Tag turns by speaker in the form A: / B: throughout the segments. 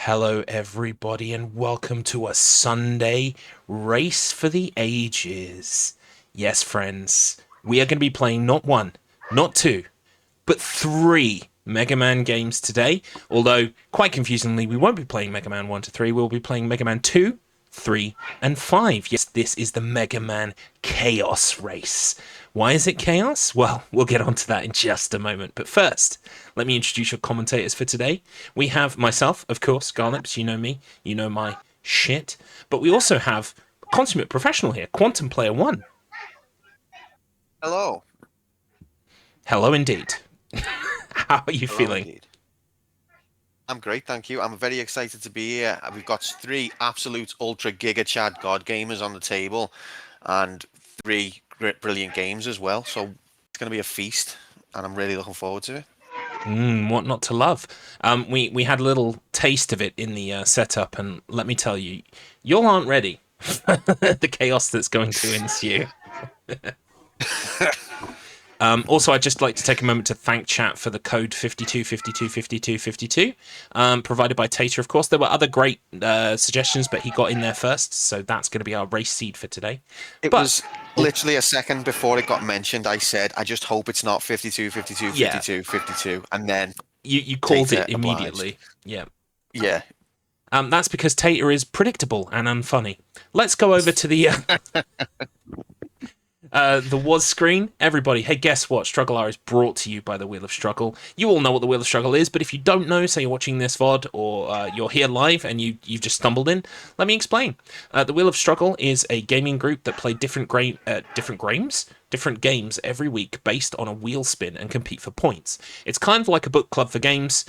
A: Hello, everybody, and welcome to a Sunday race for the ages. Yes, friends, we are going to be playing not one, not two, but three Mega Man games today. Although, quite confusingly, we won't be playing Mega Man 1 to 3, we'll be playing Mega Man 2, 3, and 5. Yes, this is the Mega Man Chaos Race. Why is it chaos? Well, we'll get onto that in just a moment. But first, let me introduce your commentators for today. We have myself, of course, Garlips. You know me. You know my shit. But we also have a consummate professional here, Quantum Player 1.
B: Hello.
A: Hello indeed. How are you
B: Hello
A: feeling?
B: indeed. I'm great, thank you. I'm very excited to be here. We've got three absolute ultra giga chad god gamers on the table and three great, brilliant games as well. So it's going to be a feast and I'm really looking forward to it.
A: What not to love? We had a little taste of it in the setup, and let me tell you, you all aren't ready for the chaos that's going to ensue. Also, I'd just like to take a moment to thank chat for the code 52525252, provided by Tater, of course. There were other great suggestions, but he got in there first, so that's going to be our race seed for today.
B: It was literally a second before it got mentioned. I said, I just hope it's not 52, 52,
A: Yeah.
B: 52, 52. And then
A: You called
B: Tater
A: it immediately. Yeah.
B: Yeah.
A: That's because Tater is predictable and unfunny. Let's go over to the WoS screen. Everybody, hey, guess what? StruggleR is brought to you by the Wheel of Struggle. You all know what the Wheel of Struggle is, but if you don't know, say you're watching this VOD or you're here live and you've just stumbled in, let me explain. The Wheel of Struggle is a gaming group that play different games every week based on a wheel spin and compete for points. It's kind of like a book club for games.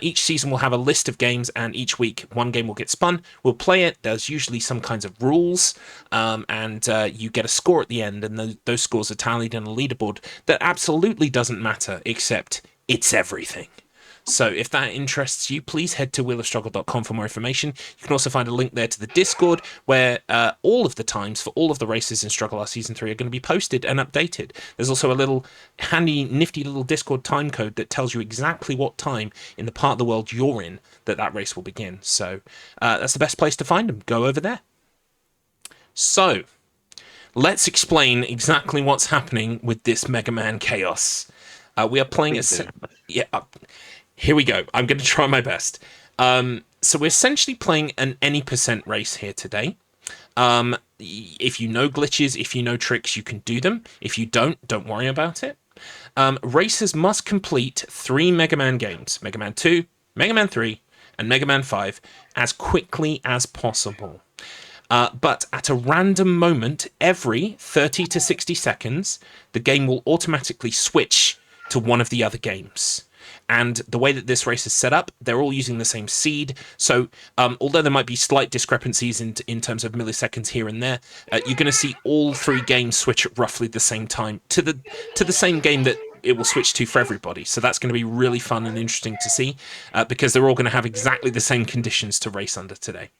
A: Each season will have a list of games, and each week one game will get spun. We'll play it. There's usually some kinds of rules, and you get a score at the end, and those scores are tallied in a leaderboard that absolutely doesn't matter, except it's everything. So if that interests you, please head to wheelofstruggle.com for more information. You can also find a link there to the Discord, where all of the times for all of the races in StruggleR Season 3 are going to be posted and updated. There's also a little handy, nifty little Discord time code that tells you exactly what time in the part of the world you're in that race will begin. So that's the best place to find them. Go over there. So let's explain exactly what's happening with this Mega Man Chaos. We are playing here we go. I'm going to try my best. So we're essentially playing an any percent race here today. If you know glitches, if you know tricks, you can do them. If you don't worry about it. Racers must complete 3 Mega Man games, Mega Man 2, Mega Man 3, and Mega Man 5, as quickly as possible. But at a random moment, every 30 to 60 seconds, the game will automatically switch to one of the other games. And the way that this race is set up, they're all using the same seed. So although there might be slight discrepancies in terms of milliseconds here and there, you're going to see all 3 games switch at roughly the same time to the same game that it will switch to for everybody. So that's going to be really fun and interesting to see, because they're all going to have exactly the same conditions to race under today.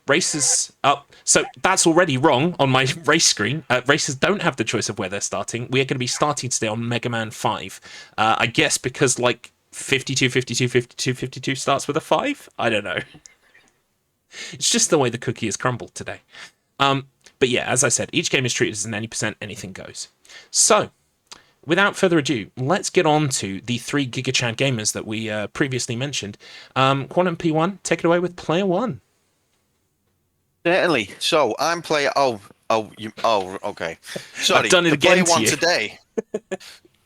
A: Races up. So that's already wrong on my race screen. Racers don't have the choice of where they're starting. We are going to be starting today on Mega Man 5. I guess because like 52, 52, 52, 52 starts with a 5? I don't know. It's just the way the cookie is crumbled today. But yeah, as I said, each game is treated as an any percent, anything goes. So, without further ado, let's get on to the 3 Giga Chad gamers that we previously mentioned. Quantum P1, take it away with Player 1.
B: Certainly. So I'm player. Okay. Sorry.
A: I've done it again
B: player one
A: you.
B: today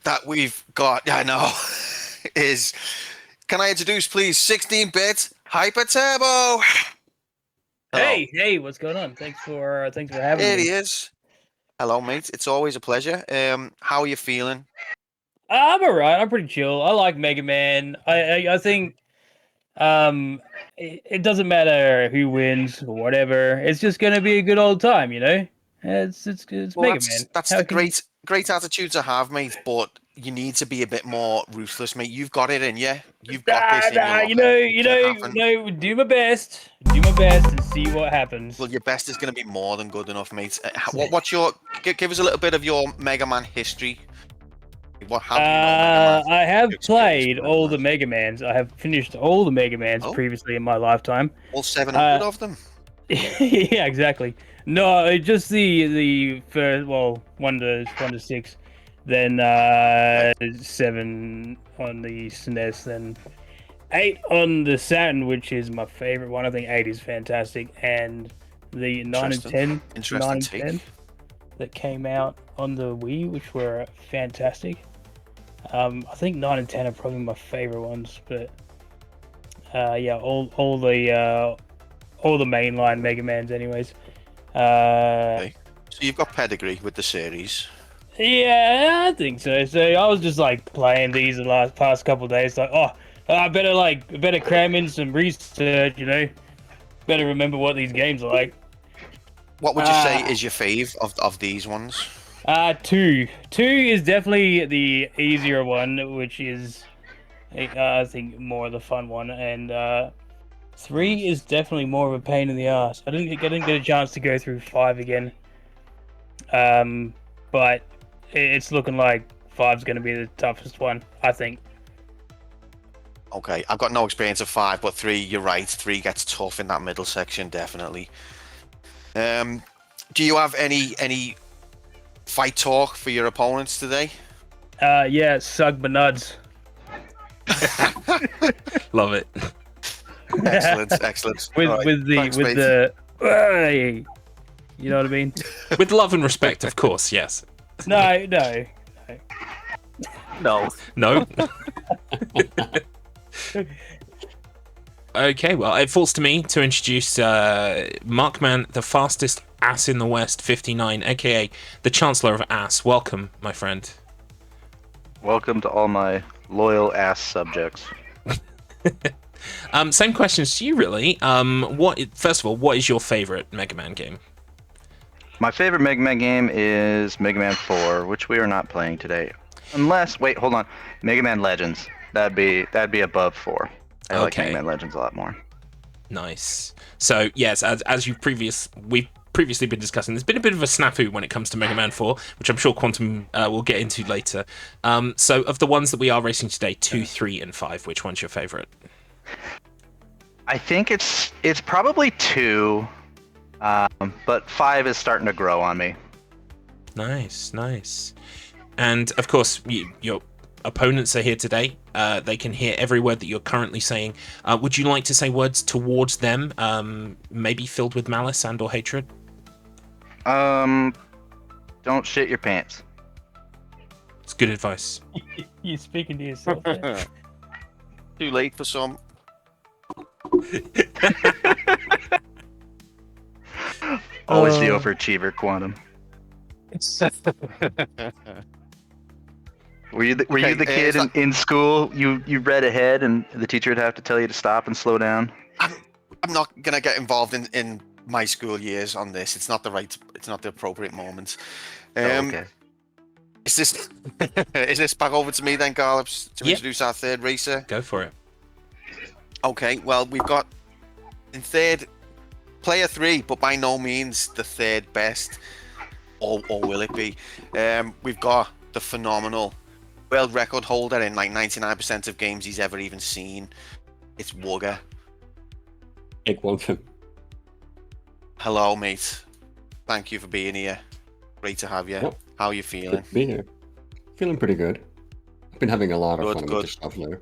B: that we've got. I know. Is can I introduce, please, 16-bit Hyper Turbo?
C: Hey, what's going on? Thanks for having
B: Here
C: me.
B: he is. Hello, mate. It's always a pleasure. How are you feeling?
C: I'm alright. I'm pretty chill. I like Mega Man. I think it doesn't matter who wins or whatever. It's just gonna be a good old time, you know. It's
B: Well,
C: Mega Man.
B: that's the great attitude to have, mate. But you need to be a bit more ruthless, mate. You've got it in you. You've got this in your locker.
C: Do my best and see what happens.
B: Well, your best is going to be more than good enough, mate. What's your? Give us a little bit of your Mega Man history. What? How do you know Mega Man?
C: I have
B: Your experience
C: played
B: with Mega
C: all
B: Man?
C: the Mega Mans. I have finished all the Mega Mans
B: Oh.
C: previously in my lifetime.
B: All 700
C: Uh,
B: of them.
C: Yeah, exactly. No, just the first, well, 1 to 6, then
B: Right.
C: 7 on the SNES, then 8 on the Saturn, which is my favorite one. I think 8 is fantastic, and the 9 and 10,
B: Interesting take.
C: that came out on the Wii, which were fantastic. I think 9 and 10 are probably my favorite ones, but yeah, all the mainline Mega Mans, anyways.
B: Okay. So you've got pedigree with the series.
C: Yeah, I think so. So I was just like playing these the past couple of days, like, oh, I better cram in some research, better remember what these games are like.
B: What would you say is your fave of these ones?
C: 2 is definitely the easier one, which is I think more of the fun one, and 3 is definitely more of a pain in the ass. I didn't get a chance to go through 5 again, but it's looking like 5's going to be the toughest one, I think.
B: Okay, I've got no experience of 5, but 3, you're right. 3 gets tough in that middle section, definitely. Do you have any fight talk for your opponents today?
C: Yeah, suck my nuts.
A: Love it.
B: Excellent.
C: with
B: All right.
C: with the
B: Thanks,
C: with
B: mate.
C: the hey, you know what I mean?
A: With love and respect, of course, yes.
C: No.
A: No? Okay, well, it falls to me to introduce Markman, the fastest ass in the West, 59, aka the Chancellor of Ass. Welcome, my friend.
D: Welcome to all my loyal ass subjects.
A: Same questions to you, really. First of all, what is your favorite Mega Man game?
D: My favorite Mega Man game is Mega Man 4, which we are not playing today. Unless, wait, hold on. Mega Man Legends. That'd be above 4. I like
A: Okay.
D: Mega Man Legends a lot more.
A: Nice. So, yes, as we've previously been discussing, there's been a bit of a snafu when it comes to Mega Man 4, which I'm sure Quantum will get into later. So, of the ones that we are racing today, 2, 3, and 5, which one's your favorite?
D: I think it's probably 2, but 5 is starting to grow on me.
A: Nice. And, of course, your opponents are here today. They can hear every word that you're currently saying. Would you like to say words towards them, maybe filled with malice and or hatred?
D: Don't shit your pants.
A: It's good advice.
C: You're speaking to yourself. There.
B: Too late for some.
D: Always the overachiever, Quantum. Were you the kid in school? You read ahead, and the teacher would have to tell you to stop and slow down.
B: I'm not gonna get involved in my school years on this. It's not the appropriate moment.
D: Okay.
B: Is this back over to me then, Garlips, to introduce our third racer?
A: Go for it.
B: Okay, well, we've got in third player 3, but by no means the third best, or will it be? We've got the phenomenal world record holder in like 99% of games he's ever even seen. It's Wugga.
E: Hey, Quantum.
B: Hello, mate. Thank you for being here. Great to have you.
E: Yep.
B: How are you feeling?
E: Good to be here. Feeling pretty good. I've been having a lot of fun
B: Good.
E: with the StruggleR.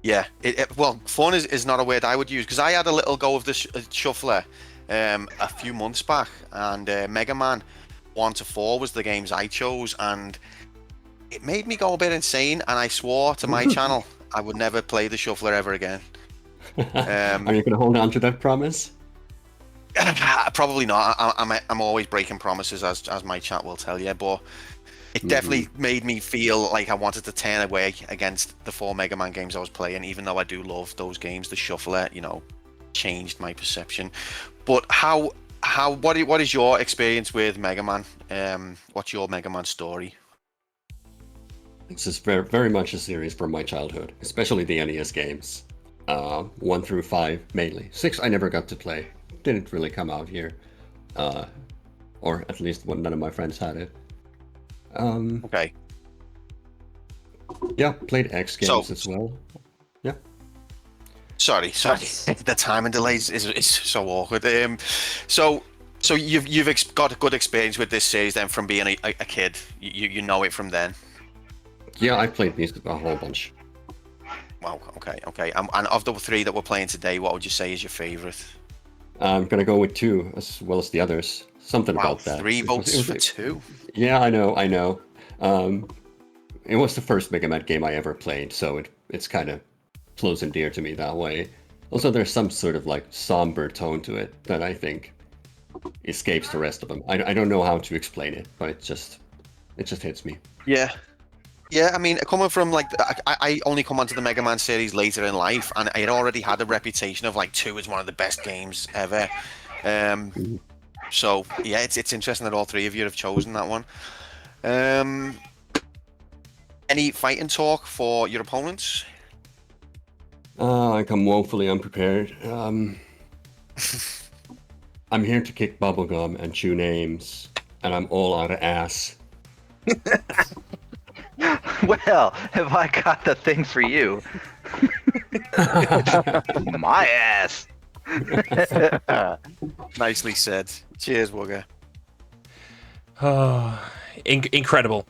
B: Yeah, well, fun is not a word I would use, because I had a little go of the shuffler a few months back, and Mega Man 1 to 4 was the games I chose, and it made me go a bit insane, and I swore to my channel I would never play the shuffler ever again.
E: Are you going to hold on to that promise?
B: Probably not. I'm always breaking promises, as my chat will tell you, but it definitely made me feel like I wanted to turn away against the 4 Mega Man games I was playing, even though I do love those games. The shuffler, changed my perception. But what is your experience with Mega Man? What's your Mega Man story?
E: This is very, very much a series from my childhood, especially the NES games. 1 through 5 mainly. 6 I never got to play. Didn't really come out here. Or at least none of my friends had it.
B: Okay.
E: Yeah, played X Games
B: So-
E: as well. Yeah.
B: Sorry. The timing delays is so awkward. So you've got a good experience with this series then from being a kid. You know it from then.
E: Yeah, I played these a whole bunch.
B: Wow. Okay. And of the three that we're playing today, what would you say is your favourite?
E: I'm gonna go with 2 as well as the others. Something
B: Wow,
E: about that.
B: 3
E: It was-
B: votes
E: it was
B: for
E: like-
B: 2.
E: Yeah, I know. It was the first Mega Man game I ever played, so it's kind of close and dear to me that way. Also, there's some sort of like somber tone to it that I think escapes the rest of them. I don't know how to explain it, but it just hits me.
B: Yeah. Yeah, I mean, coming from like, I only come onto the Mega Man series later in life, and it already had a reputation of like 2 is one of the best games ever. So yeah, it's interesting that all 3 of you have chosen that one. Any fighting talk for your opponents?
E: I come woefully unprepared. I'm here to kick bubblegum and chew names, and I'm all out of ass.
D: Well, have I got the thing for you? My ass.
B: Nicely said. Cheers, Wugga.
A: Oh, incredible.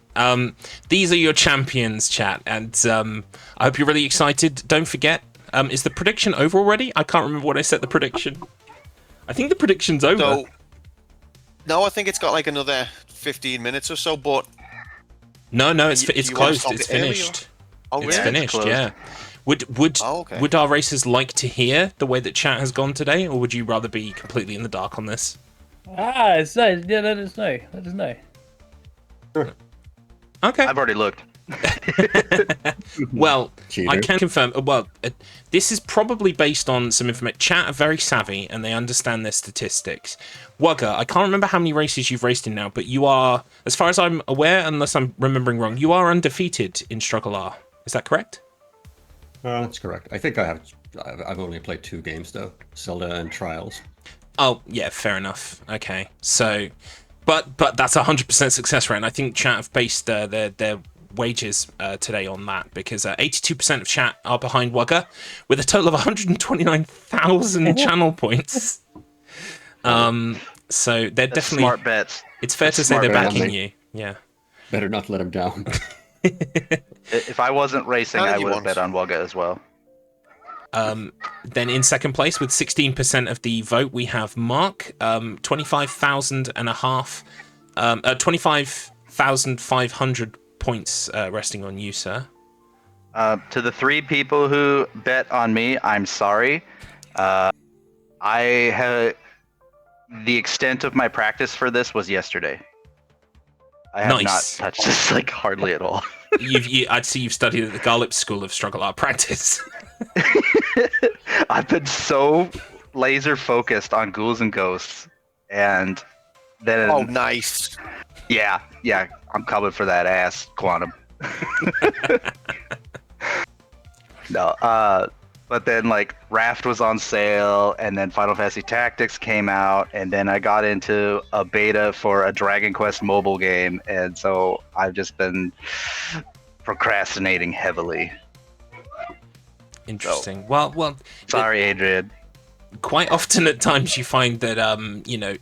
A: These are your champions, chat, and I hope you're really excited. Don't forget, is the prediction over already? I can't remember what I set the prediction. I think the prediction's over.
B: So, no, I think it's got like another 15 minutes or so, but
A: No, it's
B: You-
A: it's
B: you wanna
A: closed.
B: stop
A: It's
B: it early, or-
A: finished.
B: oh,
A: It's
B: really?
A: finished.
D: closed.
A: Yeah. Would
B: Oh, okay.
A: would our racers like to hear the way that chat has gone today, or would you rather be completely in the dark on this?
C: It's nice. Yeah, let us know. Let us know.
A: Okay.
D: I've already looked.
A: Well,
E: Cheater.
A: I can confirm. This is probably based on some information. Chat are very savvy and they understand their statistics. Wugga, I can't remember how many races you've raced in now, but you are, as far as I'm aware, unless I'm remembering wrong, you are undefeated in StruggleR. Is that correct?
E: That's correct. I think I've only played 2 games though, Zelda and Trials.
A: Oh, yeah, fair enough. Okay, so, but that's 100% success rate, and I think chat have based their wages today on that, because 82% of chat are behind Wugga, with a total of 129,000 channel points. So they're
D: That's
A: definitely
D: smart bets.
A: It's fair
D: That's
A: to say
D: smart
A: they're
E: bet on
A: backing
E: me.
A: you. Yeah.
E: Better not let him down.
D: If I wasn't racing,
B: How did
D: I
B: you
D: would have
B: want?
D: bet on Wugga as well.
A: Then in second place with 16% of the vote, we have Mark, 25,500 points resting on you, sir.
D: To the 3 people who bet on me, I'm sorry. I had the extent of my practice for this was yesterday. I have
A: Nice.
D: not touched this like hardly at all.
A: I'd see you've studied at the Garlip School of StruggleR practice.
D: I've been so laser focused on ghouls and ghosts, and then
B: oh, nice.
D: yeah, I'm coming for that ass, Quantum. No, but then like Raft was on sale, and then Final Fantasy Tactics came out, and then I got into a beta for a Dragon Quest mobile game, and so I've just been procrastinating heavily.
A: Interesting. Well,
D: Sorry, Adrian.
A: quite often at times you find that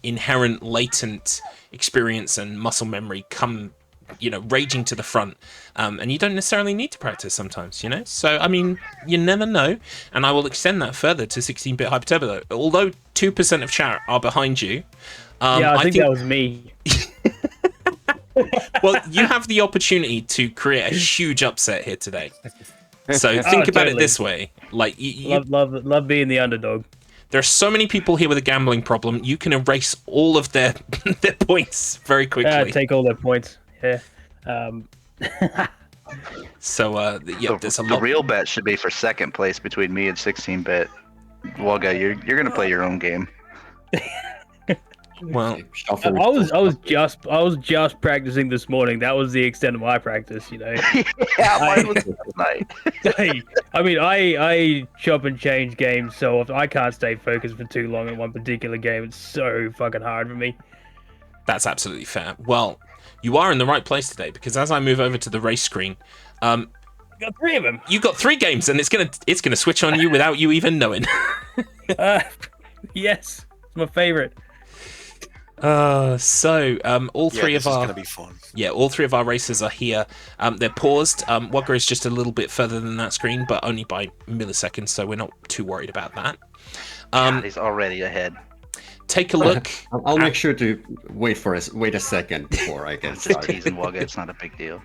A: inherent latent experience and muscle memory come raging to the front, and you don't necessarily need to practice sometimes, so I mean, you never know. And I will extend that further to 16-bit Hyperturbo, although 2% of chat are behind you.
C: Yeah, I think that was me.
A: Well, you have the opportunity to create a huge upset here today, so think about it
C: totally.
A: this way, like you
C: Love being the underdog.
A: there are so many people here with a gambling problem. You can erase all of their their points very quickly.
C: Take all their points. Yeah.
A: So there's a
D: The
A: lot.
D: real bet should be for second place between me and 16-bit. Wugga, you're gonna play your own game.
A: Well,
E: Shuffle.
C: I was just practicing this morning. That was the extent of my practice,
D: Yeah, mine was last night.
C: I mean, I chop and change games, so if I can't stay focused for too long in one particular game, it's so fucking hard for me.
A: that's absolutely fair. Well, you are in the right place today, because as I move over to the race screen,
C: Got 3 of them.
A: You got 3 games, and it's gonna switch on you without you even knowing.
C: Yes, it's my favorite.
A: All
B: Yeah,
A: three
B: this
A: of
B: is
A: our
B: gonna be fun.
A: all 3 of our racers are here. They're paused. Wugga is just a little bit further than that screen, but only by milliseconds, so we're not too worried about that.
D: God, he's already ahead.
A: Take a look.
E: I'll make sure to wait a second before I get
D: Just
E: started.
D: teasing Wugga. It's not a big deal.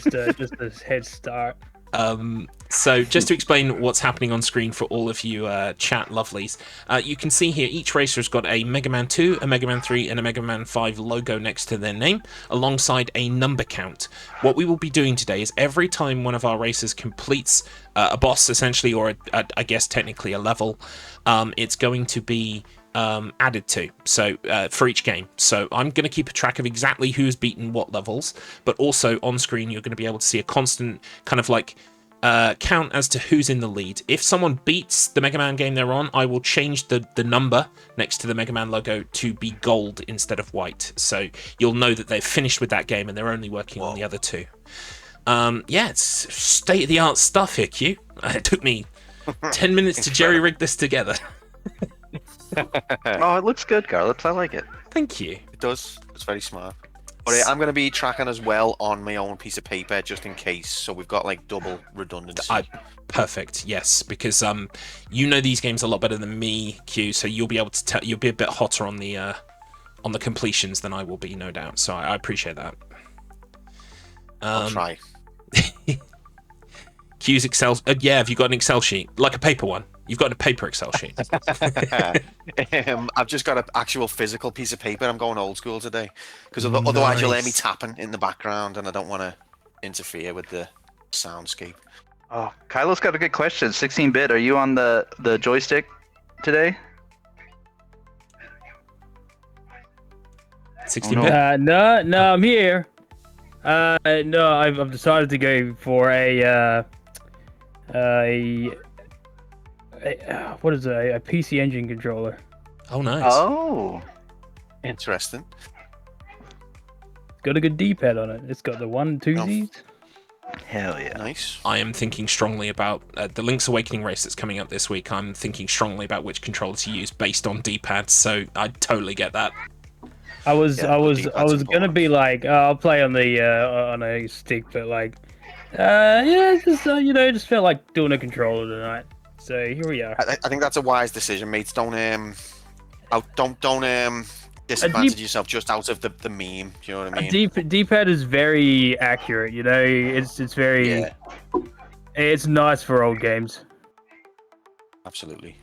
C: Just a head start.
A: So just to explain what's happening on screen for all of you chat lovelies, you can see here each racer's got a Mega Man 2, a Mega Man 3, and a Mega Man 5 logo next to their name, alongside a number count. What we will be doing today is every time one of our racers completes a boss, essentially, or I guess technically a level, it's going to be added to, so for each game. So I'm going to keep a track of exactly who's beaten what levels, but also on screen you're going to be able to see a constant kind of like count as to who's in the lead. If someone beats the Mega Man game they're on, I will change the number next to the Mega Man logo to be gold instead of white, so you'll know that they've finished with that game and they're only working on the other 2. Yeah, it's state-of-the-art stuff here, Q. It took me 10 minutes to jerry-rig this together.
D: Oh, it looks good, Garlips. I like it.
A: Thank you.
B: It does. It's very smart. But I'm going to be tracking as well on my own piece of paper just in case. So we've got like double redundancy.
A: Perfect. Yes, because you know these games a lot better than me, Q. So you'll be able to tell. You'll be a bit hotter on the completions than I will be, no doubt. So I appreciate that.
B: I'll try.
A: Q's Excel. Yeah, have you got an Excel sheet, like a paper one? You've got a paper Excel sheet.
B: I've just got an actual physical piece of paper. I'm going old school today because otherwise you'll hear me tapping in the background, and I don't want to interfere with the soundscape.
D: Oh, Kylo's got a good question. 16-bit, are you on the joystick today?
A: 16-bit.
C: No, I'm here. No, I've decided to go for a what is it? A PC Engine controller.
A: Oh, nice.
D: Oh.
B: Interesting.
C: It's got a good D-pad on it. It's got the 1 and 2Zs.
D: Hell yeah.
B: Nice.
A: I am thinking strongly about the Link's Awakening race that's coming up this week. I'm thinking strongly about which controller to use based on D-pad, so I totally get that.
C: I was gonna be like, I'll play on the on a stick, but like, yeah, just just felt like doing a controller tonight. So here we are.
B: I think that's a wise decision, mates. Don't disadvantage yourself just out of the meme. Do you know what I mean?
C: D-pad is very accurate. You know, it's very, it's nice for old games.
B: Absolutely.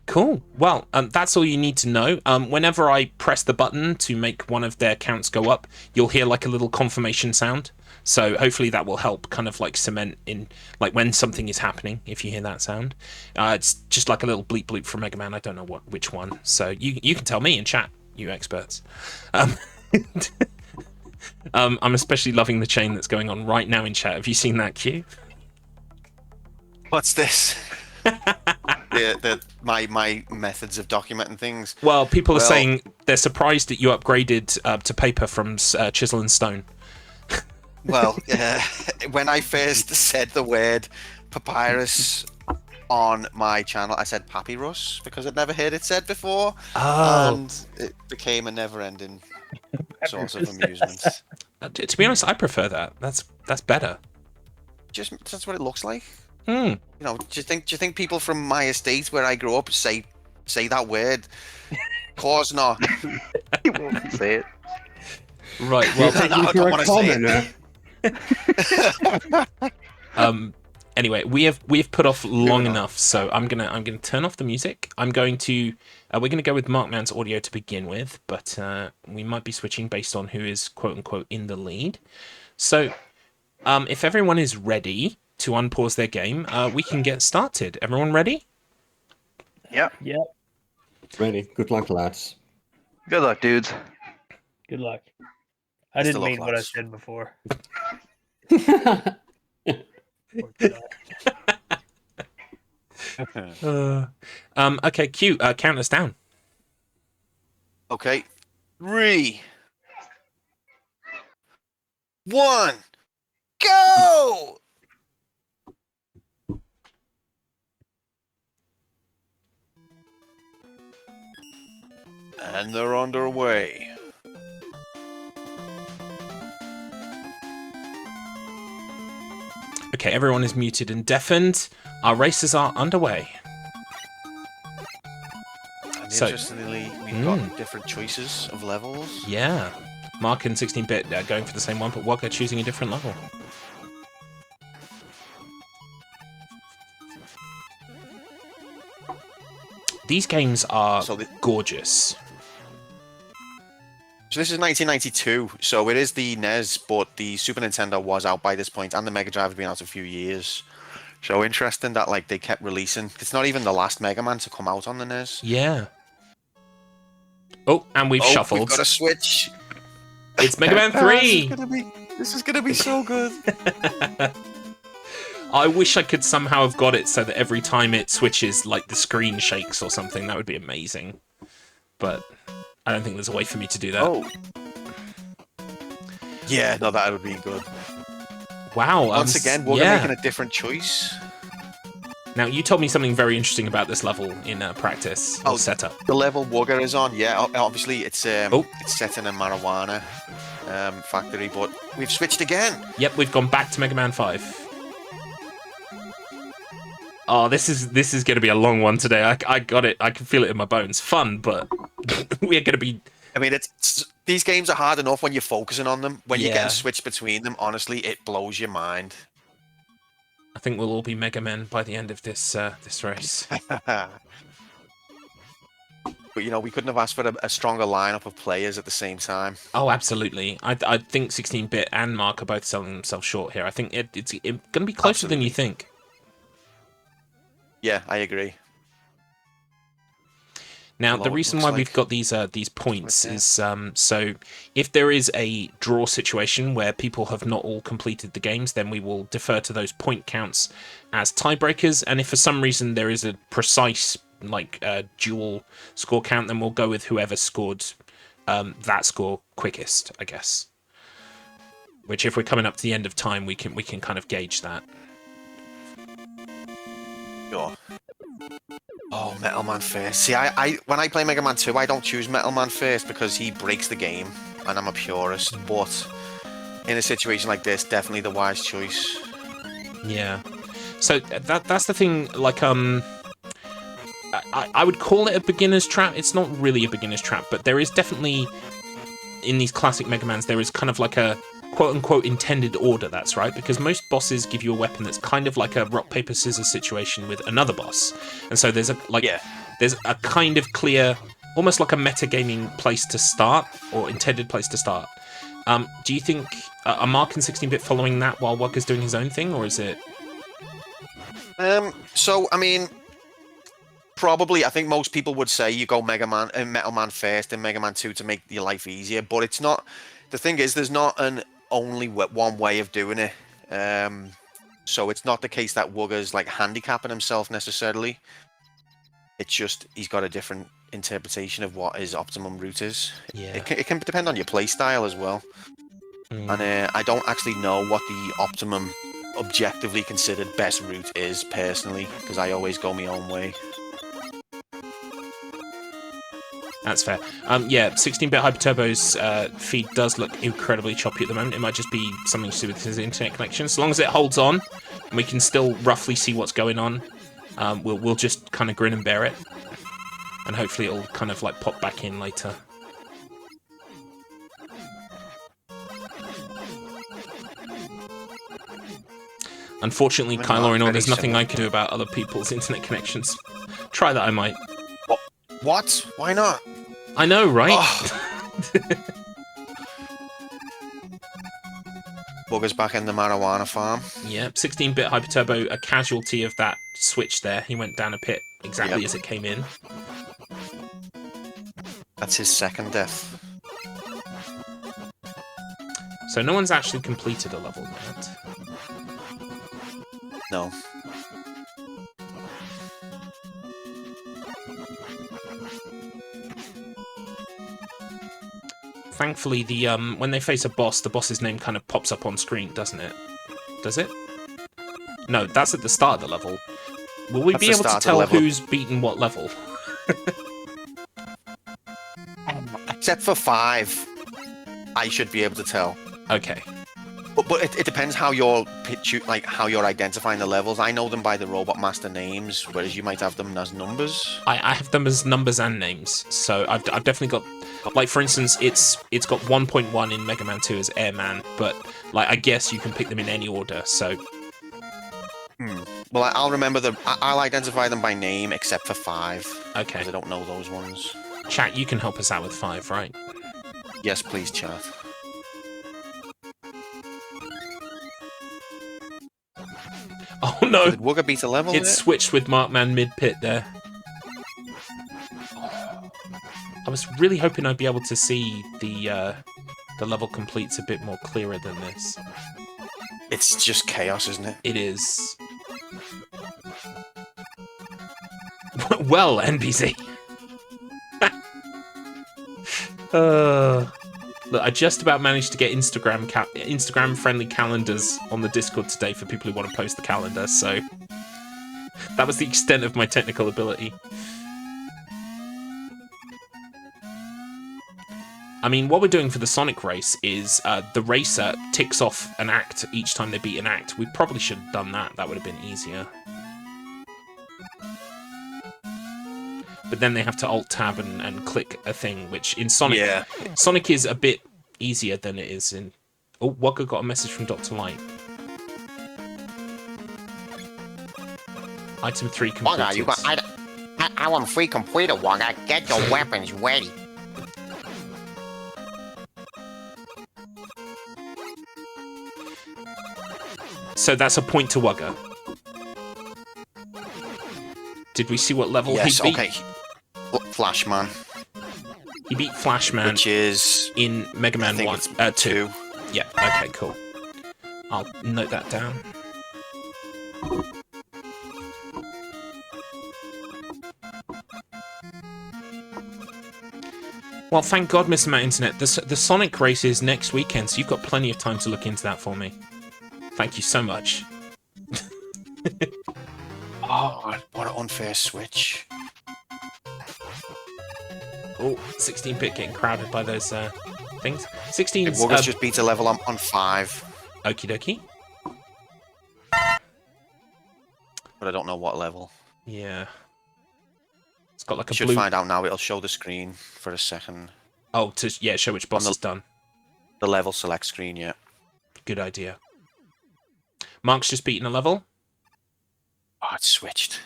A: Cool. Well, that's all you need to know. Whenever I press the button to make one of their counts go up, you'll hear like a little confirmation sound. So hopefully that will help kind of like cement in, like when something is happening, if you hear that sound. It's just like a little bleep bleep from Mega Man. I don't know which one. So you can tell me in chat, you experts. I'm especially loving the chain that's going on right now in chat. Have you seen that, Q?
B: What's this? My methods of documenting things.
A: Well, people are saying they're surprised that you upgraded to paper from chisel and stone.
B: Well, when I first said the word papyrus on my channel, I said papyrus because I'd never heard it said before, and it became a never-ending source of amusement.
A: To be honest, I prefer that. That's better.
B: Just that's what it looks like.
A: Mm.
B: You know, do you think people from my estate where I grew up say that word? Of course not.
D: He won't say it.
A: Right. Well,
B: I don't want to say it.
A: Anyway, we've put off long enough, so I'm gonna turn off the music. We're gonna go with Markman's audio to begin with, but we might be switching based on who is quote unquote in the lead. So, if everyone is ready to unpause their game, we can get started. Everyone ready?
D: Yep.
C: Yep.
E: Ready. Good luck, lads.
D: Good luck, dudes.
C: Good luck. I didn't mean what I
B: lads.
C: said before.
A: Okay, Q, count us down.
B: Okay. 3, 1, go! And they're underway.
A: Okay, everyone is muted and deafened. Our races are underway.
B: And
A: So-
B: interestingly, we've got different choices of levels.
A: Yeah. Mark and 16-bit going for the same one, but Wugga choosing a different level. These games are
B: So
A: gorgeous.
B: So this is 1992, so it is the NES, but the Super Nintendo was out by this point, and the Mega Drive had been out a few years. So interesting that like they kept releasing. It's not even the last Mega Man to come out on the NES.
A: Yeah. Oh, and we've shuffled.
B: We've got a Switch.
A: It's Mega Man 3!
B: This is gonna be so good.
A: I wish I could somehow have got it so that every time it switches, like, the screen shakes or something. That would be amazing. But I don't think there's a way for me to do that.
B: Oh. Yeah, no, that would be good.
A: Wow.
B: Once again, we're making a different choice.
A: Now, you told me something very interesting about this level in practice or setup.
B: The level Wugga is on, yeah, obviously it's set in a marijuana factory, but we've switched again.
A: Yep, we've gone back to Mega Man 5. Oh, this is going to be a long one today. I got it. I can feel it in my bones. Fun, but we're going to be...
B: I mean, these games are hard enough when you're focusing on them. When you're
A: Yeah.
B: getting switched between them, honestly, it blows your mind.
A: I think we'll all be Mega Men by the end of this this race.
B: But, you know, we couldn't have asked for a stronger lineup of players at the same time.
A: Oh, absolutely. I think 16-bit and Mark are both selling themselves short here. I think it's going to be closer than you think.
B: Yeah, I agree.
A: Now, the reason why we've got these points is so if there is a draw situation where people have not all completed the games, then we will defer to those point counts as tiebreakers. And if for some reason there is a precise dual score count, then we'll go with whoever scored that score quickest, I guess. Which, if we're coming up to the end of time, we can kind of gauge that.
B: Sure. Oh, Metal Man first. See, I when I play Mega Man 2, I don't choose Metal Man first because he breaks the game, and I'm a purist. But in a situation like this, definitely the wise choice.
A: Yeah. So that's the thing. Like, I would call it a beginner's trap. It's not really a beginner's trap, but there is definitely in these classic Mega Mans there is kind of like a quote-unquote intended order, that's right, because most bosses give you a weapon that's kind of like a rock paper scissors situation with another boss, and so there's there's a kind of clear, almost like a metagaming place to start, or intended place to start. Do you think are Mark and 16-bit following that while Wugga's doing his own thing, or is it?
B: So I mean, probably I think most people would say you go Metal Man first and Mega Man 2 to make your life easier, but it's not. The thing is, there's not an only one way of doing it. So it's not the case that Wugga's like handicapping himself necessarily. It's just he's got a different interpretation of what his optimum route is.
A: Yeah.
B: It can depend on your play style as well. And I don't actually know what the optimum, objectively considered best route is personally, because I always go my own way.
A: That's fair. Yeah, 16-bit Hyper Turbo's feed does look incredibly choppy at the moment. It might just be something to do with his internet connection. As long as it holds on, and we can still roughly see what's going on, we'll just kind of grin and bear it, and hopefully it'll kind of like pop back in later. Unfortunately, Kyle, there's nothing I can do about other people's internet connections. Try that, I might.
B: What? Why not?
A: I know, right?
B: Wugga's back in the marijuana farm.
A: Yeah, 16-bit Hyper Turbo, a casualty of that switch there. He went down a pit exactly as it came in.
B: That's his second death.
A: So no one's actually completed a level yet.
B: No.
A: Thankfully, the when they face a boss, the boss's name kind of pops up on screen, doesn't it? Does it? No, that's at the start of the level. Will we
B: That's
A: be
B: the
A: able to
B: start of the
A: tell
B: level.
A: who's beaten what level?
B: Except for 5, I should be able to tell.
A: Okay.
B: But it depends how you're how you're identifying the levels. I know them by the Robot Master names, whereas you might have them as numbers.
A: I have them as numbers and names, so I've definitely got, like, for instance, it's got 1.1 in Mega Man 2 as Airman, but like I guess you can pick them in any order. So
B: Well, I'll remember them. I'll identify them by name, except for 5.
A: okay,
B: Because I don't know those ones.
A: chat, you can help us out with 5, right?
B: Yes, please, chat.
A: Oh no,
B: Did Wugga beat a level?
A: it switched with Markman mid-pit there. I was really hoping I'd be able to see the level completes a bit more clearer than this.
B: It's just chaos, isn't it?
A: It is. Well, NPC. Look, I just about managed to get Instagram-friendly calendars on the Discord today for people who want to post the calendar, so that was the extent of my technical ability. I mean, what we're doing for the Sonic race is the racer ticks off an act each time they beat an act. We probably should have done that. That would have been easier. But then they have to Alt-Tab and click a thing, which in Sonic...
B: Yeah.
A: Sonic is a bit easier than it is in... Oh, Wugga got a message from Dr. Light. Item 3 completed.
F: Wugga, you got I want free completed, Wugga. Get your weapons ready.
A: So that's a point to Wugga. Did we see what level
B: Yes,
A: he beat?
B: okay. Flashman.
A: He beat Flashman
B: Which is...
A: in Mega Man
B: I think
A: 1.
B: it's
A: 2. Yeah, okay, cool. I'll note that down. Well, thank God, Mr. Matt Internet. The Sonic race is next weekend, so you've got plenty of time to look into that for me. Thank you so much.
B: Oh, what an unfair switch.
A: Oh, 16-bit getting crowded by those things. 16's...
B: Wugga's just beat a level on 5.
A: Okie dokie.
B: But I don't know what level.
A: Yeah. It's got like a
B: Should
A: blue...
B: find out now. It'll show the screen for a second.
A: Oh, yeah, show which boss
B: the-
A: is done.
B: The level select screen, yeah.
A: Good idea. Mark's just beaten a level.
B: Oh, it's switched.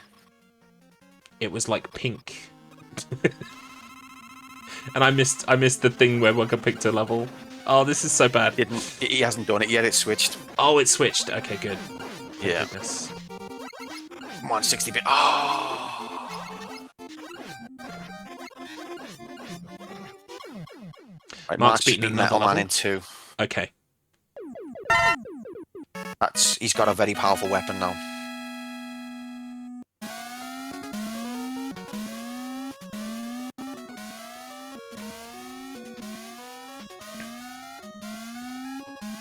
A: It was like pink. And I missed the thing where Wugga picked a level. Oh, this is so bad.
B: He hasn't done it yet. It's switched.
A: Oh, it switched. Okay, good. Thank
B: Yeah.
A: goodness.
B: Come on, 60-bit. Oh! Right,
A: Mark's
B: Mark's
A: beaten
B: beaten
A: another
B: Metal Man
A: level.
B: in 2.
A: Okay.
B: He's got a very powerful weapon now.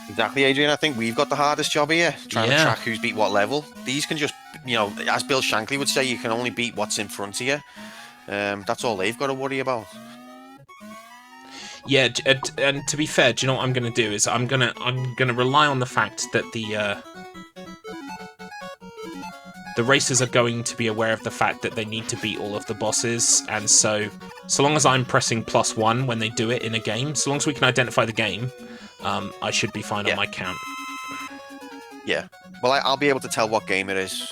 B: Exactly, Adrian. I think we've got the hardest job here, trying
A: Yeah.
B: to track who's beat what level. These can just, as Bill Shankly would say, you can only beat what's in front of you. That's all they've got to worry about.
A: Yeah, and to be fair, do you know what I'm gonna do? Is I'm gonna rely on the fact that the racers are going to be aware of the fact that they need to beat all of the bosses, and so long as I'm pressing +1 when they do it in a game, so long as we can identify the game, I should be fine on my count.
B: Yeah. Well, I'll be able to tell what game it is.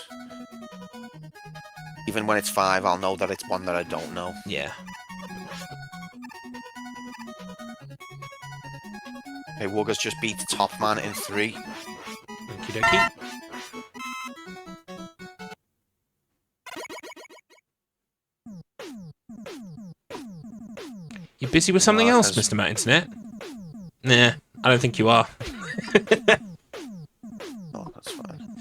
B: Even when it's 5, I'll know that it's one that I don't know.
A: Yeah.
B: Okay, Wugga's just beat Top Man in 3.
A: Okie dokie. You busy with something else, Mr. Matt Internet? Nah, I don't think you are.
B: Oh, that's fine.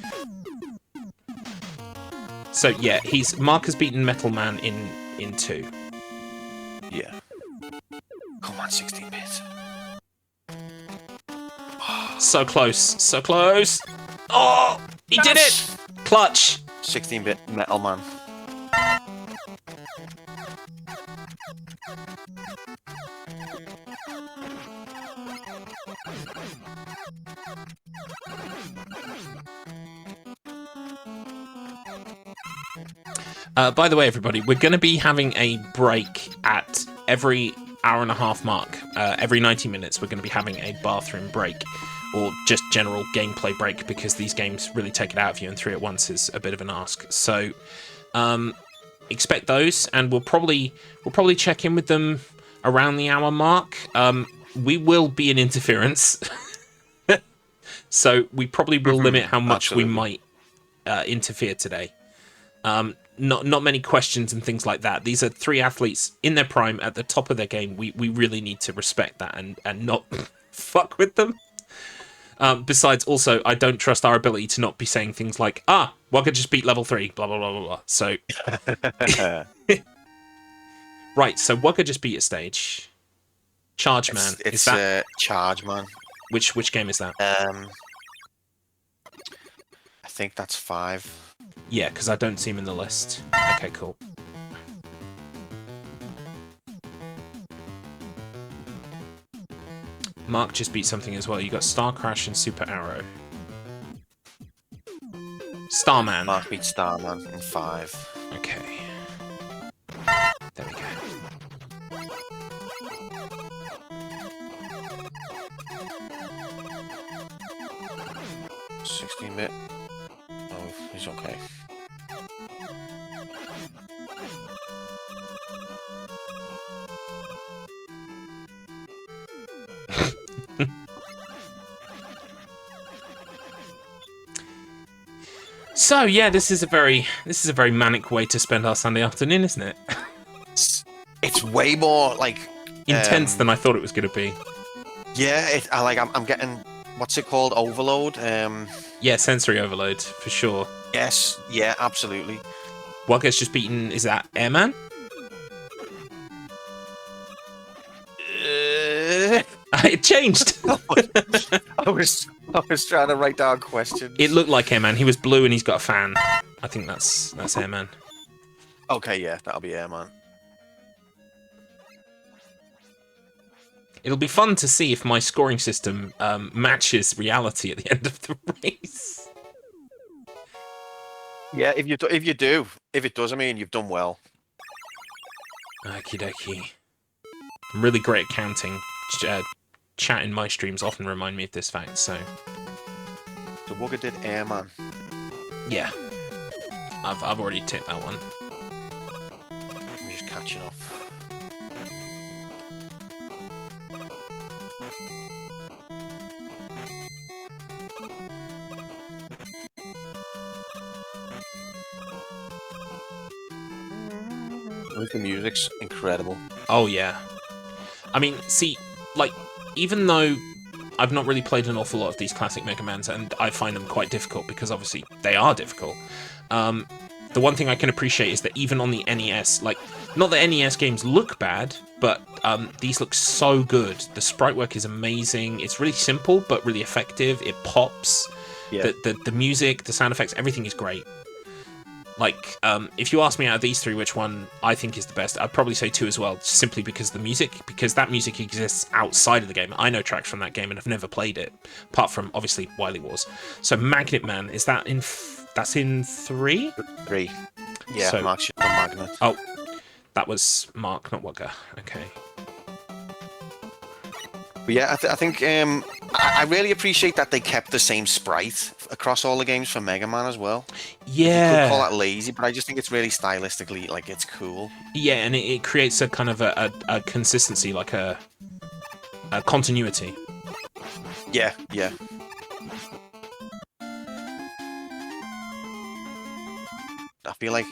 A: So yeah, Mark has beaten Metal Man in 2.
B: Yeah. Come on, 16-bit.
A: So close, so close. Oh, he did it! Clutch.
B: 16-bit Metal Man.
A: By the way, everybody, we're going to be having a break at every hour and a half mark. Every 90 minutes, we're going to be having a bathroom break, or just general gameplay break, because these games really take it out of you, and 3 at once is a bit of an ask. So, expect those, and we'll probably check in with them around the hour mark. We will be in interference, so we probably will limit how much we might interfere today. Not many questions and things like that. These are 3 athletes in their prime at the top of their game. We really need to respect that and not fuck with them. Besides, also, I don't trust our ability to not be saying things like, Wugga just beat level 3, blah, blah, blah, blah, blah. So, right, so Wugga just beat a stage. Charge Man.
B: It's
A: is that
B: Charge Man.
A: which game is that?
B: I think that's 5.
A: Yeah, because I don't see him in the list. Okay, cool. Mark just beat something as well. You got Star Crash and Super Arrow. Starman.
B: Mark beat Starman in 5.
A: Okay. There we go.
B: 16-bit. Oh, he's okay.
A: So yeah, this is a very manic way to spend our Sunday afternoon, isn't it?
B: It's way more like
A: Intense than I thought it was going to be.
B: Yeah, I'm getting, what's it called? Overload.
A: Yeah, sensory overload for sure.
B: Yes, yeah, absolutely.
A: Wugga's just beaten. Is that Airman? It changed.
B: I was trying to write down questions.
A: It looked like Airman. He was blue and he's got a fan. I think that's Airman.
B: Okay, yeah, that'll be Airman.
A: It'll be fun to see if my scoring system matches reality at the end of the race.
B: Yeah, if it does, I mean, you've done well.
A: Okie dokie. I'm really great at counting. Chat in my streams often remind me of this fact, so...
B: So Wugga did Airman.
A: Yeah. I've already ticked that one.
B: I'm just catching up. I think the music's incredible.
A: Oh, yeah. I mean, see, like, even though I've not really played an awful lot of these classic Mega Mans, and I find them quite difficult, because obviously they are difficult, the one thing I can appreciate is that even on the NES, like, not that NES games look bad, but these look so good. The sprite work is amazing. It's really simple, but really effective. It pops.
B: Yeah.
A: The music, the sound effects, everything is great. Like, if you ask me out of these 3 which one I think is the best, I'd probably say 2 as well, simply because the music, because that music exists outside of the game. I know tracks from that game and I've never played it, apart from, obviously, Wily Wars. So Magnet Man, is that in... that's in 3?
B: 3. Yeah,
A: So-
B: Mark's just on Magnet.
A: Oh, that was Mark, not Wugga. Okay.
B: But yeah, I think I really appreciate that they kept the same sprite across all the games for Mega Man as well. You could call
A: Yeah.
B: that lazy, but I just think it's really stylistically, like, it's cool.
A: Yeah, and it creates a kind of a consistency, like a continuity.
B: Yeah, yeah. I feel like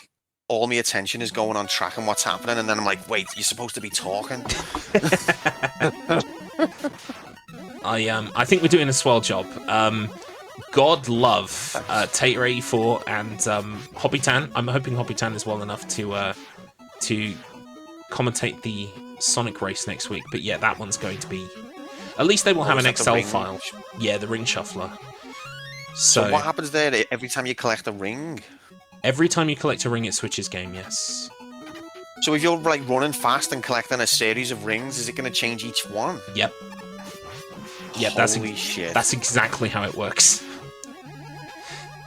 B: all my attention is going on tracking what's happening, and then I'm like, wait, you're supposed to be talking.
A: I think we're doing a swell job. God love Tater84 and Hobbytan. I'm hoping Hobbytan is well enough to commentate the Sonic race next week. But yeah, that one's going to be... At least they will have
B: is
A: an
B: that the
A: Excel
B: ring?
A: file. Yeah, the ring shuffler.
B: So what happens there every time you collect a ring?
A: Every time you collect a ring, it switches game, yes.
B: So if you're like running fast and collecting a series of rings, is it going to change each one?
A: Yep. Yep,
B: Holy shit.
A: That's exactly how it works.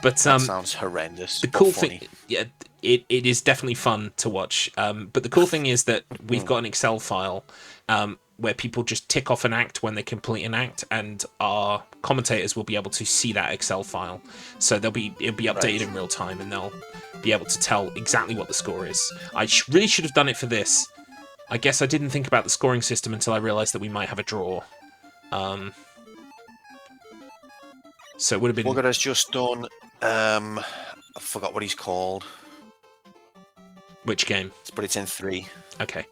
A: But
B: that sounds horrendous.
A: The cool thing, yeah, it is definitely fun to watch. But the cool thing is that we've got an Excel file where people just tick off an act when they complete an act, and our commentators will be able to see that Excel file. So it'll be updated in real time, and they'll be able to tell exactly what the score is. I really should have done it for this. I guess I didn't think about the scoring system until I realised that we might have a draw. So it would have been...
B: Wugga has just done... I forgot what he's called.
A: Which game?
B: But it's in 3.
A: Okay.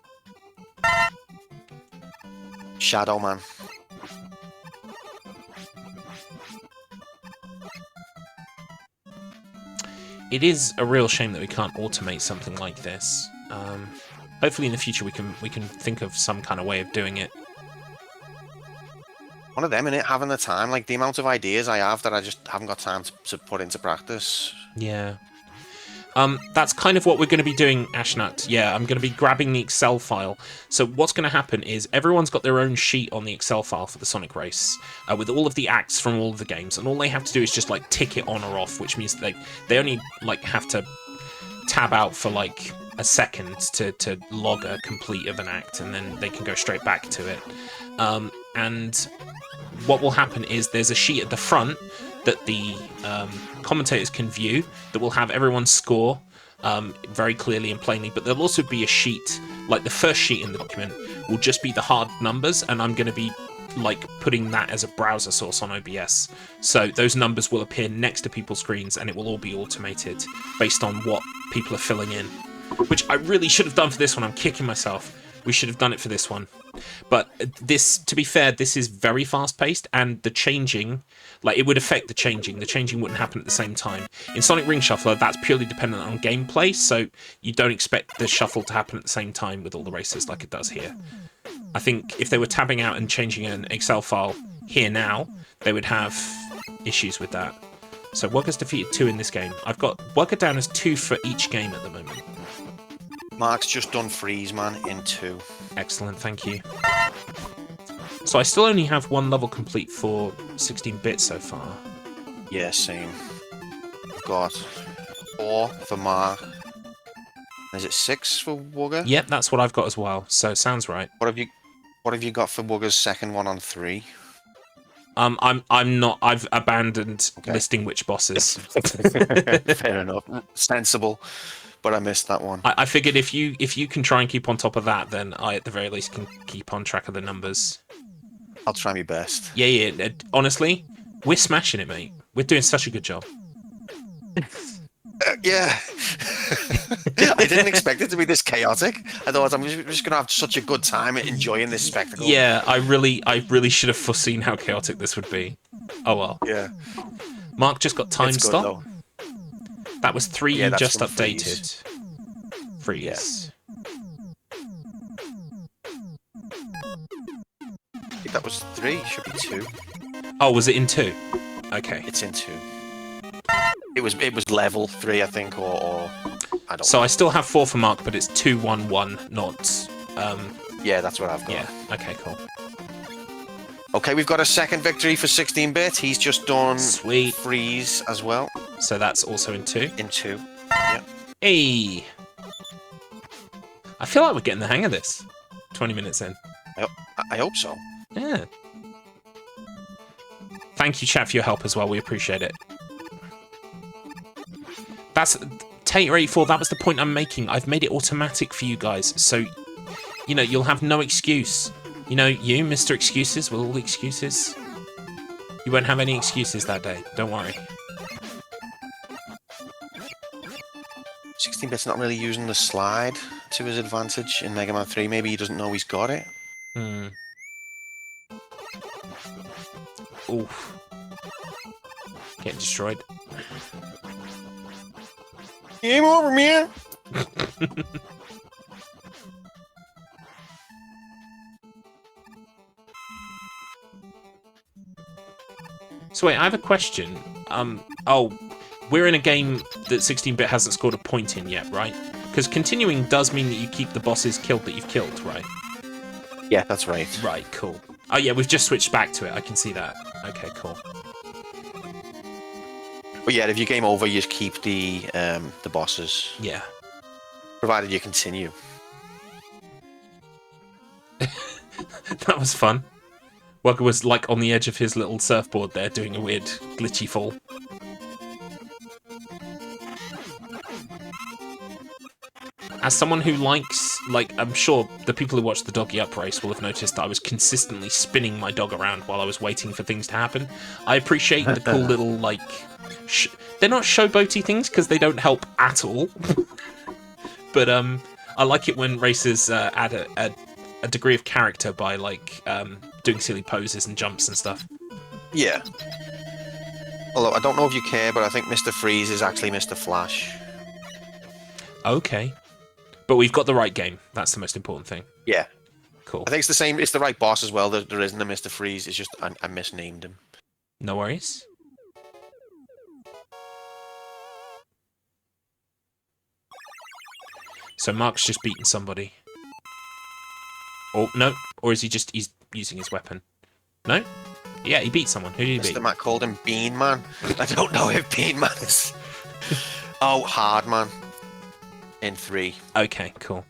B: Shadow Man.
A: It is a real shame that we can't automate something like this. Hopefully in the future we can think of some kind of way of doing it.
B: One of them, innit? Having the time. Like, the amount of ideas I have that I just haven't got time to put into practice.
A: Yeah. That's kind of what we're going to be doing, Ashnut. Yeah, I'm going to be grabbing the Excel file. So what's going to happen is everyone's got their own sheet on the Excel file for the Sonic race with all of the acts from all of the games, and all they have to do is just like tick it on or off, which means they only like have to tab out for like a second to log a complete of an act, and then they can go straight back to it. And what will happen is there's a sheet at the front that the commentators can view that will have everyone's score very clearly and plainly, but there'll also be a sheet, like the first sheet in the document will just be the hard numbers, and I'm going to be like putting that as a browser source on OBS. So those numbers will appear next to people's screens, and it will all be automated based on what people are filling in, which I really should have done for this one. I'm kicking myself. We should have done it for this one. But this, to be fair, this is very fast-paced, and the changing, like, it would affect the changing. The changing wouldn't happen at the same time. In Sonic Ring Shuffler, that's purely dependent on gameplay, so you don't expect the shuffle to happen at the same time with all the races like it does here. I think if they were tabbing out and changing an Excel file here now, they would have issues with that. So Wugga's defeated 2 in this game. I've got Wugga down as 2 for each game at the moment.
B: Mark's just done Freeze Man in 2.
A: Excellent, thank you. So I still only have 1 level complete for 16-bit so far.
B: Yeah, same. I've got 4 for Mark. Is it 6 for Wugga?
A: Yep, that's what I've got as well. So sounds right.
B: What have you got for Wugga's second one on 3?
A: I'm not. I've abandoned listing which bosses.
B: Fair enough. Sensible. But I missed that one.
A: I figured if you can try and keep on top of that, then I at the very least can keep on track of the numbers.
B: I'll try my best.
A: Yeah. Honestly, we're smashing it, mate. We're doing such a good job.
B: Yeah. I didn't expect it to be this chaotic. I thought I'm just going to have such a good time enjoying this spectacle.
A: Yeah, I really should have foreseen how chaotic this would be. Oh well.
B: Yeah.
A: Mark just got time stop.
B: Though.
A: That was 3
B: Yeah, that's
A: just
B: from
A: updated. Freeze.
B: Yeah. I think that was 3. Should be 2.
A: Oh, was it in 2? Okay.
B: It's in 2. It was level 3, I think, or I don't.
A: So I still have 4 for Mark, but it's 2-1-1, not.
B: Yeah, that's what I've got.
A: Yeah. Okay. Cool.
B: Okay, we've got a second victory for 16-bit. He's just done
A: Sweet.
B: Freeze as well.
A: So that's also in 2.
B: In 2. Yeah.
A: Hey. I feel like we're getting the hang of this. 20 minutes in.
B: I hope so.
A: Yeah. Thank you, chat, for your help as well. We appreciate it. That's Tater84. That was the point I'm making. I've made it automatic for you guys, so you'll have no excuse. You, Mr. Excuses, with all the excuses. You won't have any excuses that day. Don't worry.
B: 16-bit's not really using the slide to his advantage in Mega Man 3. Maybe he doesn't know he's got it.
A: Oof. Getting destroyed.
B: Game over, man.
A: So wait, I have a question. Oh, we're in a game that 16-bit hasn't scored a point in yet, right? Because continuing does mean that you keep the bosses killed that you've killed, right?
B: Yeah, that's right.
A: Right, cool. Oh yeah, we've just switched back to it. I can see that. Okay, cool.
B: But yeah, if you game over, you just keep the bosses,
A: Yeah.
B: provided you continue.
A: That was fun. Wugga was like on the edge of his little surfboard there, doing a weird glitchy fall. As someone who likes, like, I'm sure the people who watch the Doggy Up race will have noticed that I was consistently spinning my dog around while I was waiting for things to happen. I appreciate the cool little, like, they're not showboaty things because they don't help at all. But I like it when racers add a degree of character by, like, doing silly poses and jumps and stuff.
B: Yeah. Although I don't know if you care, but I think Mr. Freeze is actually Mr. Flash.
A: Okay. But we've got the right game. That's the most important thing.
B: Yeah.
A: Cool.
B: I think it's the same. It's the right boss as well. There isn't a Mr. Freeze. It's just I misnamed him.
A: No worries. So Mark's just beaten somebody. Oh, no. Or is he's using his weapon? No? Yeah, he beat someone. Who did he beat?
B: Mr. Matt called him Bean Man. I don't know if Bean Man is... Oh, Hard Man. In 3.
A: Okay, cool.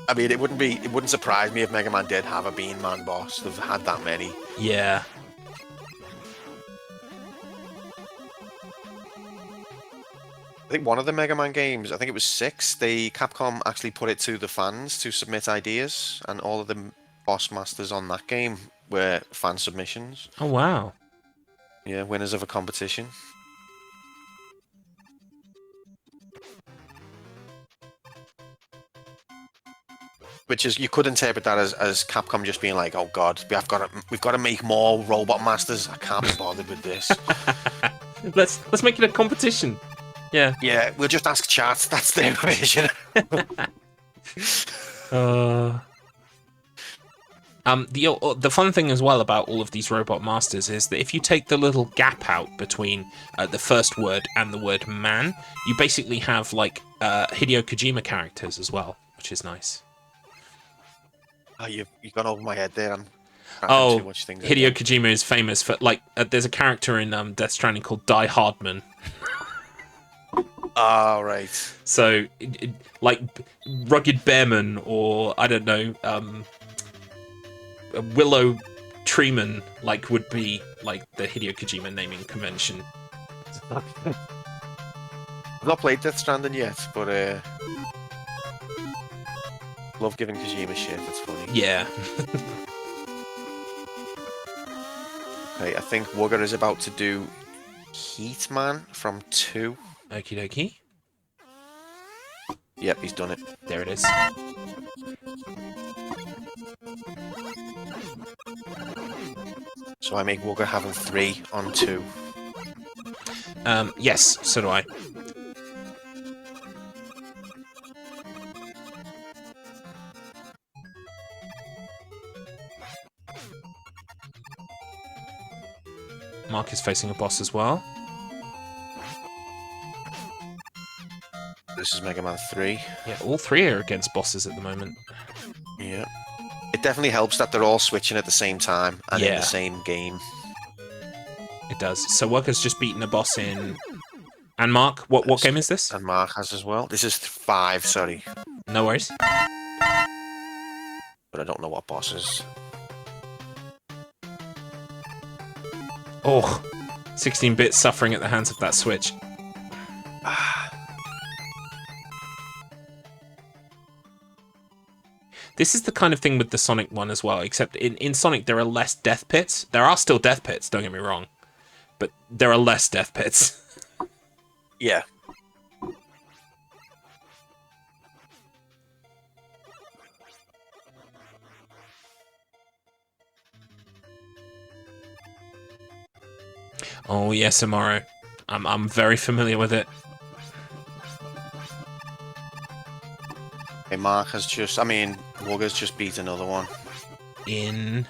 B: I mean, it wouldn't surprise me if Mega Man did have a Bean Man boss. They've had that many.
A: Yeah.
B: I think one of the Mega Man games, I think it was 6, Capcom actually put it to the fans to submit ideas, and all of the boss masters on that game were fan submissions.
A: Oh, wow.
B: Yeah, winners of a competition. Which is, you could interpret that as Capcom just being like, oh god, we've got to make more Robot Masters. I can't be bothered with this.
A: Let's make it a competition. Yeah.
B: Yeah, we'll just ask chat. That's their version.
A: The fun thing as well about all of these Robot Masters is that if you take the little gap out between the first word and the word man, you basically have like Hideo Kojima characters as well, which is nice.
B: Oh, you've gone over my head there. I'm
A: Oh,
B: too much things
A: Hideo Kojima is famous for, like, there's a character in Death Stranding called Die Hardman.
B: Oh, right.
A: So, like, Rugged Bearman, or, I don't know, Willow Treeman, like, would be, like, the Hideo Kojima naming convention.
B: I've not played Death Stranding yet, but love giving Kojima shit. It's funny.
A: Yeah.
B: Okay, I think Wugga is about to do Heat Man from 2.
A: Okie dokie.
B: Yep, he's done it.
A: There it is.
B: So I make Wugga having 3 on 2.
A: Yes, so do I. Mark is facing a boss as well.
B: This is Mega Man 3.
A: Yeah, all 3 are against bosses at the moment.
B: Yeah. It definitely helps that they're all switching at the same time and in
A: Yeah.
B: the same game.
A: It does. So Wugga's just beaten a boss in... And Mark, what game is this?
B: And Mark has as well. This is 5, sorry.
A: No worries.
B: But I don't know what bosses.
A: Oh, 16-bit suffering at the hands of that Switch. This is the kind of thing with the Sonic one as well, except in Sonic there are less death pits. There are still death pits, don't get me wrong. But there are less death pits.
B: Yeah.
A: Oh yes, Amaro. I'm very familiar with it.
B: Okay, Mark has just, Wugga's just beat another one.
A: In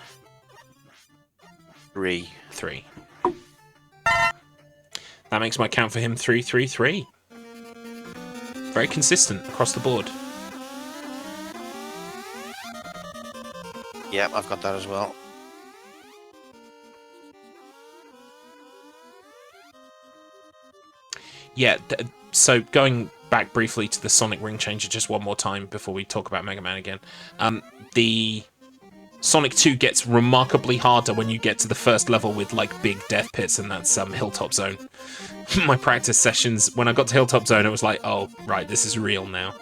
B: 3.
A: 3. That makes my count for him 3-3-3. Very consistent across the board.
B: Yep, I've got that as well.
A: Yeah, so going back briefly to the Sonic Ring Changer just one more time before we talk about Mega Man again. The Sonic 2 gets remarkably harder when you get to the first level with like big death pits, and that's Hilltop Zone. My practice sessions, when I got to Hilltop Zone, it was like, oh, right, this is real now.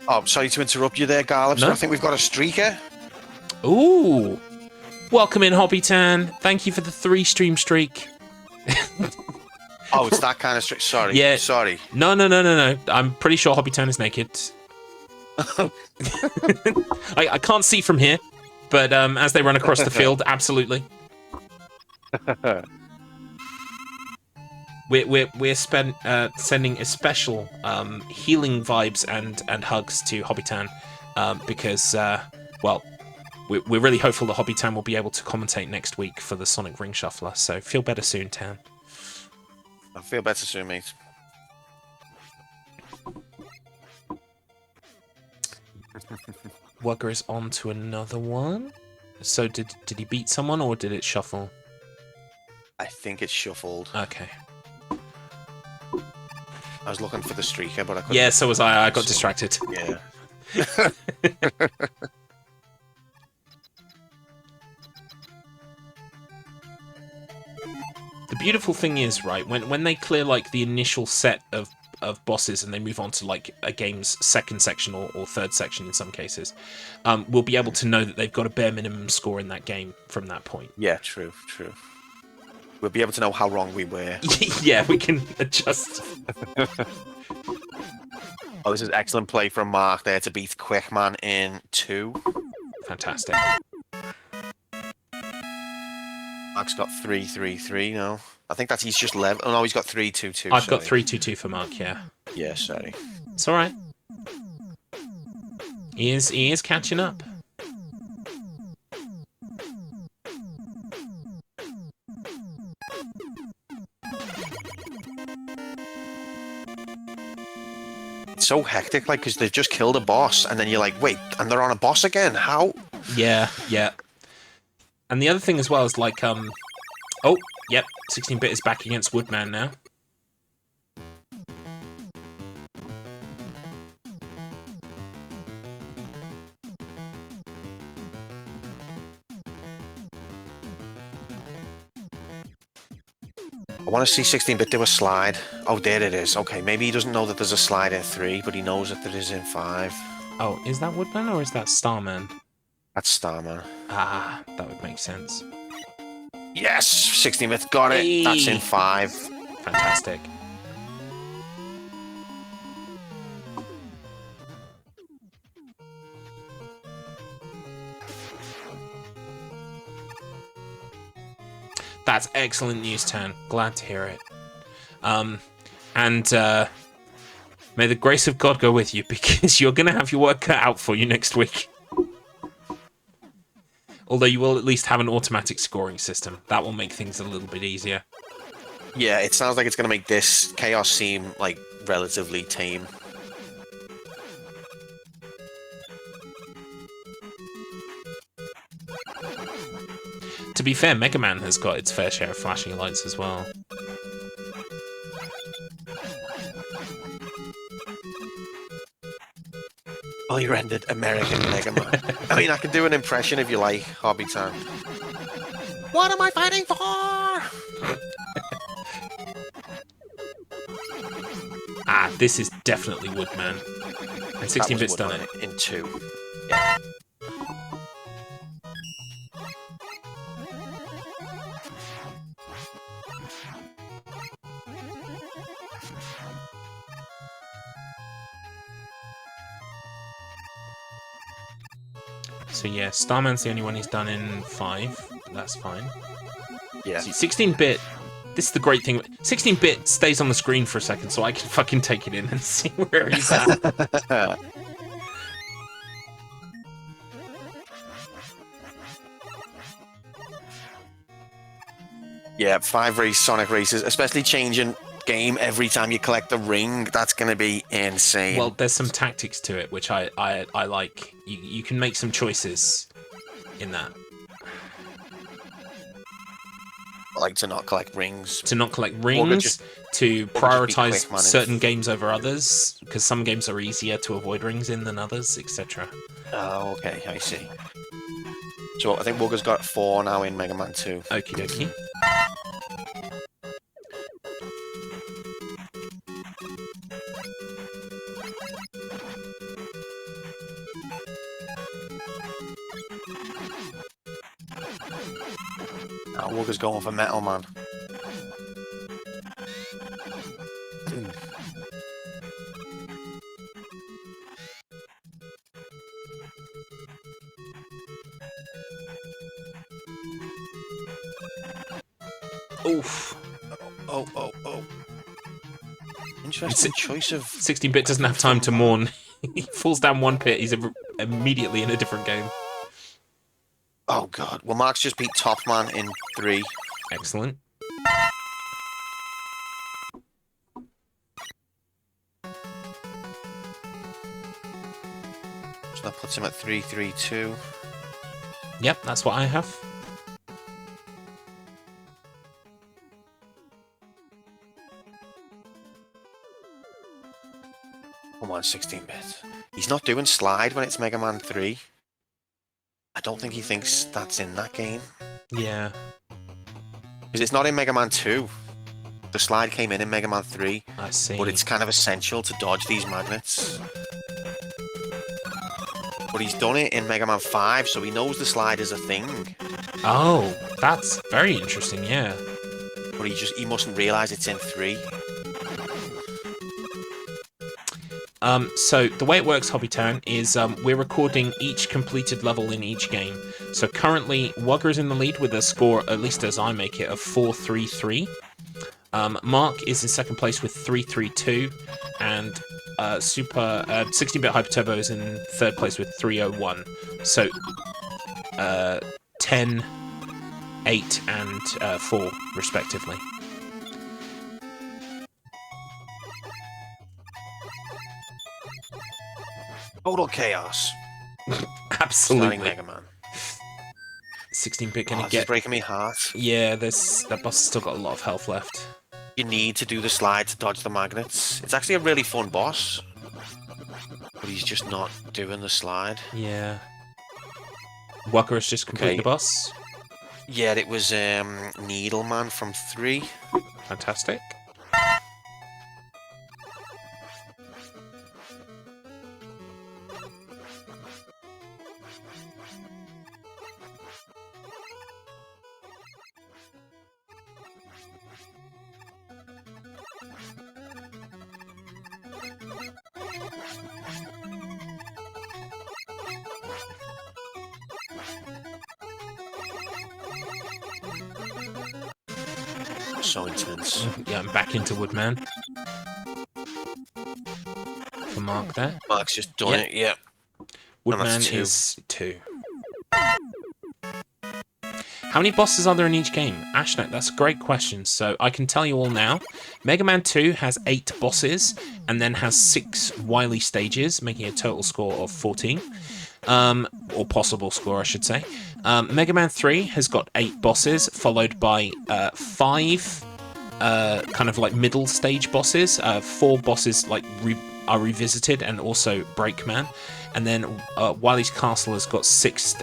B: Oh, sorry to interrupt you there, Garlips,
A: No?
B: but I think we've got a streaker.
A: Ooh! Welcome in, Hobbytan. Thank you for the 3-stream streak.
B: Oh, it's that kind of streak. Sorry.
A: Yeah.
B: Sorry.
A: No. I'm pretty sure Hobbytan is naked. I can't see from here, but as they run across the field, absolutely. We're sending a special healing vibes and hugs to Hobbytan because well, we're really hopeful that Hobbytan will be able to commentate next week for the Sonic Ring Shuffler. So feel better soon, Tan.
B: I feel better soon, mate.
A: Wugga is on to another one. So did he beat someone or did it shuffle?
B: I think it's shuffled.
A: Okay.
B: I was looking for the streaker, but I couldn't.
A: Yeah, so was I. I got distracted.
B: Yeah.
A: The beautiful thing is, right, when they clear like the initial set of bosses and they move on to like a game's second section or third section in some cases, we'll be able to know that they've got a bare minimum score in that game from that point.
B: Yeah, true. We'll be able to know how wrong we were.
A: Yeah, we can adjust.
B: Oh, this is excellent play from Mark there to beat Quickman in 2.
A: Fantastic.
B: Mark's got 3-3-3 now. I think he's just level. Oh no, he's got 3-2-2.
A: I've got 3-2-2 for Mark. Yeah.
B: Yeah, sorry.
A: It's all right. He is catching up.
B: It's so hectic, like, because they've just killed a boss, and then you're like, wait, and they're on a boss again? How?
A: Yeah. And the other thing as well is like, oh, yep, 16-bit is back against Woodman now.
B: I want to see 16-bit do a slide. Oh, there it is. Okay, maybe he doesn't know that there's a slide in 3, but he knows that there is in 5.
A: Oh, is that Woodman or is that Starman?
B: That's Starman.
A: Ah, that would make sense.
B: Yes! 16-bit got it.
A: Hey.
B: That's in 5.
A: Fantastic. That's excellent news, Tan. Glad to hear it. And may the grace of God go with you, because you're going to have your work cut out for you next week. Although you will at least have an automatic scoring system. That will make things a little bit easier.
B: Yeah, it sounds like it's going to make this chaos seem, like, relatively tame.
A: To be fair, Mega Man has got its fair share of flashing lights as well.
B: Fully rendered American Mega Man. I mean, I can do an impression if you like, Hobby Time. What am I fighting for?
A: Ah, this is definitely Woodman. And 16-bit's done it.
B: In 2. Yeah.
A: So yeah, Starman's the only one he's done in 5, but that's fine.
B: Yeah.
A: See, 16-bit This is the great thing. 16-bit stays on the screen for a second, so I can fucking take it in and see where he's at.
B: Yeah, 5 race Sonic races, especially changing game every time you collect the ring. That's going to be insane.
A: Well, there's some tactics to it, which I like. You can make some choices in that.
B: Like to not collect rings.
A: To not collect rings, to prioritize
B: quick,
A: certain games over others, because some games are easier to avoid rings in than others, etc.
B: Oh, okay, I see. So I think Wugga's got 4 now in Mega Man 2.
A: Okie dokie.
B: Now Wugga's going for Metal Man.
A: Oof.
B: Oh. Interesting choice of...
A: 16-bit doesn't have time to mourn. He falls down one pit, he's immediately in a different game.
B: Oh, God. Well, Mark's just beat Top Man in 3.
A: Excellent.
B: So that puts him at 3-3-2.
A: Yep, that's what I have.
B: Come on, 16-bit. He's not doing slide when it's Mega Man 3. I don't think he thinks that's in that game.
A: Yeah.
B: Because it's not in Mega Man 2. The slide came in Mega Man 3.
A: I see.
B: But it's kind of essential to dodge these magnets. But he's done it in Mega Man 5, so he knows the slide is a thing.
A: Oh, that's very interesting, yeah.
B: But he mustn't realise it's in 3.
A: So the way it works, Hobbytown, is we're recording each completed level in each game. So currently, Wugga is in the lead with a score, at least as I make it, of 4-3-3. Mark is in second place with 3-3-2, and 16-bit Hyper Turbo is in third place with 3-0-1. So 10, 8, and 4, respectively.
B: Total chaos.
A: Absolutely.
B: Starting Mega Man.
A: 16-bit gonna
B: This is
A: get...
B: breaking me heart.
A: Yeah, that boss has still got a lot of health left.
B: You need to do the slide to dodge the magnets. It's actually a really fun boss. But he's just not doing the slide.
A: Yeah. Wugga has just completed
B: Okay.
A: the boss.
B: Yeah, it was Needleman from 3.
A: Fantastic.
B: So intense.
A: Yeah, I'm back into Woodman. For Mark there.
B: Mark's just done it, yeah.
A: Woodman
B: that's 2.
A: is 2. How many bosses are there in each game? Ashnet, that's a great question. So I can tell you all now. Mega Man 2 has 8 bosses and then has 6 Wily stages, making a total score of 14. Or possible score, I should say. Mega Man 3 has got 8 bosses, followed by 5 kind of like middle stage bosses. 4 bosses like are revisited, and also Breakman. And then Wily's Castle has got 6,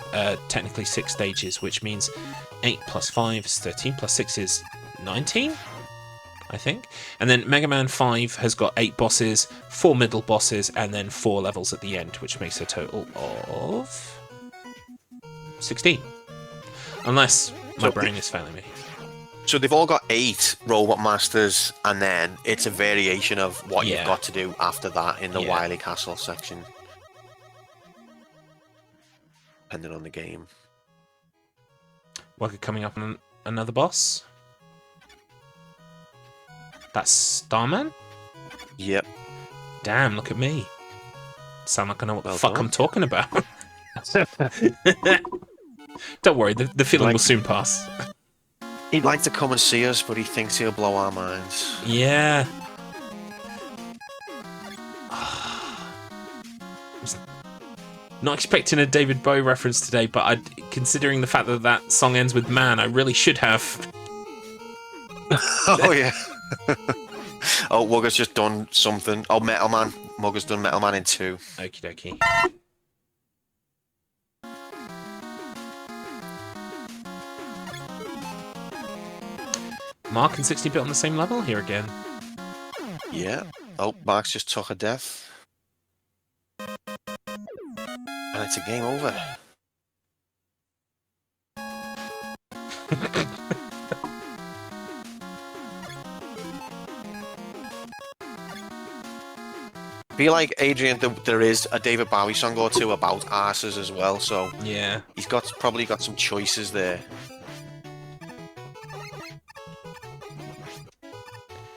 A: technically 6 stages, which means 8 plus 5 is 13, plus 6 is 19, I think. And then Mega Man 5 has got 8 bosses, 4 middle bosses, and then 4 levels at the end, which makes a total of 16. Unless my brain is failing me.
B: So they've all got 8 Robot Masters, and then it's a variation of what
A: Yeah.
B: you've got to do after that in the
A: Yeah.
B: Wily Castle section. Depending on the game.
A: Wugga coming up on another boss. That's Starman?
B: Yep.
A: Damn, look at me. Sound like I know what the
B: Well
A: fuck
B: done.
A: I'm talking about. Don't worry, the feeling will soon pass.
B: He'd like to come and see us, but he thinks he'll blow our minds.
A: Yeah. Not expecting a David Bowie reference today, but considering the fact that that song ends with "man," I really should have.
B: Oh yeah. Oh, Wugga's just done something. Oh, Metal Man. Wugga's done Metal Man in 2.
A: Okie dokie. Mark and 60-bit on the same level here again.
B: Yeah. Oh, Mark's just took a death. And it's a game over. Feel like, Adrian, there is a David Bowie song or two about arses as well, so
A: Yeah.
B: he's probably got some choices there.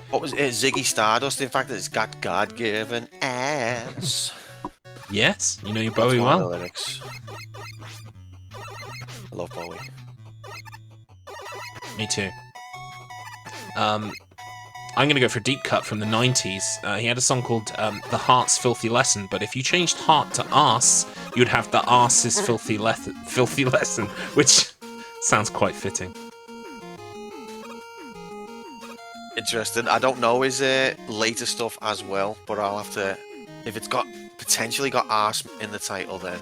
B: What was it? Ziggy Stardust, in fact, it's got God-given ass.
A: Yes, you know your
B: That's
A: Bowie
B: one of the
A: well.
B: lyrics. I love Bowie.
A: Me too. I'm going to go for a deep cut from the 90s. He had a song called The Heart's Filthy Lesson, but if you changed heart to arse, you'd have The Arse's Filthy Lesson, which sounds quite fitting.
B: Interesting. I don't know his later stuff as well, but I'll have to... If it's potentially got arse in the title, then...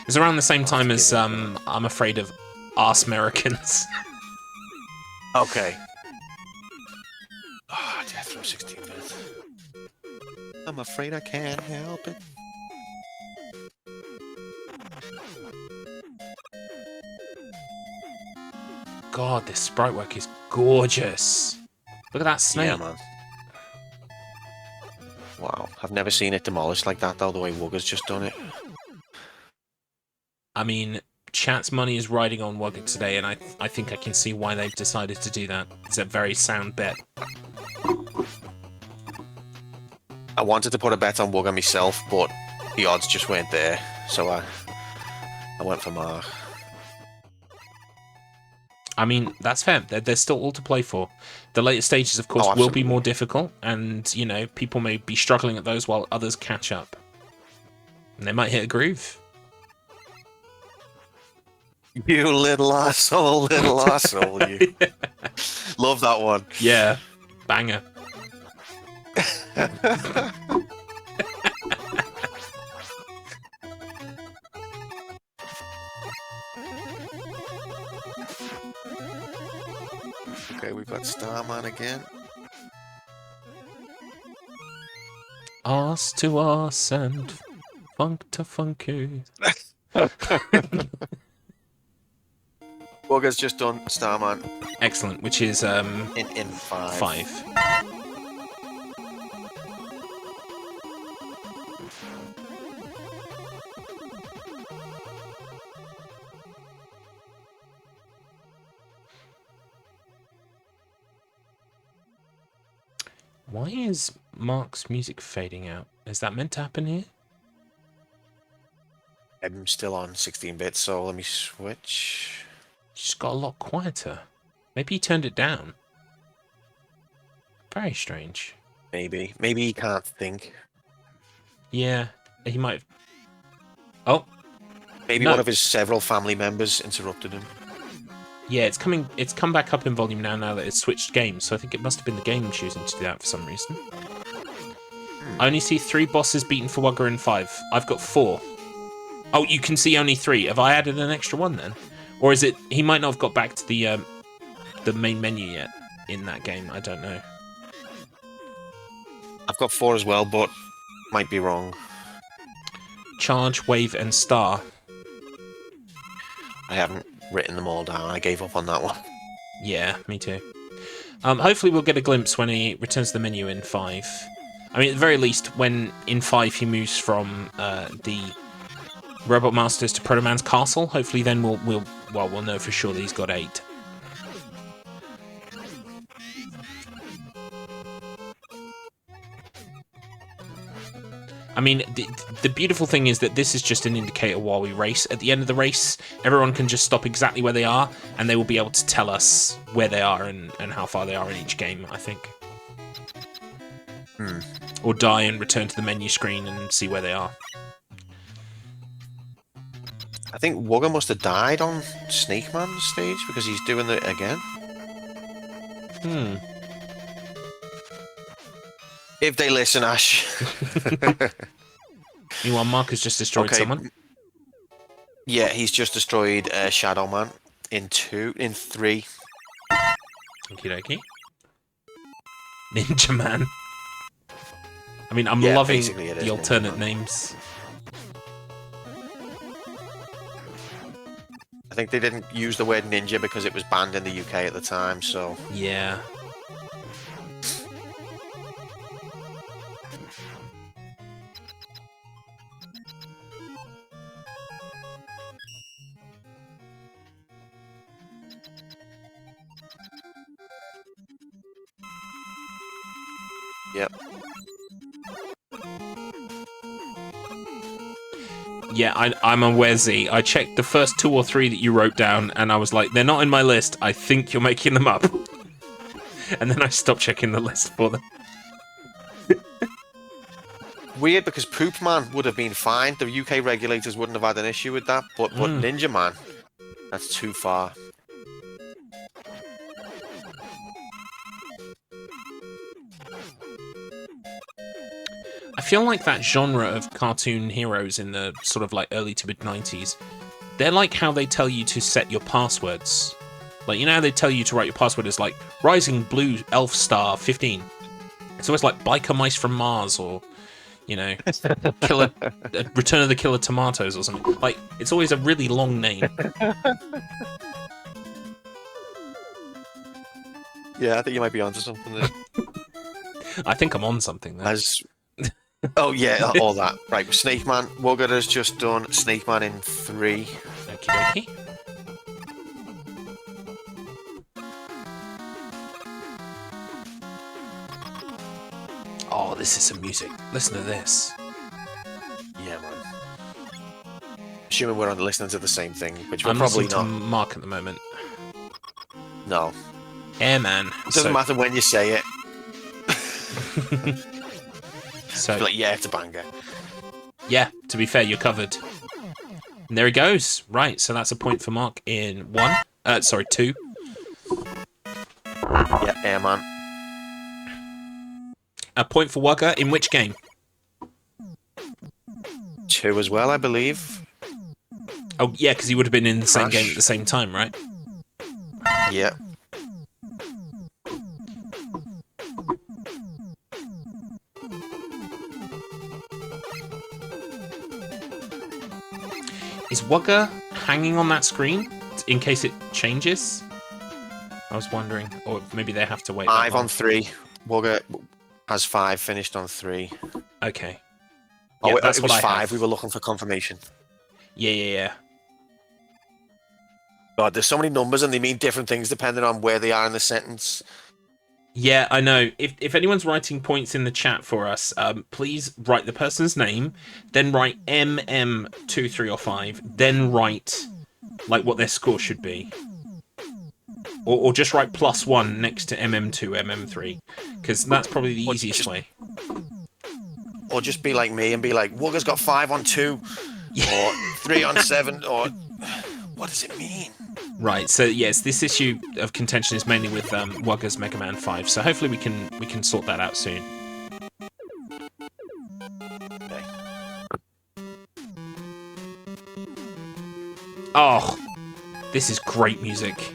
A: It's around the same time as I'm Afraid of Arse Americans.
B: Okay. Oh, Death Row 16-bit. I'm afraid I can't help it.
A: God, this sprite work is gorgeous. Look at that snake.
B: Yeah, man. Wow. I've never seen it demolished like that, though, the way Wugga's just done it.
A: I mean, chat's money is riding on Wugga today, and I think I can see why they've decided to do that. It's a very sound bet.
B: I wanted to put a bet on Wugga myself, but the odds just weren't there, so I went for Mark.
A: I mean, that's fair. There's still all to play for. The later stages, of course, will be more difficult, and, you know, people may be struggling at those while others catch up. And they might hit a groove.
B: You little asshole, you. Love that one.
A: Yeah. Banger.
B: Okay, we've got Starman again.
A: Arse to arse and funk to funky.
B: Wugga's just done Starman
A: Excellent, which is
B: in 5.
A: 5. Why is Mark's music fading out? Is that meant to happen here?
B: I'm still on 16-bit, so let me switch.
A: Just got a lot quieter. Maybe he turned it down. Very strange.
B: Maybe he can't think.
A: Yeah, he might have... Oh.
B: Maybe
A: No.
B: one of his several family members interrupted him.
A: Yeah, it's come back up in volume now that it's switched games, so I think it must have been the game choosing to do that for some reason. I only see 3 bosses beaten for Wugga in 5. I've got 4. Oh, you can see only 3. Have I added an extra one then? Or is it... He might not have got back to the main menu yet in that game. I don't know.
B: I've got 4 as well, but might be wrong.
A: Charge, Wave, and Star.
B: I haven't written them all down. I gave up on that one.
A: Yeah, me too. Hopefully we'll get a glimpse when he returns to the menu in 5. I mean, at the very least, when in 5 he moves from the Robot Masters to Proto Man's Castle. Hopefully then we'll know for sure that he's got 8. I mean, the beautiful thing is that this is just an indicator while we race. At the end of the race, everyone can just stop exactly where they are, and they will be able to tell us where they are and how far they are in each game, I think. Or die and return to the menu screen and see where they are.
B: I think Wugga must have died on Snake Man's stage because he's doing it again. If they listen, Ash.
A: Meanwhile, Mark has just destroyed someone.
B: Yeah, he's just destroyed Shadow Man in 3.
A: Okie dokie. Ninja Man. I mean, I'm loving the alternate names.
B: I think they didn't use the word ninja because it was banned in the UK at the time, so...
A: Yeah.
B: Yep.
A: Yeah, I'm aware, Z. I checked the first 2 or 3 that you wrote down, and I was like, they're not in my list. I think you're making them up. And then I stopped checking the list for them.
B: Weird, because Poop Man would have been fine. The UK regulators wouldn't have had an issue with that. But Ninja Man, that's too far.
A: I feel like that genre of cartoon heroes in the sort of like early to mid 90s, they're like how they tell you to set your passwords. Like, you know how they tell you to write your password as like Rising Blue Elf Star 15. It's always like Biker Mice from Mars, or, you know, Return of the Killer Tomatoes or something. Like, it's always a really long name.
B: Yeah, I think you might be onto something there.
A: I think I'm on something there.
B: Oh yeah, all that. Right, Snake Man. Wugga has just done Snake Man in 3.
A: Okie dokie. Oh, this is some music. Listen to this.
B: Yeah, man. Assuming we're listening to the same thing, which we're
A: I'm
B: probably
A: listening
B: not.
A: to Mark at the moment.
B: No.
A: Airman.
B: It doesn't matter when you say it.
A: So,
B: like, yeah, it's a banger.
A: Yeah, to be fair, you're covered. And there he goes. Right, so that's a point for Mark in 2.
B: Yeah, Airman.
A: A point for Wugga in which game?
B: 2 as well, I believe.
A: Oh, yeah, because he would have been in the same
B: Crash.
A: game at the same time, right?
B: Yeah.
A: Is Wugga hanging on that screen in case it changes? I was wondering. Or maybe they have to wait.
B: 5 on 3. Wugga has 5, finished on 3.
A: Okay.
B: Oh,
A: Yeah,
B: it was 5. We were looking for confirmation.
A: Yeah.
B: God, there's so many numbers and they mean different things depending on where they are in the sentence.
A: Yeah, I know. If anyone's writing points in the chat for us, please write the person's name, then write MM 2, 3, or 5, then write like what their score should be. Or just write +1 next to MM2, MM3, because that's probably the easiest way.
B: Or just be like me and be like, Wugga's got 5 on 2, or 3 on 7, or what does it mean?
A: Right, so yes, this issue of contention is mainly with Wugga's Mega Man 5, so hopefully we can sort that out soon.
B: Okay.
A: Oh, this is great music.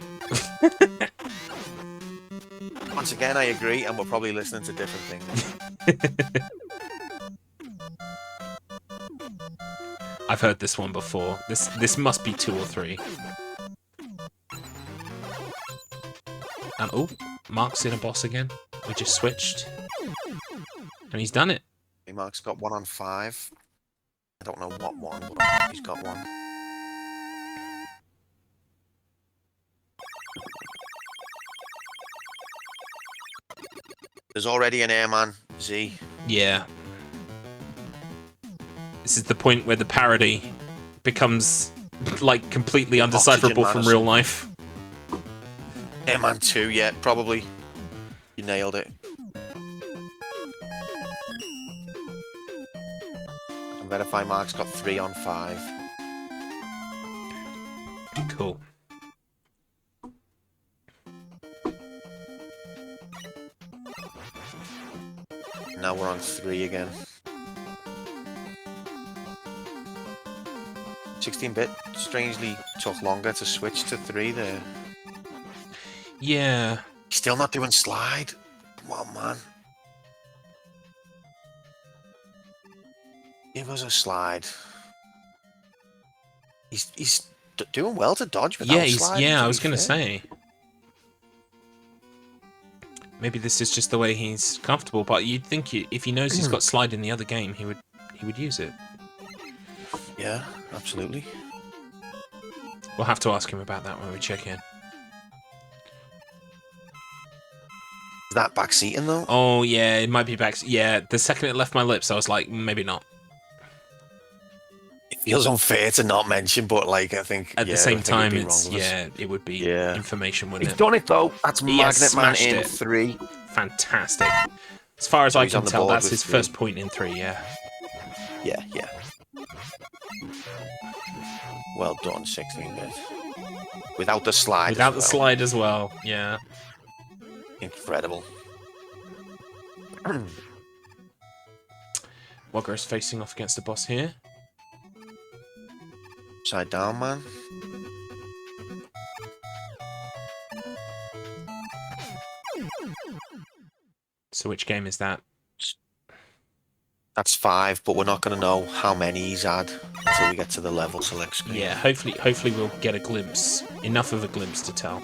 B: Once again, I agree, and we're probably listening to different things.
A: I've heard this one before. This must be 2 or 3. And oh, Mark's in a boss again. We just switched. And he's done it.
B: Hey, Mark's got 1 on 5. I don't know what one, but he's got 1. There's already an Airman, Z.
A: Yeah. This is the point where the parody becomes like completely undecipherable from real life.
B: Hitman 2, yeah, probably. You nailed it. And Verify Mark's got 3 on 5.
A: Cool.
B: Now we're on 3 again. 16-bit strangely took longer to switch to 3 there.
A: Yeah.
B: Still not doing slide. Come on, man. Give us a slide. He's doing well to dodge without sliding.
A: Yeah, I was going to say. Maybe this is just the way he's comfortable, but you'd think if he knows he's got slide in the other game, he would use it.
B: Yeah, absolutely.
A: We'll have to ask him about that when we check in.
B: Is that backseating though?
A: Oh yeah, it might be back. Yeah, the second it left my lips, I was like, maybe not.
B: It feels unfair to not mention, but like I think
A: at the same time,
B: it
A: would be information, wouldn't
B: He's
A: it?
B: done it though. That's
A: He has
B: Magnet Man
A: smashed
B: in
A: it.
B: 3.
A: Fantastic. As far as I
B: he's
A: can
B: on the
A: tell,
B: board
A: that's
B: with
A: his
B: 3.
A: first point in 3. Yeah.
B: Yeah. Well done, 16-bit. Without the slide.
A: Without the slide as well. Yeah.
B: Incredible.
A: Wugga is facing off against the boss here.
B: Upside down, man.
A: So which game is that?
B: That's 5, but we're not going to know how many he's had until we get to the level select screen.
A: Yeah, hopefully we'll get a glimpse, enough of a glimpse to tell.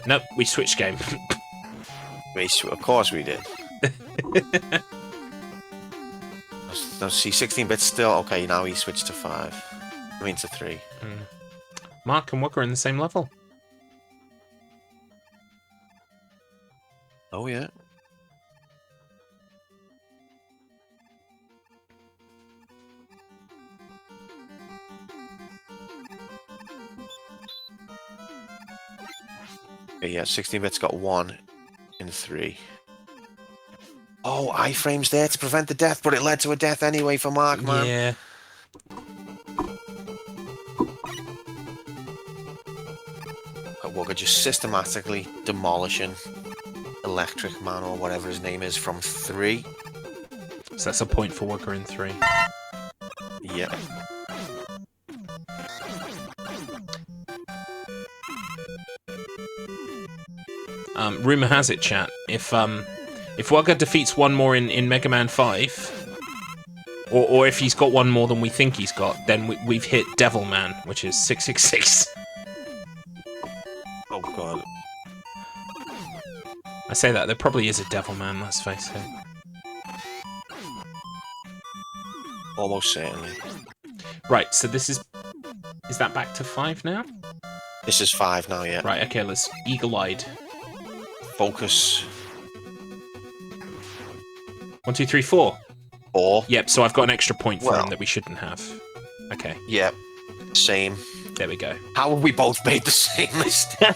A: Nope, we switched game.
B: Of course we did. No, see, 16-bit still. Okay, now he switched to 5. I mean to 3.
A: Mark and Wugga are in the same level.
B: Oh, yeah. Okay, yeah, 16-bit's got 1 in 3. Oh, iframes there to prevent the death, but it led to a death anyway for Mark, man.
A: Yeah.
B: Wugga just systematically demolishing Electric Man or whatever his name is from 3.
A: So that's a point for Wugga in 3.
B: Yeah.
A: Rumor has it, chat, if Wugga defeats one more in Mega Man 5, or if he's got one more than we think he's got, then we've hit Devil Man, which is 666.
B: Oh god.
A: I say that, there probably is a Devil Man, let's face it.
B: Almost certainly.
A: Right, so this is that back to 5 now?
B: This is 5 now, yeah.
A: Right, okay, let's eagle-eyed.
B: Focus.
A: 1, 2, 3, 4.
B: 4.
A: Yep, so I've got an extra point for him that we shouldn't have. Okay.
B: Yep. Same.
A: There we go.
B: How have we both made the same mistake?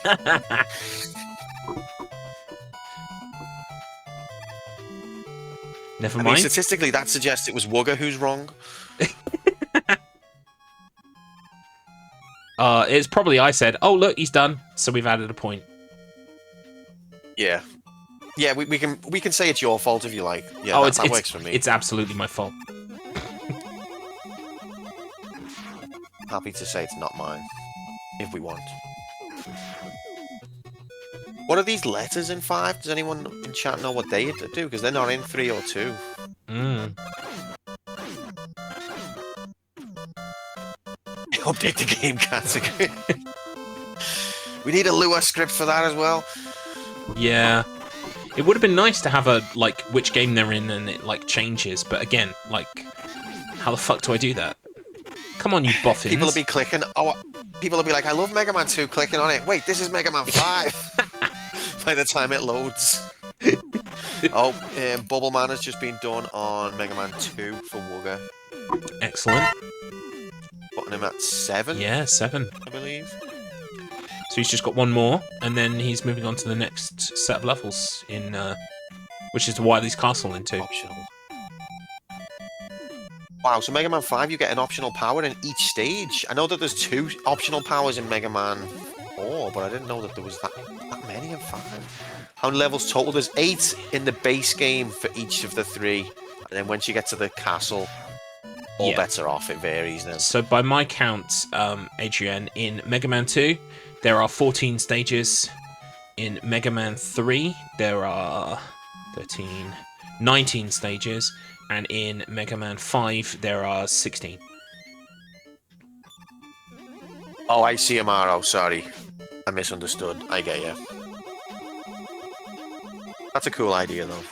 A: Never
B: I
A: mind.
B: mean, statistically, that suggests it was Wugga who's wrong.
A: It's probably I said, oh look, he's done, so we've added a point.
B: Yeah. Yeah, we can say it's your fault if you like. Yeah, that works for me.
A: It's absolutely my fault.
B: Happy to say it's not mine. If we want. What are these letters in 5? Does anyone in chat know what they do? Because they're not in 3 or 2. Update the game category. We need a Lua script for that as well.
A: Yeah. It would have been nice to have a, like, which game they're in and it, like, changes. But again, like, how the fuck do I do that? Come on, you boffins.
B: People will be clicking. Oh, people will be like, I love Mega Man 2, clicking on it. Wait, this is Mega Man 5. By the time it loads. Oh, Bubble Man has just been done on Mega Man 2 for Wugga.
A: Excellent.
B: Putting him at 7,
A: Yeah, 7.
B: I believe.
A: So he's just got one more, and then he's moving on to the next set of levels in, which is the Wily's Castle in 2.
B: Optional. Wow, so Mega Man 5, you get an optional power in each stage. I know that there's 2 optional powers in Mega Man 4, but I didn't know that there was that many in 5. How many levels total? There's 8 in the base game for each of the 3. And then once you get to the castle, all
A: Yeah.
B: bets are off. It varies then.
A: So by my count, Adrian, in Mega Man 2, there are 14 stages. In Mega Man 3, there are 19 stages. And in Mega Man 5, there are 16.
B: Oh, I see, Amaro. Sorry. I misunderstood. I get you. That's a cool idea, though.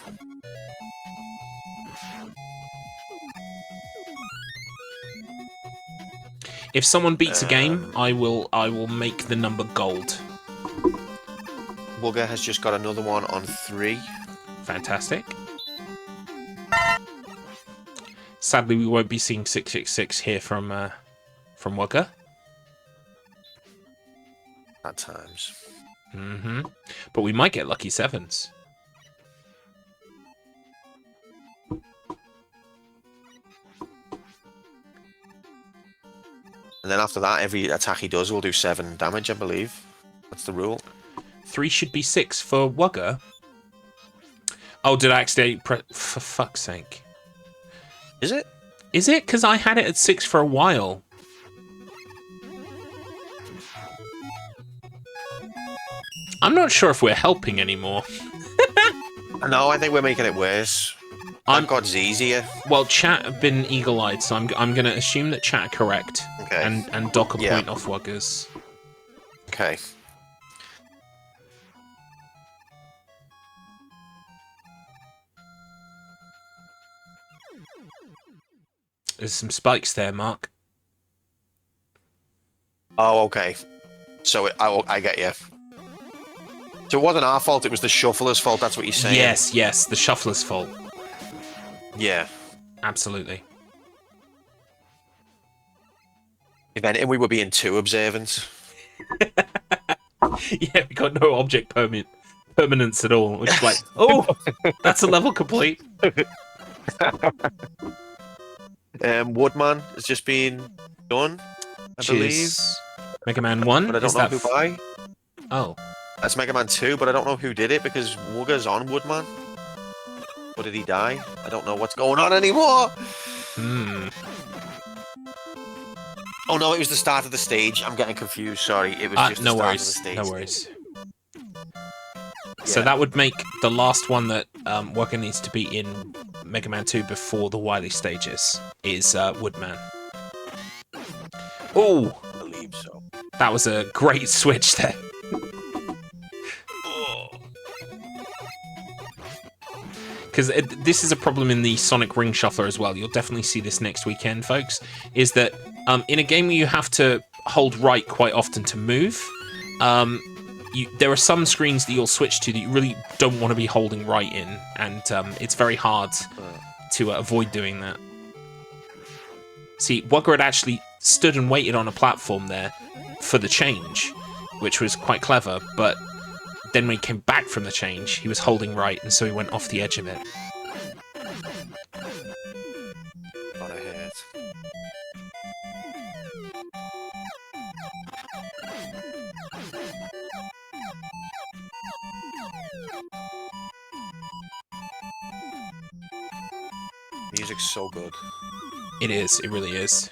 A: If someone beats a game, I will make the number gold.
B: Wugga has just got another one on 3.
A: Fantastic. Sadly, we won't be seeing 666 here from Wugga.
B: At times.
A: But we might get lucky 7s.
B: And then after that, every attack he does will do 7 damage, I believe. That's the rule.
A: 3 should be 6 for Wugga. Oh, did I accidentally press... For fuck's sake.
B: Is it?
A: Is it? Because I had it at 6 for a while. I'm not sure if we're helping anymore.
B: No, I think we're making it worse. That God's easier.
A: Well, chat have been eagle-eyed, so I'm going to assume that chat are correct.
B: Okay.
A: And dock a
B: Yeah.
A: point off Wugga's.
B: Okay.
A: There's some spikes there, Mark.
B: Oh, okay. So I get you. So it wasn't our fault, it was the shuffler's fault, that's what you're saying?
A: Yes, the shuffler's fault.
B: Yeah.
A: Absolutely.
B: If anything, we were being too observant.
A: Yeah, we got no object permanence at all. Which is like, oh, that's a level complete.
B: Woodman has just been done, I believe.
A: Mega Man 1?
B: But I don't know who by.
A: Oh.
B: That's Mega Man 2, but I don't know who did it because Wugga's on Woodman. Or did he die? I don't know what's going on anymore. Oh no, it was the start of the stage. I'm getting confused. Sorry, it was just the start of the stage.
A: No worries. So that would make the last one that Wugga needs to be in Mega Man 2 before the Wily stages is Woodman. Oh,
B: I believe so.
A: That was a great switch there. Because this is a problem in the Sonic Ring Shuffler as well. You'll definitely see this next weekend, folks. Is that in a game where you have to hold right quite often to move, there are some screens that you'll switch to that you really don't want to be holding right in, and it's very hard to avoid doing that. See, Wugga had actually stood and waited on a platform there for the change, which was quite clever, but then when he came back from the change, he was holding right, and so he went off the edge of it.
B: Got a hit. Music's so good.
A: It is. It really is.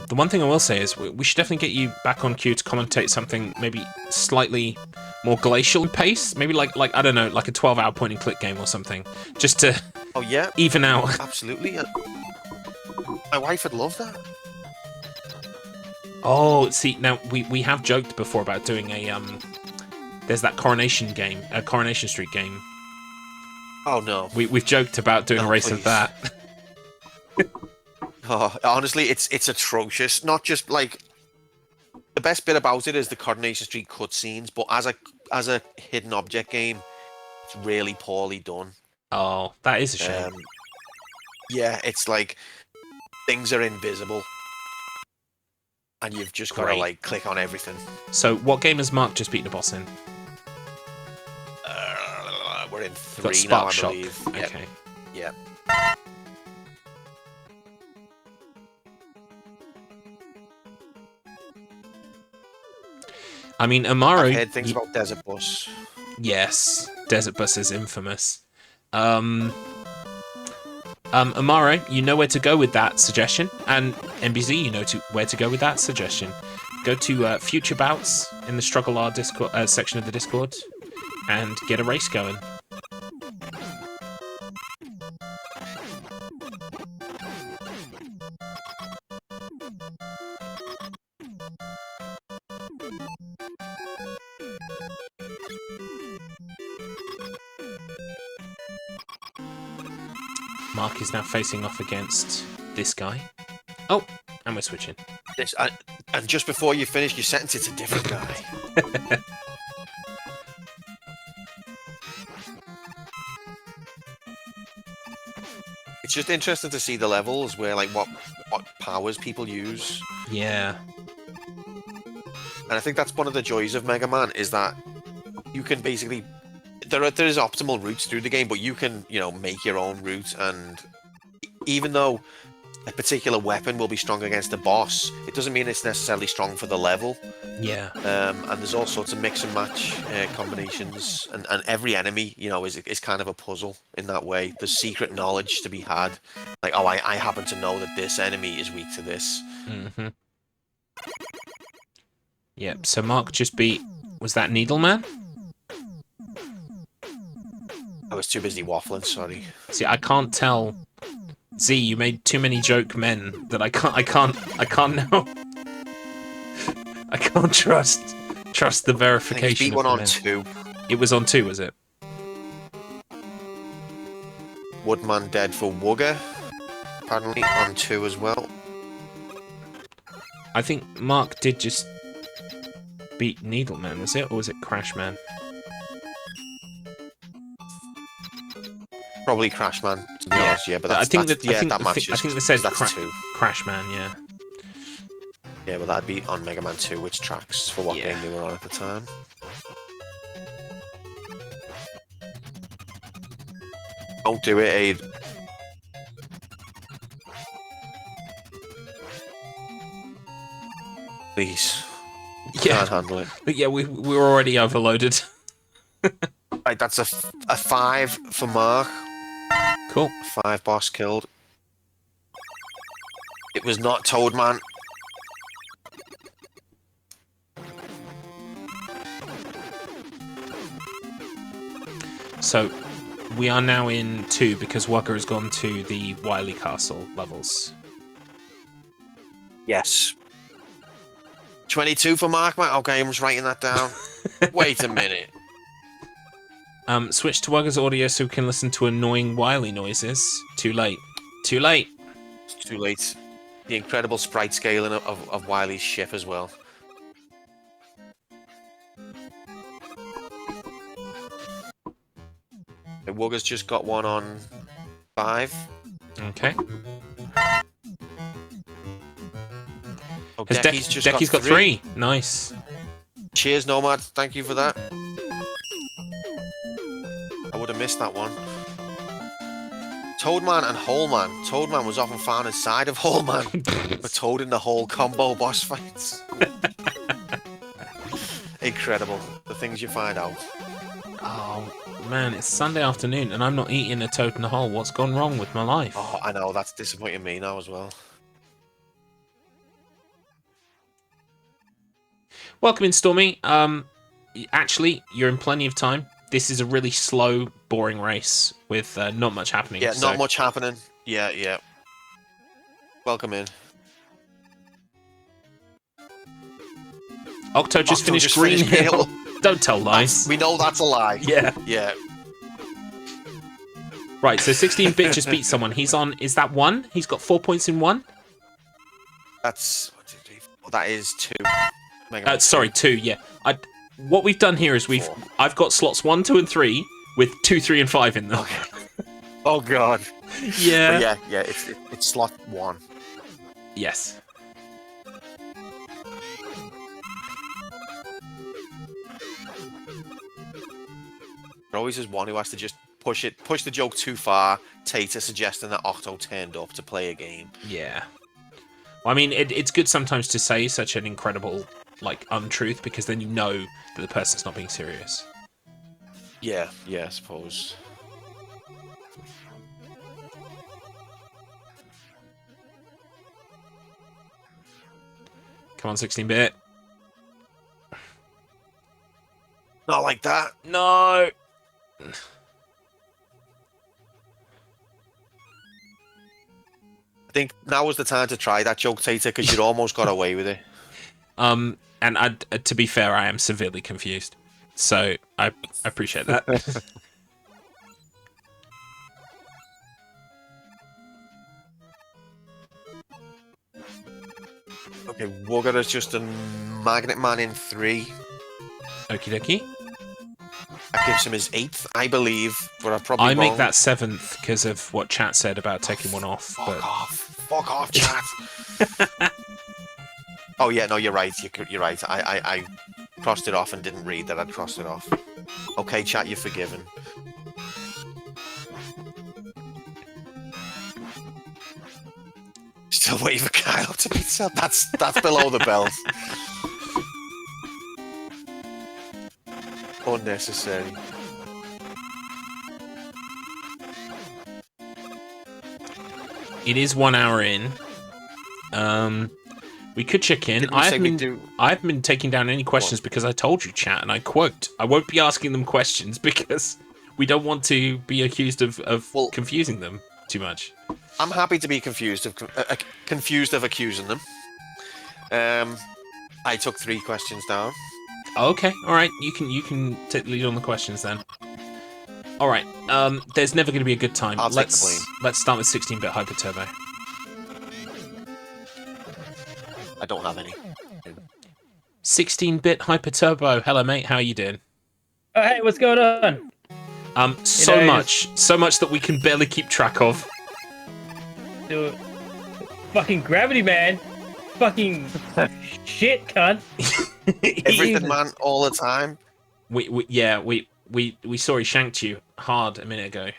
A: The one thing I will say is we should definitely get you back on queue to commentate something maybe slightly more glacial in pace. Maybe like I don't know, like a 12-hour point-and-click game or something, just to even out.
B: Absolutely. My wife would love that.
A: Oh, see, now we have joked before about doing a there's that Coronation game, a Coronation Street game.
B: Oh no.
A: We've joked about doing a race of that.
B: Oh, honestly, it's atrocious. Not just like the best bit about it is the Coronation Street cutscenes, but as a hidden object game, It's really poorly done.
A: Oh, that is a shame.
B: Yeah, it's like things are invisible, and you've just got to
A: Great.
B: like click on everything.
A: So, what game has Mark just beat the boss in?
B: We're in
A: Got
B: 3
A: Spark
B: now, I
A: Shock.
B: believe.
A: Okay.
B: Yeah.
A: I mean, Amaro.
B: I've heard things about Desert Bus.
A: Yes, Desert Bus is infamous. Amaro, you know where to go with that suggestion, and NBZ, you know where to go with that suggestion. Go to Future Bouts in the StruggleR Discord section of the Discord, and get a race going. Mark is now facing off against this guy. Oh, and we're switching.
B: This, and just before you finish your sentence, it's a different guy. It's just interesting to see the levels where, like, what powers people use.
A: Yeah.
B: And I think that's one of the joys of Mega Man, is that you can basically... There is optimal routes through the game, but you can, you know, make your own route, and even though a particular weapon will be strong against a boss, it doesn't mean it's necessarily strong for the level.
A: Yeah.
B: And there's all sorts of mix and match combinations, and every enemy, you know, is kind of a puzzle in that way. There's secret knowledge to be had, like, oh, I happen to know that this enemy is weak to this.
A: Mm-hmm. Yep, so Mark just beat... Was that Needleman?
B: I was too busy waffling, sorry.
A: See, I can't tell... Z, you made too many joke men that I can't know. I can't trust the verification.
B: He beat one on 2.
A: It was on 2, was it?
B: Woodman dead for Wugga. Apparently on 2 as well.
A: I think Mark did just beat Needleman, was it? Or was it Crashman?
B: Probably Crashman, to be honest, yeah, but that's,
A: I think
B: that's,
A: that,
B: yeah,
A: I think,
B: that matches.
A: I think they said
B: That's 2.
A: Crashman, yeah.
B: Yeah, well, that'd be on Mega Man 2, which tracks for what
A: Yeah.
B: game they were on at the time. Don't do it, Aid. Please.
A: Yeah.
B: Can't handle it.
A: But yeah, we were already overloaded.
B: Right, that's a 5 for Mark.
A: Cool.
B: 5 boss killed. It was not Toadman.
A: So, we are now in 2 because Wugga has gone to the Wily Castle levels.
B: Yes. 22 for Mark, mate. Okay, I'm just writing that down. Wait a minute.
A: Switch to Wugga's audio so we can listen to annoying Wily noises. Too late. Too late.
B: It's too late. The incredible sprite scaling of Wily's ship as well. Wugga's just got one on 5.
A: Okay.
B: Oh,
A: Has Decky's got 3. Nice.
B: Cheers, Nomad. Thank you for that. I would have missed that one. Toadman and Holeman. Toadman was often found inside of Holeman, but Toad in the Hole combo boss fights. Incredible. The things you find out.
A: Oh, man, it's Sunday afternoon and I'm not eating a toad in the hole. What's gone wrong with my life?
B: Oh, I know. That's disappointing me now as well.
A: Welcome in, Stormy. Actually, you're in plenty of time. This is a really slow, boring race with not much happening.
B: Yeah,
A: so...
B: not much happening. Yeah, yeah. Welcome in.
A: Octo just finished Green Hill. Don't tell lies.
B: We know that's a lie.
A: Yeah.
B: Yeah.
A: Right, so 16-bit just beat someone. He's on... Is that 1? He's got 4 points in 1?
B: That's... 1, 2, 3, 4. That is 2.
A: Sorry, 2, yeah. What we've done here is I've got slots 1, 2, and 3, with 2, 3, and 5 in them.
B: Oh god.
A: Yeah.
B: But yeah. It's slot 1.
A: Yes.
B: There always is one who has to just push the joke too far. Tater suggesting that Otto turned up to play a game.
A: Yeah. Well, I mean, it's good sometimes to say such an incredible, like, untruth, because then you know that the person's not being serious.
B: Yeah, I suppose.
A: Come on, 16-bit.
B: Not like that.
A: No!
B: I think now was the time to try that joke, Tater, because you'd almost got away with it.
A: And to be fair, I am severely confused. So, I appreciate that.
B: Okay, Wugga is just a Magnet Man in 3.
A: Okie dokie.
B: That gives him his 8th, I believe, but I'm probably
A: I make
B: wrong.
A: that 7th because of what chat said about taking one off. But...
B: Fuck off, chat. Oh yeah, no, you're right. You're right. I crossed it off and didn't read that I'd crossed it off. Okay, chat, you're forgiven. Still waiting for Kyle to be said. That's below the belt. Unnecessary.
A: It is 1 hour in. We could check in.
B: Didn't we say we'd do-
A: I haven't been taking down any questions because I told you, chat, and I quote, I won't be asking them questions because we don't want to be accused of confusing them too much.
B: I'm happy to be confused of accusing them. I took 3 questions down.
A: Okay, all right. You can take the lead on the questions then. All right. There's never going to be a good time.
B: I'll take the blame.
A: Let's start with 16-bit Hyper Turbo.
B: I don't have any.
A: 16-bit Hyper Turbo. Hello, mate. How are you doing?
C: Oh, hey, what's going on?
A: So much that we can barely keep track of.
C: Dude, fucking Gravity Man. Fucking shit, cunt.
B: Everything, man, all the time.
A: We saw he shanked you hard a minute ago.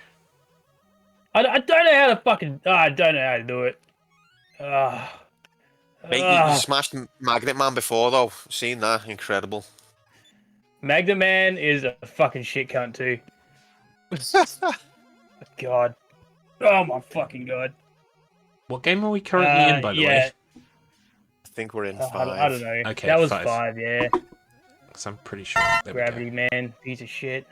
C: I don't know how to fucking. I don't know how to do it.
B: Mate, you smashed Magnet Man before, though. Seen that? Incredible.
C: Magnet Man is a fucking shit cunt, too. God. Oh, my fucking God.
A: What game are we currently in, by the way?
B: I think we're in 5.
C: I don't know.
A: Okay,
C: that was
A: 5.
C: 5, yeah.
A: Because I'm pretty sure. There
C: Gravity
A: we go.
C: Man, piece of shit.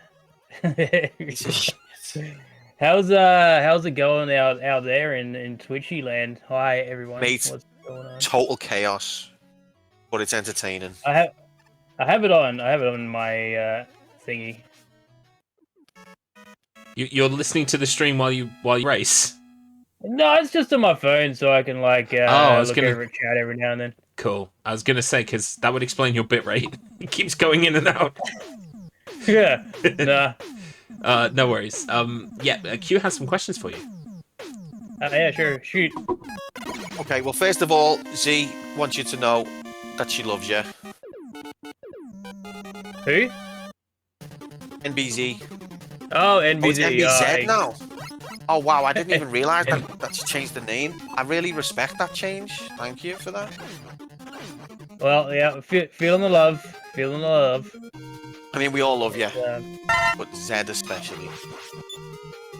C: How's it going out there in Twitchy land? Hi everyone.
B: Mate,
C: what's going on?
B: Total chaos, but it's entertaining.
C: I have it on my thingy.
A: You're listening to the stream while you race.
C: No, it's just on my phone, so I can like look over at chat every now and then.
A: Cool. I was gonna say because that would explain your bitrate. It keeps going in and out.
C: Yeah. Nah.
A: No worries. Q has some questions for you.
C: Yeah, sure. Shoot.
B: Okay, well, first of all, Z wants you to know that she loves you.
C: Who?
B: NBZ.
C: Oh,
B: Oh, it's
C: NBZ.
B: NBZ now. Oh wow, I didn't even realise that she changed the name. I really respect that change. Thank you for that.
C: Well, yeah, feeling the love. Feeling the love.
B: I mean, we all love you,
C: Yeah.
B: but Zed especially.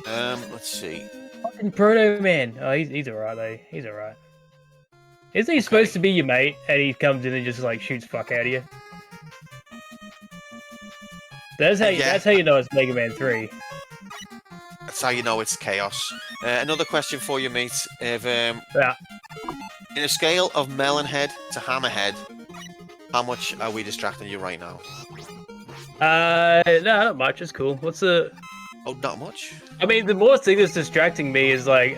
B: Let's see.
C: Fucking Proto Man. Oh, he's alright though. He's alright. Isn't he supposed to be your mate, and he comes in and just like shoots fuck out of you? That's how you know it's Mega Man 3.
B: That's how you know it's chaos. Another question for you, mate. If
C: Yeah.
B: in a scale of Melonhead to Hammerhead, how much are we distracting you right now?
C: No, not much. It's cool. What's the?
B: Oh, not much.
C: I mean, the more thing that's distracting me is like,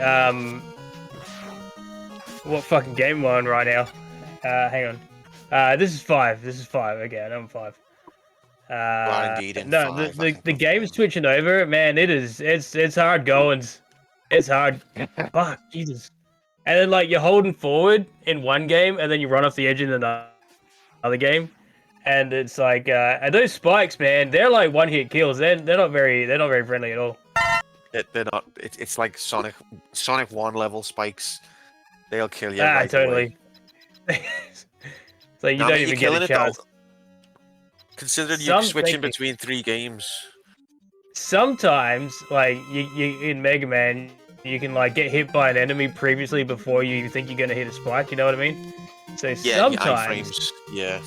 C: what fucking game am I on right now? Hang on. This is 5. This is 5. Okay, I'm 5.
B: are indeed in
C: no,
B: 5. I think
C: the
B: we're
C: game
B: fine.
C: switching over, man. It's hard goings. It's hard. Fuck, Jesus. And then like you're holding forward in one game, and then you run off the edge in another game, and it's like, and those spikes, man, they're like one-hit kills. They're not very friendly at all.
B: They're not. It's like Sonic 1 level spikes. They'll kill you right
C: Totally.
B: away.
C: So you
B: Nah,
C: don't
B: mate,
C: even
B: you're
C: get a
B: killing it, though.
C: chance.
B: Considering you're switching
C: Thank you.
B: between 3 games.
C: Sometimes, like you in Mega Man, you can like get hit by an enemy previously before you think you're gonna hit a spike. You know what I mean? So
B: Yeah, the
C: sometimes,
B: iframes. Yeah.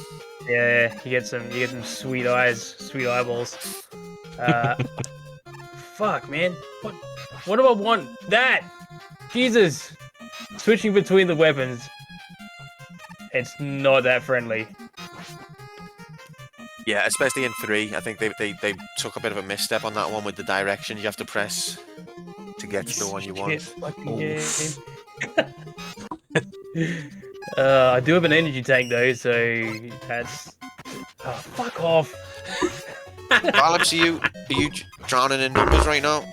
C: yeah, you get some sweet sweet eyeballs. Fuck, man. What do I want? That Jesus, switching between the weapons. It's not that friendly.
B: Yeah, especially in 3. I think they took a bit of a misstep on that one with the direction you have to press to get to the one you want.
C: Fucking game. I do have an energy tank though, so that's. Oh, fuck off.
B: Alex, are you drowning in numbers right now?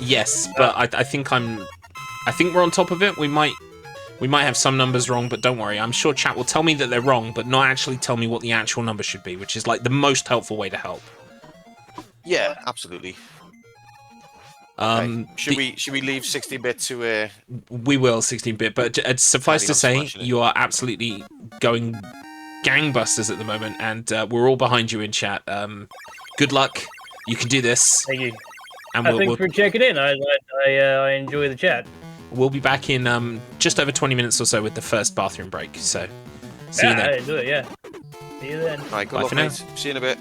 A: Yes, but I think we're on top of it. We might have some numbers wrong, but don't worry. I'm sure chat will tell me that they're wrong, but not actually tell me what the actual number should be, which is like the most helpful way to help.
B: Yeah, absolutely. Okay. Should we leave 16-bit to
A: We will 16-bit, but suffice to say,
B: smashing it.
A: you are absolutely going gangbusters at the moment, and we're all behind you in chat. Good luck. You can do this.
C: Thank you.
A: And
C: Thanks for checking in. I enjoy the chat.
A: We'll be back in just over 20 minutes or so with the first bathroom break. So, see you then.
C: I do it. Yeah. See you then.
B: Alright, good
A: Bye
B: luck,
A: for now.
B: mate. See you in a bit.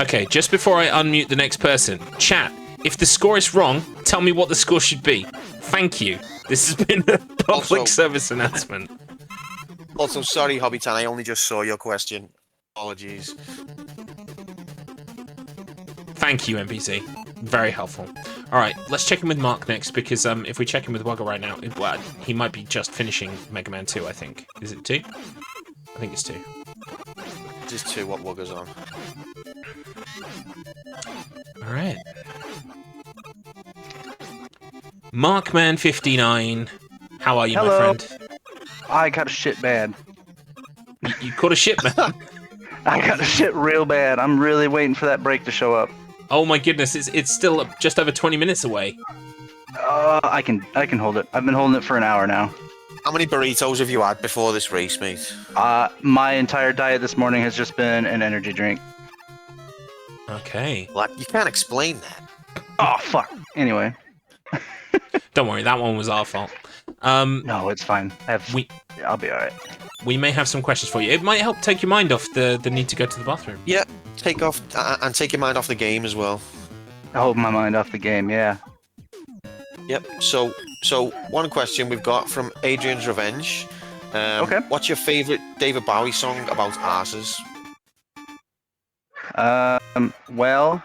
A: Okay, just before I unmute the next person, chat, if the score is wrong, tell me what the score should be. Thank you. This has been a public service announcement.
B: Also, sorry, Hobbytan, I only just saw your question. Apologies.
A: Thank you, NPC. Very helpful. All right, let's check in with Mark next, because if we check in with Wugga right now, he might be just finishing Mega Man 2, I think. Is it 2? I think it's 2.
B: Just 2 what Wugga's on.
A: All right. Markman59, how are you,
D: Hello.
A: my friend?
D: I got a shit bad.
A: You caught a ship, man.
D: I got a shit real bad. I'm really waiting for that break to show up.
A: Oh my goodness, it's still just over 20 minutes away.
D: I can hold it. I've been holding it for an hour now.
B: How many burritos have you had before this race, mate?
D: My entire diet this morning has just been an energy drink.
A: Okay.
B: Like, you can't explain that.
D: Oh, fuck. Anyway.
A: Don't worry, that one was our fault.
D: No, it's fine. I'll be alright.
A: We may have some questions for you. It might help take your mind off the need to go to the bathroom.
B: Yeah, take your mind off the game as well.
D: Hold my mind off the game, yeah.
B: Yep. So one question we've got from Adrian's Revenge.
D: Okay.
B: What's your favourite David Bowie song about arses?
D: Well,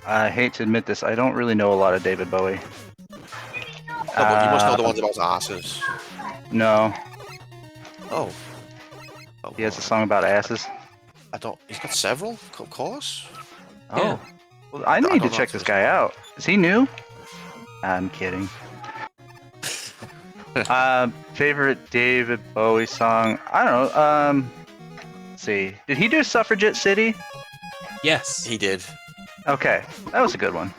D: I hate to admit this, I don't really know a lot of David Bowie.
B: No, but you must know the ones about arses.
D: No.
B: Oh.
D: He has a song about asses.
B: I don't. He's got several, of course.
D: Oh.
A: Yeah.
D: Well, I need to check this guy out. Is he new? I'm kidding. Favorite David Bowie song? I don't know. Let's see. Did he do Suffragette City?
A: Yes.
B: He did.
D: Okay, that was a good one.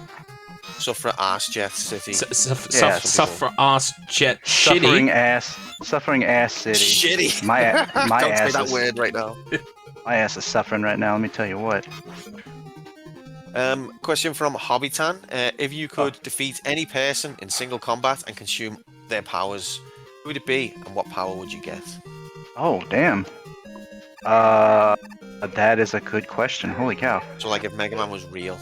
B: Suffer Ass Jet City.
A: Suffer ass jet
D: Suffering
A: shitty.
D: Suffering ass city.
B: Shitty.
D: My
B: Don't
D: ass
B: say that
D: is,
B: word right now.
D: my ass is suffering right now. Let me tell you what.
B: Question from Hobbytan. If you could defeat any person in single combat and consume their powers, who would it be, and what power would you get?
D: Oh damn. That is a good question. Holy cow.
B: So, like, if Mega Man was real.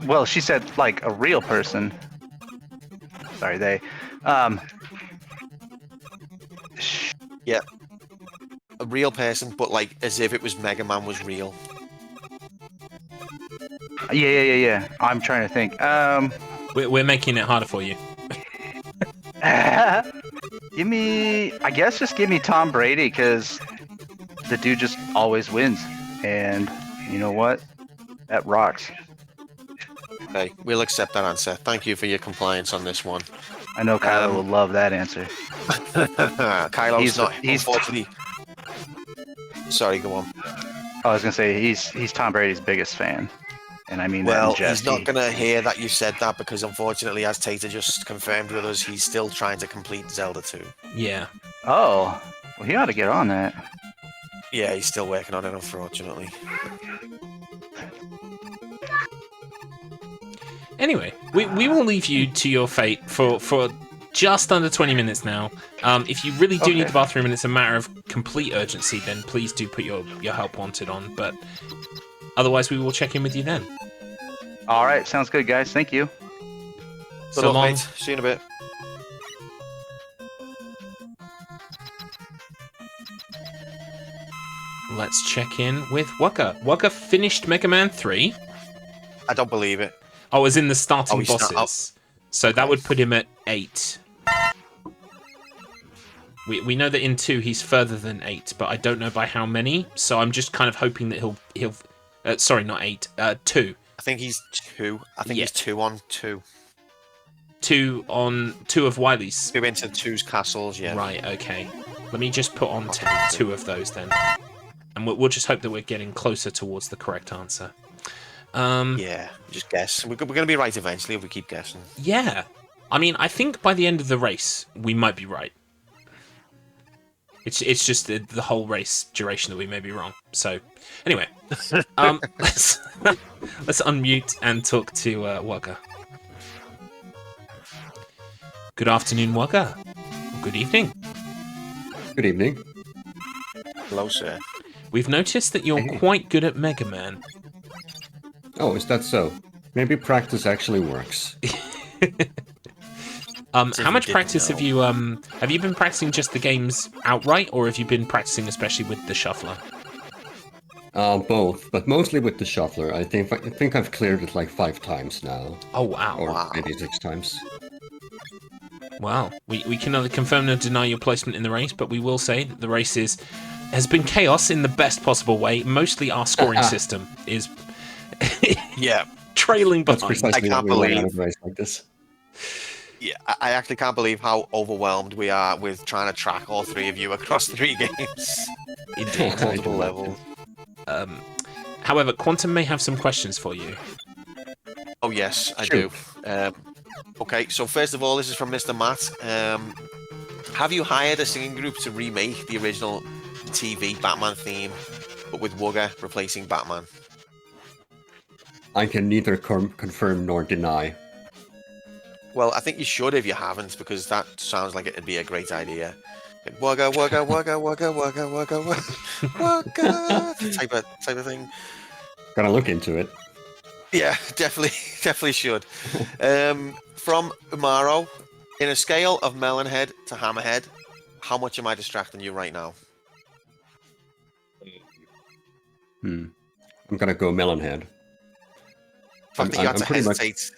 D: Well, she said like a real person. Sorry, they.
B: Yeah. A real person, but like as if it was Mega Man was real.
D: Yeah. I'm trying to think.
A: We're making it harder for you.
D: I guess just give me Tom Brady, because the dude just always wins. And you know what? That rocks.
B: Okay, we'll accept that answer. Thank you for your compliance on this one.
D: I know Kylo will love that answer.
B: Kylo's not,
D: he's
B: unfortunately. Sorry, go on.
D: I was gonna say he's Tom Brady's biggest fan, and I mean
B: Well,
D: that in jest.
B: he's not going to hear that you said that because, unfortunately, as Tater just confirmed with us, he's still trying to complete Zelda 2.
A: Yeah.
D: Oh, well, he ought to get on that.
B: Yeah, he's still working on it, unfortunately.
A: Anyway, we will leave you to your fate for just under 20 minutes now. If you really do need the bathroom and it's a matter of complete urgency, then please do put your help wanted on. But otherwise, we will check in with you then.
D: All right, sounds good, guys. Thank you.
B: Good
A: So
B: luck,
A: long.
B: mate. See you in a bit.
A: Let's check in with Wugga. Wugga finished Mega Man 3.
B: I don't believe it.
A: Oh, as in the starting
B: he's not-
A: bosses. So that would put him at 8. We know that in 2 he's further than 8, but I don't know by how many. So I'm just kind of hoping that he'll sorry, not 8. 2.
B: I think he's 2. I think
A: Yeah.
B: he's 2 on 2.
A: 2 on 2 of Wily's.
B: 2 into 2's castles, yeah.
A: Right. Okay. Let me just put on 2 of those then, and we'll just hope that we're getting closer towards the correct answer.
B: Yeah, just guess. We're going to be right eventually if we keep guessing.
A: Yeah. I mean, I think by the end of the race, we might be right. It's just the whole race duration that we may be wrong. So, anyway, let's unmute and talk to Wugga. Good afternoon, Wugga. Good evening.
E: Good evening.
B: Hello, sir.
A: We've noticed that you're
E: Hey.
A: quite good at Mega Man.
E: Oh, is that so? Maybe practice actually works.
A: How much
B: didn't
A: practice
B: know.
A: have you been practicing just the games outright, or have you been practicing especially with the shuffler?
E: Both, but mostly with the shuffler. I think I've cleared it like 5 times now,
A: Oh wow.
E: or
B: Wow.
E: maybe 6 times.
A: Wow. We can neither confirm nor deny your placement in the race, but we will say that the race has been chaos in the best possible way. Mostly our scoring system is
B: Yeah.
A: trailing
E: That's
A: behind.
E: precisely
B: can't
E: what we want
B: believe-
E: out of a race like this.
B: Yeah, I actually can't believe how overwhelmed we are with trying to track all 3 of you across 3 games.
A: Indeed.
B: Multiple levels.
A: However, Quantum may have some questions for you.
B: Oh, yes, I
E: Shoot.
B: do. Okay, so first of all, this is from Mr. Matt. Have you hired a singing group to remake the original TV Batman theme, but with Wugga replacing Batman?
E: I can neither confirm nor deny.
B: Well, I think you should if you haven't, because that sounds like it'd be a great idea. Wugga, Wugga, Wugga, Wugga, Wugga, Wugga, Wugga, Wugga, type of thing.
E: Gotta look into it.
B: Yeah, definitely should. From Umaro, in a scale of Melonhead to Hammerhead, how much am I distracting you right now?
E: I'm gonna go Melonhead.
B: The fact that you had to
E: pretty much-
B: hesitate.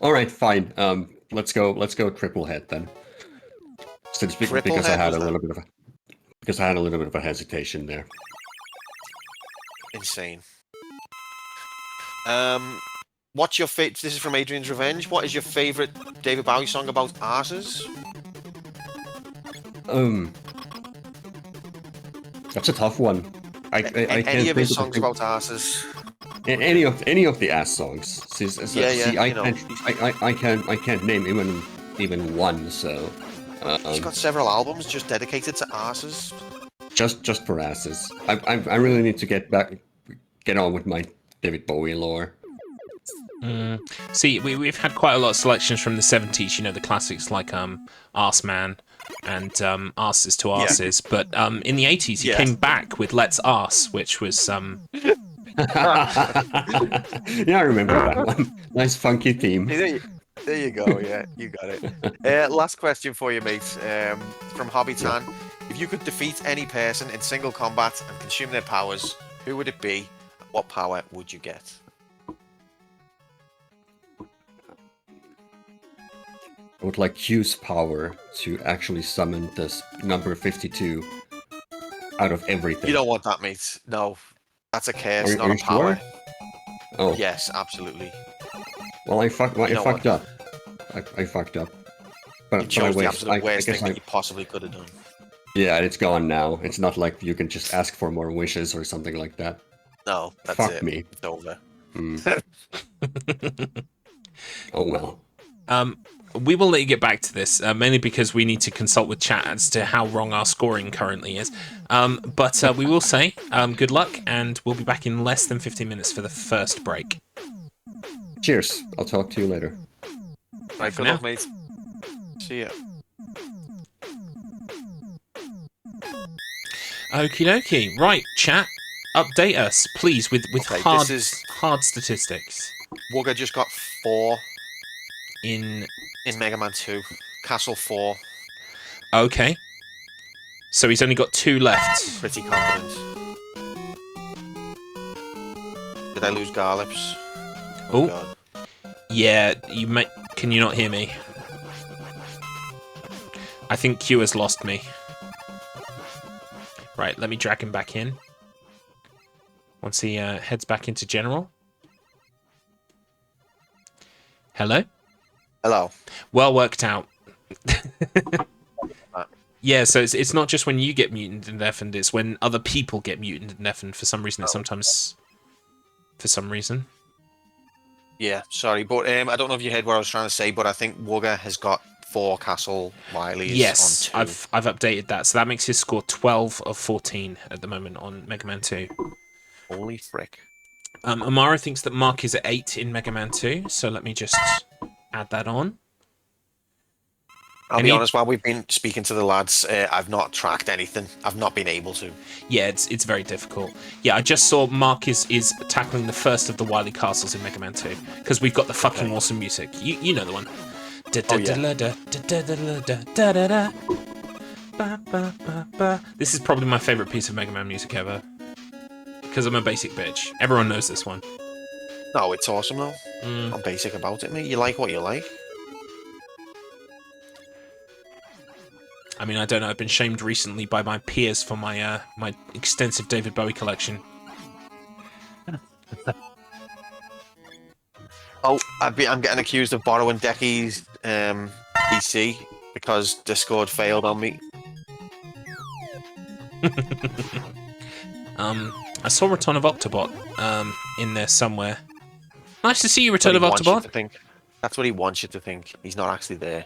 E: All right, fine. Let's go triple head then. Since
B: Triple
E: because I
B: head
E: had
B: was
E: a
B: that?
E: little bit of a hesitation there.
B: Insane. What's your favorite? This is from Adrian's Revenge. What is your favorite David Bowie song about arses?
E: That's a tough one. I can't
B: Any of
E: think
B: his
E: of
B: songs
E: a thing-
B: about arses?
E: any of the ass songs.
B: Yeah,
E: I
B: you know.
E: can't name even one. So
B: He's got several albums just dedicated to arses.
E: just for asses. I really need to get on with my David Bowie lore.
A: See, we've had quite a lot of selections from the 70s, you know, the classics like Arse Man and Arses to Arses, but in the 80s he
B: Yeah.
A: came back with Let's Arse, which was
E: Yeah, I remember that one. Nice funky theme.
B: There you go. Yeah, you got it. Last question for you, mate. From Hobby Tan. If you could defeat any person in single combat and consume their powers, who would it be? And what power would you get?
E: would like use power to actually summon this number 52 out of everything.
B: You don't want that, mate. No, that's a curse,
E: Are
B: not a
E: you
B: power.
E: sure? Oh,
B: Yes, absolutely.
E: well, I fucked
B: what?
E: up. I fucked up. But,
B: You chose the
E: I
B: absolute worst
E: guess
B: thing that you possibly could have done.
E: Yeah, it's gone now. It's not like you can just ask for more wishes or something like that.
B: No, that's
E: Fuck
B: it.
E: me.
B: It's over.
E: Oh well.
A: We will let you get back to this, mainly because we need to consult with chat as to how wrong our scoring currently is. But we will say good luck, and we'll be back in less than 15 minutes for the first break.
E: Cheers. I'll talk to you later.
B: Right,
A: for
B: good
A: now.
B: luck, mate. See ya.
A: Okie dokie. Right, chat. Update us, please, with
B: Okay,
A: hard,
B: this is-
A: hard statistics.
B: Wugga just got 4
A: In
B: Mega Man 2. Castle 4.
A: okay, so he's only got 2 left.
B: Pretty confident. Did I lose Garlips?
A: Oh,
B: God.
A: yeah. You may. Can you not hear me? I think Q has lost me. Right, let me drag him back in. Once he heads back into general. Hello?
B: Hello.
A: Well worked out. Yeah, so it's not just when you get mutant and deafened, it's when other people get mutant and deafened for some reason. It's sometimes... For some reason.
B: Yeah, sorry, but I don't know if you heard what I was trying to say, but I think Wugga has got 4 Castle Wileys
A: Yes,
B: on 2.
A: I've updated that. So that makes his score 12 of 14 at the moment on Mega Man 2.
B: Holy frick.
A: Amara thinks that Mark is at 8 in Mega Man 2, so let me just add that on.
B: I'll be honest, while we've been speaking to the lads, I've not tracked anything. I've not been able to.
A: Yeah, it's very difficult. Yeah, I just saw Mark is tackling the first of the Wily Castles in Mega Man 2, because we've got the fucking awesome music. You know the one. This is probably my favourite piece of Mega Man music ever. Because I'm a basic bitch. Everyone knows this one.
B: No, it's awesome though. I'm basic about it, mate. You like what you like.
A: I mean, I don't know. I've been shamed recently by my peers for my my extensive David Bowie collection.
B: Oh, I'm getting accused of borrowing Decky's PC because Discord failed on me.
A: I saw Return of Octobot in there somewhere. Nice to see you, Return of
B: That's what he wants you
A: Octobot.
B: to think. That's what he wants you to think. He's not actually there.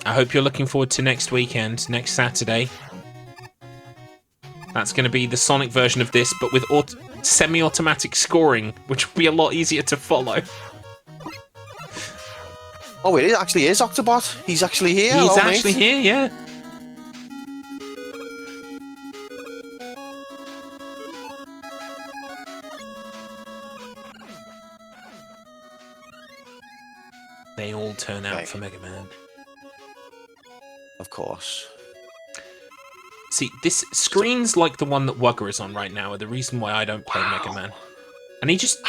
A: I hope you're looking forward to next weekend, next Saturday. That's going to be the Sonic version of this, but with semi-automatic scoring, which will be a lot easier to follow.
B: Oh, it actually is Octobot. He's actually here.
A: He's
B: Hello,
A: actually
B: mate.
A: here, yeah. They all turn out
B: Okay.
A: for Mega Man.
B: Of course.
A: See, this screens like the one that Wugga is on right now are the reason why I don't play Mega Man. And he just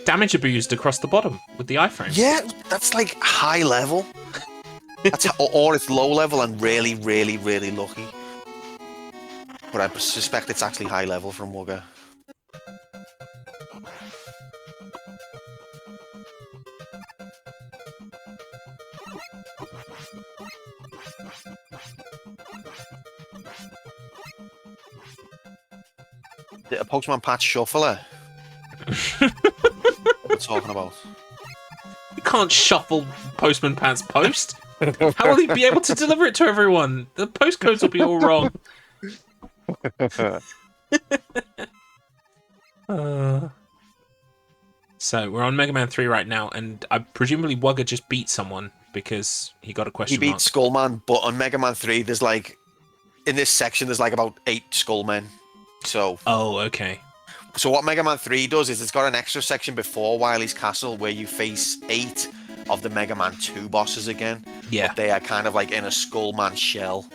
A: damage abused across the bottom with the iframe.
B: Yeah, that's like high level. That's or it's low level and really, really, really lucky. But I suspect it's actually high level from Wugga. A Pokemon patch shuffler. What we're talking about.
A: You can't shuffle Postman Pat's post. How will he be able to deliver it to everyone? The postcodes will be all wrong. So we're on Mega Man 3 right now, and presumably Wugga just beat someone because he got a question
B: He beat
A: mark.
B: Skullman, but on Mega Man 3, there's like, in this section, there's like about 8 Skullmen. So.
A: Oh, okay.
B: So what Mega Man 3 does is it's got an extra section before Wily's Castle where you face 8 of the Mega Man 2 bosses again.
A: Yeah.
B: But they are kind of like in a Skullman shell.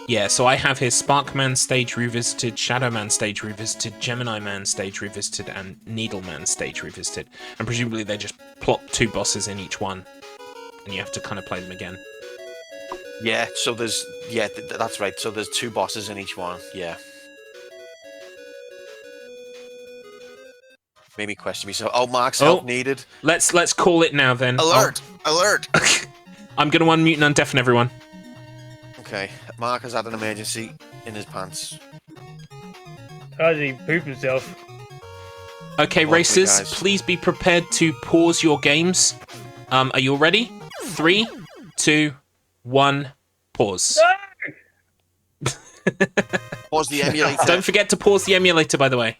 A: Yeah, so I have here Sparkman stage revisited, Shadowman stage revisited, Gemini Man stage revisited, and Needleman stage revisited. And presumably they just plop 2 bosses in each one, and you have to kind of play them again.
B: Yeah, so there's... Yeah, that's right. So there's 2 bosses in each one. Yeah. Made me question myself. Oh, Mark's help needed.
A: Let's call it now then.
B: Alert! Alert!
A: I'm going to unmute and undeafen everyone.
B: Okay, Mark has had an emergency in his pants.
C: How did he poop himself?
A: Okay,
B: Welcome,
A: racers,
B: guys.
A: please be prepared to pause your games. Are you all ready? 3, 2, 1, pause.
B: Pause the emulator.
A: Don't forget to pause the emulator, by the way.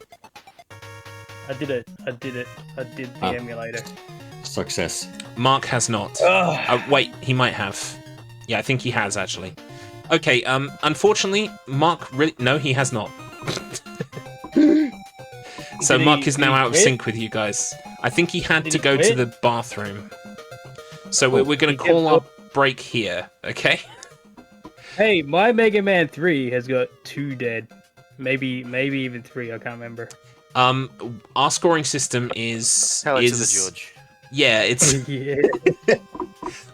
C: I did it. I did the emulator.
E: Success.
A: Mark has not. Wait, he might have. Yeah, I think he has, actually. Okay, unfortunately, Mark really... No, he has not. So Mark is now out of sync with you guys. I think he had to go to the bathroom. So we're going to call our break here, okay?
C: Hey, my Mega Man 3 has got 2 dead. Maybe even 3, I can't remember.
A: Our scoring system is...
B: Tell it to the judge.
A: Yeah, it's...
C: Yeah.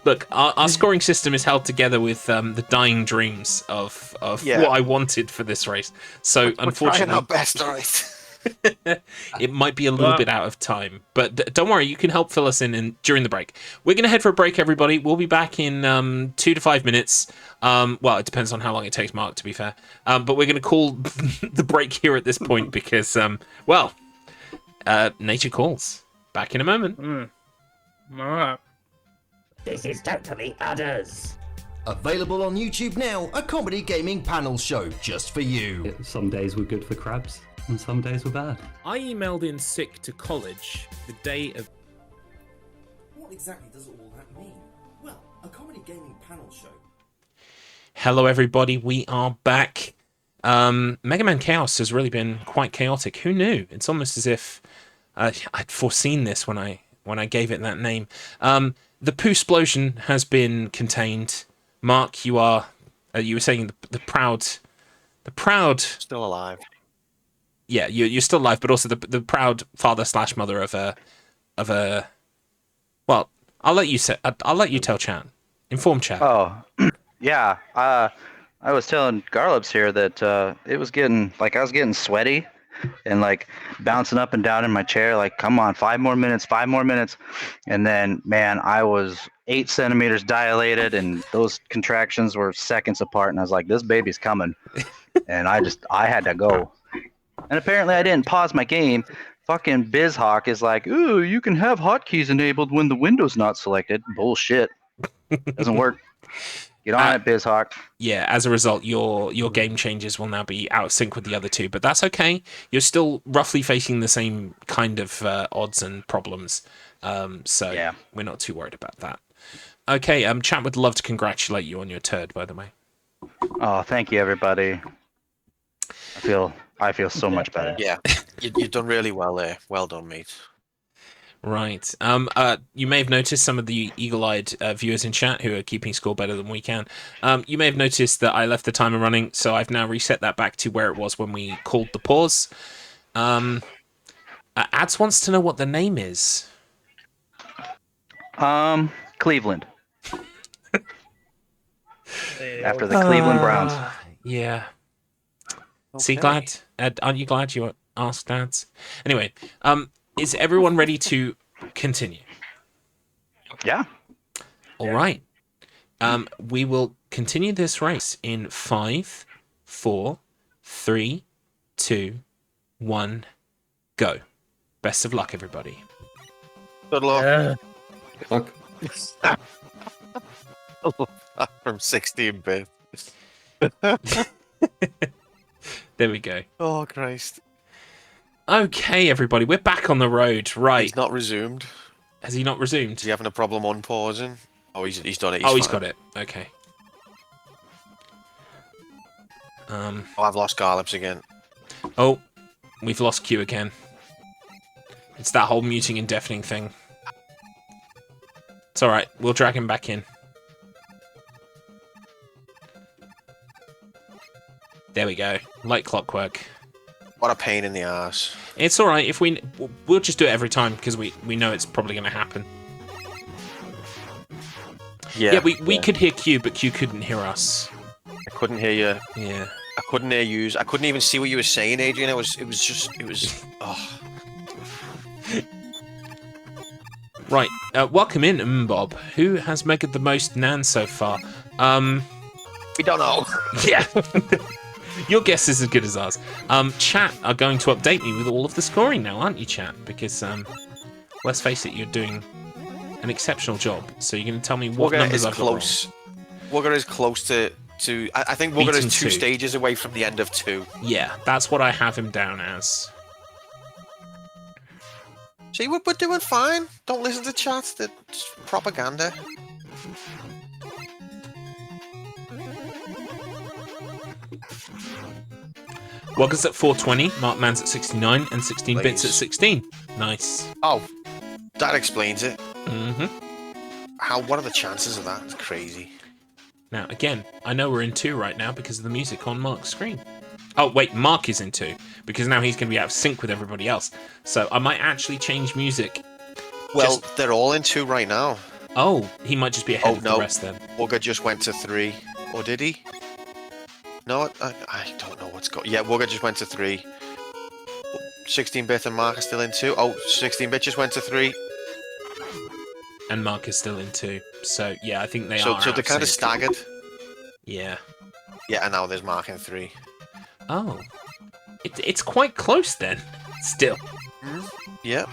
A: Look, our scoring system is held together with the dying dreams of what I wanted for this race. So, unfortunately...
B: We're trying our best, alright.
A: It might be a little bit out of time, but don't worry, you can help fill us in during the break. We're going to head for a break, everybody. We'll be back in 2 to 5 minutes. Well, it depends on how long it takes Mark, to be fair. But we're going to call the break here at this point because, nature calls. Back in a moment.
C: Alright.
G: This is totally others.
H: Available on YouTube now, a comedy gaming panel show just for you.
I: Some days were good for crabs, and some days were bad.
A: I emailed in sick to college the day of...
J: What exactly does all that mean? Well, a comedy gaming panel show.
A: Hello, everybody. We are back. Mega Man Chaos has really been quite chaotic. Who knew? It's almost as if I'd foreseen this when I gave it that name. The poo-splosion has been contained. Mark, you were saying the proud...
B: Still alive.
A: Yeah, you're still alive, but also the proud father/mother of a. Well, I'll let you tell chat. Inform chat.
D: Oh, yeah. I was telling Garlips here that it was getting I was getting sweaty and bouncing up and down in my chair. Come on, 5 more minutes, 5 more minutes, and then man, I was 8 centimeters dilated, and those contractions were seconds apart, and I was like, this baby's coming, and I had to go. And apparently I didn't pause my game. Fucking BizHawk is like, ooh, you can have hotkeys enabled when the window's not selected. Bullshit. Doesn't work. Get on it, BizHawk.
A: Yeah, as a result, your game changes will now be out of sync with the other two, but that's okay. You're still roughly facing the same kind of odds and problems. So yeah, we're not too worried about that. Okay, chat would love to congratulate you on your turd, by the way.
D: Oh, thank you, everybody. I feel so much better.
B: Yeah, you've done really well there. Well done, mate.
A: Right. You may have noticed some of the eagle-eyed viewers in chat who are keeping score better than we can. You may have noticed that I left the timer running, so I've now reset that back to where it was when we called the pause. Ads wants to know what the name is.
D: Cleveland. After the Cleveland Browns.
A: Yeah.
B: Okay.
A: See, aren't you glad you asked, Ads? Anyway, is everyone ready to continue?
D: Yeah.
A: All right. We will continue this race in 5, 4, 3, 2, 1, go. Best of luck, everybody.
B: Good luck.
E: Look,
B: From 16-bit.
A: There we go.
B: Oh, Christ.
A: Okay, everybody, we're back on the road. Right.
B: He's not resumed.
A: Has he not resumed?
B: Is he having a problem unpausing? Oh, he's done it.
A: He's got it. Okay.
B: Oh, I've lost Garlips again.
A: Oh, we've lost Q again. It's that whole muting and deafening thing. It's alright, we'll drag him back in. There we go. Like clockwork.
B: What a pain in the ass.
A: It's all right if we'll just do it every time because we know it's probably going to happen. Yeah, we could hear Q, but Q couldn't hear us.
B: I couldn't hear you.
A: Yeah.
B: I couldn't hear you. I couldn't even see what you were saying, Adrian. It was. Oh.
A: Right. Welcome in, Bob. Who has megged the most Nan so far?
B: We don't know.
A: Yeah. Your guess is as good as ours. Chat are going to update me with all of the scoring now, aren't you, chat? Because let's face it, you're doing an exceptional job. So you're going to tell me what
B: Wugga
A: numbers
B: is
A: I've
B: close. Wugga is close to. I think Wugga is 2 stages away from the end of 2.
A: Yeah, that's what I have him down as.
B: See, we're doing fine. Don't listen to chats. That's propaganda.
A: Wugga's at 420, Markman's at 69, and 16 bits at 16. Nice.
B: Oh, that explains it.
A: Mm-hmm.
B: What are the chances of that? It's crazy.
A: Now, again, I know we're in 2 right now because of the music on Mark's screen. Oh, wait, Mark is in 2, because now he's going to be out of sync with everybody else. So I might actually change music.
B: Well, they're all in 2 right now.
A: Oh, he might just be ahead of the rest then.
B: Wugga just went to 3. Or did he? No, I don't know what's going on. Yeah, Wugga just went to 3. 16-bit and Mark are still in 2. Oh, 16-bit just went to 3.
A: And Mark is still in 2. So, yeah, I think they
B: So
A: are
B: they're kind of
A: sync.
B: staggered.
A: Yeah.
B: Yeah, and now there's Mark in 3.
A: Oh. It's quite close then, still.
B: Yeah.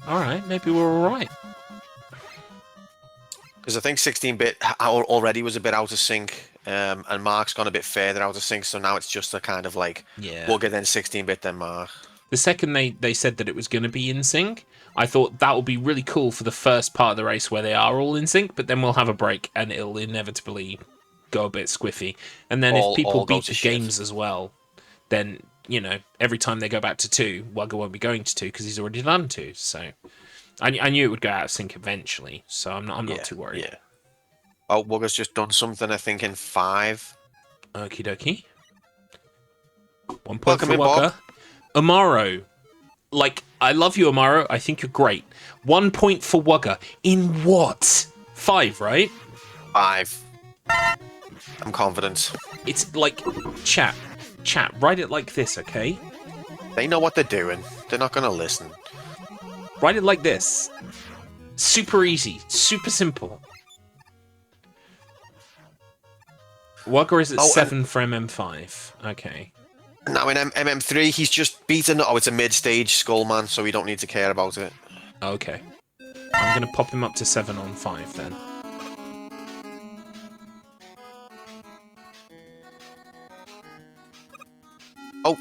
A: Alright, maybe we're alright.
B: Because I think 16-bit already was a bit out of sync, and Mark's gone a bit further out of sync, so now it's just a kind of like Wugga, then 16-bit, then Mark.
A: The second they said that it was going to be in sync, I thought that would be really cool for the first part of the race where they are all in sync, but then we'll have a break and it'll inevitably go a bit squiffy. And then if people beat the games as well, then, you know, every time they go back to 2, Wugga won't be going to 2 because he's already done 2. So I knew it would go out of sync eventually, so I'm not too worried.
B: Yeah. Oh, Wugga's just done something, I think, in 5.
A: Okie dokie. 1 point
B: Welcome
A: for
B: in,
A: Wugga.
B: Bob.
A: Amaro. Like, I love you, Amaro. I think you're great. 1 point for Wugga. In what? 5, right?
B: 5. I'm confident.
A: It's like, chat, write it like this, okay?
B: They know what they're doing. They're not going to listen.
A: Write it like this. Super easy. Super simple. Wugga is at 7 for MM5. Okay.
B: Now in MM3, he's just beaten. Oh, it's a mid-stage Skullman, so we don't need to care about it.
A: Okay. I'm going to pop him up to 7 on 5 then.
B: Oh,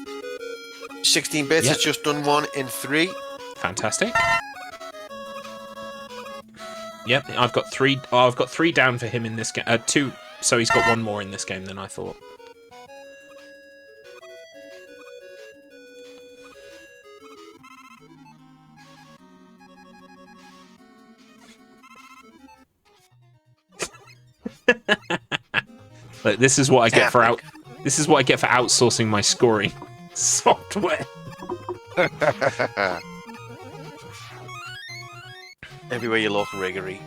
B: 16 bits has just done 1 in 3.
A: Fantastic. Yep, I've got 3. Oh, I've got 3 down for him in this game. 2. So he's got 1 more in this game than I thought. Look, this is what I get for This is what I get for outsourcing my scoring software.
B: Everywhere you look, riggery.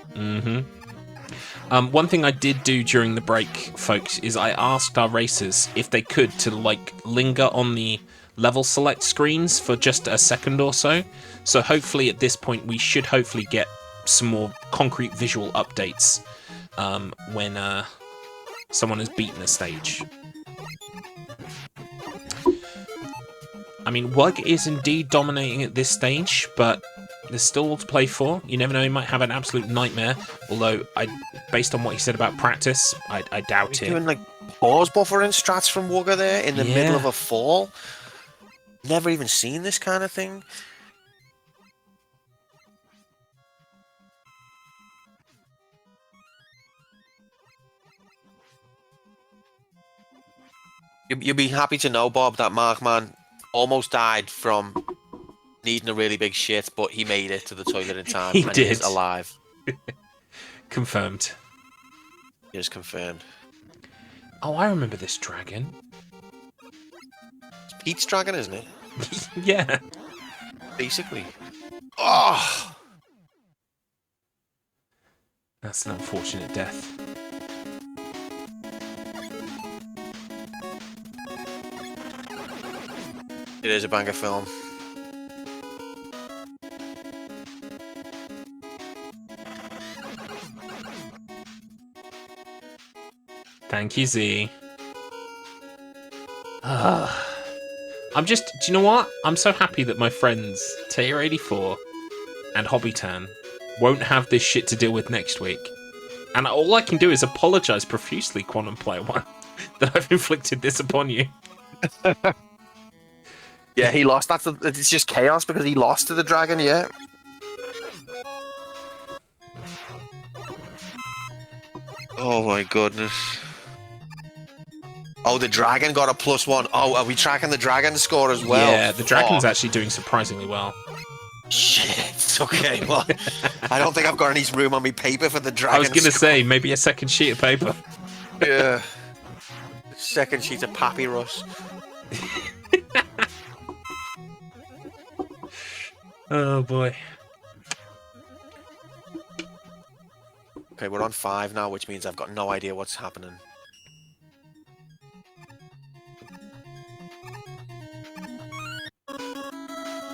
A: One thing I did do during the break, folks, is I asked our racers if they could to like linger on the level select screens for just a second or so. So hopefully at this point we should hopefully get some more concrete visual updates when someone has beaten a stage. I mean, Wugga is indeed dominating at this stage, but there's still all to play for. You never know, he might have an absolute nightmare. Although, based on what he said about practice, I doubt it.
B: Doing like pause buffering strats from Wugga there in the middle of a fall. Never even seen this kind of thing. You'll be happy to know, Bob, that Markman almost died from needing a really big shit, but he made it to the toilet in time.
A: He
B: and
A: did.
B: He's alive.
A: Confirmed.
B: It is confirmed.
A: Oh, I remember this dragon.
B: Pete's dragon, isn't it?
A: Yeah.
B: Basically. Oh!
A: That's an unfortunate death.
B: It is a banger film.
A: Thank you, Z. I'm just... Do you know what? I'm so happy that my friends, Taylor84 and Hobbytan, won't have this shit to deal with next week. And all I can do is apologise profusely, Quantum Player One, that I've inflicted this upon you.
B: Yeah, he lost. It's just chaos because he lost to the dragon, yeah. Oh my goodness. Oh, the dragon got a +1. Oh, are we tracking the dragon score as well?
A: Yeah, the dragon's actually doing surprisingly well.
B: Shit. Okay, well, I don't think I've got any room on my paper for the dragon.
A: I was going to say, maybe a second sheet of paper.
B: Yeah. Second sheet of papyrus.
A: Oh, boy.
B: Okay, we're on 5 now, which means I've got no idea what's happening.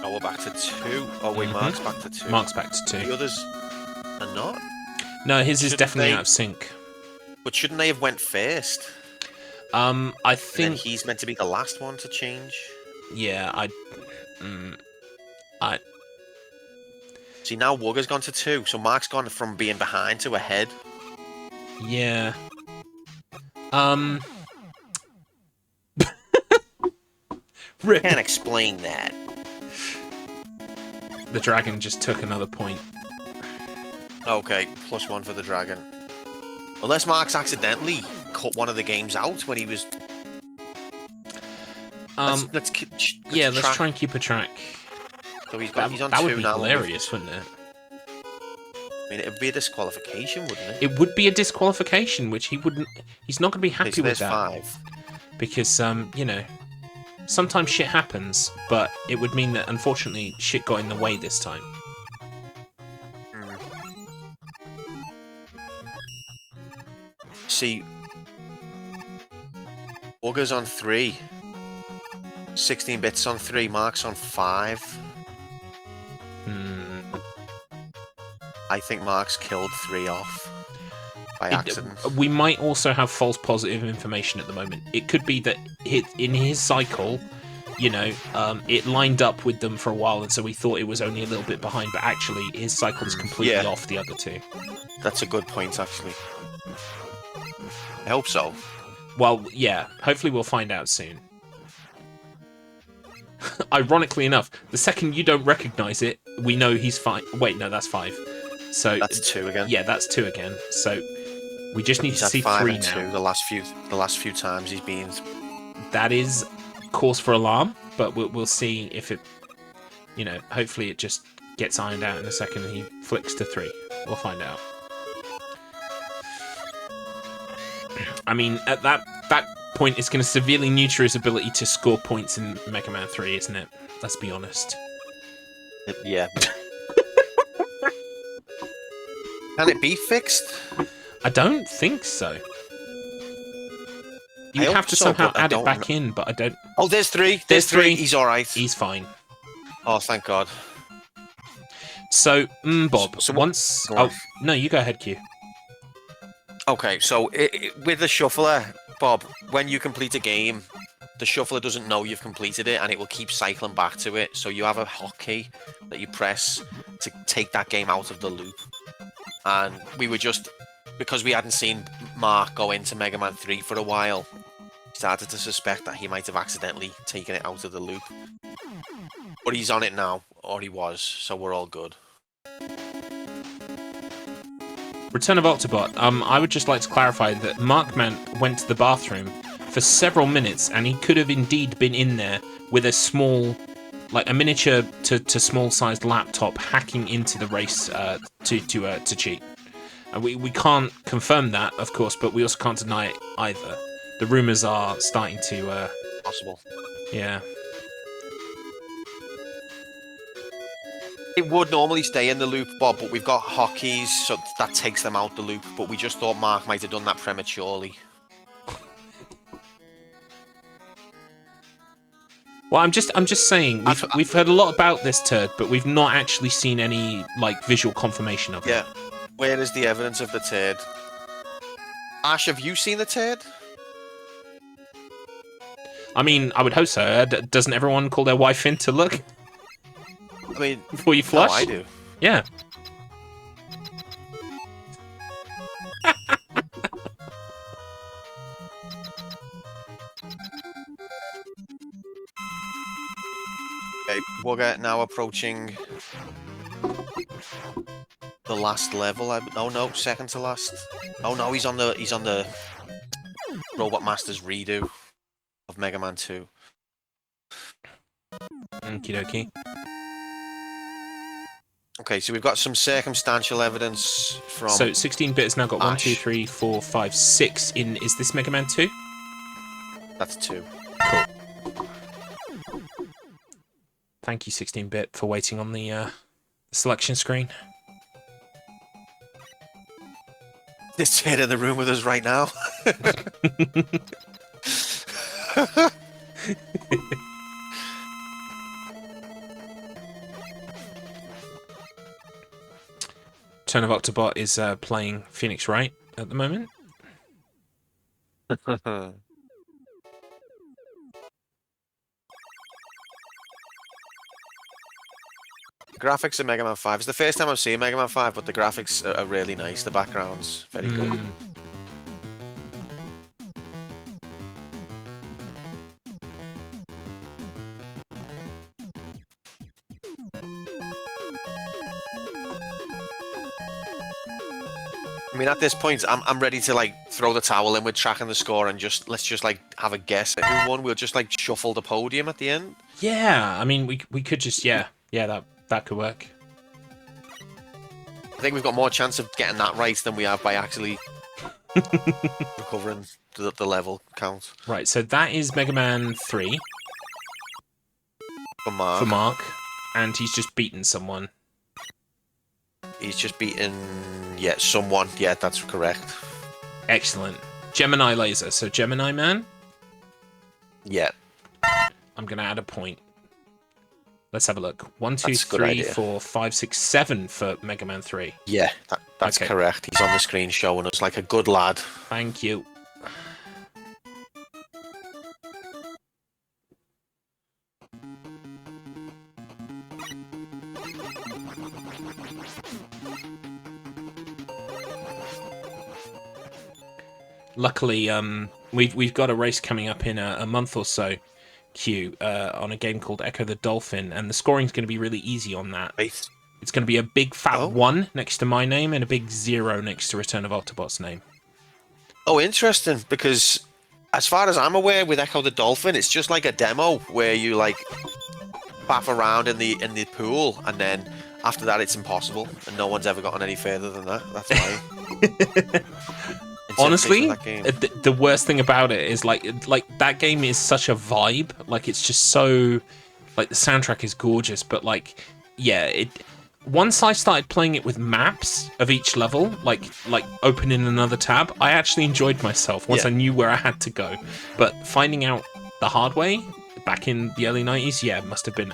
B: Oh, we're back to 2. Oh, wait, Mark's back to 2.
A: Mark's back to 2.
B: The others are not?
A: No, his is
B: Shouldn't
A: definitely
B: they-
A: out of sync.
B: But shouldn't they have went first?
A: I
B: And then
A: think...
B: he's meant to be the last one to change.
A: Yeah,
B: See, now Wugga's gone to 2, so Mark's gone from being behind to ahead.
A: Yeah. Rip.
B: Can't explain that.
A: The dragon just took another point.
B: Okay, +1 for the dragon. Unless Mark's accidentally cut one of the games out when he was... let's
A: try and keep a track.
B: So he's
A: That
B: on
A: would
B: 2
A: be
B: now.
A: hilarious, wouldn't it?
B: I mean, it would be a disqualification, wouldn't it?
A: It would be a disqualification, which he wouldn't... He's not going to be happy
B: Okay, so
A: with
B: there's
A: that.
B: 5.
A: Because, you know, sometimes shit happens, but it would mean that, unfortunately, shit got in the way this time.
B: See, Wugga's on 3. 16 bits on 3, Mark's on 5. I think Mark's killed 3 off by accident.
A: We might also have false positive information at the moment. It could be that in his cycle, you know, it lined up with them for a while, and so we thought it was only a little bit behind, but actually his cycle is completely off the other 2.
B: That's a good point, actually. I hope so.
A: Well, yeah, hopefully we'll find out soon. Ironically enough, the second you don't recognise it, we know he's fine. Wait, no, that's 5. So
B: that's 2 again.
A: Yeah, that's 2 again. So we just need
B: He's
A: to
B: had
A: see
B: 5
A: 3
B: and
A: now.
B: 2 the last few times he's been.
A: That is cause for alarm, but we'll see if it, you know, hopefully it just gets ironed out in a second and he flicks to 3. We'll find out. I mean, at that point, it's going to severely neuter his ability to score points in Mega Man 3, isn't it? Let's be honest.
B: Yeah. Can it be fixed?
A: I don't think so. You
B: I
A: have
B: hope
A: to
B: so,
A: somehow
B: but I
A: add it
B: don't
A: back in, but I don't...
B: Oh, there's 3.
A: There's 3.
B: He's alright.
A: He's fine.
B: Oh, thank God.
A: So, Bob,
B: So
A: once...
B: go on.
A: Oh, no, you go ahead, Q.
B: Okay, so with the shuffler, Bob, when you complete a game, the shuffler doesn't know you've completed it, and it will keep cycling back to it. So you have a hotkey that you press to take that game out of the loop. And we were just, because we hadn't seen Mark go into Mega Man 3 for a while, started to suspect that he might have accidentally taken it out of the loop. But he's on it now, or he was, so we're all good.
A: Return of Octobot. I would just like to clarify that Markman went to the bathroom for several minutes, and he could have indeed been in there with a small, like a miniature to small-sized laptop, hacking into the race to cheat. And we can't confirm that, of course, but we also can't deny it either. The rumors are starting to
B: Possible.
A: yeah.
B: It would normally stay in the loop, Bob, but we've got hotkeys, so that takes them out the loop. But we just thought Mark might have done that prematurely.
A: Well, I'm just saying we've heard a lot about this turd, but we've not actually seen any like visual confirmation of it.
B: Yeah. Where is the evidence of the turd? Ash, have you seen the turd?
A: I mean, I would hope so. Doesn't everyone call their wife in to look
B: I mean,
A: before you flush?
B: No, I do.
A: Yeah.
B: Okay, Wugga now approaching the last level. Oh no, second to last. Oh no, he's on the Robot Master's redo of Mega Man 2.
A: Okie dokie.
B: Okay, so we've got some circumstantial evidence from.
A: So 16-bit has now got 1,
B: Ash.
A: 2, 3, 4, 5, 6 in. Is this Mega Man 2?
B: That's 2.
A: Cool. Thank you, 16-bit, for waiting on the selection screen.
B: This kid in the room with us right now.
A: Turn of Octobot is playing Phoenix Wright at the moment.
B: Graphics in Mega Man 5. It's the first time I've seen Mega Man 5, but the graphics are really nice. The background's very good. I mean, at this point, I'm ready to like throw the towel in with tracking the score and let's just like have a guess at who won. We'll just like shuffle the podium at the end.
A: Yeah, I mean, we could just that could work.
B: I think we've got more chance of getting that right than we have by actually recovering the level count.
A: Right, so that is Mega Man 3
B: For Mark.
A: for Mark, and he's just beaten someone.
B: He's just beaten, someone. Yeah, that's correct.
A: Excellent. Gemini Laser. So Gemini Man?
B: Yeah.
A: I'm going to add a point. Let's have a look. 1, 2,
B: That's a good
A: 3,
B: idea.
A: 4, 5, 6, 7 for Mega Man 3.
B: Yeah, that's
A: Okay.
B: correct. He's on the screen showing us like a good lad.
A: Thank you. Luckily, we've got a race coming up in a month or so, Q, on a game called Echo the Dolphin, and the scoring's going to be really easy on that.
B: Right.
A: It's going to be a big fat 1 next to my name and a big 0 next to Return of Autobot's name.
B: Oh, interesting, because as far as I'm aware with Echo the Dolphin, it's just like a demo where you like faff around in the pool, and then after that it's impossible, and no one's ever gotten any further than that. That's why.
A: Honestly, the worst thing about it is like that game is such a vibe. Like it's just so, like the soundtrack is gorgeous, but like once I started playing it with maps of each level, like opening another tab, I actually enjoyed myself once I knew where I had to go. But finding out the hard way back in the early 90s, must have been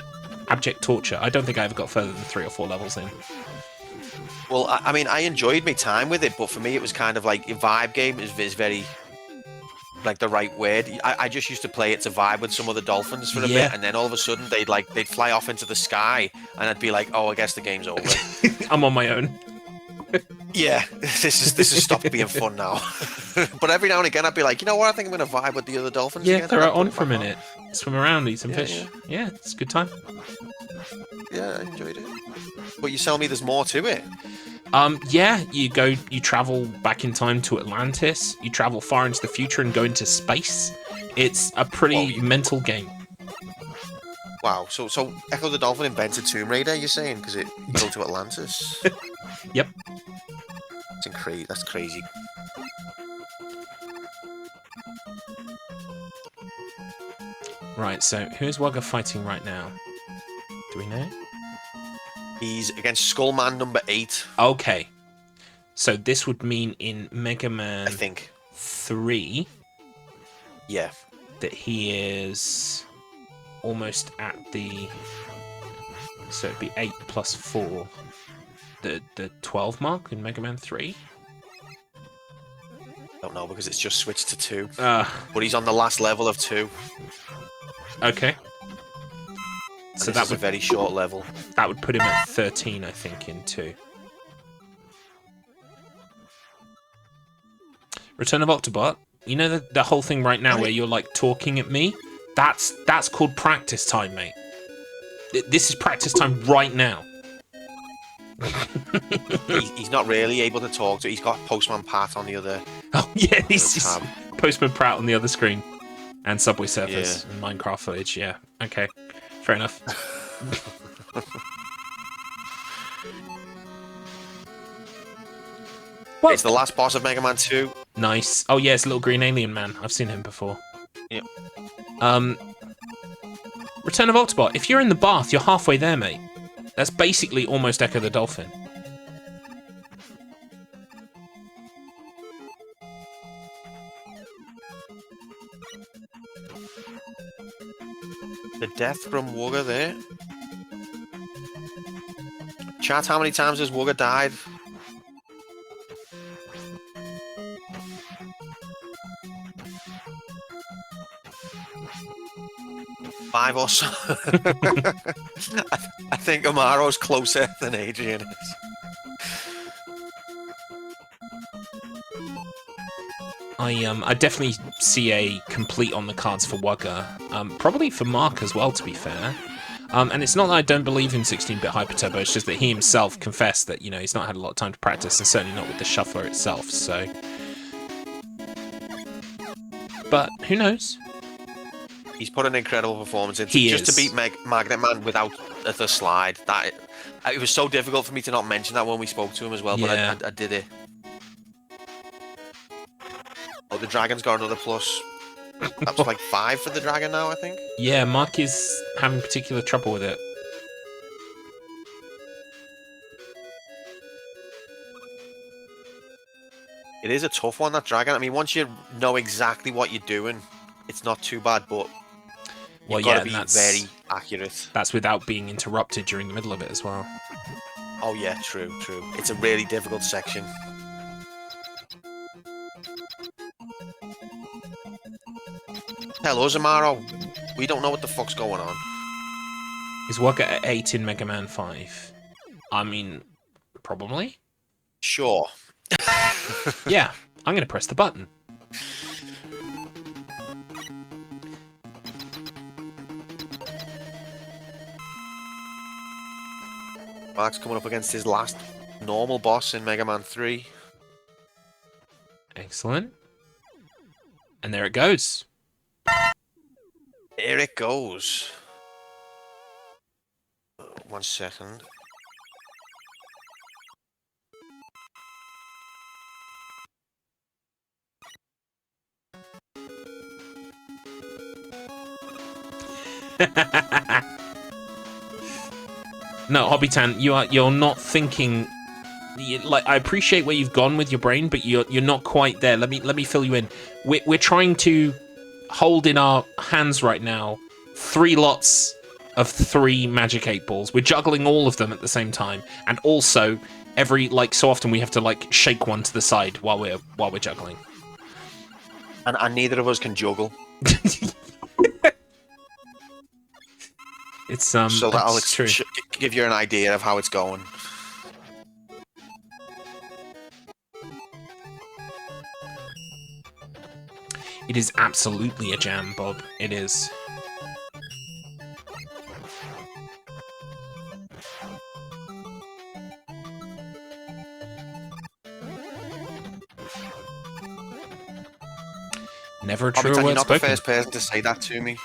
A: abject torture. I don't think I ever got further than 3 or 4 levels in.
B: Well, I mean, I enjoyed my time with it, but for me, it was kind of like a vibe game is very, like the right word. I just used to play it to vibe with some of the dolphins for a bit, and then all of a sudden they'd fly off into the sky, and I'd be like, oh, I guess the game's over.
A: I'm on my own.
B: Yeah, this is stopped being fun now. But every now and again, I'd be like, you know what? I think I'm gonna vibe with the other dolphins.
A: Yeah,
B: again.
A: throw it on for a minute. Swim around, eat some fish. Yeah, it's a good time.
B: Yeah, I enjoyed it. But you tell me there's more to it.
A: You travel back in time to Atlantis. You travel far into the future and go into space. It's a pretty mental game.
B: Wow. So Echo the Dolphin invented Tomb Raider, you're saying, because you go to Atlantis?
A: Yep.
B: That's crazy.
A: Right, so who's Wugga fighting right now? Do we know?
B: He's against Skullman number 8.
A: Okay. So this would mean in Mega Man
B: I think.
A: 3
B: Yeah.
A: that he is almost at the... So it'd be 8 plus 4. The 12 mark in Mega Man 3?
B: Don't know because it's just switched to 2.
A: But
B: he's on the last level of 2.
A: Okay. So
B: that was a very short level.
A: That would put him at 13, I think, in 2. Return of Octobot. You know the whole thing right now where you're like talking at me? That's called practice time, mate. This is practice time right now.
B: He's not really able to talk to. He's got Postman Pat on the other.
A: Oh yeah, he's just Postman Pratt on the other screen, and Subway Surfers and Minecraft footage. Yeah, okay, fair enough.
B: What? It's the last boss of Mega Man 2.
A: Nice. Oh yeah, it's a little green alien man. I've seen him before.
B: Yeah.
A: Return of Octobot. If you're in the bath, you're halfway there, mate. That's basically almost Echo the Dolphin.
B: The death from Wugga there. Chat, how many times has Wugga died? Five or so. I think Amaro's closer than Adrian is.
A: I definitely see a complete on the cards for Wugga. Probably for Mark as well, to be fair. And it's not that I don't believe in 16-bit Hyper Turbo, it's just that he himself confessed that, you know, he's not had a lot of time to practice, and certainly not with the shuffler itself, so... But, who knows?
B: He's put an incredible performance into
A: Just
B: to beat Magnet Man without the slide. It was so difficult for me to not mention that when we spoke to him as well, but I did it. Oh, the dragon's got another plus. That's like 5 for the dragon now, I think.
A: Yeah, Mark is having particular trouble with it.
B: It is a tough one, that dragon. I mean, once you know exactly what you're doing, it's not too bad, but you've got to be very accurate.
A: That's without being interrupted during the middle of it as well.
B: Oh yeah, true. It's a really difficult section. Tell us, Amaro. We don't know what the fuck's going on.
A: Is Wugga at 8 in Mega Man 5? I mean, probably?
B: Sure.
A: Yeah, I'm going to press the button.
B: Mark's coming up against his last normal boss in Mega Man 3.
A: Excellent. And there it goes.
B: Here it goes. 1 second.
A: No, Hobbitan, you're not thinking. Like, I appreciate where you've gone with your brain, but you're not quite there. Let me fill you in. We're trying to hold in our hands right now 3 lots of 3 Magic 8 balls. We're juggling all of them at the same time, and also every so often we have to shake one to the side while we're juggling.
B: And neither of us can juggle.
A: It's
B: so that'll
A: true.
B: Give you an idea of how it's going.
A: It is absolutely a jam, Bob. It is. Never a true word
B: you're not
A: spoken.
B: the first person to say that to me.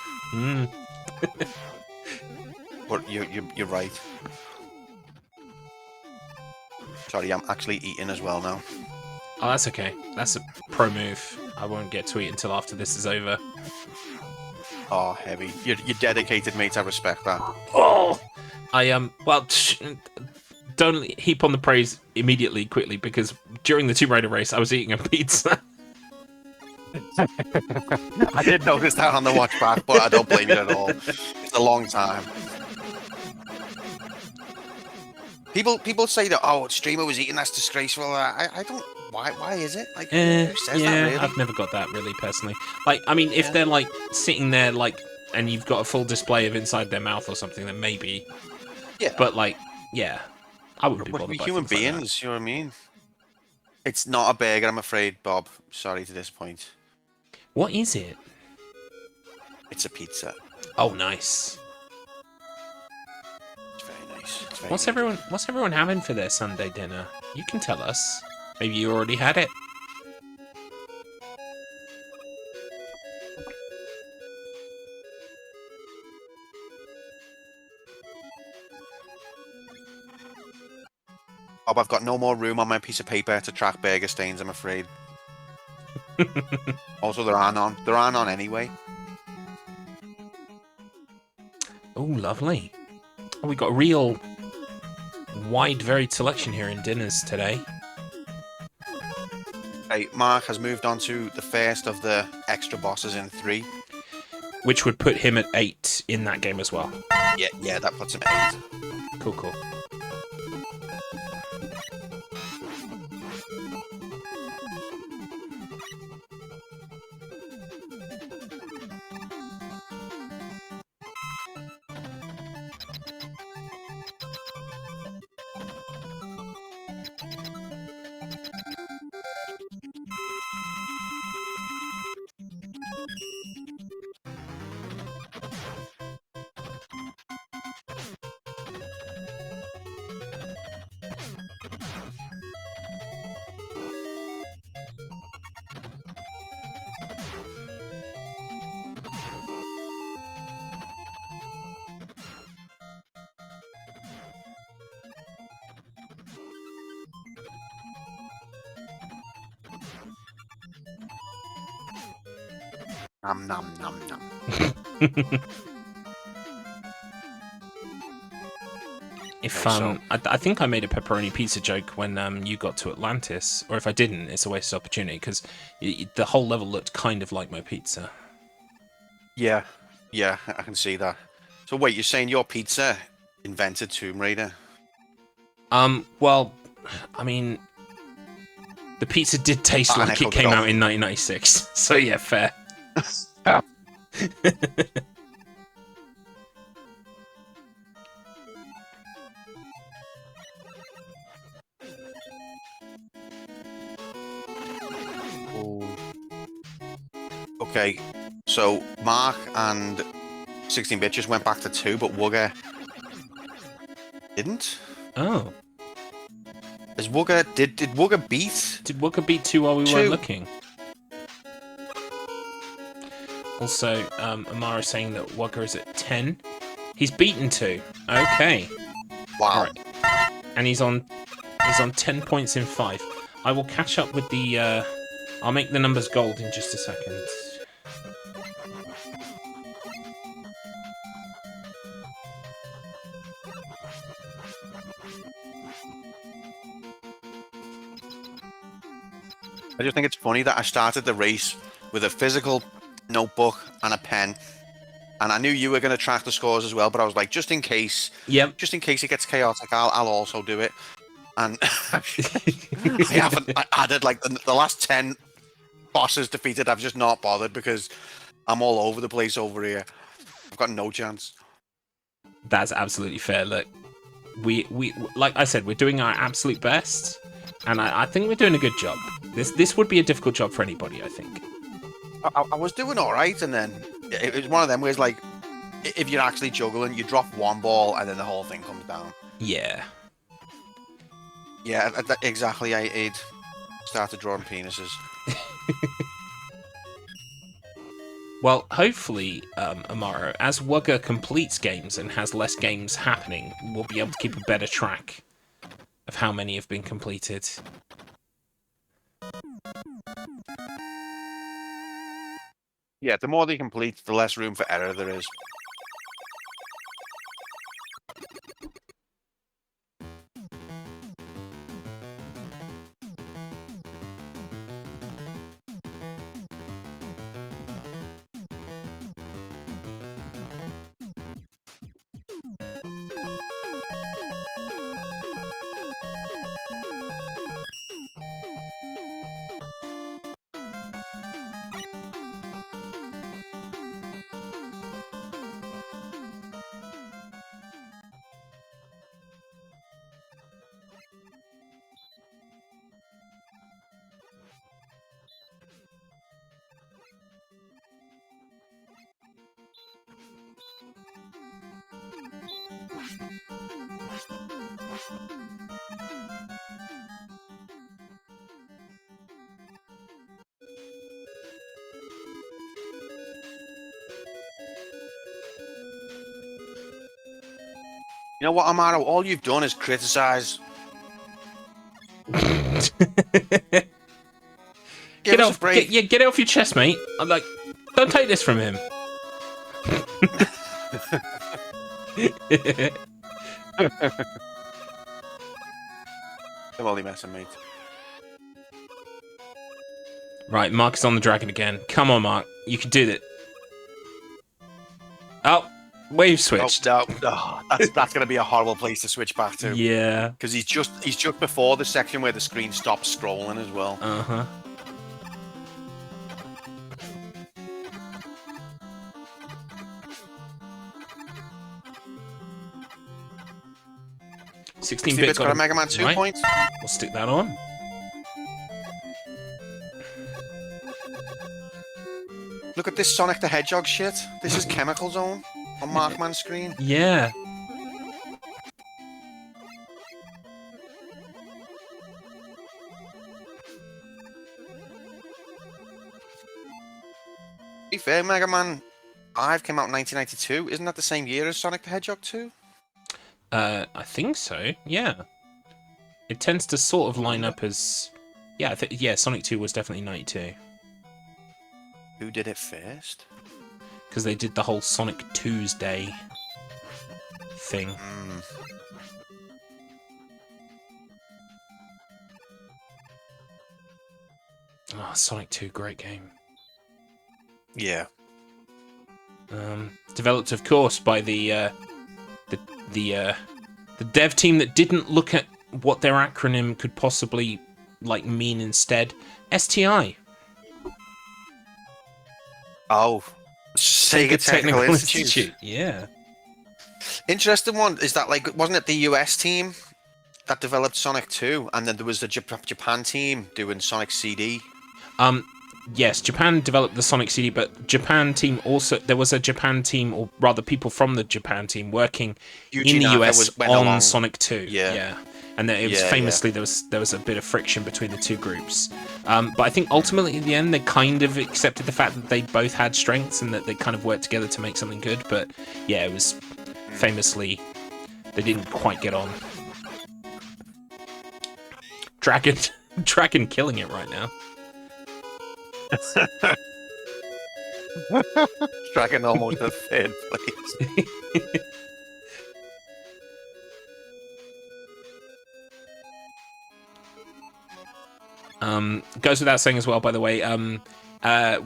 B: But you're right. Sorry, I'm actually eating as well now.
A: Oh, that's okay. That's a pro move. I won't get to eat until after this is over.
B: Oh, heavy. You're dedicated, mate. I respect that.
A: Oh! Well, don't heap on the praise immediately, quickly, because during the Tomb Raider race, I was eating a pizza.
B: I did notice that on the watch back, but I don't blame you at all. It's a long time. People say that, oh, streamer was eating, that's disgraceful. I don't. Why is it? Like, who says that, really?
A: I've never got that really personally. Like, I mean, if they're like sitting there, like, and you've got a full display of inside their mouth or something, then maybe.
B: Yeah.
A: But like, yeah, I wouldn't be
B: But
A: bothered
B: we're
A: by
B: human
A: things like
B: beings, you know what I mean? It's not a burger, I'm afraid, Bob. Sorry to disappoint.
A: that. What is it?
B: It's a pizza.
A: Oh, nice.
B: It's very nice. It's very
A: What's everyone having for their Sunday dinner? You can tell us. Maybe you already had it.
B: Bob, I've got no more room on my piece of paper to track burger stains, I'm afraid. Also, there are none. There are none anyway.
A: Oh, lovely. Oh, we got a real wide, varied selection here in dinners today.
B: Hey, Mark has moved on to the first of the extra bosses in 3.
A: Which would put him at 8 in that game as well.
B: Yeah, that puts him at 8.
A: Cool, cool.
B: Nom nom nom nom.
A: If
B: Okay,
A: I think I made a pepperoni pizza joke when you got to Atlantis, or if I didn't, it's a wasted opportunity because the whole level looked kind of like my pizza.
B: Yeah, I can see that. So wait, you're saying your pizza invented Tomb Raider?
A: Well, I mean, the pizza did taste
B: And
A: like it
B: cooked
A: came
B: off.
A: out in 1996, so yeah, fair.
B: Okay, so Mark and 16-bit just went back to 2, but Wugga didn't.
A: Oh,
B: Is Wugga did Wugga beat?
A: did Wugga beat 2 while we
B: 2.
A: weren't looking? Also, Amara saying that Wugga is at 10. He's beaten 2. Okay.
B: Wow.
A: Alright. And he's on 10 points in 5. I will catch up with the I'll make the numbers gold in just a second.
B: I just think it's funny that I started the race with a physical notebook and a pen, and I knew you were going to track the scores as well. But I was like, just in case,
A: Yep.
B: just in case it gets chaotic, I'll also do it. And I added like the last 10 bosses defeated. I've just not bothered because I'm all over the place over here. I've got no chance.
A: That's absolutely fair. Look, we like I said, we're doing our absolute best, and I think we're doing a good job. This would be a difficult job for anybody, I think.
B: I was doing all right, and then it was one of them where it's like, if you're actually juggling, you drop one ball and then the whole thing comes down.
A: Yeah.
B: Yeah, exactly. I'd started drawing penises.
A: Well, hopefully, Amaro, as Wugga completes games and has less games happening, we'll be able to keep a better track of how many have been completed.
B: Yeah, the more they complete, the less room for error there is. You know what, Amaro? All you've done is criticize. Give
A: Get
B: us
A: off,
B: a break.
A: get it off your chest, mate. I'm like, don't take this from him.
B: I'm only messing, mate.
A: Right, Mark is on the dragon again. Come on, Mark. You can do that. Oh, wave switched.
B: No, that's going to be a horrible place to switch back to.
A: Yeah.
B: Because he's just before the section where the screen stops scrolling as well.
A: Uh-huh.
B: Bits got a Mega Man 2 point.
A: We'll stick that on.
B: Look at this Sonic the Hedgehog shit. This is Chemical Zone on Markman's screen.
A: Yeah.
B: To be fair, Mega Man 5 came out in 1992. Isn't that the same year as Sonic the Hedgehog 2?
A: I think so. Yeah. It tends to sort of line up as, yeah. Yeah, Sonic 2 was definitely 92.
B: Who did it first?
A: Because they did the whole Sonic Tuesday thing. Oh, Sonic 2, great game.
B: Yeah.
A: Developed, of course, by the dev team that didn't look at what their acronym could possibly mean instead. STI.
B: Oh, Sega Technical Institute.
A: Yeah.
B: Interesting one. Is that wasn't it the US team that developed Sonic 2, and then there was the Japan team doing Sonic CD?
A: Yes, Japan developed the Sonic CD, but Japan team also, there was a Japan team, or rather people from the Japan team working in the US on Sonic 2. Yeah. And then it was famously, there was a bit of friction between the two groups. But I think ultimately in the end, they kind of accepted the fact that they both had strengths and that they kind of worked together to make something good. But yeah, it was famously, they didn't quite get on. Dragon killing it right now.
B: Dragon almost at third place.
A: Goes without saying as well, by the way,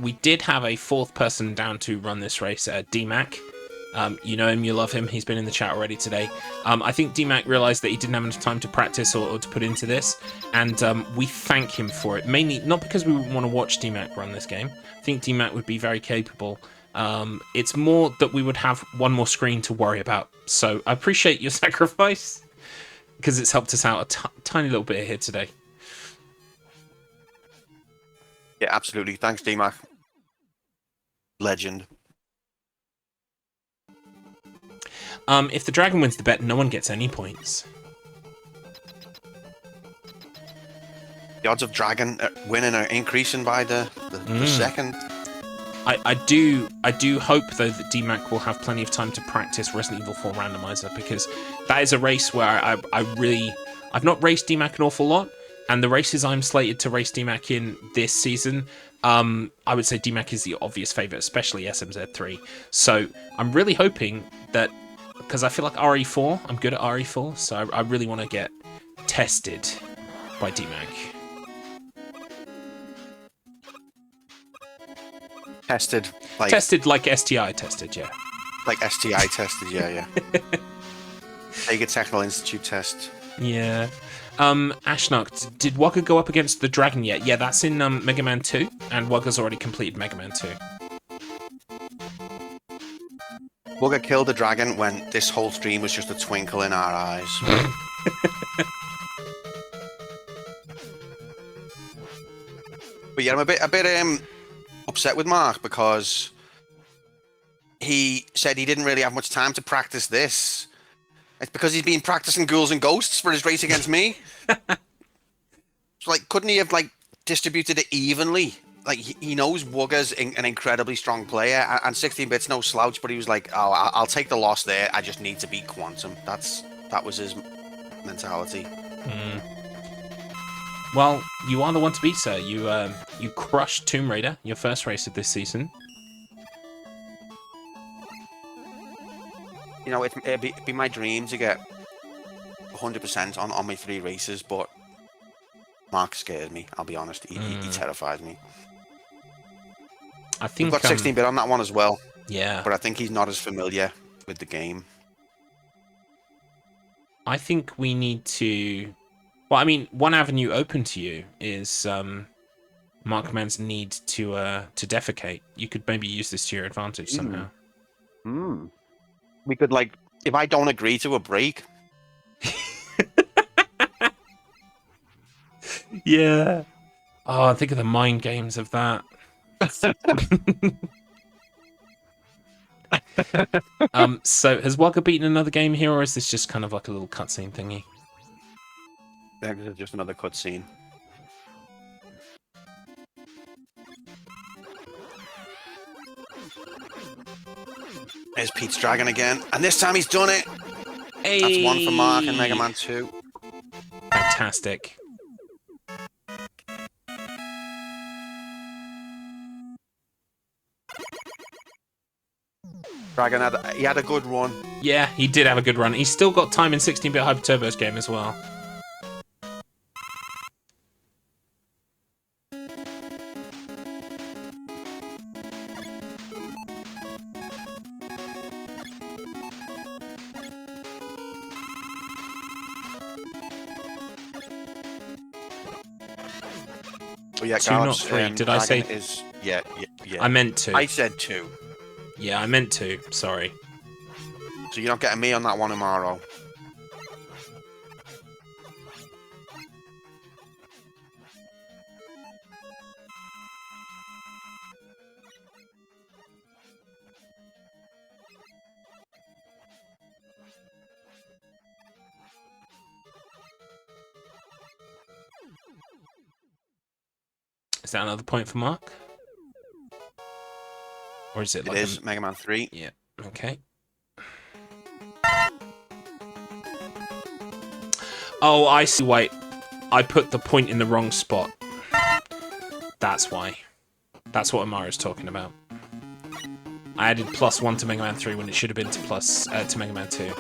A: we did have a fourth person down to run this race, DMAC. You know him, you love him, he's been in the chat already today. I think DMAC realised that he didn't have enough time to practice or to put into this, and we thank him for it. Mainly, not because we want to watch DMAC run this game. I think DMAC would be very capable. It's more that we would have one more screen to worry about. So I appreciate your sacrifice, because it's helped us out a tiny little bit here today.
B: Yeah, absolutely. Thanks, DMAC. Legend.
A: If the dragon wins the bet, no one gets any points.
B: The odds of dragon winning are increasing by the second.
A: I do hope though that DMAC will have plenty of time to practice Resident Evil 4 randomizer, because that is a race where I've not raced DMAC an awful lot, and the races I'm slated to race DMAC in this season, I would say DMAC is the obvious favourite, especially SMZ3. So I'm really hoping that, because I feel like RE4, I'm good at RE4, so I really want to get tested by DMAC.
B: Tested
A: like STI tested, yeah.
B: Like STI tested, yeah. Sega Technical Institute test.
A: Yeah. Ashnok, did Wugga go up against the dragon yet? Yeah, that's in Mega Man 2, and Wugga's already completed Mega Man 2.
B: Wugga killed the dragon when this whole stream was just a twinkle in our eyes. But yeah, I'm a bit upset with Mark, because he said he didn't really have much time to practice this. It's because he's been practicing Ghouls and Ghosts for his race against me. So couldn't he have distributed it evenly like he knows Wugga's an incredibly strong player, and 16-bit's no slouch. But he was like, "Oh, I'll take the loss there. I just need to beat Quantum." That was his mentality.
A: Well, you are the one to beat, sir. You crushed Tomb Raider, your first race of this season.
B: You know, it'd be my dream to get 100% on my 3 races, but Mark scared me. I'll be honest. He terrifies me.
A: I think
B: we've got 16-bit on that one as well.
A: Yeah.
B: But I think he's not as familiar with the game.
A: I think we need to... Well, I mean, one avenue open to you is Markman's need to defecate. You could maybe use this to your advantage somehow.
B: We could, like, if I don't agree to a break...
A: Yeah. Oh, think of the mind games of that. So has Wugga beaten another game here, or is this just kind of like a little cutscene thingy?
B: This is just another cutscene. There's Pete's Dragon again, and this time he's done it.
A: Hey!
B: That's 1 for Mark and Mega Man 2.
A: Fantastic.
B: Dragon he had a good run.
A: Yeah, he did have a good run. He's still got time in 16-bit Hyper Turbo's game as well.
B: Oh, yeah,
A: 2, not 3. Did I say?
B: Yeah.
A: I meant 2.
B: I said 2.
A: Yeah, I meant 2. Sorry.
B: So you're not getting me on that one tomorrow.
A: Is that another point for Mark? Or is it like...
B: It is Mega Man 3.
A: Yeah, okay. Oh, I see. Wait, I put the point in the wrong spot. That's why. That's what Amara's talking about. I added +1 to Mega Man 3 when it should have been to Mega Man 2.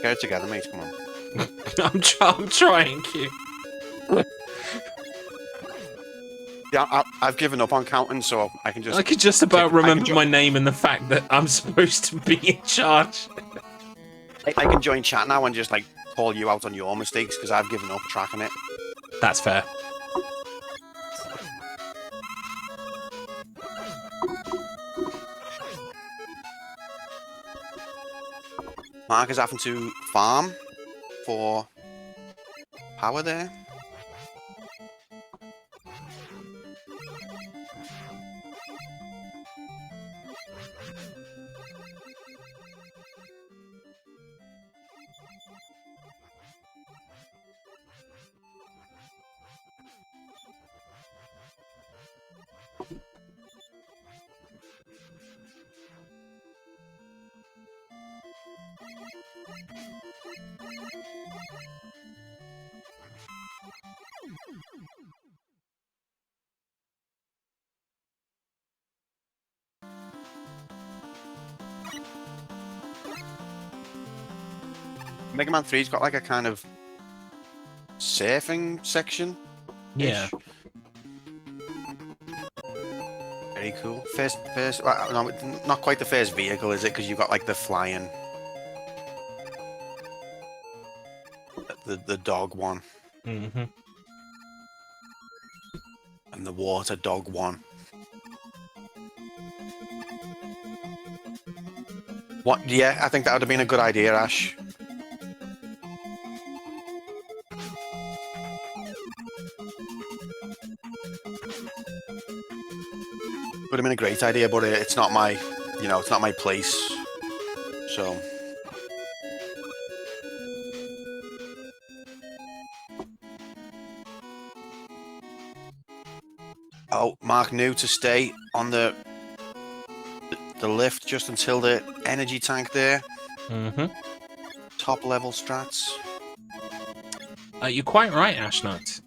B: Get it together, mate. Come on.
A: I'm trying, Q.
B: Yeah, I've given up on counting, so I can just...
A: I could just about remember my name and the fact that I'm supposed to be in charge.
B: I can join chat now and just, like, call you out on your mistakes, because I've given up tracking it.
A: That's fair.
B: Mark is having to farm for power there. Mega Man 3's got like a kind of surfing section.
A: Yeah.
B: Very cool. First, well, no, not quite the first vehicle, is it? Because you've got like the flying, the dog one,
A: Mm-hmm.
B: and the water dog one. What? Yeah, I think that would have been a good idea, Ash. Would have been a great idea, but it's not my, it's not my place. So. Oh, Mark knew to stay on the lift just until the energy tank there.
A: Mm-hmm.
B: Top level strats.
A: You're quite right, Ashnut.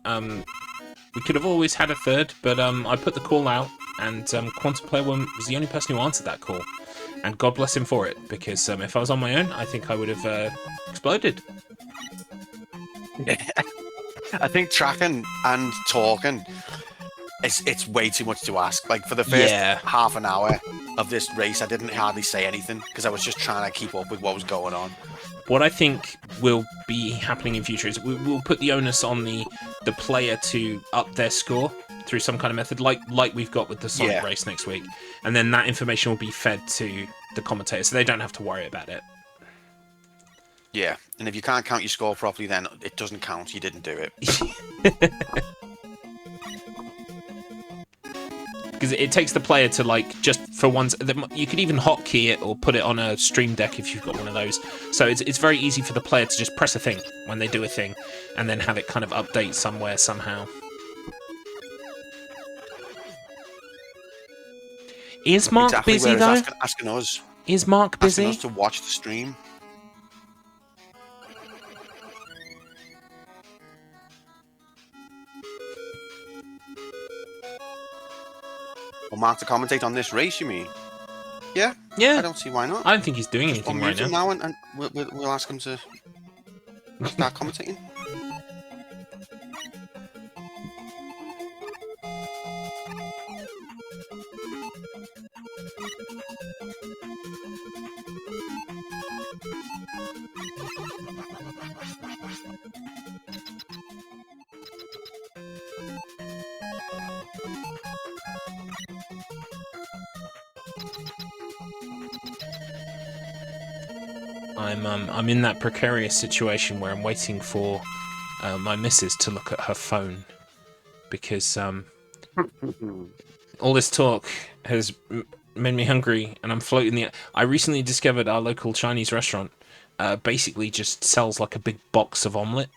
A: We could have always had a third, but I put the call out, and Quantum Player One was the only person who answered that call. And God bless him for it, because if I was on my own, I think I would have exploded.
B: I think tracking and talking, it's way too much to ask. Like, for the first half an hour of this race, I didn't hardly say anything, because I was just trying to keep up with what was going on.
A: What I think will be happening in future is we'll put the onus on the player to up their score through some kind of method, like we've got with the Sonic race next week, and then that information will be fed to the commentators, so they don't have to worry about it.
B: Yeah, and if you can't count your score properly, then it doesn't count. You didn't do it.
A: Because it takes the player to, like, just for once, you could even hotkey it or put it on a Stream Deck if you've got one of those. So it's very easy for the player to just press a thing when they do a thing, and then have it kind of update somewhere somehow. Is Mark busy though?
B: Asking us.
A: Is Mark busy?
B: Asking us to watch the stream. Or Mark to commentate on this race, you mean? Yeah?
A: Yeah.
B: I don't see why not.
A: I don't think he's doing anything right now.
B: And we'll ask him to start commentating.
A: I'm in that precarious situation where I'm waiting for my missus to look at her phone, because all this talk has made me hungry, and I'm floating the. I recently discovered our local Chinese restaurant basically just sells like a big box of omelette.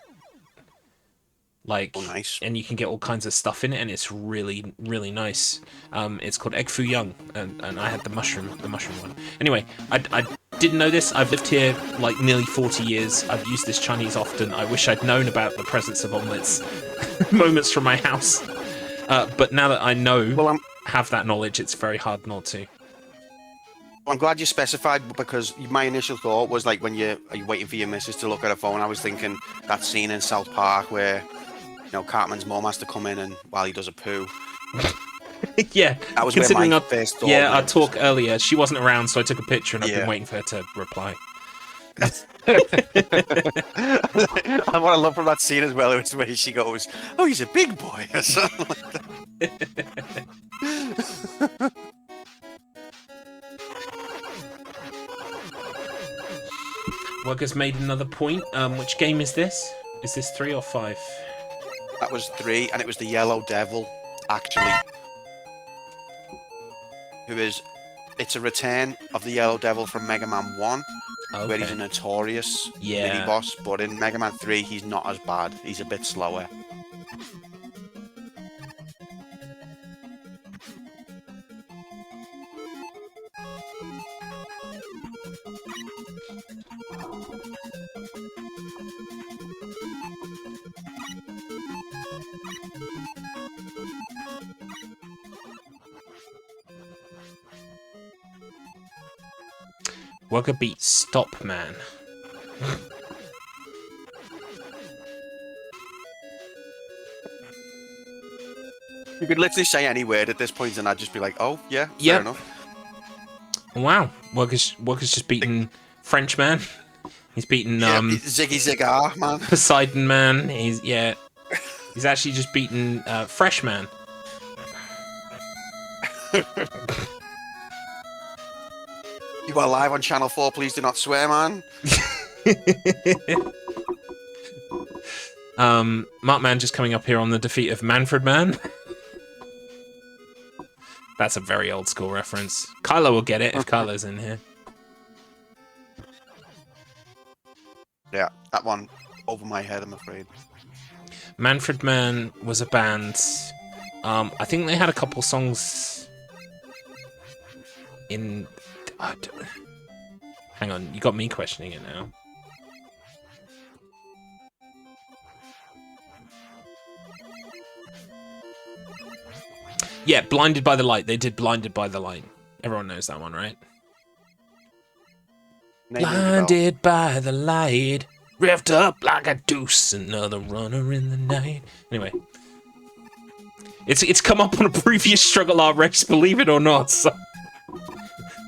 A: Like,
B: nice.
A: And you can get all kinds of stuff in it, and it's really, really nice. It's called Egg Foo Young, and I had the mushroom one. Anyway, I didn't know this. I've lived here like nearly 40 years. I've used this Chinese often. I wish I'd known about the presence of omelettes moments from my house. But now that I know, have that knowledge, it's very hard not to.
B: I'm glad you specified, because my initial thought was like, when are you waiting for your missus to look at her phone? I was thinking that scene in South Park where, you know, Cartman's mom has to come in and while he does a poo.
A: Yeah,
B: that was
A: considering
B: where my first thought
A: our talk earlier, she wasn't around, so I took a picture and I've been waiting for her to reply.
B: And what I love from that scene as well is where she goes, "Oh, he's a big boy," or something like that.
A: Wugga's made another point. Which game is this? Is this 3 or 5?
B: That was 3, and it was the Yellow Devil, actually. It's a return of the Yellow Devil from Mega Man 1, where he's a notorious mini-boss, but in Mega Man 3, he's not as bad. He's a bit slower.
A: Wugga beat Stop Man.
B: You could literally say any word at this point and I'd just be like, oh, yeah, fair enough.
A: Wow, Wugga's just beaten French Man. He's beaten
B: Ziggy Zigar Man.
A: Poseidon Man. He's actually just beaten Fresh Man.
B: You are live on Channel 4, please do not swear, man.
A: Mark Man just coming up here on the defeat of Manfred Man. That's a very old school reference. Kylo will get it if Kylo's in here.
B: Yeah, that one over my head, I'm afraid.
A: Manfred Man was a band I think they had a couple songs in... Hang on, you got me questioning it now. Yeah, Blinded by the Light. They did Blinded by the Light. Everyone knows that one, right? Blinded by the light, revved up like a deuce, another runner in the night. Anyway, it's come up on a previous StruggleR race, believe it or not. So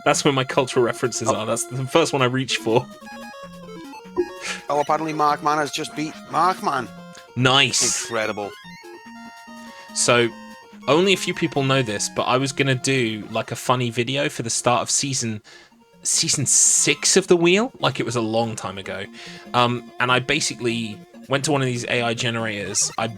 A: that's where my cultural references are. That's the first one I reached for.
K: Oh, apparently Markman has just beat Markman.
A: Nice.
K: Incredible.
A: So, only a few people know this, but I was gonna do like a funny video for the start of season 6 of the wheel, like it was a long time ago, and I basically went to one of these AI generators. I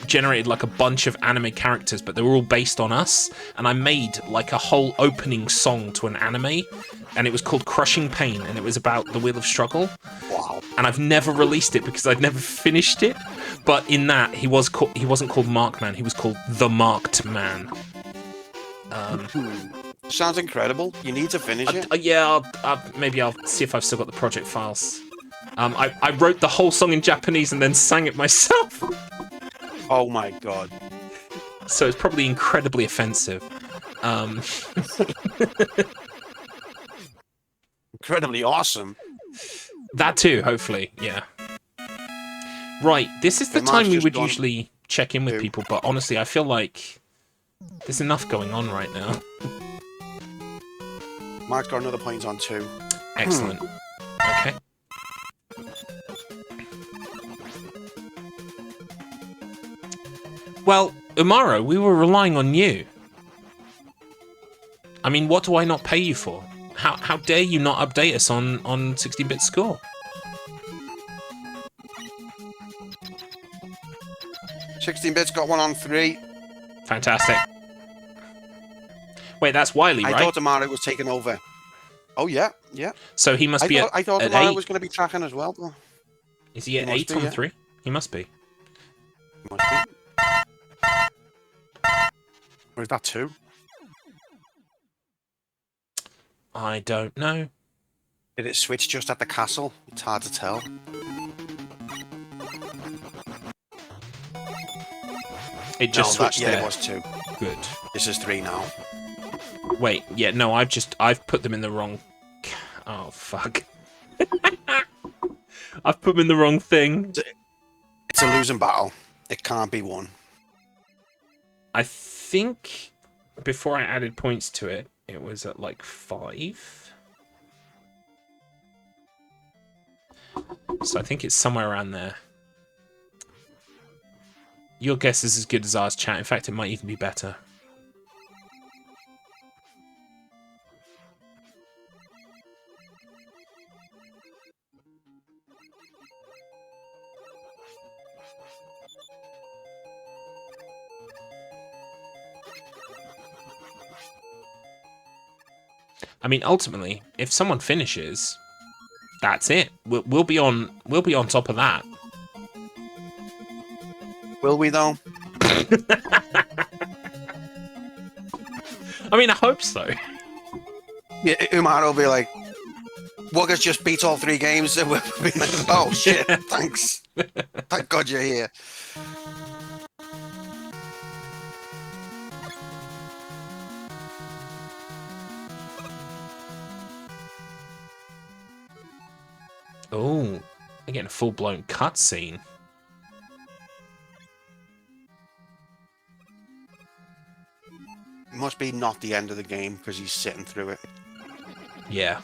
A: generated like a bunch of anime characters, but they were all based on us, and I made like a whole opening song to an anime, and it was called Crushing Pain, and it was about the Wheel of Struggle.
K: Wow.
A: And I've never released it because I'd never finished it, but in that he wasn't called Markman, he was called The Marked Man.
K: Sounds incredible. You need to finish it.
A: Yeah, maybe I'll see if I've still got the project files. I wrote the whole song in Japanese and then sang it myself.
K: Oh my god.
A: So it's probably incredibly offensive.
K: Incredibly awesome.
A: That too, hopefully, yeah. Right, this is the time we would usually check in with people, but honestly, I feel like there's enough going on right now.
K: Mark's got another point on 2.
A: Excellent. Okay. Well, Umaro, we were relying on you. I mean, what do I not pay you for? How dare you not update us on 16-bit score?
K: 16-bit's got one on 3.
A: Fantastic. Wait, that's Wiley, right?
K: I thought Amaro was taking over. Oh yeah, yeah.
A: So he must be at 8.
K: I thought Amaro was going to be tracking as well. Though.
A: Is he at 8 on 3? He must be.
K: He must be. Or is that 2?
A: I don't know.
K: Did it switch just at the castle? It's hard to tell.
A: It just switched there.
K: Yeah, it was 2.
A: Good.
K: This is 3 now.
A: Wait, yeah, no, I've put them in the wrong... Oh, fuck. I've put them in the wrong thing.
K: It's a losing battle. It can't be won.
A: I think before I added points to it, it was at like 5. So I think it's somewhere around there. Your guess is as good as ours, chat. In fact, it might even be better. I mean, ultimately, if someone finishes, that's it. We'll be on top of that.
K: Will we though?
A: I mean, I hope so.
K: Yeah, Umar will be like, Wugga's just beat all 3 games, and we'll be like, oh shit, thanks. Thank God you're here.
A: Oh, again, a full-blown cutscene.
K: It must be not the end of the game because he's sitting through it.
A: Yeah.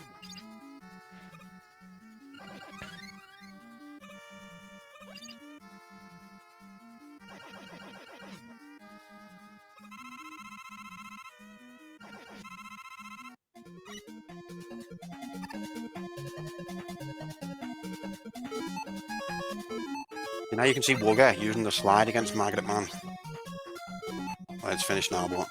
K: Now you can see Wugga using the slide against Magnet Man. Well, it's finished now, but...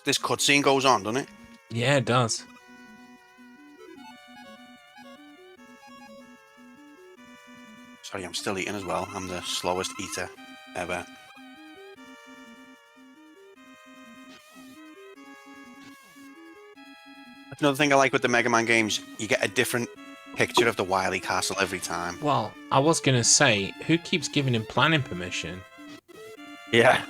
K: This cutscene goes on, doesn't it?
A: Yeah, it does.
K: Sorry, I'm still eating as well. I'm the slowest eater ever. Another thing I like with the Mega Man games, you get a different picture of the Wily Castle every time.
A: Well, I was going to say, who keeps giving him planning permission?
K: Yeah.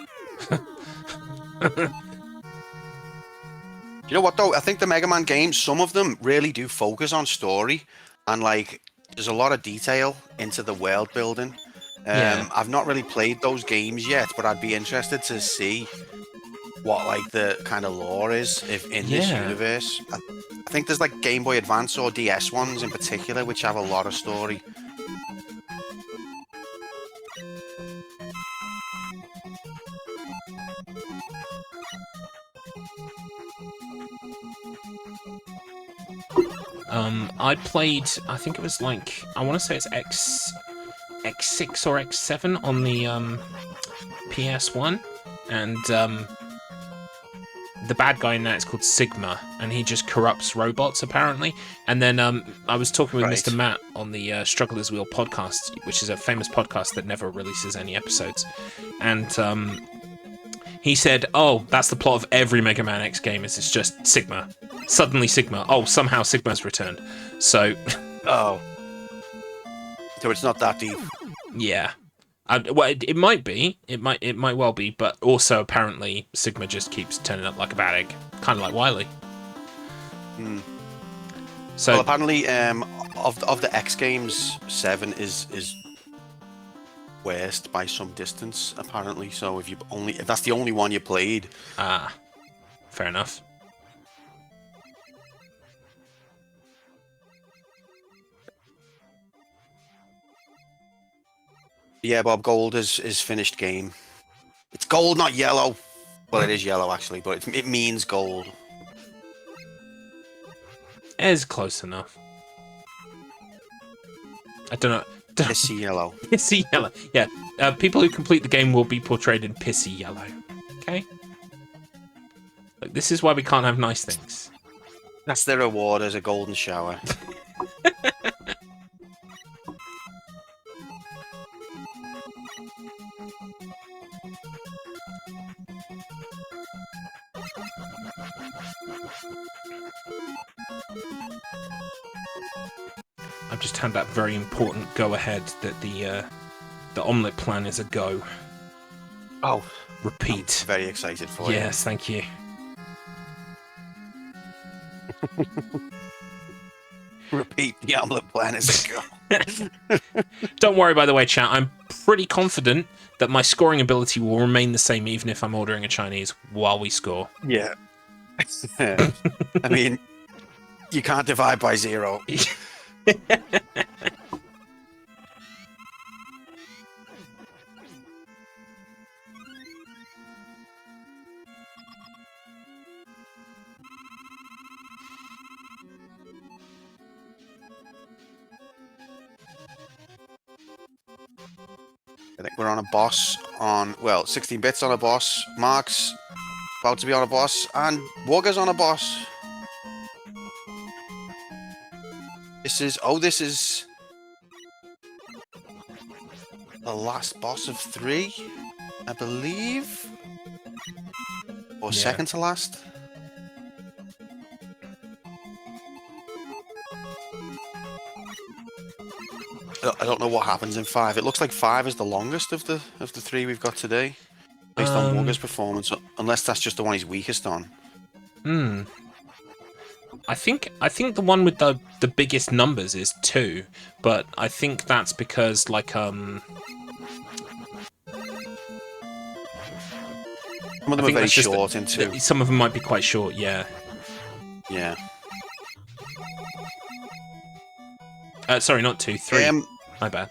K: You know what though? I think the Mega Man games, some of them really do focus on story, and like there's a lot of detail into the world building.
A: Yeah.
K: I've not really played those games yet, but I'd be interested to see what like the kind of lore is in this universe. I think there's like Game Boy Advance or DS ones in particular which have a lot of story.
A: I played, I think it was like, I want to say it's X6 or X7 on the PS1, and the bad guy in that is called Sigma, and he just corrupts robots apparently. And then I was talking with Mr. Matt on the StruggleR's Wheel podcast, which is a famous podcast that never releases any episodes, and he said, "Oh, that's the plot of every Mega Man X game. Is it's just Sigma, suddenly Sigma. Oh, somehow Sigma's returned." So,
K: so it's not that deep.
A: Yeah. Well, it might be. It might well be, but also apparently Sigma just keeps turning up like a bad egg, kind of like Wily. So
K: well, apparently, of the X games, 7 is worst by some distance. Apparently, so if that's the only one you played,
A: fair enough.
K: Yeah, Bob, gold is finished game. It's gold, not yellow. Well, it is yellow actually, but it means gold.
A: It's close enough. I don't know.
K: Pissy yellow.
A: Pissy yellow. Yeah. People who complete the game will be portrayed in pissy yellow. Okay. Look, this is why we can't have nice things.
K: That's their reward as a golden shower.
A: I've just had that very important go-ahead that the omelette plan is a go.
K: Oh.
A: Repeat.
K: I'm very excited for you.
A: Yes, thank you.
K: Repeat, the omelette plan is a go.
A: Don't worry, by the way, chat. I'm pretty confident that my scoring ability will remain the same even if I'm ordering a Chinese while we score.
K: Yeah. I mean, you can't divide by 0. I think we're on a boss on, well, 16 bits on a boss, Mark's about to be on a boss, and Wugga's on a boss. This is the last boss of 3, I believe, or second to last. I don't know what happens in 5. It looks like 5 is the longest of the 3 we've got today, based on Wugga's performance, unless that's just the one he's weakest on.
A: I think the one with the biggest numbers is 2, but I think that's because like
K: Some of them are very short in 2.
A: Some of them might be quite short, yeah.
K: Yeah.
A: Sorry, not 2, 3. My bad.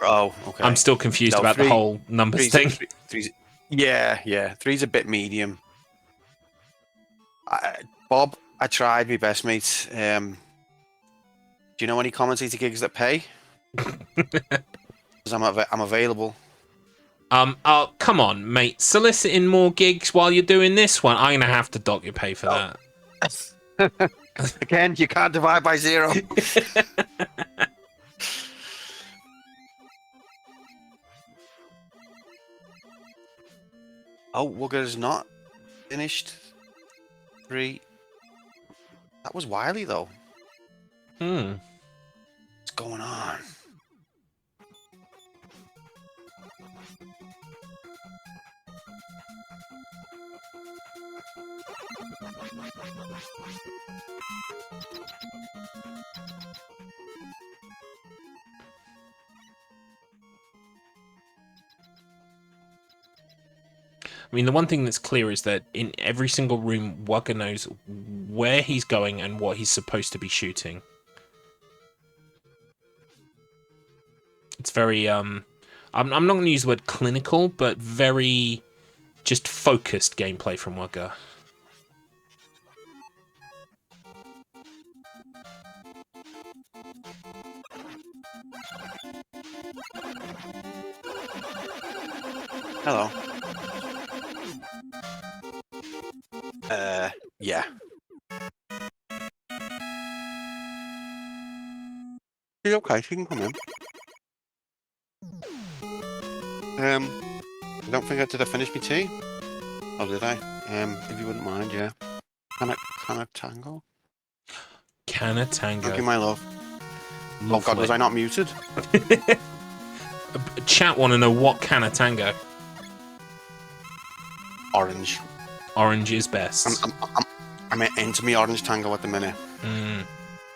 K: Oh, okay.
A: I'm still confused about the whole numbers thing.
K: Yeah. 3's a bit medium. Bob, I tried my best, mate. Do you know any commentator gigs that pay? Because I'm available.
A: Oh, come on, mate. Soliciting more gigs while you're doing this one. I'm gonna have to dock your pay for that.
K: Again, you can't divide by 0. Oh, Wugga is not finished. 3. That was Wiley, though. What's going on?
A: I mean, the one thing that's clear is that in every single room, Wugga knows where he's going and what he's supposed to be shooting. It's very, I'm not going to use the word clinical, but very just focused gameplay from Wugga.
K: Hello. Yeah. She's okay, she can come in. I don't think did I finish my tea? Oh, did I? If you wouldn't mind, yeah. Can I tango?
A: Can a tango?
K: Thank you, my love.
A: Lovely.
K: Oh God, was I not muted?
A: Chat want to know what can a tango?
K: Orange.
A: Orange is best.
K: I'm into me orange tango at the minute.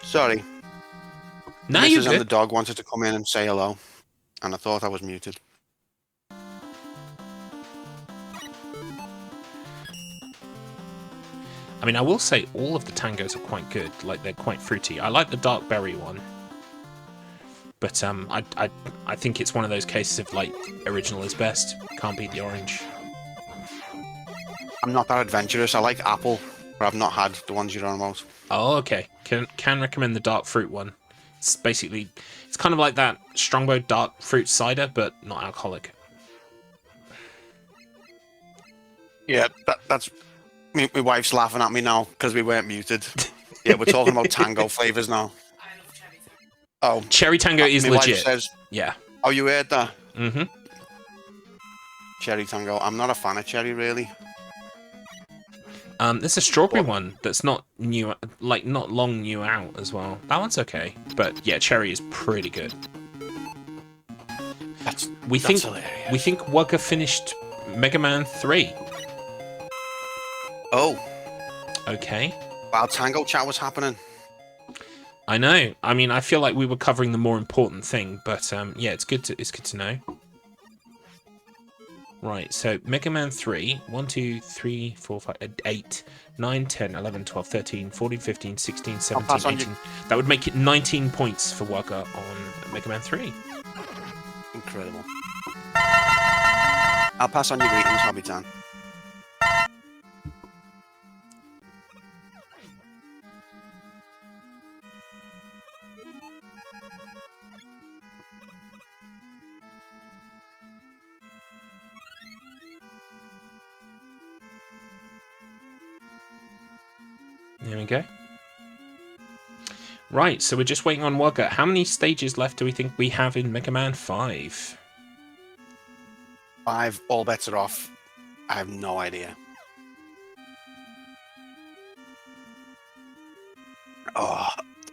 K: Sorry.
A: No, you
K: Mrs. and the dog wanted to come in and say hello, and I thought I was muted.
A: I mean, I will say all of the tangos are quite good. Like, they're quite fruity. I like the dark berry one. But I think it's one of those cases of, like, original is best. Can't beat the orange.
K: I'm not that adventurous. I like apple, but I've not had the ones you're on about.
A: Oh, okay. Can recommend the dark fruit one. It's basically, it's kind of like that Strongbow dark fruit cider, but not alcoholic.
K: Yeah, that's... My wife's laughing at me now because we weren't muted. Yeah, we're talking about tango flavors now. Oh,
A: cherry tango is legit.
K: Says,
A: yeah.
K: Oh, you heard that?
A: Mm-hmm.
K: Cherry tango. I'm not a fan of cherry, really.
A: There's a strawberry one that's not new, like not long new out as well. That one's okay, but yeah, cherry is pretty good. We think Wugga finished Mega Man 3.
K: Oh.
A: Okay.
K: While Tango Chat was happening.
A: I know. I mean, I feel like we were covering the more important thing, but yeah, it's good to know. Right, so Mega Man 3, 1, 2, 3, 4, 5, 8, 9, 10, 11, 12, 13, 14, 15, 16, 17, 18. That would make it 19 points for Wugga on Mega Man 3.
K: Incredible. I'll pass on your greetings, Hobby-tan.
A: There we go. Right, so we're just waiting on Wugga. How many stages left do we think we have in Mega Man 5?
K: 5, all bets are off. I have no idea. Oh,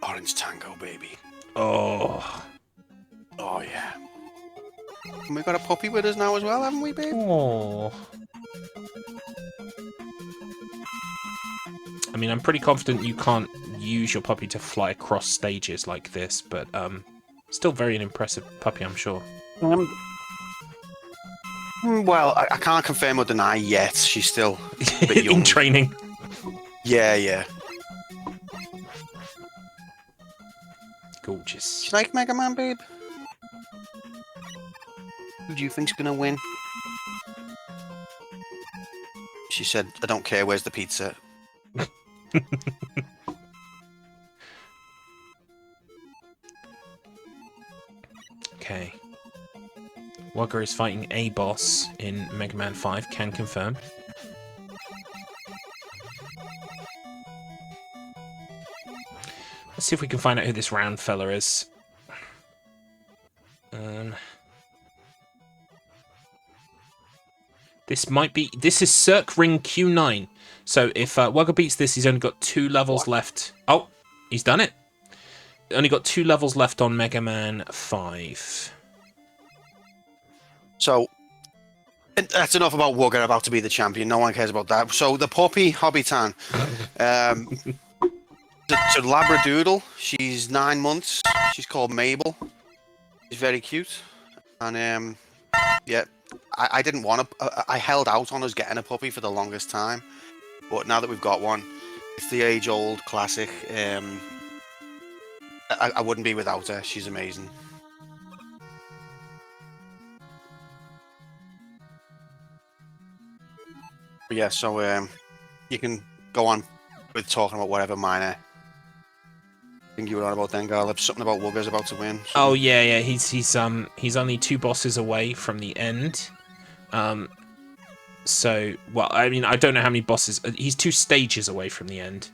K: Orange Tango, baby.
A: Oh.
K: Oh, yeah. And we got a puppy with us now as well, haven't we, babe?
A: Oh. I mean, I'm pretty confident you can't use your puppy to fly across stages like this, but still very an impressive puppy, I'm sure.
K: Well, I can't confirm or deny yet. She's still a bit young.
A: In training.
K: Yeah.
A: Gorgeous.
K: You like Mega Man, babe? Who do you think's gonna win? She said, "I don't care. Where's the pizza?"
A: Okay. Wugga is fighting a boss in Mega Man 5, can confirm. Let's see if we can find out who this round fella is. This is Cirque Ring Q9. So if Wugga beats this, he's only got 2 levels left. Oh, he's done it. Only got 2 levels left on Mega Man 5.
K: So, that's enough about Wugga about to be the champion. No one cares about that. So, the puppy, Hobbitan. It's a Labradoodle. She's 9 months. She's called Mabel. She's very cute. And, yeah, I didn't want to... I held out on us getting a puppy for the longest time. But now that we've got one, it's the age-old classic. I wouldn't be without her. She's amazing. But yeah, so you can go on with talking about whatever minor thing you were on about then, Garl. Something about Wugga's about to win.
A: Oh yeah. He's only 2 bosses away from the end. So, well, I mean, I don't know how many bosses. He's 2 stages away from the end.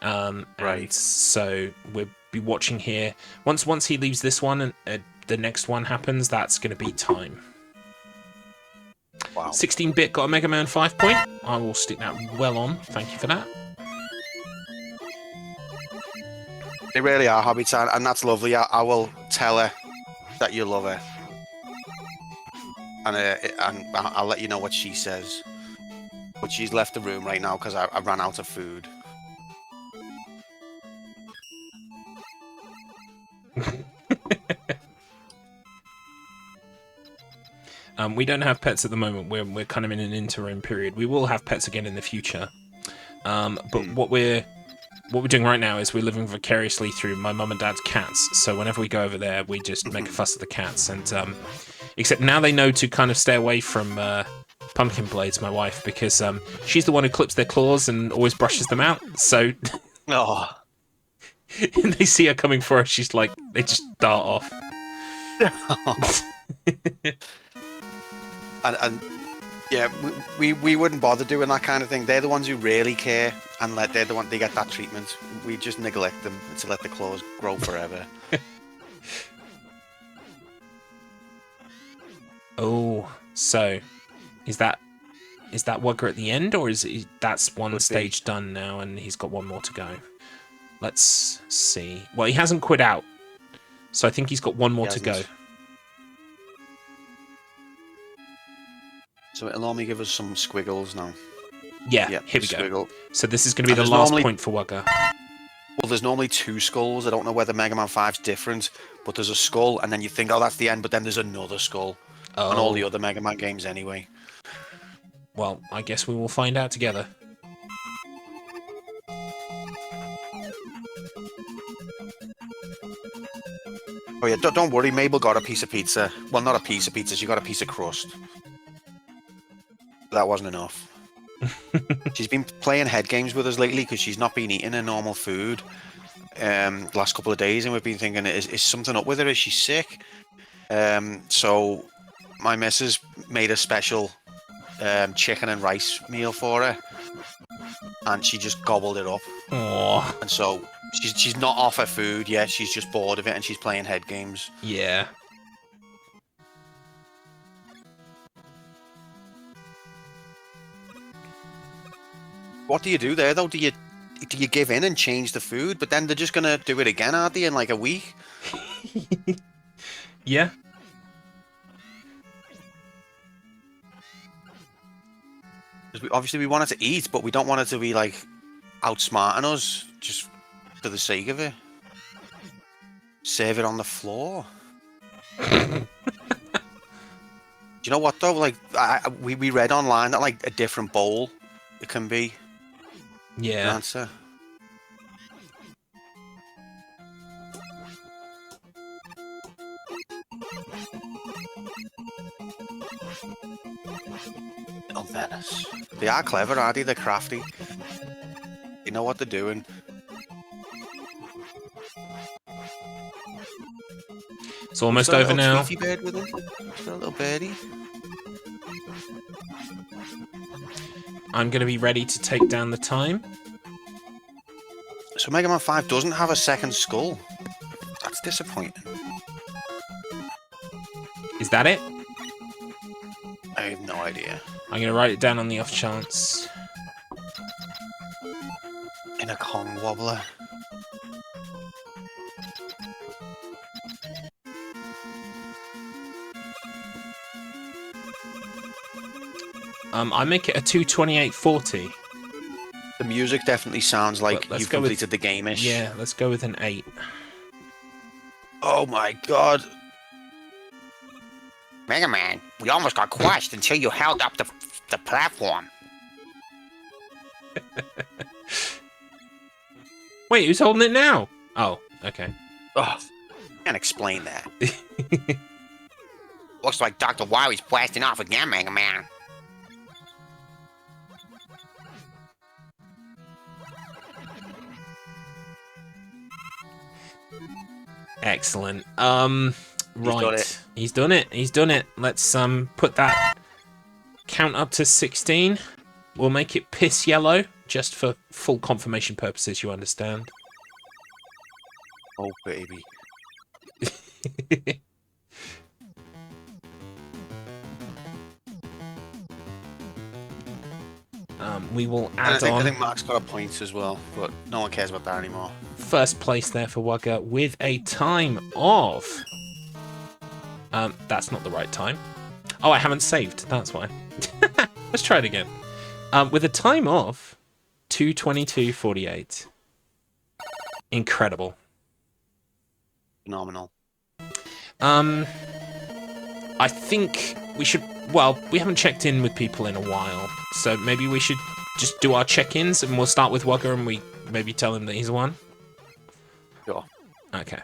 A: Right. And so we'll be watching here. Once he leaves this one and the next one happens, that's going to be time.
K: Wow.
A: 16-bit got a Mega Man 5 point. I will stick that well on. Thank you for that.
K: They really are, Hobbitan, and that's lovely. I will tell her that you love her. And I'll let you know what she says. But she's left the room right now because I ran out of food.
A: We don't have pets at the moment. We're kind of in an interim period. We will have pets again in the future. But what we're doing right now is we're living vicariously through my mum and dad's cats. So whenever we go over there, we just make a fuss of the cats. And except now they know to kind of stay away from Pumpkin Blades, my wife, because she's the one who clips their claws and always brushes them out. So they see her coming for us, she's like, they just dart off.
K: And yeah, we wouldn't bother doing that kind of thing. They're the ones who really care, and they're the one they get that treatment. We just neglect them to let the claws grow forever.
A: Oh, so is that Wugga at the end, or that's one stage done now and he's got one more to go? Let's see. Well, he hasn't quit out, so I think he's got one more to go.
K: So it'll only give us some squiggles now.
A: Yeah, here we go. So this is going to be the last point for Wugga.
K: Well, there's normally 2 skulls. I don't know whether Mega Man 5's different, but there's a skull, and then you think, oh, that's the end, but then there's another skull. Oh. And all the other Mega Man games anyway.
A: Well, I guess we will find out together.
K: Oh yeah, don't worry, Mabel got a piece of pizza. Well, not a piece of pizza, she got a piece of crust. That wasn't enough. She's been playing head games with us lately because she's not been eating her normal food the last couple of days, and we've been thinking, is something up with her? Is she sick? So my missus made a special chicken and rice meal for her, and she just gobbled it up.
A: Aww.
K: And so she's not off her food yet. She's just bored of it, and she's playing head games.
A: Yeah.
K: What do you do there, though? Do you give in and change the food? But then they're just gonna do it again, aren't they, in like a week?
A: Yeah.
K: Obviously, we want it to eat, but we don't want it to be like outsmarting us just for the sake of it. Serve it on the floor. you know what though? Like we read online that like a different bowl it can be an
A: Yeah.
K: answer. Little Venice. They are clever, aren't they? They're crafty. They know what they're doing.
A: It's almost
K: Is there a
A: over
K: little
A: now.
K: Tweety bird with him? Is there a little birdie?
A: I'm going to be ready to take down the time.
K: So Mega Man 5 doesn't have a second skull. That's disappointing.
A: Is that it?
K: I have no idea.
A: I'm going to write it down on the off chance.
K: In a Kong wobbler.
A: I make it a 228.40.
K: The music definitely sounds like
A: Let's
K: you've
A: go with-
K: completed the game-ish.
A: Yeah, let's go with an 8.
K: Oh my god.
F: Mega Man, we almost got crushed until you held up the platform.
A: Wait, who's holding it now? Oh, okay.
K: Ugh. Can't explain that.
F: Looks like Dr. Wiry's blasting off again, Mega Man.
A: Excellent. Right.
K: done it.
A: He's done it. He's done it. Let's put that count up to 16. We'll make it piss yellow, just for full confirmation purposes, you understand.
K: Oh baby.
A: We will
K: And
A: add
K: I
A: on
K: think Mark's got a point as well, but no one cares about that anymore.
A: first place there for Wugga with a time of... that's not the right time. Oh, I haven't saved. That's why. Let's try it again. With a time of 2:22.48. Incredible.
K: Phenomenal.
A: I think we should... Well, we haven't checked in with people in a while, so maybe we should just do our check-ins, and we'll start with Wugga, and we maybe tell him that he's won.
K: Sure.
A: Okay.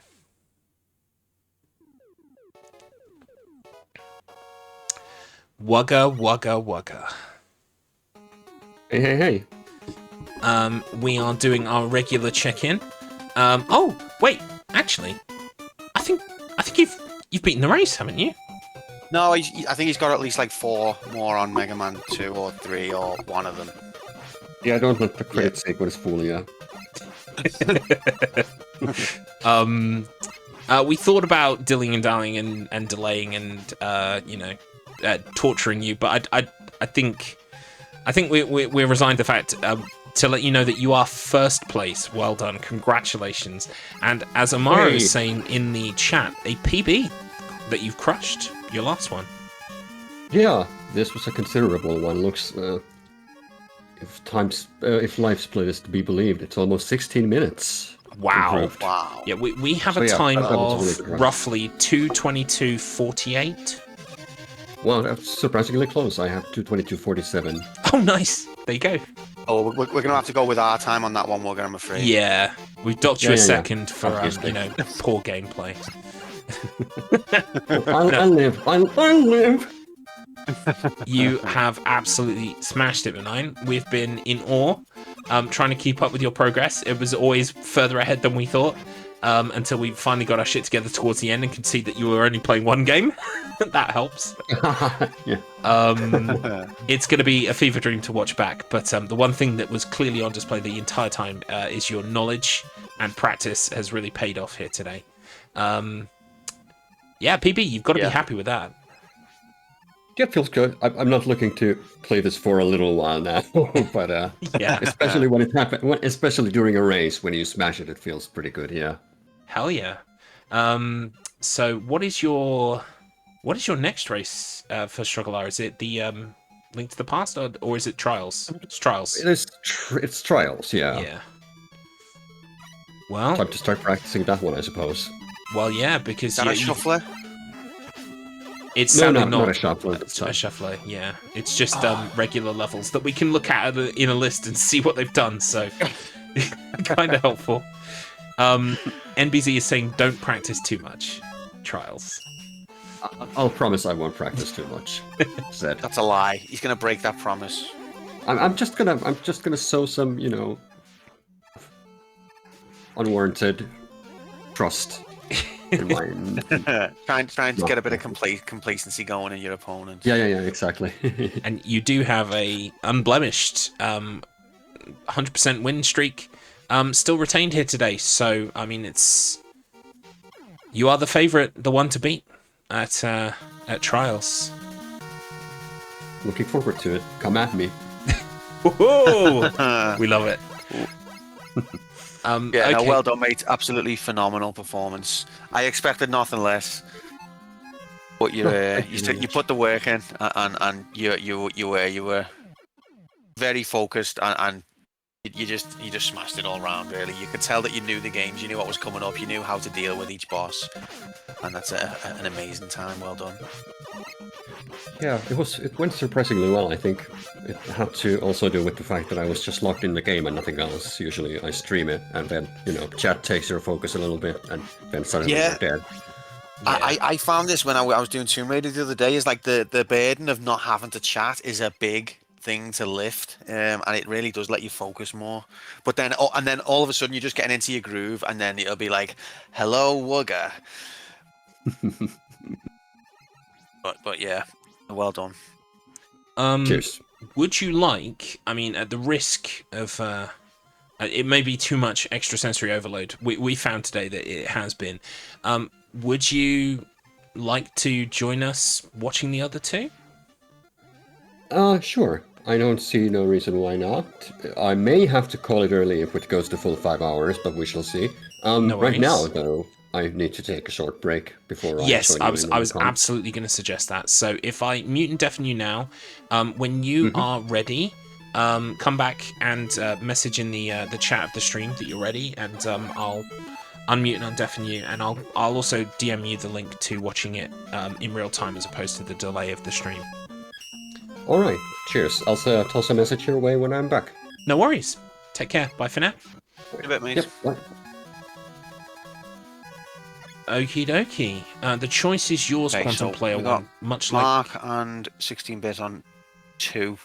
A: Wugga, Wugga, Wugga.
E: Hey, hey, hey.
A: We are doing our regular check-in. Oh, wait, actually, I think you've beaten the race, haven't you?
K: No, I think he's got at least like 4 more on Mega Man 2 or 3 or one of them.
E: Yeah, I don't let the credit sake what is fooling you.
A: We thought about dilling and dallying and delaying and torturing you, but I think we're resigned to the fact to let you know that you are first place. Well done, congratulations. And as Amaro is saying in the chat, a PB that you've crushed, your last one.
E: Yeah, this was a considerable one. Looks, if life split is to be believed, it's almost 16 minutes.
A: Wow.
E: Improved.
K: Wow.
A: Yeah, we have
E: So
A: a
E: yeah,
A: time
E: that was
A: of
E: really
A: roughly 2:22.48.
E: Well, that's surprisingly close. I have 2:22.47.
A: Oh, nice. There you go.
K: Oh, we're going to have to go with our time on that one, Wugga, I'm afraid.
A: Yeah, we've docked you a second for
E: Obviously.
A: poor gameplay.
E: I'll live. I'll live.
A: You have absolutely smashed it, Benign. We've been in awe, trying to keep up with your progress. It was always further ahead than we thought, until we finally got our shit together towards the end and could see that you were only playing one game. That helps.
E: Yeah.
A: It's going to be a fever dream to watch back, but the one thing that was clearly on display the entire time is your knowledge and practice has really paid off here today. Yeah, PB, you've got to be happy with that.
E: Yeah, it feels good. I'm not looking to play this for a little while now, but
A: Yeah.
E: especially when it happens, especially during a race, when you smash it, it feels pretty good. Yeah.
A: Hell yeah. So what is your next race for StruggleR? Is it the Link to the Past or is it Trials? It's Trials.
E: It's Trials. Yeah.
A: Yeah. Well,
E: Time to start practicing that one, I suppose.
A: well, yeah, because
K: Is that a shuffler?
A: It's sadly
E: not a shuffler.
A: a shuffler, yeah. It's just regular levels that we can look at in a list and see what they've done, so kind of helpful. NBZ is saying don't practice too much. Trials.
E: I'll promise I won't practice too much. Said.
K: That's a lie. He's gonna break that promise.
E: I'm just gonna sow some, unwarranted trust in my
K: trying to get a bit of complacency going in your opponent.
E: Yeah, exactly.
A: And you do have a unblemished 100% win streak still retained here today. So I mean, you are the favorite, the one to beat at Trials.
E: Looking forward to it. Come at me.
A: Whoa! We love it.
K: Yeah, no, well done, mate. Absolutely phenomenal performance. I expected nothing less. But you put the work in, and you were very focused, and you just smashed it all around. Really, you could tell that you knew the games, you knew what was coming up, you knew how to deal with each boss, and that's an amazing time. Well done.
E: Yeah, it went surprisingly well. I think it had to also do with the fact that I was just locked in the game and nothing else. Usually I stream it, and then chat takes your focus a little bit, and then suddenly you're dead.
K: Yeah. I found this when I was doing Tomb Raider the other day. Is like the burden of not having to chat is a big thing to lift, and it really does let you focus more. But then all of a sudden you're just getting into your groove, and then it'll be like, "Hello, Wugga." but yeah, well done.
E: Cheers.
A: Would you like? I mean, at the risk of it may be too much extrasensory overload. We found today that it has been. Would you like to join us watching the other two?
E: Sure. I don't see no reason why not. I may have to call it early if it goes to full 5 hours, but we shall see.
A: No
E: right
A: worries.
E: now, though, I need to take a short break before
A: Yes, I was absolutely going to suggest that. So if I mute and deafen you now, when you are ready, come back and message in the chat of the stream that you're ready, and I'll unmute and undeafen you, and I'll also DM you the link to watching it in real time as opposed to the delay of the stream.
E: All right. Cheers. I'll toss a message your way when I'm back.
A: No worries. Take care. Bye for now.
K: Wait a bit, mate.
E: Yep. Bye.
A: Okie dokie. The choice is yours,
K: Okay,
A: Quantum
K: so
A: Player
K: we got
A: One. Much
K: Mark and 16-bit on 2.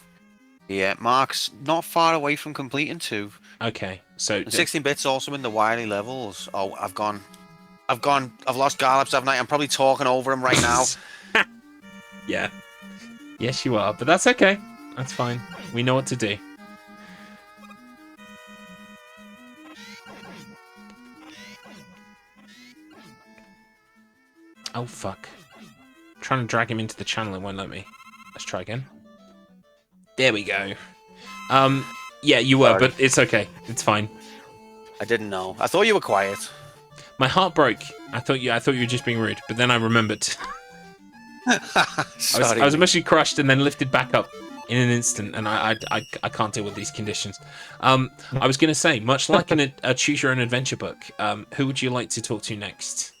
K: Yeah, Mark's not far away from completing 2.
A: Okay, so
K: 16-bit's also in the Wily levels. Oh, I've lost Garlops, haven't I? I'm probably talking over him right now.
A: Yeah. Yes, you are, but that's okay. That's fine. We know what to do. Oh, fuck. I'm trying to drag him into the channel, it won't let me. Let's try again. There we go. Yeah, you were, but it's okay. It's fine.
K: I didn't know. I thought you were quiet.
A: My heart broke. I thought you were just being rude, but then I remembered. I was emotionally crushed and then lifted back up in an instant, and I can't deal with these conditions. I was going to say, much like in a choose your own adventure book, who would you like to talk to next?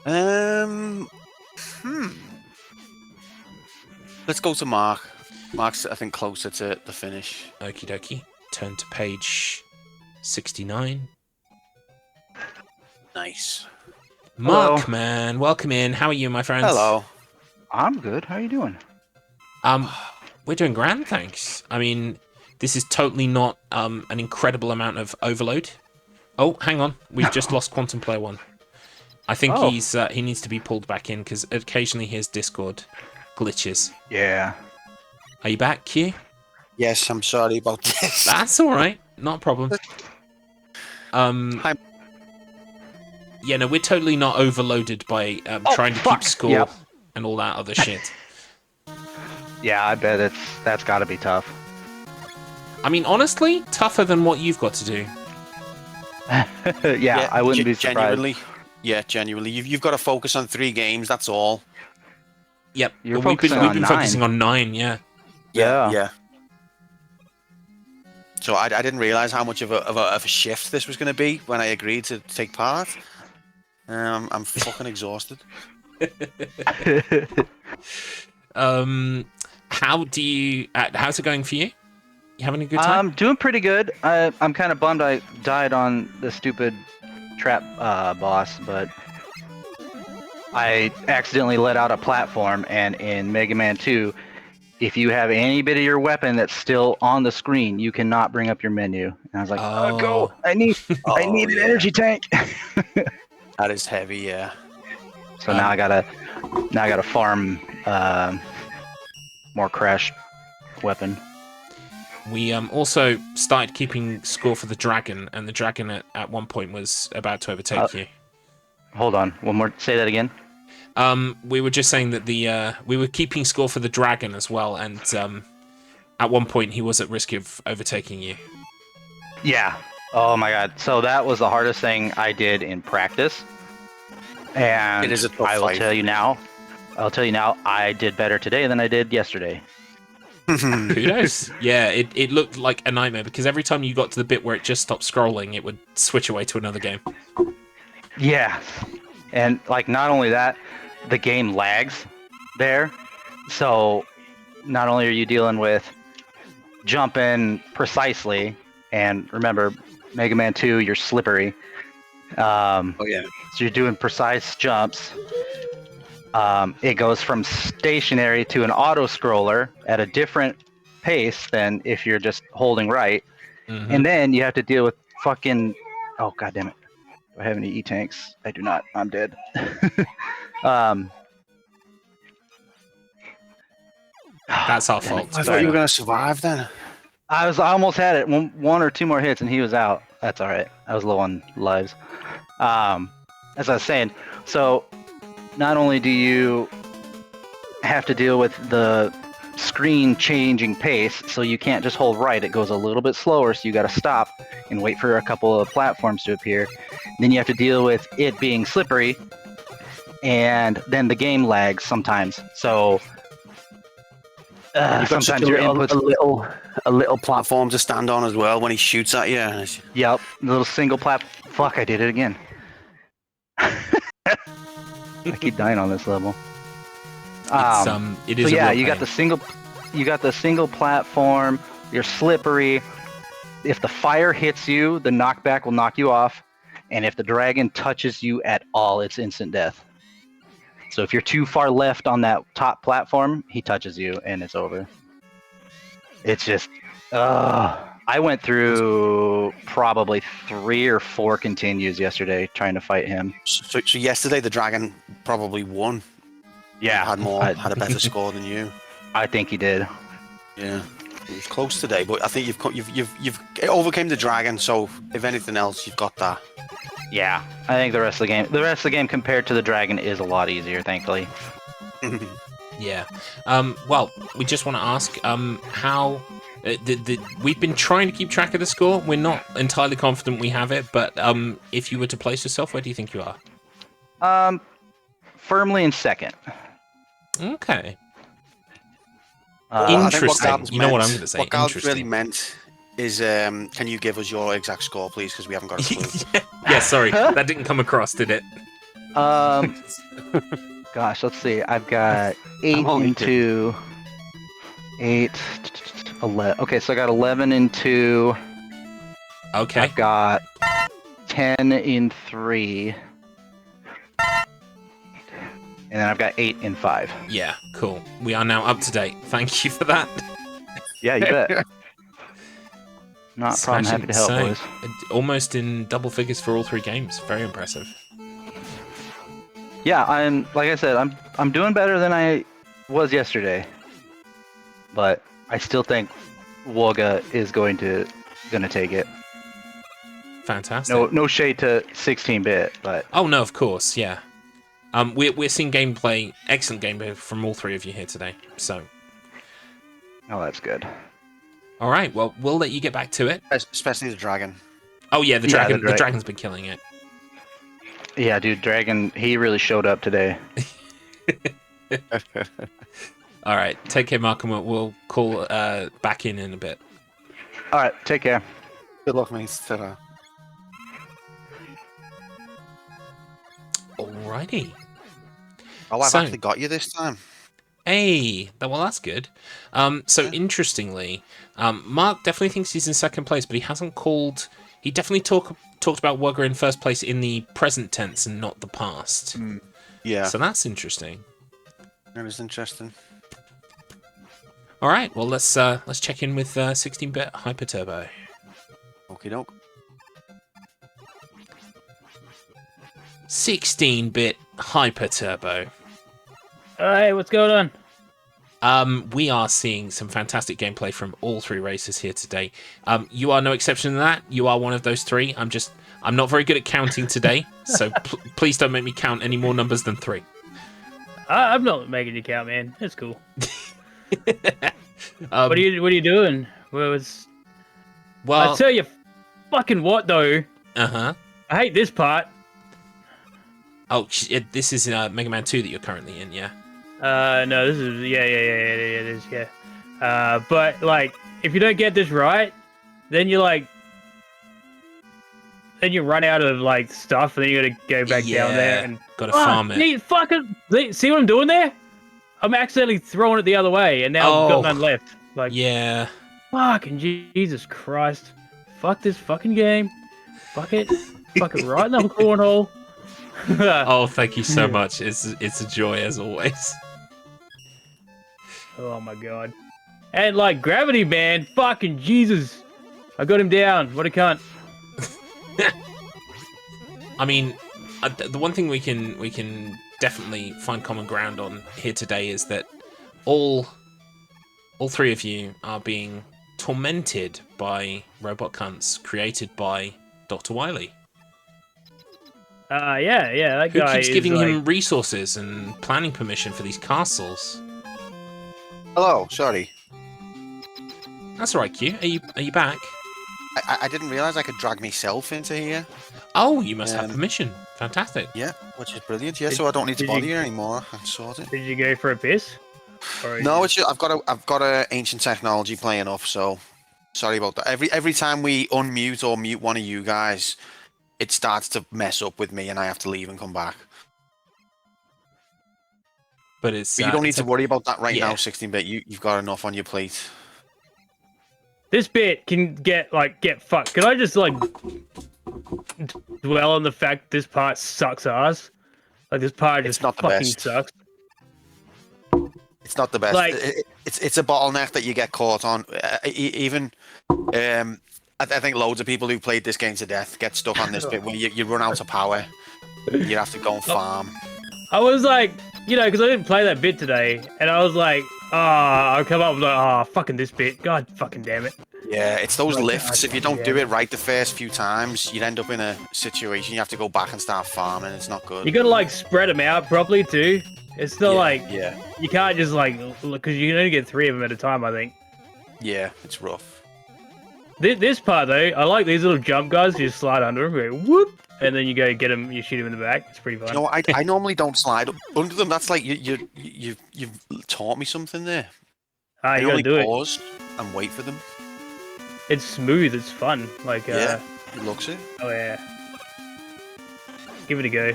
K: Let's go to Mark. Mark's, I think, closer to the finish.
A: Okie dokie. Turn to page 69.
K: Nice.
A: Mark,
D: Hello.
A: man, welcome in. How are you, my friend?
K: Hello.
D: I'm good. How you doing?
A: We're doing grand, thanks. I mean, this is totally not an incredible amount of overload. Oh, hang on. We've just lost Quantum Player 1. I think he needs to be pulled back in because occasionally his Discord glitches.
D: Yeah.
A: Are you back, Q?
K: Yes, I'm sorry about this.
A: That's all right. Not a problem. Yeah, no, we're totally not overloaded by trying to keep score and all that other shit.
D: Yeah, I bet that's got to be tough.
A: I mean, honestly, tougher than what you've got to do.
D: Yeah, I wouldn't be surprised.
K: Genuinely. Yeah, genuinely. You've got to focus on 3 games, that's all.
A: Yep.
D: You're
A: we've been
D: focusing on
A: focusing on 9, yeah.
K: Yeah. So I didn't realize how much of a shift this was going to be when I agreed to take part. I'm fucking exhausted.
A: How's it going for you? You having a good time?
D: I'm doing pretty good. I'm kind of bummed I died on the stupid trap boss, but I accidentally let out a platform, and in Mega Man 2, if you have any bit of your weapon that's still on the screen, you cannot bring up your menu. And I was like, go! I need an energy tank.
K: That is heavy, yeah.
D: So now I gotta farm more crash weapon.
A: We also started keeping score for the dragon, and the dragon at one point was about to overtake you.
D: Hold on, one more. Say that again.
A: We were just saying that we were keeping score for the dragon as well, and at one point he was at risk of overtaking you.
D: Yeah. Oh my god. So that was the hardest thing I did in practice. And
K: it is a tough
D: I will
K: fight.
D: tell you now, I did better today than I did yesterday.
A: Kudos. Yeah, it looked like a nightmare because every time you got to the bit where it just stopped scrolling, it would switch away to another game.
D: Yeah. And like not only that, the game lags there. So not only are you dealing with jumping precisely, and remember, Mega Man 2, you're slippery.
K: Oh yeah.
D: So you're doing precise jumps. It goes from stationary to an auto scroller at a different pace than if you're just holding right.
A: Mm-hmm.
D: And then you have to deal with fucking. Oh god damn it! Do I have any E-tanks? I do not. I'm dead.
A: That's our fault.
K: I thought you were gonna survive then.
D: I almost had it. One or two more hits, and he was out. That's all right. I was low on lives. As I was saying, so not only do you have to deal with the screen changing pace, so you can't just hold right. It goes a little bit slower, so you got to stop and wait for a couple of platforms to appear. Then you have to deal with it being slippery, and then the game lags sometimes. So sometimes your inputs
K: a little platform to stand on as well when he shoots at you.
D: Yep, little single Fuck, I did it again. I keep dying on this level.
A: It is.
D: So
A: a
D: yeah,
A: real
D: you got
A: pain.
D: the single platform. You're slippery. If the fire hits you, the knockback will knock you off, and if the dragon touches you at all, it's instant death. So if you're too far left on that top platform, he touches you, and it's over. It's just, I went through probably 3 or 4 continues yesterday trying to fight him.
K: So yesterday the dragon probably won.
D: Yeah,
K: had a better score than you.
D: I think he did.
K: Yeah, it was close today, but I think you've overcame the dragon. So if anything else, you've got that.
D: Yeah, I think the rest of the game compared to the dragon is a lot easier, thankfully.
A: Yeah. Well, we just want to ask how. We've been trying to keep track of the score. We're not entirely confident we have it, but if you were to place yourself, where do you think you are?
D: Firmly in second.
A: Okay.
K: Interesting.
A: You know what I'm going to say?
K: What Gal's really meant is, can you give us your exact score, please? Because we haven't got a clue.
A: Yeah, sorry. That didn't come across, did it?
D: Gosh, let's see. I've got 8 into 8, 11. Okay, so I got 11 in 2.
A: Okay.
D: I've got 10 in 3. And then I've got 8 in 5.
A: Yeah, cool. We are now up to date. Thank you for that.
D: Yeah, you bet. Not a problem. Happy to help, boys.
A: Almost in double figures for all 3 games. Very impressive.
D: Yeah, like I said, I'm doing better than I was yesterday. But I still think Wugga is going to take it.
A: Fantastic.
D: No shade to 16-bit, but
A: oh no, of course, yeah. We're seeing gameplay, excellent gameplay from all 3 of you here today. So,
D: oh, that's good.
A: All right, well, we'll let you get back to it.
K: Especially the dragon.
A: Oh yeah, the dragon. The dragon's been killing it.
D: Yeah, dude, dragon. He really showed up today.
A: All right, take care, Mark, and we'll call back in a bit.
D: All right, take care.
K: Good luck, mate. Ta-ra.
A: Alrighty.
B: Oh, I've
A: So-
B: actually got you this time.
A: Hey, well, that's good. Interestingly, Mark definitely thinks he's in second place, but he hasn't called. He definitely talked about Wugga in first place in the present tense and not the past.
B: Yeah,
A: So that's interesting.
B: that is interesting.
A: All right, well let's check in with 16-bit Hyper Turbo.
B: Okie doke.
A: 16-bit Hyper Turbo.
C: Hey, what's going on?
A: We are seeing some fantastic gameplay from all three races here today. You are no exception to that. You are one of those three. I'm not very good at counting today, so please don't make me count any more numbers than 3.
C: I'm not making you count, man. It's cool. What are you doing? Well, I'll tell you fucking what though.
A: Uh-huh.
C: I hate this part.
A: Oh, this is Mega Man 2 that you're currently in, yeah?
C: No, this is it is, yeah. But like, if you don't get this right, then you run out of like stuff, and then you gotta go back down there and
A: gotta farm it.
C: See what I'm doing there? I'm accidentally throwing it the other way, and now I've got none left. Like,
A: yeah.
C: Fucking Jesus Christ! Fuck this fucking game. Fuck it. Fuck it right in the cornhole.
A: Oh, thank you so much. It's a joy as always.
C: Oh my god. And like Gravity Man, fucking Jesus. I got him down. What a cunt.
A: I mean, the one thing we can definitely find common ground on here today is that all three of you are being tormented by robot cunts created by Dr. Wily.
C: Yeah, that
A: Who
C: guy
A: keeps
C: is
A: giving
C: like...
A: him resources and planning permission for these castles.
B: Hello, sorry.
A: That's all right, Q. Are you back?
B: I didn't realise I could drag myself into here.
A: Oh, you must have permission. Fantastic.
B: Yeah, which is brilliant. Yeah, so I don't need to bother you anymore. I'm sorted.
C: Did you go for a piss?
B: No, it's just, I've got a ancient technology playing off, so sorry about that. Every time we unmute or mute one of you guys, it starts to mess up with me, and I have to leave and come back.
A: But
B: you don't need to worry about that right now, 16-bit. You've got enough on your plate.
C: This bit can get fucked. Can I just like dwell on the fact this part sucks ass? Like this part just fucking sucks.
B: It's not the best.
C: Like,
B: it's a bottleneck that you get caught on. Even I think loads of people who played this game to death get stuck on this bit where you run out of power. You have to go and farm.
C: I was like, because I didn't play that bit today, and I was like, I'll come up with like, fucking this bit. God fucking damn it.
B: Yeah, it's those
C: Like,
B: lifts. If you don't do it right the first few times, you'd end up in a situation you have to go back and start farming. It's not good.
C: You gotta like spread them out properly too. It's still
B: yeah.
C: You can't just like, because you can only get 3 of them at a time, I think.
B: Yeah, it's rough.
C: This part though, I like these little jump guys. You just slide under them, go whoop, and then you go get them. You shoot them in the back. It's pretty fun.
B: No, I normally don't slide under them. That's like you've taught me something there. I
C: You gotta
B: only
C: do it.
B: pause and wait for them.
C: It's smooth. It's fun. Like
B: Yeah, it looks it.
C: Oh yeah. Give it a go.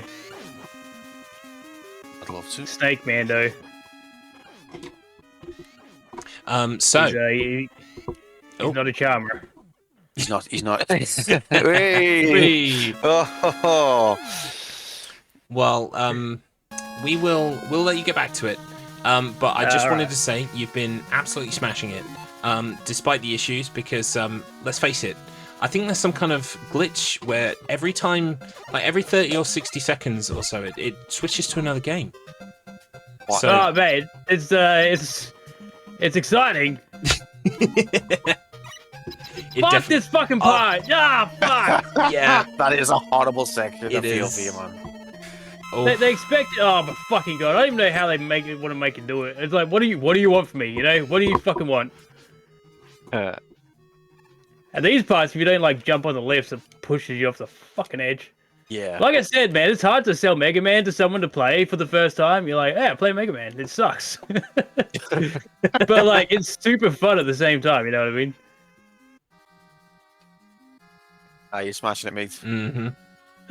B: I'd love to.
C: Snake Mando.
A: So
C: He's not a charmer.
B: He's not.
A: Hey.
B: Oh.
A: Well, we'll let you get back to it. But I just wanted to say you've been absolutely smashing it, despite the issues. Because let's face it, I think there's some kind of glitch where every time, like every 30 or 60 seconds or so, it switches to another game.
B: What?
A: So,
C: Oh man, it's exciting. Fuck this fucking part! Fuck!
A: Yeah,
B: that is a horrible section.
A: It
B: I feel
A: is.
B: for you, man.
A: Oh.
C: They expect it. Oh, but fucking god! I don't even know how they want to make it do it. It's like, what do you want from me? What do you fucking want? And these parts, if you don't like jump on the lifts, it pushes you off the fucking edge.
B: Yeah.
C: Like I said, man, it's hard to sell Mega Man to someone to play for the first time. You're like, play Mega Man. It sucks. But like, it's super fun at the same time. You know what I mean?
B: You're smashing it, mate.
A: Mm-hmm.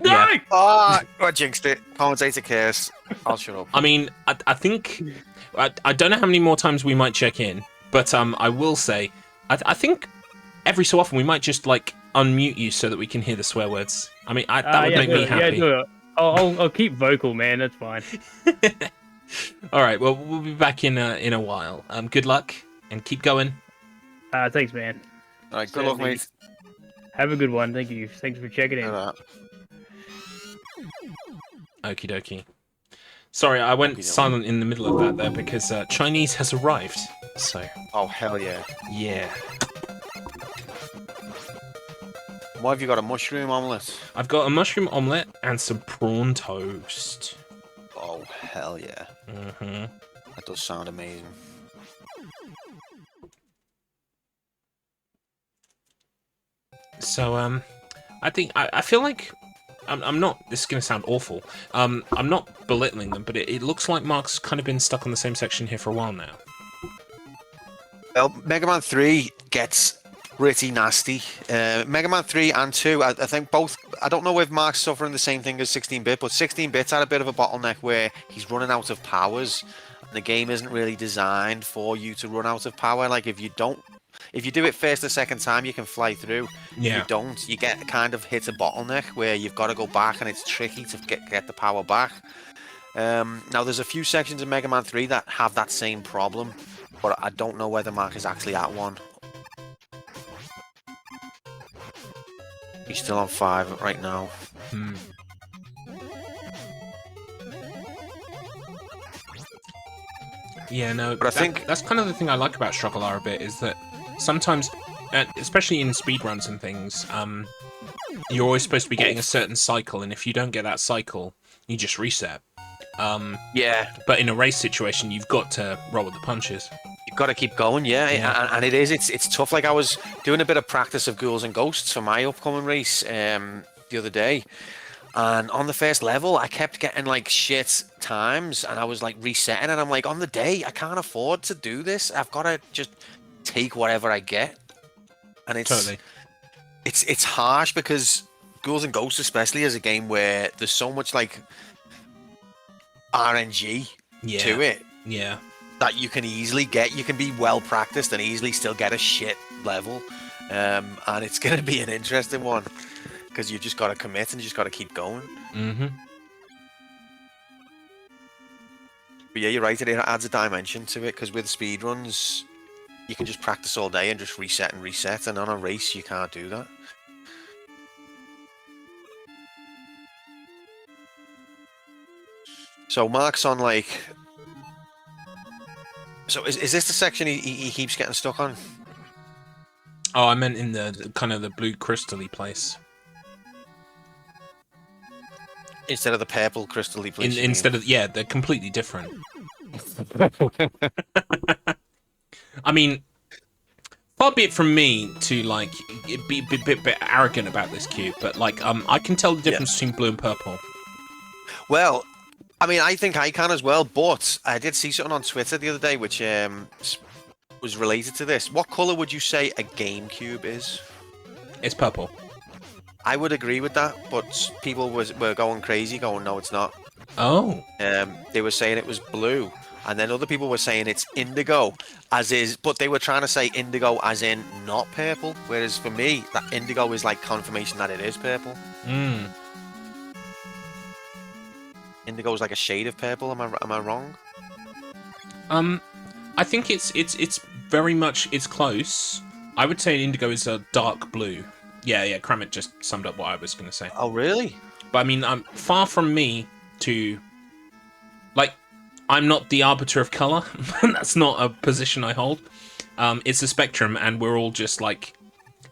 A: Yeah.
B: I jinxed it. Commentator curse. I'll shut up.
A: I mean, I think I don't know how many more times we might check in, but I will say I think every so often we might just like unmute you so that we can hear the swear words. I mean, that would make me happy.
C: Yeah, do it. I'll keep vocal, man. That's fine.
A: All right. Well, we'll be back in a while. Good luck and keep going.
C: Thanks, man.
B: All right. Good luck, mate.
C: Have a good one. Thank you. Thanks for checking in.
A: Okie dokie. Sorry, I went silent in the middle of that there because Chinese has arrived. So.
B: Oh hell yeah.
A: Yeah.
B: Why have you got a mushroom omelette?
A: I've got a mushroom omelette and some prawn toast.
B: Oh hell yeah.
A: Mm-hmm.
B: That does sound amazing.
A: So I think I feel like I'm not. This is gonna sound awful. I'm not belittling them, but it looks like Mark's kind of been stuck on the same section here for a while now.
B: Well, Mega Man 3 gets pretty nasty. Mega Man 3 and 2, I think both. I don't know if Mark's suffering the same thing as 16-bit, but 16-bit's had a bit of a bottleneck where he's running out of powers, and the game isn't really designed for you to run out of power. Like if you do it first or second time, you can fly through.
A: Yeah.
B: If you don't, you get kind of hit a bottleneck where you've got to go back, and it's tricky to get the power back. Now, there's a few sections of Mega Man 3 that have that same problem, but I don't know whether Mark is actually at one. He's still on 5 right now.
A: Yeah, no,
B: but I think
A: that's kind of the thing I like about StruggleR a bit is that sometimes, especially in speedruns and things, you're always supposed to be getting a certain cycle, and if you don't get that cycle, you just reset.
B: Yeah.
A: But in a race situation, you've got to roll with the punches.
B: You've got to keep going, yeah. And it's tough. Like I was doing a bit of practice of Ghouls and Ghosts for my upcoming race the other day, and on the first level, I kept getting like shit times, and I was like resetting, and I'm like, on the day, I can't afford to do this. I've got to just take whatever I get, and it's harsh because Ghouls and Ghosts, especially, is a game where there's so much like RNG to it.
A: Yeah.
B: That you can easily get. You can be well practiced and easily still get a shit level. And it's going to be an interesting one because you just got to commit and you just got to keep going.
A: Mm-hmm.
B: But yeah, you're right. It adds a dimension to it because with speedruns, you can just practice all day and just reset and reset. And on a race, you can't do that. So Mark's on like... So is this the section he keeps getting stuck on?
A: Oh, I meant in the kind of the blue crystal-y place.
B: Instead of the purple crystal-y place.
A: Instead of, yeah, they're completely different. I mean, far be it from me to like be a bit arrogant about this cube, but like I can tell the difference between blue and purple.
B: Well, I mean, I think I can as well, but I did see something on Twitter the other day which was related to this. What color would you say a GameCube is?
A: It's purple.
B: I would agree with that, but people were going crazy, going, no, it's not.
A: Oh.
B: They were saying it was blue, and then other people were saying it's indigo, but they were trying to say indigo as in not purple, whereas for me, that indigo is like confirmation that it is purple.
A: Mm.
B: Indigo is like a shade of purple. Am I wrong?
A: I think it's very much close. I would say indigo is a dark blue. Yeah. Kramit just summed up what I was going to say.
B: Oh, really?
A: But I mean, far from me to like, I'm not the arbiter of color. That's not a position I hold. It's a spectrum, and we're all just like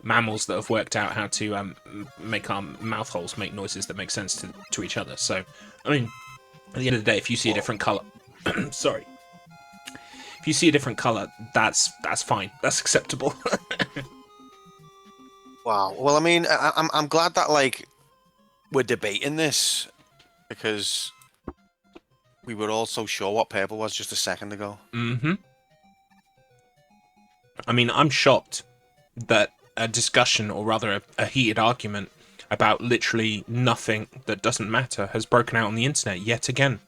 A: mammals that have worked out how to make our mouth holes make noises that make sense to each other. So, I mean, at the end of the day, if you see a different color, sorry, if you see a different color, that's fine. That's acceptable.
B: Wow. Well, I mean, I'm glad that like we're debating this because we were all so sure what purple was just a second ago.
A: Mm-hmm. I mean, I'm shocked that a discussion, or rather a heated argument, about literally nothing that doesn't matter has broken out on the internet yet again.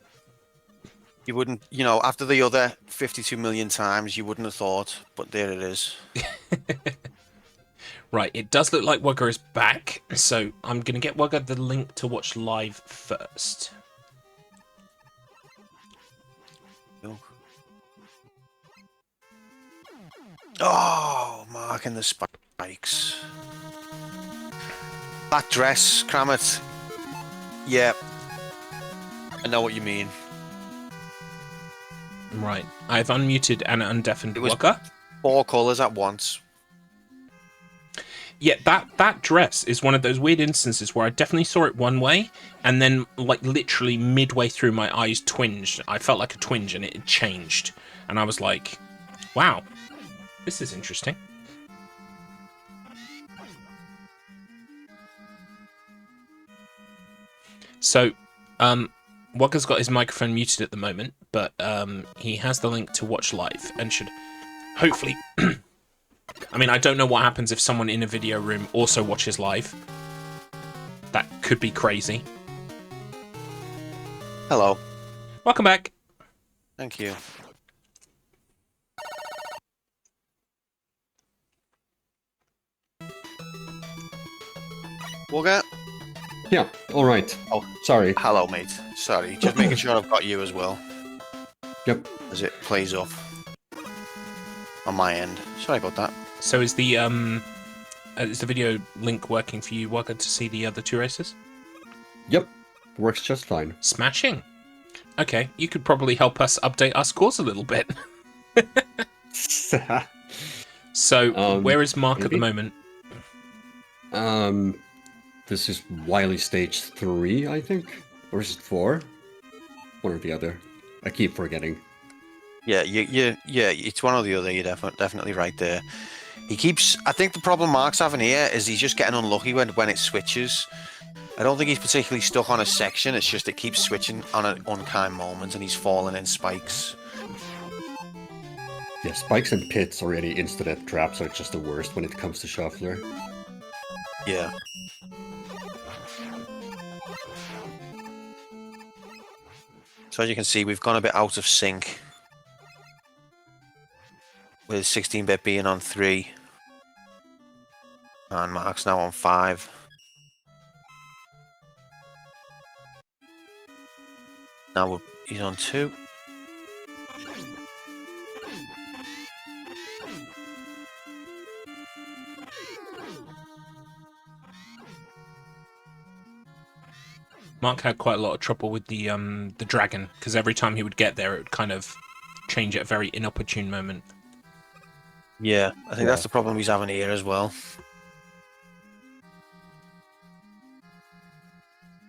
B: You wouldn't, you know, after the other 52 million times, you wouldn't have thought, but there it is.
A: Right, it does look like Wugga is back, so I'm going to get Wugga the link to watch live first.
B: Oh, marking the spikes. That dress, Kramit. Yeah. I know what you mean.
A: Right, I've unmuted and undeafened
B: It was
A: Wugga.
B: 4 colours at once.
A: Yeah, that dress is one of those weird instances where I definitely saw it one way, and then, like, literally midway through my eyes twinged. I felt like a twinge, and it had changed. And I was like, wow, this is interesting. So, Wugga's got his microphone muted at the moment, but he has the link to watch live, and should hopefully... I mean, I don't know what happens if someone in a video room also watches live. That could be crazy.
B: Hello.
A: Welcome back.
B: Thank you. Wugga?
E: Yeah, alright.
B: Oh,
E: sorry.
B: Hello, mate. Sorry, just making sure I've got you as well.
E: Yep.
B: As it plays up on my end. Sorry about that.
A: So is the video link working for you, Wugga, to see the other 2 races?
E: Yep, works just fine.
A: Smashing. Okay, you could probably help us update our scores a little bit. So, where is Mark at the moment?
E: This is Wily Stage 3, I think? Or is it 4? One or the other. I keep forgetting.
B: Yeah, yeah, it's one or the other. You're definitely right there. He keeps... I think the problem Mark's having here is he's just getting unlucky when it switches. I don't think he's particularly stuck on a section. It's just it keeps switching on an unkind moment, and he's falling in spikes.
E: Yeah, spikes and pits already instant traps are just the worst when it comes to Shuffler.
B: Yeah. So as you can see, we've gone a bit out of sync. With 16-bit being on 3. And Mark's now on 5. Now he's on 2.
A: Mark had quite a lot of trouble with the dragon, because every time he would get there, it would kind of change at a very inopportune moment.
B: Yeah, I think that's the problem he's having here as well.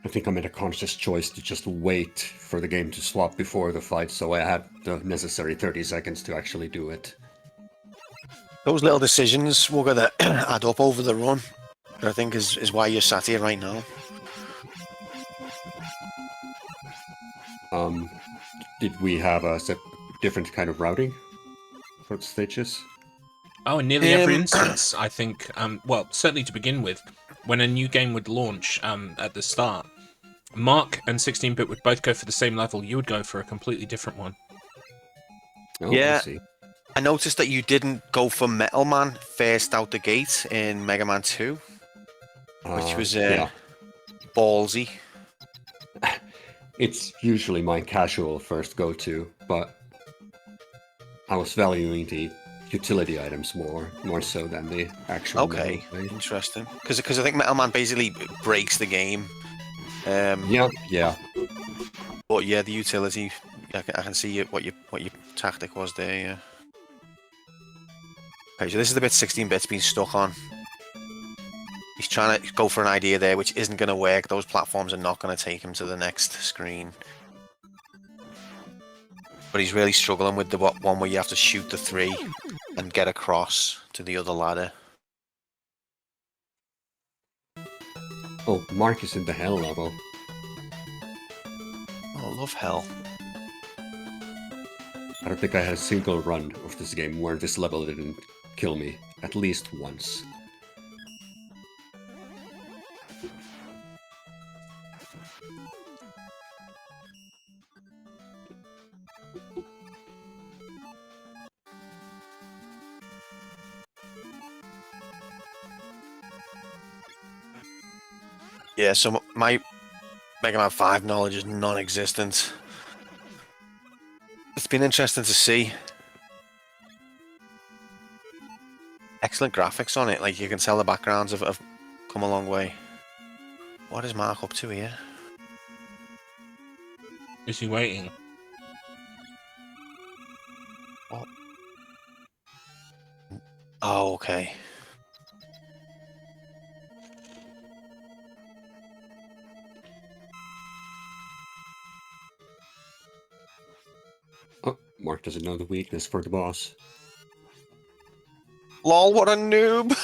E: I think I made a conscious choice to just wait for the game to swap before the fight, so I had the necessary 30 seconds to actually do it.
B: Those little decisions will going to add up over the run. I think is why you're sat here right now.
E: Did we have a different kind of routing for the stages?
A: Oh, in nearly every instance, I think, well, certainly to begin with, when a new game would launch at the start, Mark and 16-bit would both go for the same level. You would go for a completely different one.
E: Oh,
B: Yeah,
E: I see.
B: I noticed that you didn't go for Metal Man first out the gate in Mega Man 2, which was
E: yeah.
B: ballsy.
E: It's usually my casual first go-to, but I was valuing the utility items more so than the actual.
B: Okay, interesting. Because I think Metal Man basically breaks the game.
E: Yeah.
B: But yeah, the utility. I can see what your tactic was there. Yeah. Okay, so this is the bit 16-bit's been stuck on. He's trying to go for an idea there, which isn't going to work. Those platforms are not going to take him to the next screen. But he's really struggling with the one where you have to shoot the 3 and get across to the other ladder.
E: Oh, Mark is in the hell level.
B: Oh, I love hell.
E: I don't think I had a single run of this game where this level didn't kill me at least once.
B: Yeah, so my Mega Man 5 knowledge is non-existent. It's been interesting to see. Excellent graphics on it. Like, you can tell the backgrounds have come a long way. What is Mark up to here?
A: Is he waiting?
B: What? Oh, okay.
E: Oh, Mark doesn't know the weakness for the boss.
B: Lol, what a noob!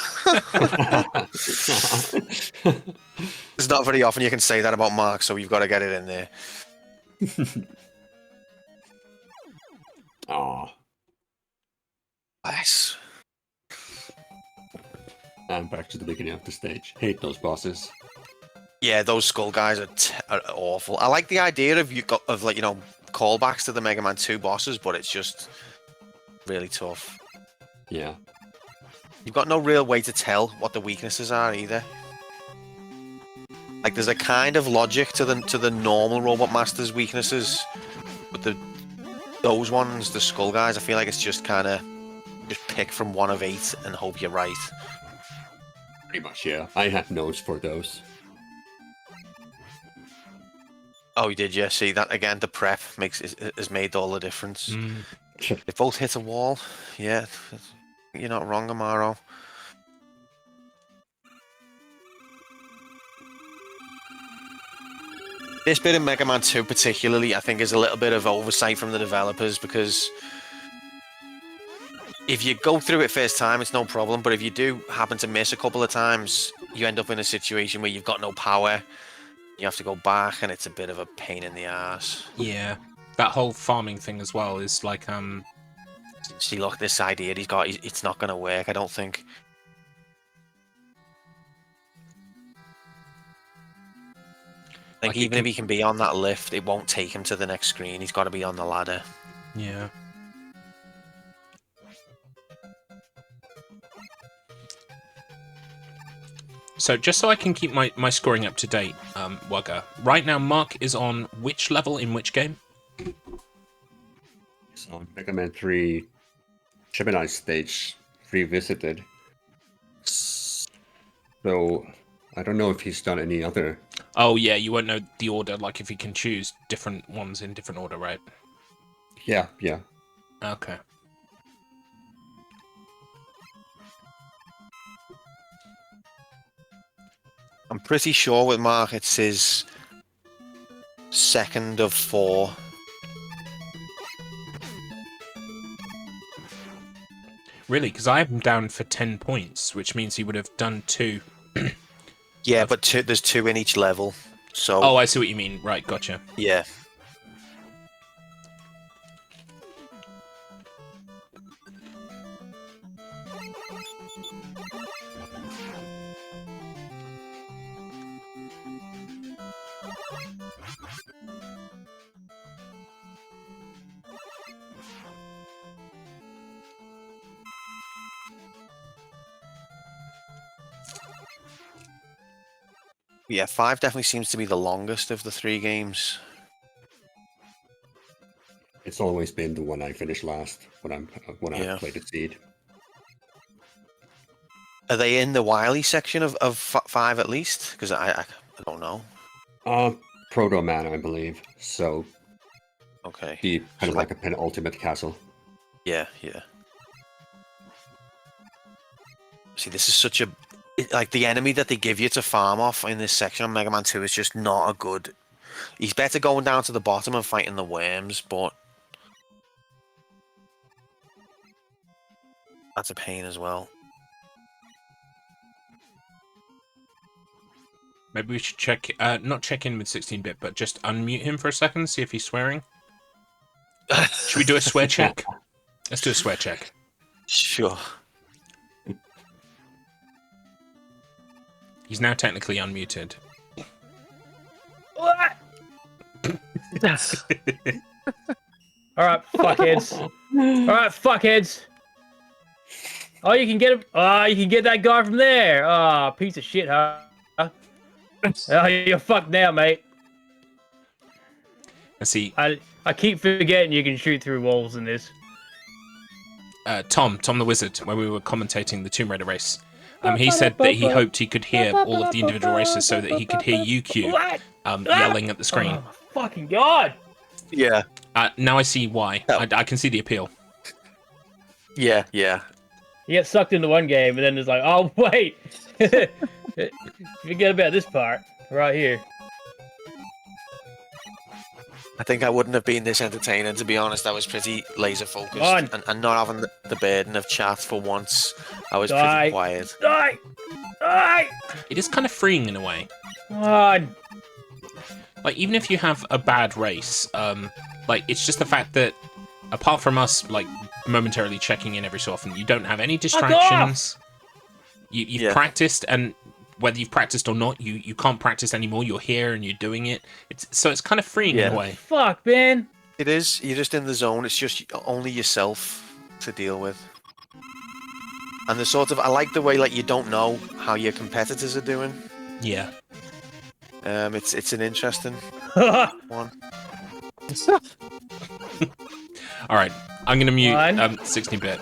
B: It's not very often you can say that about Mark, so you've got to get it in there.
E: Aw.
B: Nice.
E: And back to the beginning of the stage. Hate those bosses.
B: Yeah, those skull guys are awful. I like the idea of like, you know, callbacks to the Mega Man 2 bosses, but it's just really tough.
E: Yeah.
B: You've got no real way to tell what the weaknesses are either. Like, there's a kind of logic to the normal Robot Master's weaknesses, but those ones, the skull guys, I feel like it's just kind of just pick from 1 of 8 and hope you're right.
E: Pretty much, yeah. I had notes for those.
B: Oh, you did, yeah. See that again? The prep has made all the difference. They both hit a wall. Yeah, you're not wrong, Amaro. This bit of Mega Man 2 particularly, I think, is a little bit of oversight from the developers, because if you go through it first time, it's no problem, but if you do happen to miss a couple of times, you end up in a situation where you've got no power, you have to go back, and it's a bit of a pain in the ass.
A: Yeah, that whole farming thing as well is like,
B: See, look, this idea he's got, it's not going to work, I don't think. I think even if he can be on that lift, it won't take him to the next screen. He's got to be on the ladder.
A: Yeah. So just so I can keep my scoring up to date, Wugga, right now Mark is on which level in which game?
E: It's on Mega Man 3 Gemini stage revisited. So I don't know if he's done any other.
A: Oh yeah, you won't know the order, like if you can choose different ones in different order, right?
E: Yeah, yeah.
A: Okay.
B: I'm pretty sure with Mark it's his second of 4.
A: Really? Because I have him down for 10 points, which means he would have done 2.
B: Yeah, but there's 2 in each level. So.
A: Oh, I see what you mean. Right, gotcha.
B: Yeah. Yeah, 5 definitely seems to be the longest of the 3 games.
E: It's always been the one I finished last when I played the Seed.
B: Are they in the Wily section of 5 at least? Because I don't know.
E: Proto Man, I believe. So.
B: Okay.
E: The kind of like a penultimate castle.
B: Yeah, yeah. See, this is such a. Like, the enemy that they give you to farm off in this section of Mega Man 2 is just not a good. He's better going down to the bottom and fighting the worms, but. That's a pain as well.
A: Maybe we should check, not check in with 16-bit, but just unmute him for a second, see if he's swearing. Should we do a swear check? Let's do a swear check.
B: Sure.
A: He's now technically unmuted.
C: Alright, fuckheads. Alright, fuckheads. Oh, you can get him. Oh, you can get that guy from there. Oh, piece of shit, huh? Oh, you're fucked now, mate.
A: Let's see.
C: I keep forgetting you can shoot through walls in this.
A: Tom the Wizard, when we were commentating the Tomb Raider race, he said that he hoped he could hear all of the individual races so that he could hear UQ yelling at the screen.
C: Oh, my fucking god!
B: Yeah.
A: Now I see why. I can see the appeal.
B: Yeah.
C: You get sucked into one game, and then it's like, oh, wait! Forget about this part, right here.
B: I think I wouldn't have been this entertaining, to be honest. I was pretty laser focused, and not having the burden of chat for once. I was pretty quiet.
C: Die!
A: It is kind of freeing in a way.
C: On!
A: Like, even if you have a bad race, like, it's just the fact that, apart from us, like, momentarily checking in every so often, you don't have any distractions. You've practiced, and whether you've practiced or not, you can't practice anymore. You're here and you're doing it. So it's kind of freeing in a way.
C: Fuck, man.
B: It is. You're just in the zone. It's just only yourself to deal with. And the sort of, I like the way, like, you don't know how your competitors are doing.
A: Yeah.
B: It's an interesting one.
A: All right, I'm gonna mute 16-bit,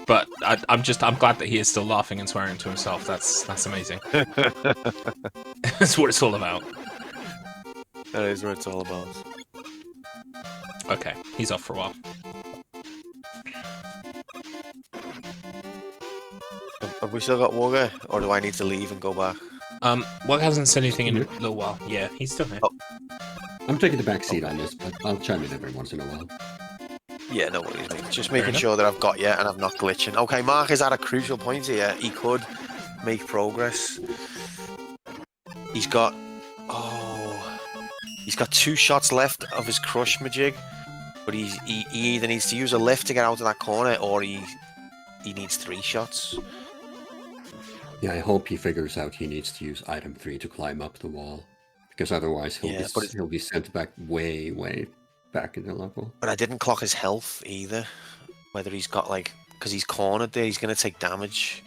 A: but I'm glad that he is still laughing and swearing to himself. That's amazing. That's what it's all about.
B: That is what it's all about.
A: Okay, he's off for a while.
B: Have we still got Wugga, or do I need to leave and go back?
A: Wugga hasn't said anything in a little while. Yeah, he's still here.
E: I'm taking the back seat on this, but I'll chime in every once in a while.
B: Yeah, no worries, mate. Just making sure that I've got you and I'm not glitching. Okay, Mark is at a crucial point here. He could make progress. He's got 2 shots left of his crush majig, but he either needs to use a lift to get out of that corner, or he needs 3 shots.
E: Yeah, I hope he figures out he needs to use item 3 to climb up the wall, because otherwise he'll be sent back way back in the level.
B: But I didn't clock his health either. Whether he's got, like, because he's cornered there, he's going to take damage.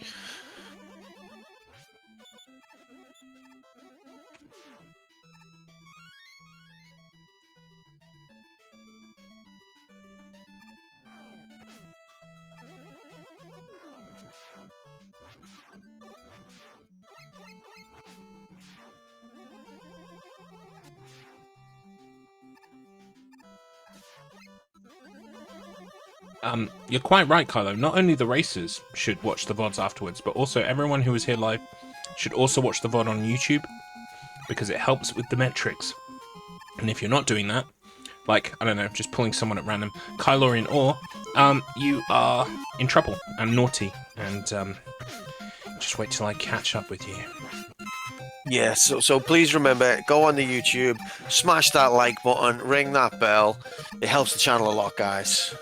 A: You're quite right, Kylo. Not only the racers should watch the VODs afterwards, but also everyone who is here live should also watch the VOD on YouTube, because it helps with the metrics. And if you're not doing that, like, I don't know, just pulling someone at random, Kylo in Or, you are in trouble and naughty, and just wait till I catch up with you.
B: Yeah, so please remember, go on the YouTube, smash that like button, ring that bell. It helps the channel a lot, guys.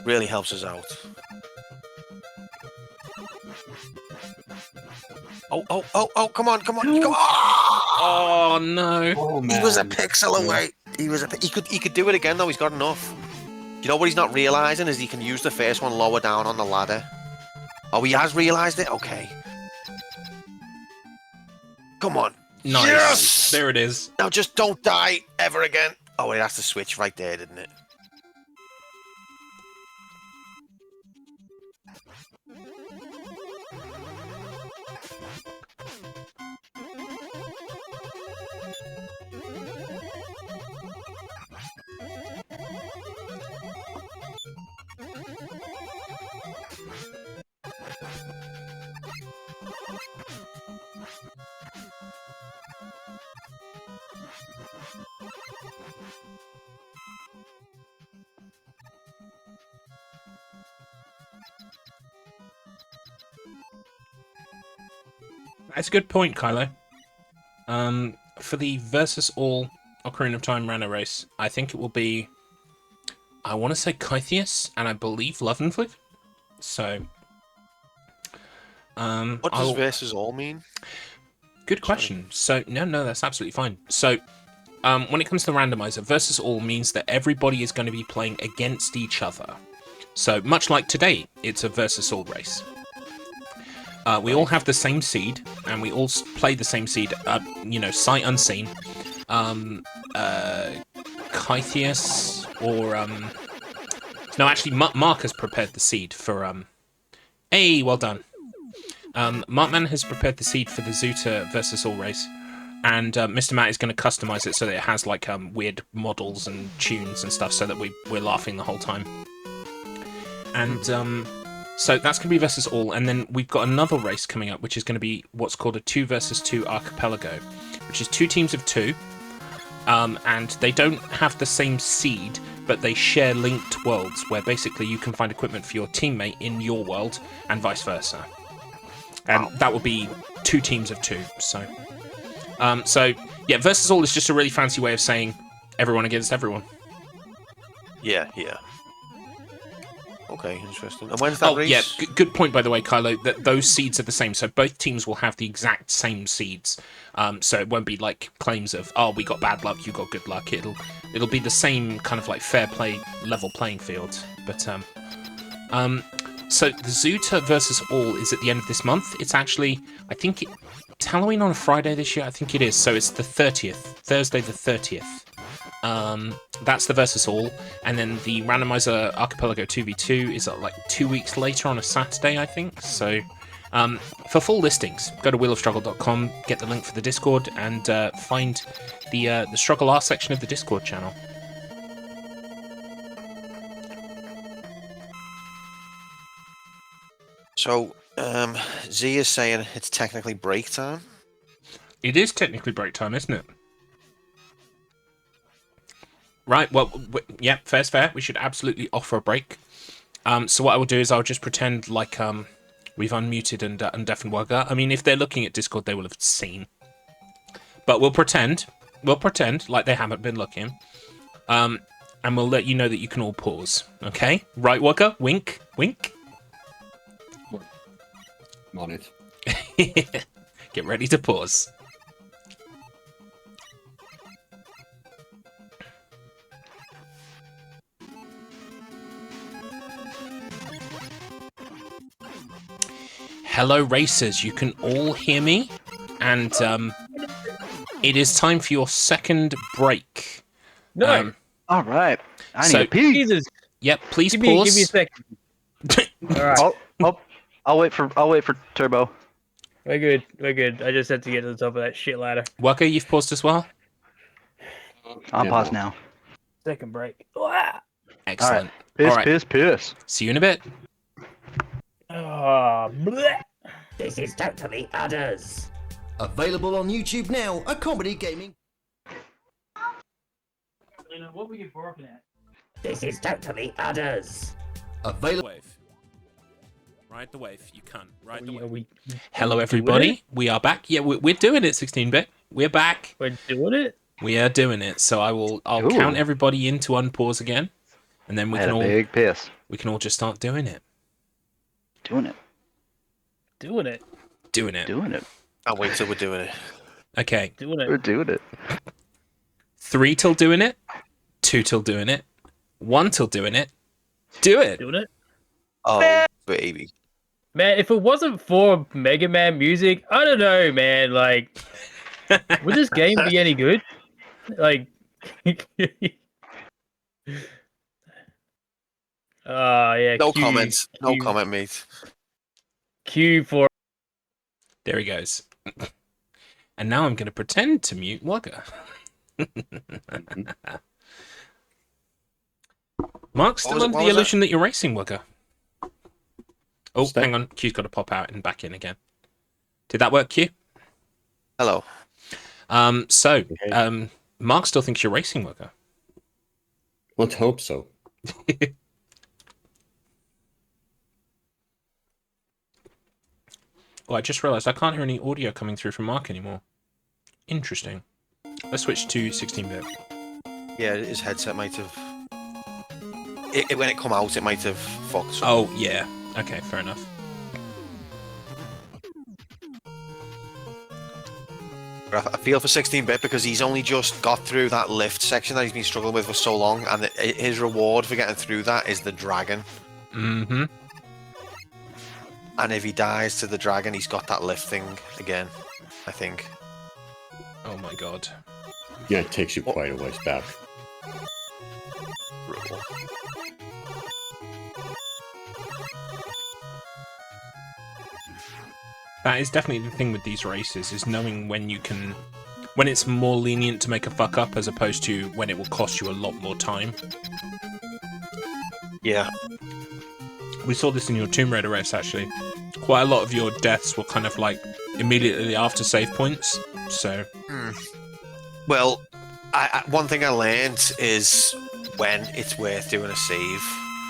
B: Really helps us out. Oh, come on.
A: Oh no.
E: Oh, man.
B: He was a pixel away. He could do it again though, he's got enough. You know what he's not realizing is he can use the first one lower down on the ladder. Oh, he has realized it? Okay. Come on.
A: Nice.
B: Yes!
A: There it is.
B: Now just don't die ever again. Oh, it has to switch right there, didn't it?
A: That's a good point, Kylo. For the versus all Ocarina of Time Rana race, I think it will be, I want to say Kythius, and I believe Lovenflick. So,
B: what does versus all mean?
A: Good question. So, no, that's absolutely fine. So, when it comes to the randomizer, versus all means that everybody is going to be playing against each other. So much like today, it's a versus all race. We all have the same seed, and we all play the same seed, sight unseen. Kythius, or... No, actually, Mark has prepared the seed for... Hey, well done. Markman has prepared the seed for the Zuta versus all race. And Mr. Matt is going to customize it so that it has like weird models and tunes and stuff, so that we're laughing the whole time. And so that's going to be versus all, and then we've got another race coming up, which is going to be what's called a 2 versus 2 archipelago, which is 2 teams of 2, and they don't have the same seed, but they share linked worlds, where basically you can find equipment for your teammate in your world, and vice versa. And that will be 2 teams of 2. So yeah, versus all is just a really fancy way of saying everyone against everyone.
B: Yeah. Okay, interesting. And when's that race?
A: Yeah, good point, by the way, Kylo, that those seeds are the same. So both teams will have the exact same seeds. So it won't be like claims of, oh, we got bad luck, you got good luck. It'll be the same kind of like fair play, level playing field. But so the Zuta versus all is at the end of this month. It's actually, I think it's Halloween on a Friday this year. I think it is. So it's the 30th, Thursday the 30th. That's the versus all, and then the randomizer archipelago 2v2 is like 2 weeks later on a Saturday, I think. So for full listings, go to wheelofstruggle.com, get the link for the Discord, and find the StruggleR section of the Discord channel.
B: So Z is saying it's technically break time.
A: It is technically break time, isn't it? Right, well, yeah, fair's fair. We should absolutely offer a break. So what I will do is I'll just pretend like we've unmuted and deafened Wugga. I mean, if they're looking at Discord, they will have seen. But we'll pretend like they haven't been looking. And we'll let you know that you can all pause. Okay? Right, Wugga? Wink? Wink?
E: I'm on it.
A: Get ready to pause. Hello, racers. You can all hear me, and it is time for your second break.
C: No.
D: All right. I need to pee.
C: Jesus.
A: Yep. Please
C: Give
A: pause.
C: me a second. All right.
D: I'll wait for Turbo.
C: We're good. I just had to get to the top of that shit ladder.
A: Wugga, you've paused as well.
D: I'm paused now.
C: Second break.
A: Excellent.
D: Piss,
A: All right.
D: piss.
A: See you in a bit.
C: Oh, bleh.
G: This is totally others.
H: Available on YouTube now, a comedy gaming.
C: What were you barking at?
G: This is totally others.
H: Available.
A: Wave. Ride the wave. You can't. Ride the
C: Are
A: wave.
C: we
A: Hello, everybody. We are back. Yeah, we're doing it, 16-bit. We're back.
C: We're doing it?
A: We are doing it. So I'll
D: Ooh.
A: count everybody in to unpause again, and then we
D: I had
A: can
D: a
A: all
D: big piss.
A: we can all just start doing it.
D: Doing it.
A: Doing it.
B: I'll wait till we're doing it.
A: Okay.
D: We're doing it.
A: 3 till doing it. 2 till doing it. 1 till doing it. Do it.
C: Doing it?
B: Oh, baby.
C: Man, if it wasn't for Mega Man music, I don't know, man. Like, would this game be any good? Like, yeah.
B: No
C: Q,
B: comments. No
C: Q,
B: comment, mate.
C: Q for.
A: There he goes. And now I'm going to pretend to mute Wugga. Mark's still under the illusion that you're racing, Wugga. Oh, hang on. Q's got to pop out and back in again. Did that work, Q?
B: Hello.
A: Mark still thinks you're racing, Wugga.
E: Let's hope so.
A: Oh, I just realized I can't hear any audio coming through from Mark anymore. Interesting. Let's switch to 16-bit.
B: Yeah, his headset might have... when it come out, it might have fucked.
A: Oh, yeah. Okay, fair enough.
B: I feel for 16-bit because he's only just got through that lift section that he's been struggling with for so long, and his reward for getting through that is the dragon.
A: Mm-hmm.
B: And if he dies to the dragon, he's got that lift thing again, I think.
A: Oh my god.
E: Yeah, it takes you quite a ways back.
B: Brutal.
A: That is definitely the thing with these races, is knowing when you can... when it's more lenient to make a fuck up as opposed to when it will cost you a lot more time.
B: Yeah.
A: We saw this in your Tomb Raider race, actually. Quite a lot of your deaths were kind of like immediately after save points, so...
B: Well, one thing I learned is when it's worth doing a save.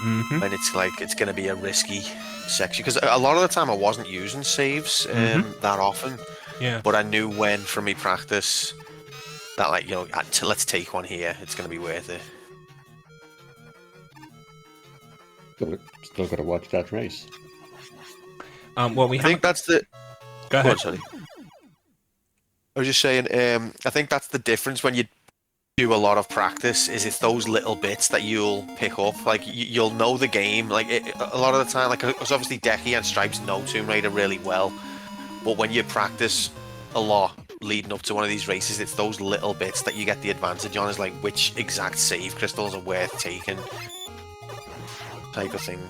A: Mm-hmm.
B: When it's like, it's going to be a risky section. Because a lot of the time I wasn't using saves that often.
A: Yeah.
B: But I knew when, from me practice, that like, you know, let's take one here. It's going to be worth it.
E: Still got to watch that race.
A: Well, we
B: I think that's the...
A: Go ahead.
B: Oh, sorry. I was just saying, I think that's the difference when you do a lot of practice, is it's those little bits that you'll pick up. Like, you'll know the game. Like, a lot of the time, like, because obviously Decky and Stripes know Tomb Raider really well. But when you practice a lot leading up to one of these races, it's those little bits that you get the advantage on, is like which exact save crystals are worth taking, type of thing.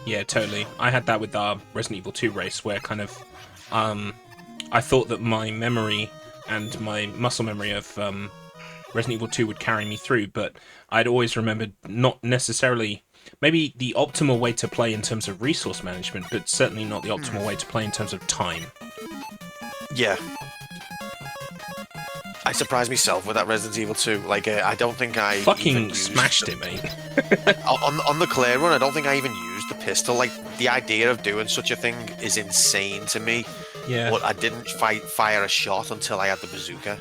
A: Yeah, totally. I had that with our Resident Evil 2 race, where kind of I thought that my memory and my muscle memory of Resident Evil 2 would carry me through, but I'd always remembered not necessarily maybe the optimal way to play in terms of resource management, but certainly not the optimal way to play in terms of time.
B: Yeah. I surprised myself with that Resident Evil 2. Like, I don't think I
A: fucking smashed it, mate.
B: on the clear run, I don't think I even used the pistol. Like, the idea of doing such a thing is insane to me.
A: Yeah.
B: But I didn't fire a shot until I had the bazooka.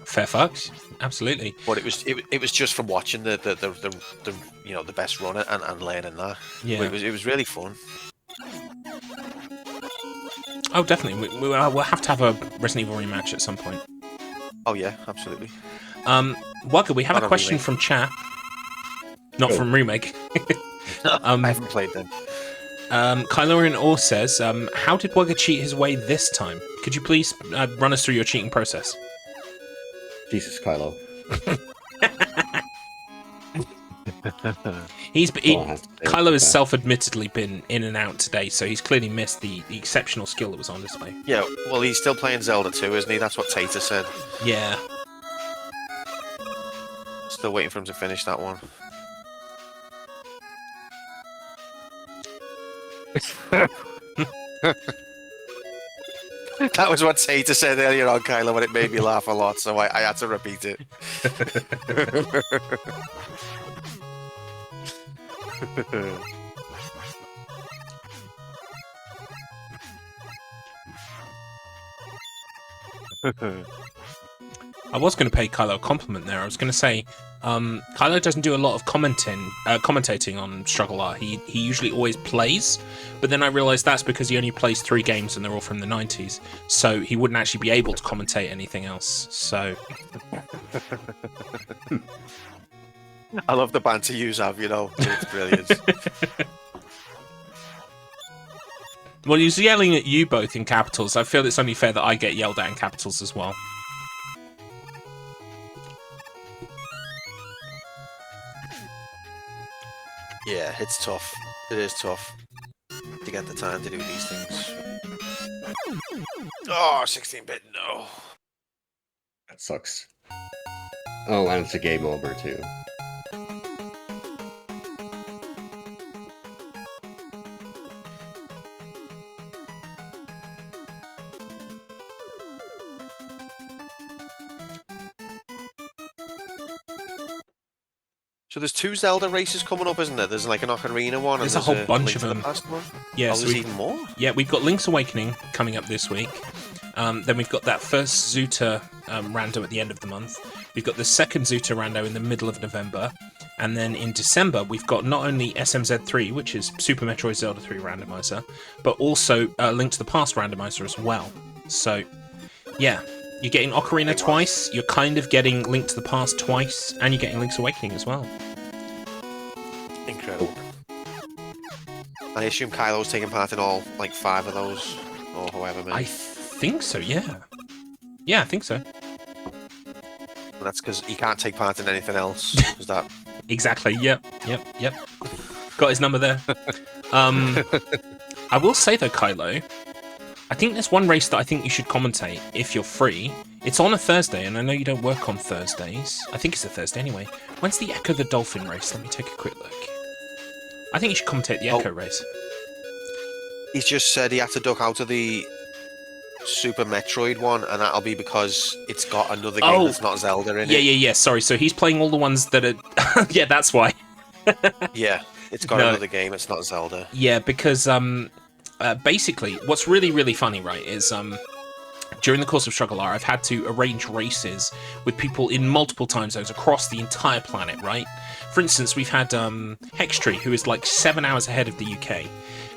A: Fair fucks, absolutely.
B: But it was just from watching the you know, the best runner and learning that.
A: Yeah.
B: But it was really fun.
A: Oh, definitely. We'll have to have a Resident Evil rematch at some point.
B: Oh yeah, absolutely.
A: Wugga, we have a question from chat, not from Remake.
B: I haven't played them.
A: Kylo in Orr says, how did Wugga cheat his way this time? Could you please run us through your cheating process?
E: Jesus, Kylo.
A: Kylo has self-admittedly been in and out today, so he's clearly missed the exceptional skill that was on display.
B: Yeah, well, he's still playing Zelda 2, isn't he? That's what Tater said.
A: Yeah.
B: Still waiting for him to finish that one. That was what Tater said earlier on, Kylo, and it made me laugh a lot, so I had to repeat it.
A: I was going to pay Kylo a compliment there. I was going to say, Kylo doesn't do a lot of commentating on StruggleR. He usually always plays, but then I realised that's because he only plays 3 games and they're all from the 90s, so he wouldn't actually be able to commentate anything else, so...
B: I love the banter you have, you know. It's brilliant.
A: Well, he's yelling at you both in capitals. I feel it's only fair that I get yelled at in capitals as well.
B: Yeah, it's tough. It is tough to get the time to do these things. Oh, 16-bit, no.
E: That sucks. Oh, and it's a game over, too.
B: So there's 2 Zelda races coming up, isn't there? There's like an Ocarina one.
A: There's
B: and
A: a whole bunch of
B: Link to
A: them.
B: the Past one?
A: Yeah,
B: oh,
A: so
B: there's even more?
A: Yeah, we've got Link's Awakening coming up this week. Then we've got that first Zuta rando at the end of the month. We've got the second Zuta rando in the middle of November. And then in December, we've got not only SMZ3, which is Super Metroid Zelda 3 randomizer, but also Link to the Past randomizer as well. So, yeah, You're getting Ocarina twice, you're kind of getting Link to the Past twice, and you're getting Link's Awakening as well.
B: Incredible. I assume Kylo's taking part in all, like, 5 of those, or however many.
A: I think so, yeah. Yeah, I think so.
B: And that's because he can't take part in anything else. Is that...
A: Exactly, yep. Got his number there. I will say, though, Kylo, I think there's one race that I think you should commentate if you're free. It's on a Thursday, and I know you don't work on Thursdays. I think it's a Thursday anyway. When's the Echo the Dolphin race? Let me take a quick look. I think you should commentate the Echo race.
B: He's just said he had to duck out of the Super Metroid one, and that'll be because it's got another game that's not Zelda in it.
A: Yeah. Sorry, so he's playing all the ones that are... yeah, that's why.
B: Yeah, it's got another game, it's not Zelda.
A: Yeah, because basically, what's really, really funny, right, is during the course of StruggleR, I've had to arrange races with people in multiple time zones across the entire planet, right? For instance, we've had Hextree, who is like 7 hours ahead of the UK.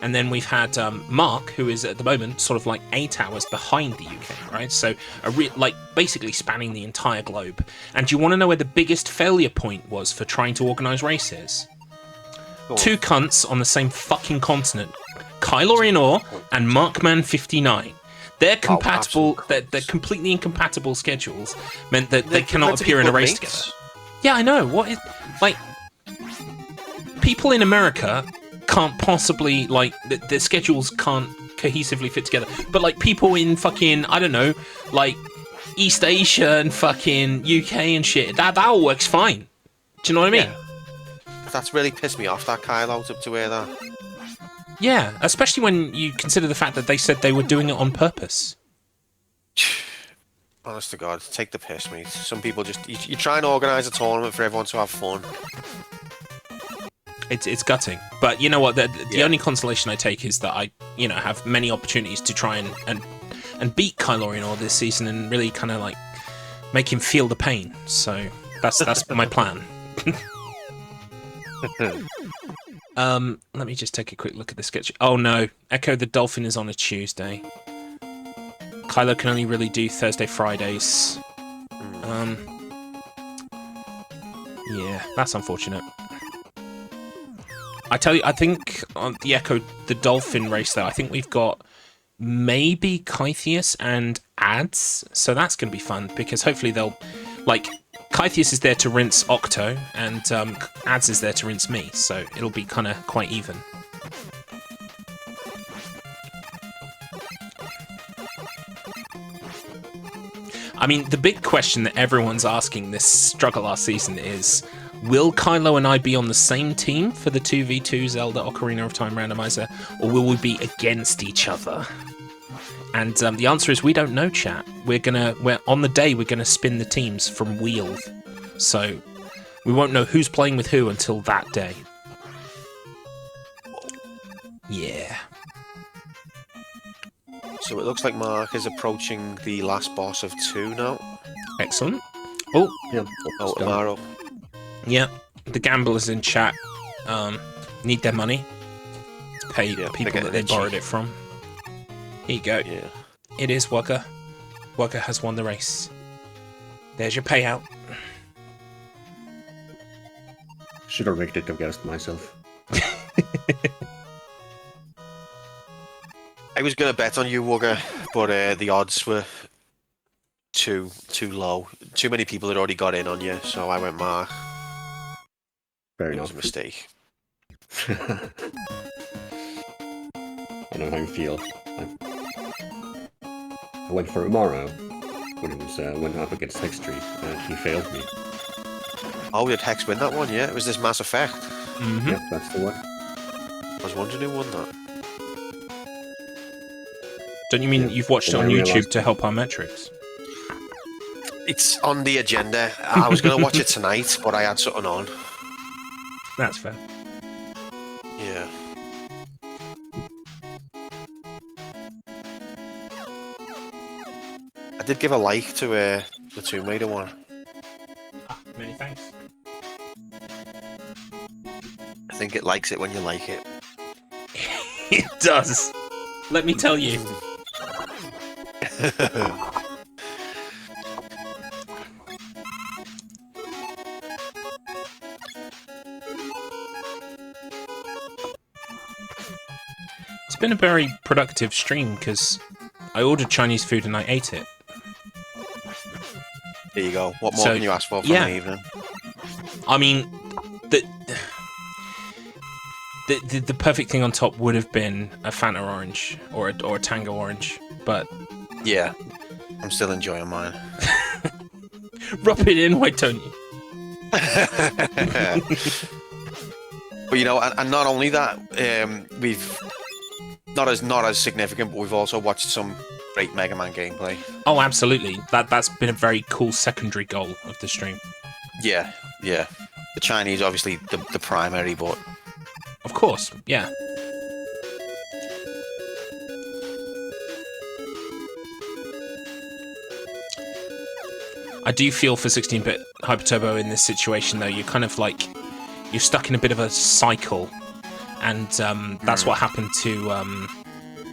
A: And then we've had Mark, who is at the moment sort of like 8 hours behind the UK, right? So, like, basically spanning the entire globe. And do you want to know where the biggest failure point was for trying to organise races? Two cunts on the same fucking continent. Kylo Ren and Markman59. They're compatible. They're completely incompatible schedules. Meant that they cannot appear in a race together. Yeah, I know. What is like? People in America can't possibly like their schedules can't cohesively fit together. But like people in fucking I don't know, like East Asia and fucking UK and shit, that all works fine. Do you know what I mean?
B: Yeah. That's really pissed me off. That Kylo to wear that.
A: Yeah, especially when you consider the fact that they said they were doing it on purpose.
B: Honest to God, take the piss, mate. Some people just... You try and organise a tournament for everyone to have fun.
A: It's gutting. But you know what? The only consolation I take is that I, have many opportunities to try and beat Kylo Ren this season and really kind of, like, make him feel the pain. So that's my plan. Let me just take a quick look at the sketch. Oh no, Echo the Dolphin is on a Tuesday. Kylo can only really do Thursday, Fridays. Yeah, that's unfortunate. I tell you, I think on the Echo the Dolphin race though, I think we've got maybe Kythius and Ads, so that's going to be fun because hopefully they'll like. Kythius is there to rinse Octo, and Ads is there to rinse me, so it'll be kind of quite even. I mean, the big question that everyone's asking this StruggleR season is, will Kylo and I be on the same team for the 2v2 Zelda Ocarina of Time randomizer, or will we be against each other? And the answer is we don't know, chat. We're on the day we're gonna spin the teams from wheel, so we won't know who's playing with who until that day. Yeah.
B: So it looks like Mark is approaching the last boss of 2 now.
A: Excellent. Oh,
E: yeah.
B: Oh, Amaro.
A: Yeah. The gamblers in chat need their money. Pay the people that they borrowed it from. Here you go.
B: Yeah.
A: It is Wugga. Wugga has won the race. There's your payout.
E: Should have rigged it against myself.
B: I was going to bet on you, Wugga, but the odds were too low. Too many people had already got in on you, so I went Mark.
E: Fair
B: It
E: enough.
B: was a mistake.
E: I know how you feel. I went for Amaro when it was went up against Hextree, and he failed me.
B: Oh, did Hex win that one? Yeah, it was this Mass Effect.
A: Mm-hmm.
E: Yep, that's the one.
B: I was wondering who won that.
A: Don't you mean you've watched it on YouTube to help our metrics?
B: It's on the agenda. I was going to watch it tonight, but I had something on.
A: That's fair.
B: Yeah. I did give a like to the Tomb Raider one.
A: Many thanks.
B: I think it likes it when you like it.
A: It does. Let me tell you. been a very productive stream because I ordered Chinese food and I ate it.
K: There you go. What more can you ask for from an evening?
A: I mean, the perfect thing on top would have been a Fanta orange or a Tango orange, but
K: yeah, I'm still enjoying mine.
A: Rub it in, why don't you?
K: But you know, and not only that, we've not as significant, but we've also watched some great Mega Man gameplay.
A: Oh, absolutely. That's been a very cool secondary goal of the stream.
K: Yeah. The Chinese, obviously, the primary, but
A: of course, yeah. I do feel for 16-bit Hyper Turbo in this situation, though. You're kind of like you're stuck in a bit of a cycle, and that's what happened to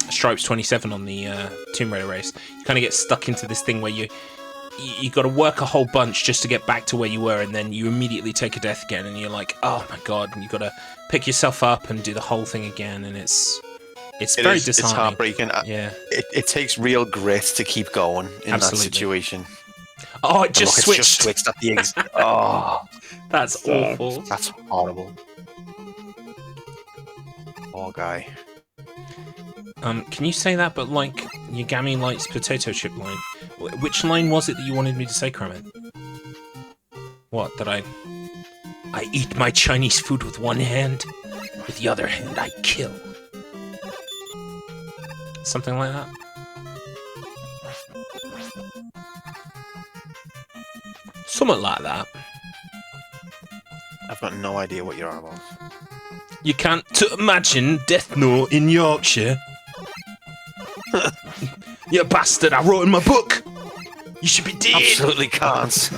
A: Stripes 27 on the Tomb Raider race. You kind of get stuck into this thing where you got to work a whole bunch just to get back to where you were, and then you immediately take a death again, and you're like, oh my god, and you got to pick yourself up and do the whole thing again, and it's very disheartening.
K: It's heartbreaking.
A: Yeah,
K: it takes real grit to keep going in that situation.
A: Oh, it just switched.
K: Just switched at the exit. Oh,
A: that's awful.
K: That's horrible. Poor guy.
A: Can you say that, but like Yagami likes potato chip line? Which line was it that you wanted me to say, Kremet? What, that I eat my Chinese food with one hand, with the other hand I kill. Something like that? Something like that.
K: I've got no idea what you're on about.
A: You can't imagine Death Note in Yorkshire. You bastard, I wrote in my book! You should be dead!
K: Absolutely can't.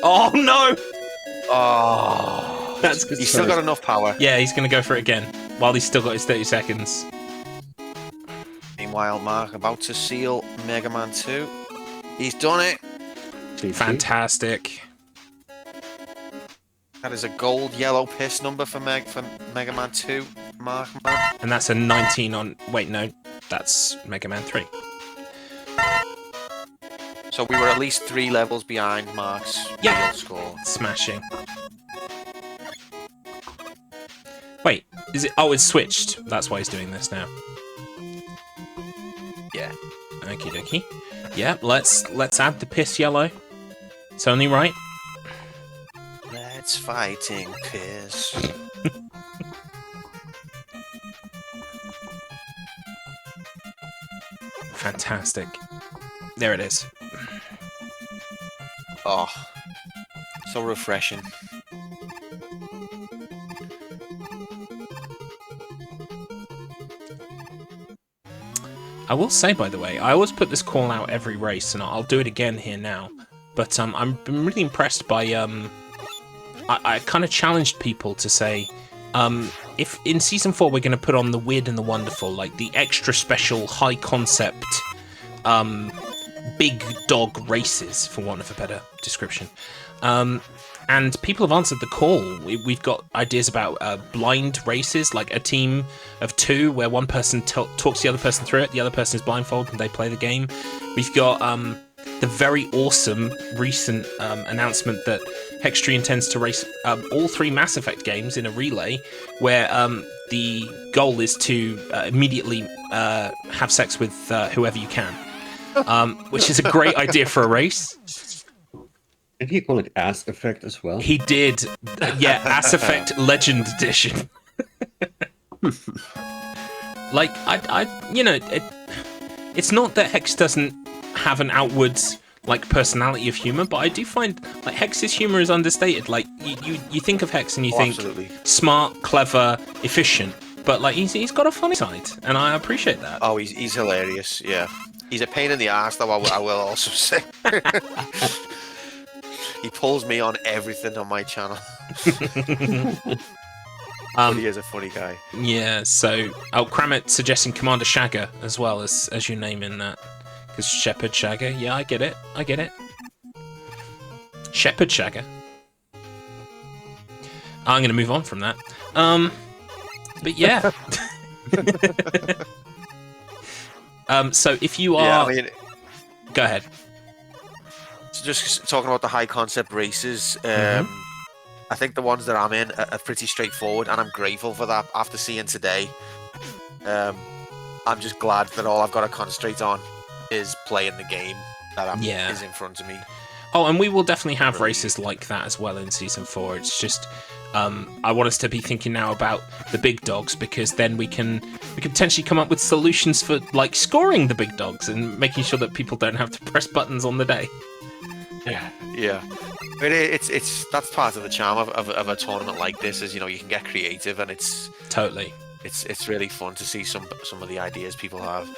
A: Oh no!
K: Oh,
A: that's good.
K: He's still got enough power.
A: Yeah, he's gonna go for it again while he's still got his 30 seconds.
K: Meanwhile, Mark about to seal Mega Man 2. He's done it.
A: Fantastic.
K: That is a gold yellow piss number for Mega Man 2, Mark.
A: And that's a 19 on. Wait, no, that's Mega Man 3.
K: So we were at least 3 levels behind Mark's real score.
A: Smashing. Wait, is it? Oh, it's switched. That's why he's doing this now.
K: Yeah.
A: Okie dokie. Yeah, let's add the piss yellow. It's only right.
K: Let's fighting piss.
A: Fantastic. There it is.
K: Oh, so refreshing.
A: I will say, by the way, I always put this call out every race, and I'll do it again here now. But I've been really impressed by I kind of challenged people to say, if in Season 4 we're going to put on the weird and the wonderful, like the extra special, high concept, big dog races, for want of a better description. And people have answered the call. We've got ideas about blind races, like a team of 2 where one person talks the other person through it, the other person is blindfolded and they play the game. We've got the very awesome recent announcement that Hextree intends to race all 3 Mass Effect games in a relay, where the goal is to immediately have sex with whoever you can, which is a great idea for a race.
E: Did he call it Ass Effect as well?
A: He did, yeah, Ass Effect Legend Edition. Like, you know, it's not that Hex doesn't have an outwards like personality of humor, but I do find like Hex's humor is understated. Like you think of Hex and you think
K: absolutely.
A: Smart, clever, efficient, but like he's got a funny side, and I appreciate that.
K: Oh, he's hilarious. Yeah, he's a pain in the ass, though. I will also say. He pulls me on everything on my channel. But he is a funny guy.
A: Yeah. So, Kramit suggesting Commander Shagger as well as your name in that. Because Shepherd Shagger, yeah, I get it. Shepherd Shagger. I'm going to move on from that. But yeah. So if you are...
B: Yeah, I mean,
A: go ahead.
B: Just talking about the high concept races, I think the ones that I'm in are pretty straightforward, and I'm grateful for that after seeing today. I'm just glad that all I've got to concentrate on is playing the game that is in front of me.
A: Oh, and we will definitely have races like that as well in Season 4. It's just, I want us to be thinking now about the big dogs, because then we can potentially come up with solutions for, like, scoring the big dogs and making sure that people don't have to press buttons on the day.
B: Yeah. But it's that's part of the charm of a tournament like this, is, you know, you can get creative, and it's really fun to see some of the ideas people have.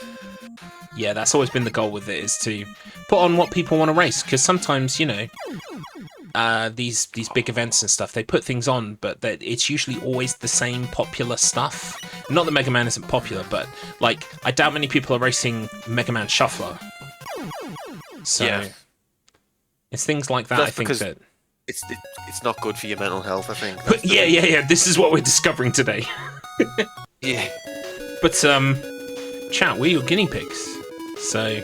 A: Yeah, that's always been the goal with it, is to put on what people want to race, because sometimes, you know, these big events and stuff, they put things on, but it's usually always the same popular stuff. Not that Mega Man isn't popular, but, like, I doubt many people are racing Mega Man Shuffler. So,
B: yeah.
A: It's things like that, I think, that...
B: It's not good for your mental health, I think.
A: But yeah, this is what we're discovering today.
B: Yeah.
A: But, chat, we're your guinea pigs. So...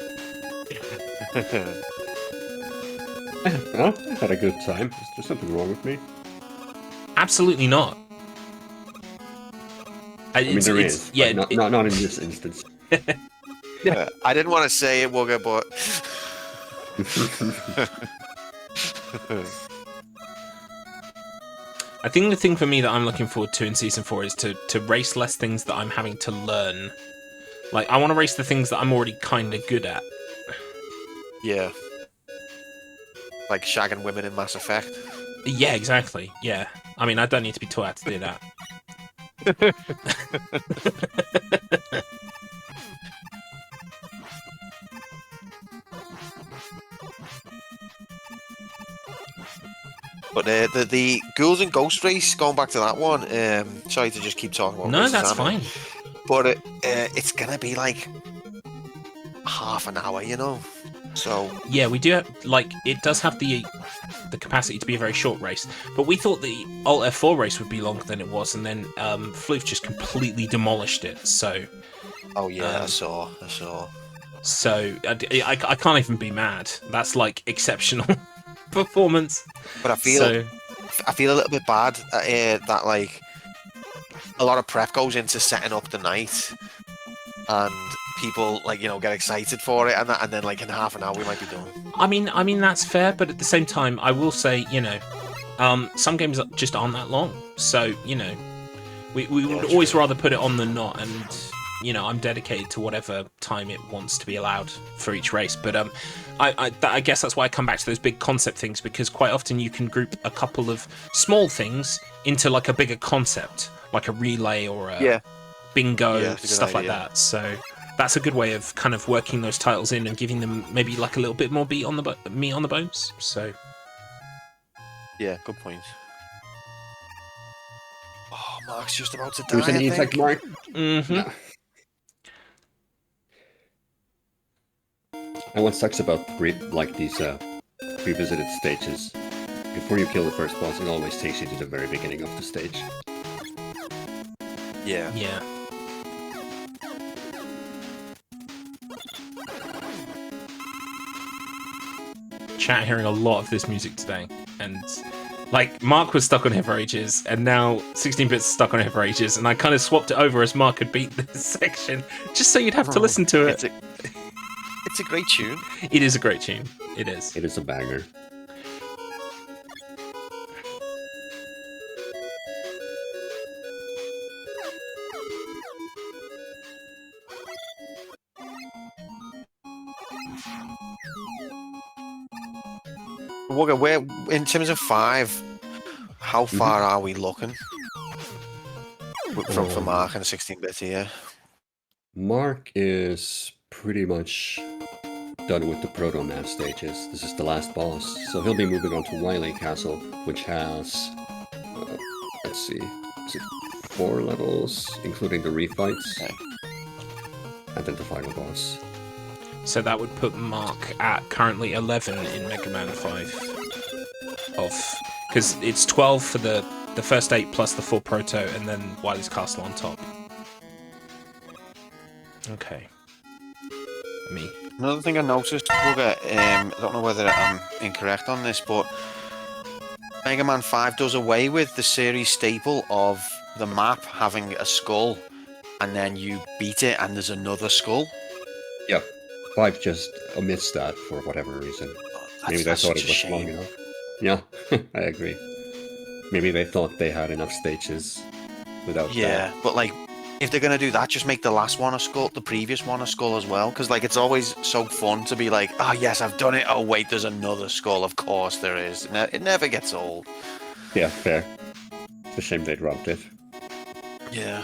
E: Well, I had a good time. Is there something wrong with me?
A: Absolutely not.
E: I mean, there is.
A: Yeah,
E: not in this instance.
B: Yeah, I didn't want to say it, Wugga, but...
A: I think the thing for me that I'm looking forward to in Season 4 is to race less things that I'm having to learn. Like, I want to race the things that I'm already kind of good at.
B: Yeah. Like shagging women in Mass Effect.
A: Yeah, exactly. Yeah. I mean, I don't need to be taught how to do that.
B: But the Ghouls and Ghost race, going back to that one, sorry to just keep talking about
A: No,
B: races,
A: that's fine.
B: But it's going to be like half an hour, you know? So...
A: Yeah, we do have, like, it does have the capacity to be a very short race, but we thought the Alt F4 race would be longer than it was, and then Floof just completely demolished it, so...
B: Oh yeah, I saw.
A: So, I can't even be mad. That's, like, exceptional performance.
B: But I feel a little bit bad that, like, a lot of prep goes into setting up the night, and people, like, you know, get excited for it, and then, like, in half an hour we might be done.
A: I mean that's fair, but at the same time, I will say, you know, some games just aren't that long, so, you know, we would always rather put it on than not, and, you know, I'm dedicated to whatever time it wants to be allowed for each race, but I guess that's why I come back to those big concept things, because quite often you can group a couple of small things into, like, a bigger concept, like a relay or a bingo, stuff like that, so... That's a good way of kind of working those titles in and giving them maybe like a little bit more meat on the bones. So,
B: yeah, good point. Oh, Mark's just about to die.
E: Who's an insect, Mark?
A: Mm-hmm.
E: No. And what sucks about these revisited stages, before you kill the first boss, it always takes you to the very beginning of the stage.
B: Yeah.
A: Yeah. Chat hearing a lot of this music today, and like Mark was stuck on it for ages, and now 16-bit's stuck on it for ages, and I kind of swapped it over as Mark had beat this section, just so you'd have to listen to it.
B: It's a great tune.
A: It is a great tune. It is.
E: It is a banger.
B: Wugga, where, in terms of 5, how far are we looking from Mark and 16-bit here?
E: Mark is pretty much done with the Proto Man stages. This is the last boss, so he'll be moving on to Wily Castle, which has, let's see, is it 4 levels, including the refights, and then the final boss.
A: So that would put Mark at currently 11 in Mega Man 5. of, because it's 12 for the first 8 plus the 4 proto, and then Wily's Castle on top. Okay. Me.
B: Another thing I noticed, Wugga, I don't know whether I'm incorrect on this, but Mega Man 5 does away with the series staple of the map having a skull, and then you beat it and there's another skull.
E: Yep. 5 just omits that for whatever reason. Maybe they thought it was long enough. Yeah, I agree. Maybe they thought they had enough stages without that.
B: Yeah, but like, if they're gonna do that, just make the last one a skull, the previous one a skull as well, because like it's always so fun to be like, oh yes, I've done it. Oh wait, there's another skull. Of course there is. It never gets old.
E: Yeah, fair. It's a shame they dropped it.
B: Yeah.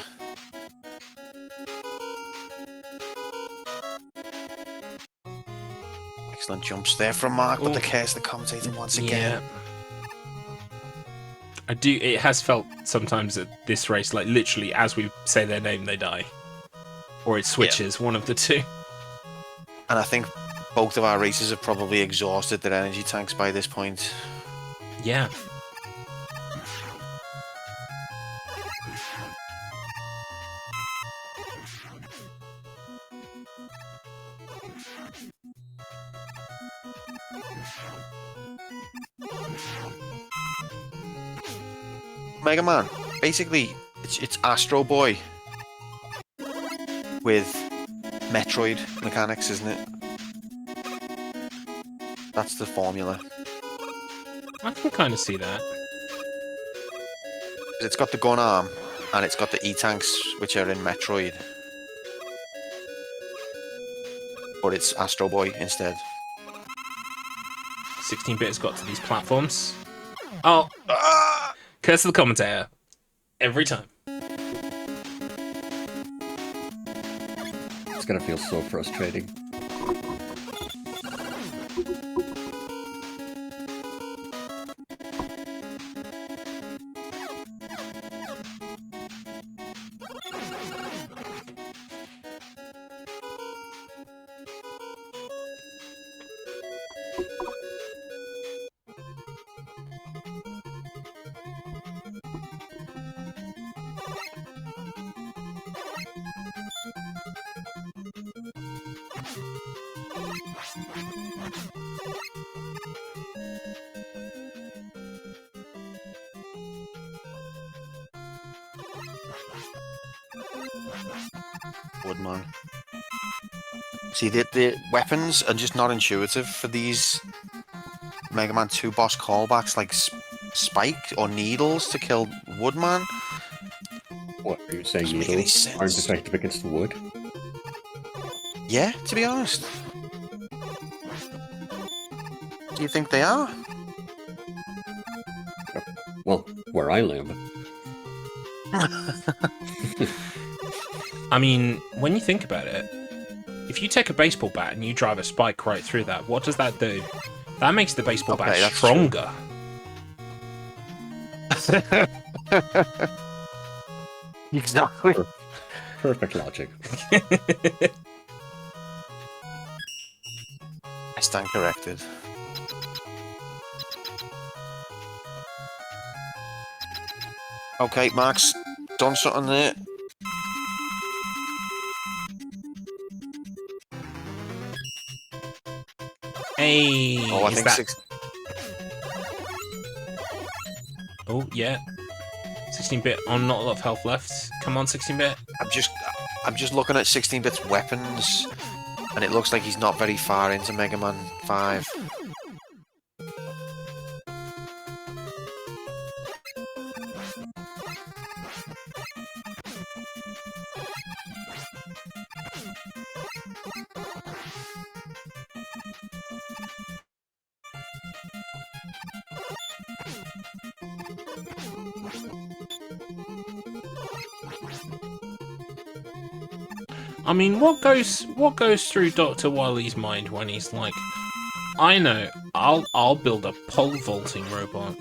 B: Excellent jumps there from Mark, but the cares the commentator once again.
A: I do. It has felt sometimes at this race, like literally as we say their name, they die, or it switches. One of the two.
B: And I think both of our races have probably exhausted their energy tanks by this point.
A: Yeah.
B: Mega Man, basically, it's Astro Boy with Metroid mechanics, isn't it? That's the formula.
A: I can kind of see that.
B: It's got the gun arm, and it's got the E-tanks, which are in Metroid. But it's Astro Boy instead.
A: 16-bit's got to these platforms. Oh! Curse of the commentator. Every time.
E: It's gonna feel so frustrating.
B: Woodman. See, the weapons are just not intuitive for these Mega Man 2 boss callbacks, like Spike or Needles to kill Woodman.
E: What, are you saying
B: Doesn't make any
E: needles
B: sense.
E: aren't effective against wood?
B: Yeah, to be honest. Do you think they are?
E: Well, where I live.
A: I mean, when you think about it, if you take a baseball bat and you drive a spike right through that, what does that do? That makes the baseball bat
B: that's
A: stronger.
B: Exactly.
E: Perfect logic.
B: I stand corrected. Okay, Max, done something there.
A: Hey,
B: Oh, I
A: is
B: think
A: that...
B: 6.
A: Oh, yeah. 16-bit on not a lot of health left. Come on, 16-bit.
B: I'm just looking at 16-bit's weapons, and it looks like he's not very far into Mega Man 5.
A: I mean, what goes through Dr. Wily's mind when he's like, I know, I'll build a pole vaulting robot.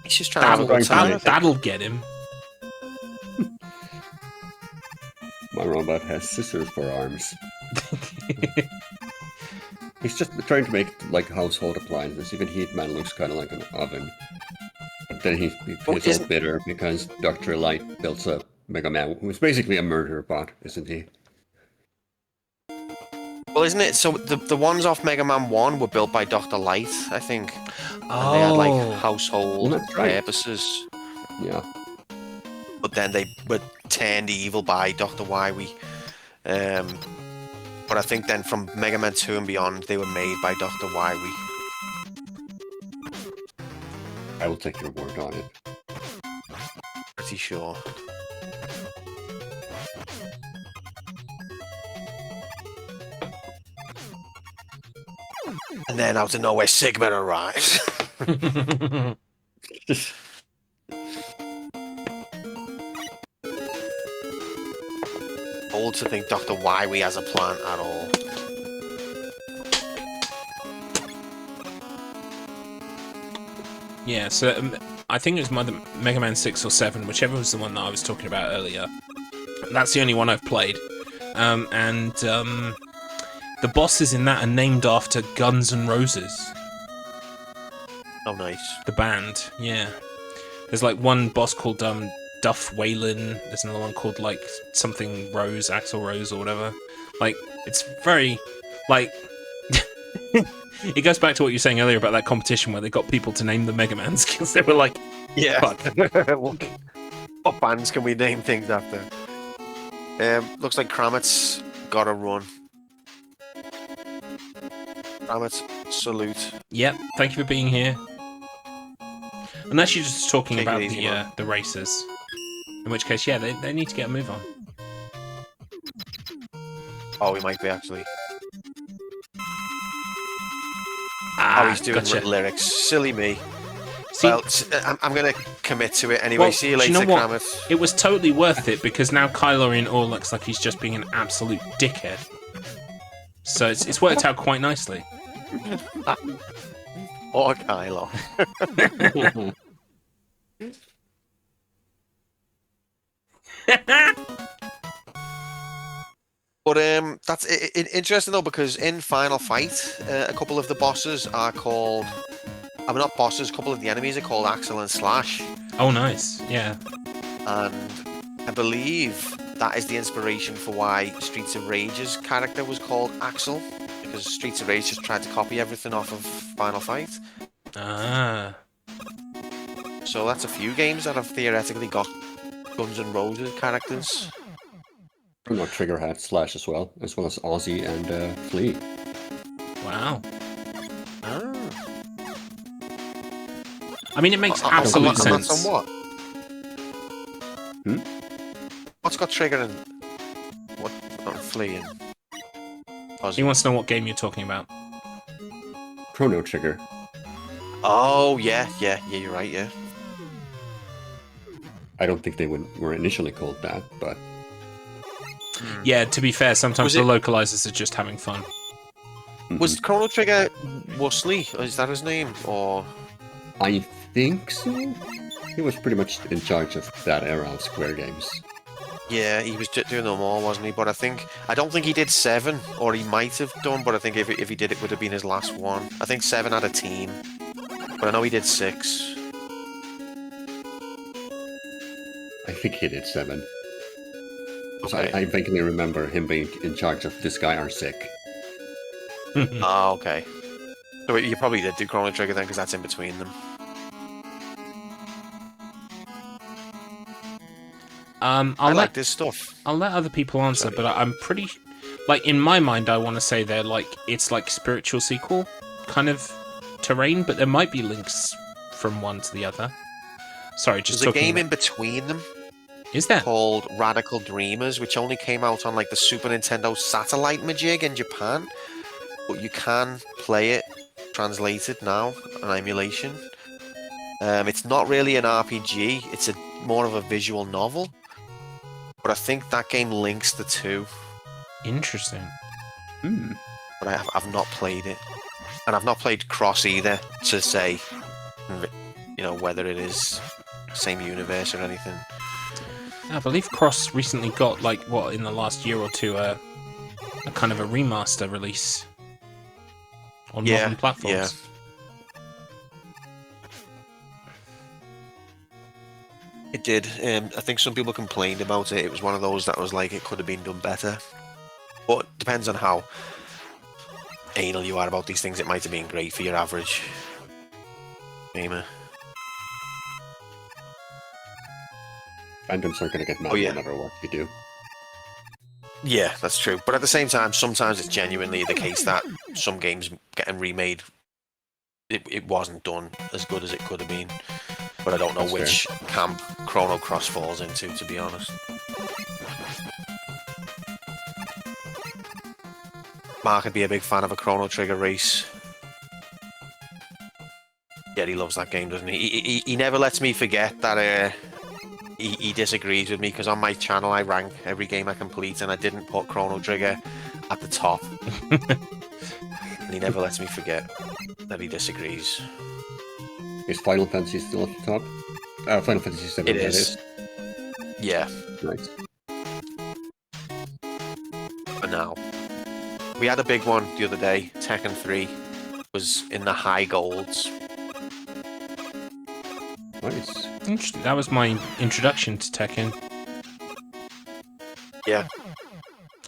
B: He's just trying to have a good time.
A: That'll get him.
E: My robot has scissors for arms. He's just trying to make like household appliances. Even Heatman looks kind of like an oven. But then he's all bitter because Dr. Light builds a Mega Man who's basically a murder bot, isn't he?
B: Well, isn't it? So the ones off Mega Man 1 were built by Dr. Light, I think.
A: Oh.
B: And they had like household
E: Well, that's right.
B: purposes.
E: Yeah.
B: But then they were turned evil by Dr. Wily. But I think then from Mega Man 2 and beyond, they were made by Dr. Wily.
E: I will take your word on it.
B: Pretty sure. And then out of nowhere, Sigma arrives. Old to think Dr. Wily has a plan at all.
A: Yeah, so I think it was Mega Man 6 or 7, whichever was the one that I was talking about earlier. That's the only one I've played. The bosses in that are named after Guns N' Roses.
B: Oh, nice.
A: The band, yeah. There's like one boss called Duff Whalen. There's another one called like something Rose, Axl Rose or whatever. Like, it's very, like... It goes back to what you were saying earlier about that competition where they got people to name the Mega Mans because they were like,
B: yeah.
A: Fuck.
B: What bands can we name things after? Looks like Kramitz got a run. Kramitz, salute.
A: Yep, thank you for being here. Unless you're just talking
B: Take
A: about
B: it easy,
A: the races. In which case, yeah, they need to get a move on.
B: Oh, we might be actually.
A: Ah,
B: he's doing
A: gotcha.
B: lyrics. Silly me.
A: See,
B: Well, I'm going to commit to it anyway.
A: well,
B: See you
A: do
B: later,
A: you know what?
B: Kramitz.
A: It was totally worth it because now Kylo in all looks like he's just being an absolute dickhead. So it's worked out quite nicely.
B: Or Kylo. But that's interesting though, because in Final Fight, a couple of the bosses are called. I mean, not bosses. A couple of the enemies are called Axel and Slash.
A: Oh, nice. Yeah.
B: And I believe that is the inspiration for why Streets of Rage's character was called Axel, because Streets of Rage just tried to copy everything off of Final Fight.
A: Ah.
B: So that's a few games that have theoretically got Guns N' Roses characters.
E: Chrono Trigger had Slash as well as Ozzy and Flea.
A: Wow.
B: Ah.
A: I mean, it makes absolute sense.
B: That's on what?
E: Hmm?
B: What's got Trigger and what? Flea and Ozzy?
A: He wants to know what game you're talking about.
E: Chrono Trigger.
B: Oh yeah, you're right, yeah.
E: I don't think they were initially called that, but
A: Yeah, to be fair, sometimes
B: Was
A: the
B: it-
A: localizers are just having fun.
B: Was Chrono Trigger Wusley? Is that his name? Or
E: I think so. He was pretty much in charge of that era of Square games.
B: yeah, he was doing them all, wasn't he? But I don't think he did 7, or he might have done. But I think if he did, it would have been his last one. I think 7 had a team, but I know he did 6.
E: I think he did 7.
B: Okay.
E: I vaguely remember him being in charge of This Guy Are Sick.
B: Oh, okay. So you probably did do Chrono Trigger then, because that's in between them. I
A: I'll
B: like
A: let
B: this stuff.
A: I'll let other people answer,
B: Sorry.
A: but I'm pretty like in my mind, I want to say they're like it's like spiritual sequel kind of terrain, but there might be links from one to the other. Sorry, just
B: There's a
A: talking.
B: game in between them
A: Is there?
B: called Radical Dreamers, which only came out on like the Super Nintendo satellite majig in Japan, but you can play it translated now on emulation. It's not really an RPG; it's more of a visual novel. But I think that game links the two.
A: Interesting.
B: But I've not played it, and I've not played Cross either to say, whether it is same universe or anything.
A: I believe Cross recently got like what in the last year or two a a kind of a remaster release on modern platforms.
B: Yeah. It did. I think some people complained about it. It was one of those that was like it could have been done better. But depends on how anal you are about these things. It might have been great for your average gamer.
E: Fandoms are going to get mad no matter what you do.
B: Yeah, that's true. But at the same time, sometimes it's genuinely the case that some games getting remade, it wasn't done as good as it could have been. But I don't know which camp Chrono Cross falls into, to be honest. Mark would be a big fan of a Chrono Trigger race. Yeah, he loves that game, doesn't he? He never lets me forget that he disagrees with me, because on my channel I rank every game I complete, and I didn't put Chrono Trigger at the top. And he never lets me forget that he disagrees.
E: Is Final Fantasy still at the top? Final Fantasy 7,
B: it is. Yeah.
E: Nice.
B: But now, we had a big one the other day. Tekken 3 was in the high golds.
E: Nice.
A: Interesting. That was my introduction to Tekken.
B: Yeah.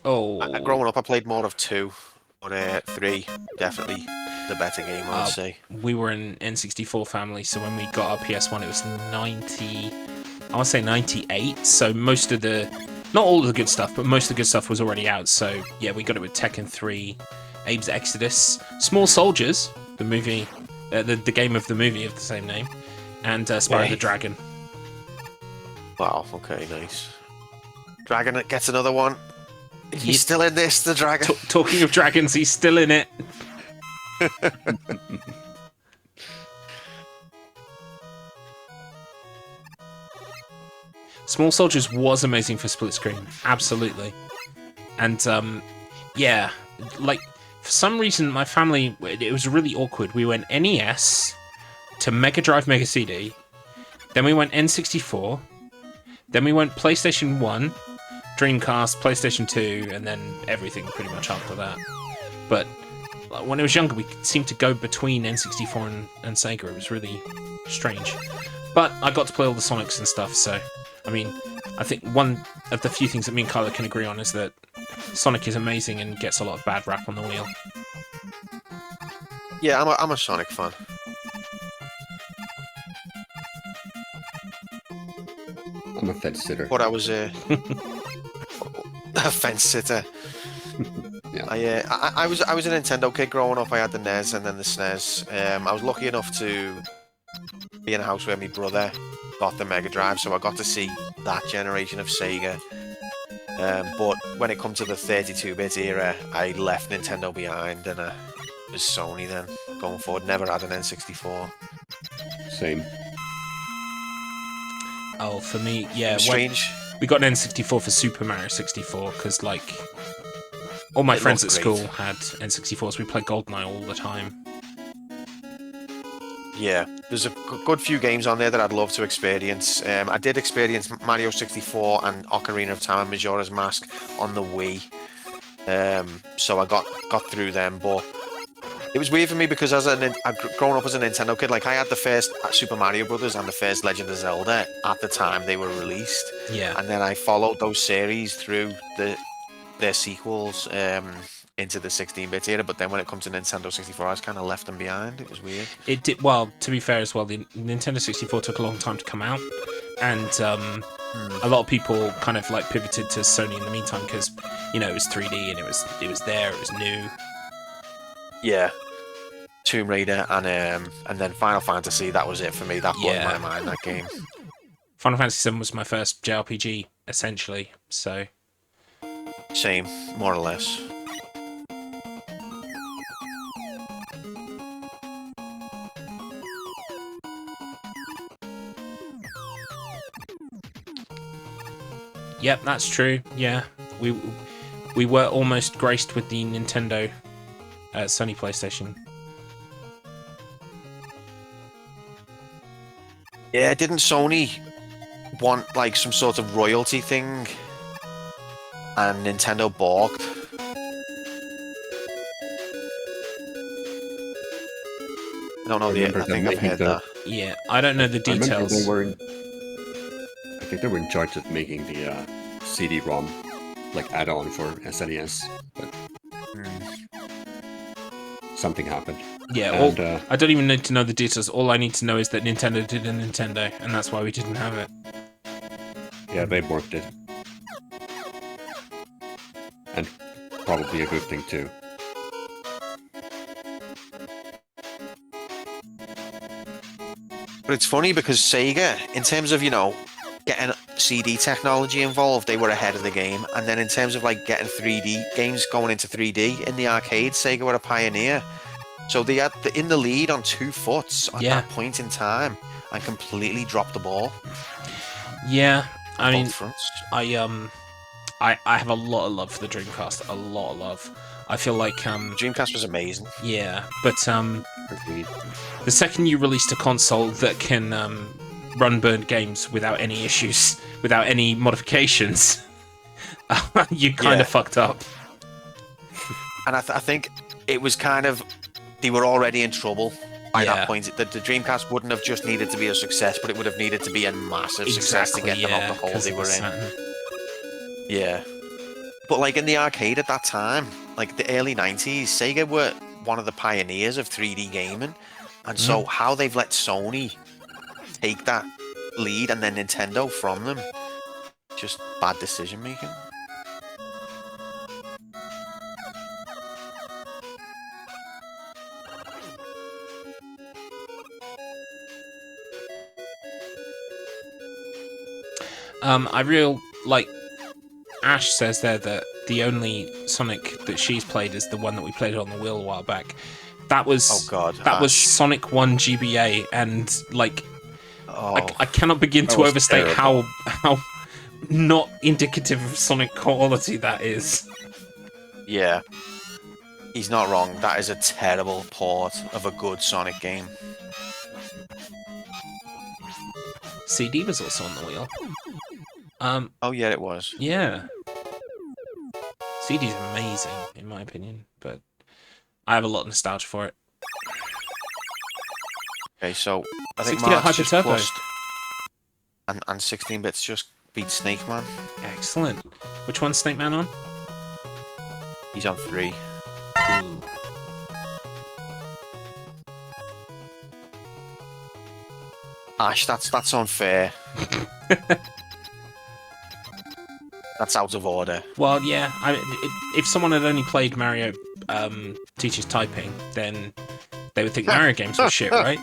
A: Oh.
B: Growing up, I played more of 2, but 3 definitely the better game, I would say.
A: We were an N64 family, so when we got our PS1, it was 90. I want to say 98. So most of the, not all of the good stuff, but most of the good stuff was already out. So yeah, we got it with Tekken 3, Abe's Exodus, Small Soldiers, the movie, the game of the movie of the same name, and Spyro the Dragon.
B: Wow. Okay. Nice. Dragon gets another one. He's still in this, the dragon.
A: Talking of dragons, he's still in it. Small Soldiers was amazing for split screen, absolutely. And yeah, like for some reason my family, it was really awkward. We went NES to Mega Drive, Mega CD, then we went N64, then we went PlayStation 1, Dreamcast, PlayStation 2, and then everything pretty much after that. But when I was younger, we seemed to go between N64 and Sega. It was really strange. But I got to play all the Sonics and stuff, so, I mean, I think one of the few things that me and Kyla can agree on is that Sonic is amazing and gets a lot of bad rap on the wheel.
B: Yeah, I'm a Sonic fan.
E: I'm a fence sitter.
B: But I was a fence sitter.
E: Yeah.
B: I was a Nintendo kid growing up. I had the NES and then the SNES. I was lucky enough to be in a house where my brother got the Mega Drive, so I got to see that generation of Sega. But when it comes to the 32-bit era, I left Nintendo behind, and it was Sony then going forward. Never had an N64.
E: Same.
A: Oh, for me, yeah.
B: Strange.
A: We got an N64 for Super Mario 64 because, like, all my friends at school had N64s. We played GoldenEye all the time.
B: Yeah, there's a good few games on there that I'd love to experience. I did experience Mario 64 and Ocarina of Time and Majora's Mask on the Wii. So I got through them, but it was weird for me because growing up as a Nintendo kid, like I had the first Super Mario Brothers and the first Legend of Zelda at the time they were released.
A: Yeah.
B: And then I followed those series through their sequels into the 16-bit era, but then when it comes to Nintendo 64, I was kind of left them behind. It was weird.
A: It did, well, to be fair as well, the Nintendo 64 took a long time to come out, and a lot of people kind of like pivoted to Sony in the meantime because, you know, it was 3D and it was there, it was new.
B: Yeah. Tomb Raider and then Final Fantasy, that was it for me. That blew my mind, that game.
A: Final Fantasy VII was my first JRPG, essentially, so...
B: Same, more or less.
A: Yep, that's true. Yeah, we were almost graced with the Nintendo Sony PlayStation.
B: Yeah, didn't Sony want like some sort of royalty thing, and Nintendo balked? No, I
E: remember
B: think
E: them
B: I've heard
E: making
B: that.
A: Yeah, I don't know the
E: I remember
A: details.
E: I think they were in charge of making the CD-ROM like add-on for SNES, but something happened.
A: Yeah,
E: and,
A: I don't even need to know the details. All I need to know is that Nintendo did a Nintendo, and that's why we didn't have it.
E: yeah, they worked it, and probably a good thing too.
B: But it's funny because Sega, in terms of, getting CD technology involved, they were ahead of the game. And then in terms of like getting 3D games going into 3D in the arcade, Sega were a pioneer. So they had in the lead on 2 foots at that point in time and completely dropped the ball.
A: Yeah, I mean,
B: fronts.
A: I have a lot of love for the Dreamcast. A lot of love. I feel like
B: Dreamcast was amazing.
A: Yeah, but the second you released a console that can run burned games without any issues, without any modifications, you kind of fucked up.
B: And I think it was kind of, they were already in trouble by that point. The Dreamcast wouldn't have just needed to be a success, but it would have needed to be a massive success to get them out the hole they were in. Yeah. But like in the arcade at that time, like the early 90s, Sega were one of the pioneers of 3D gaming. And so how they've let Sony take that lead and then Nintendo from them, just bad decision making.
A: I real like Ash says there that the only Sonic that she's played is the one that we played on the wheel a while back. That was was Sonic 1 GBA, and like I cannot begin to overstate how not indicative of Sonic quality that is.
B: Yeah, he's not wrong. That is a terrible port of a good Sonic game.
A: CD was also on the wheel.
B: Oh yeah, it was.
A: Yeah. CD's amazing, in my opinion, but I have a lot of nostalgia for it.
B: Okay, so I think
A: 16-bit
B: Mark's just
A: Hyper Turbo.
B: plus, and 16-bits just beat Snake Man.
A: Excellent. Which one's Snake Man on?
B: He's on 3.
A: Ooh.
B: Ash, that's unfair. That's out of order.
A: Well, yeah. If someone had only played Mario Teaches Typing, then they would think Mario games were shit, right?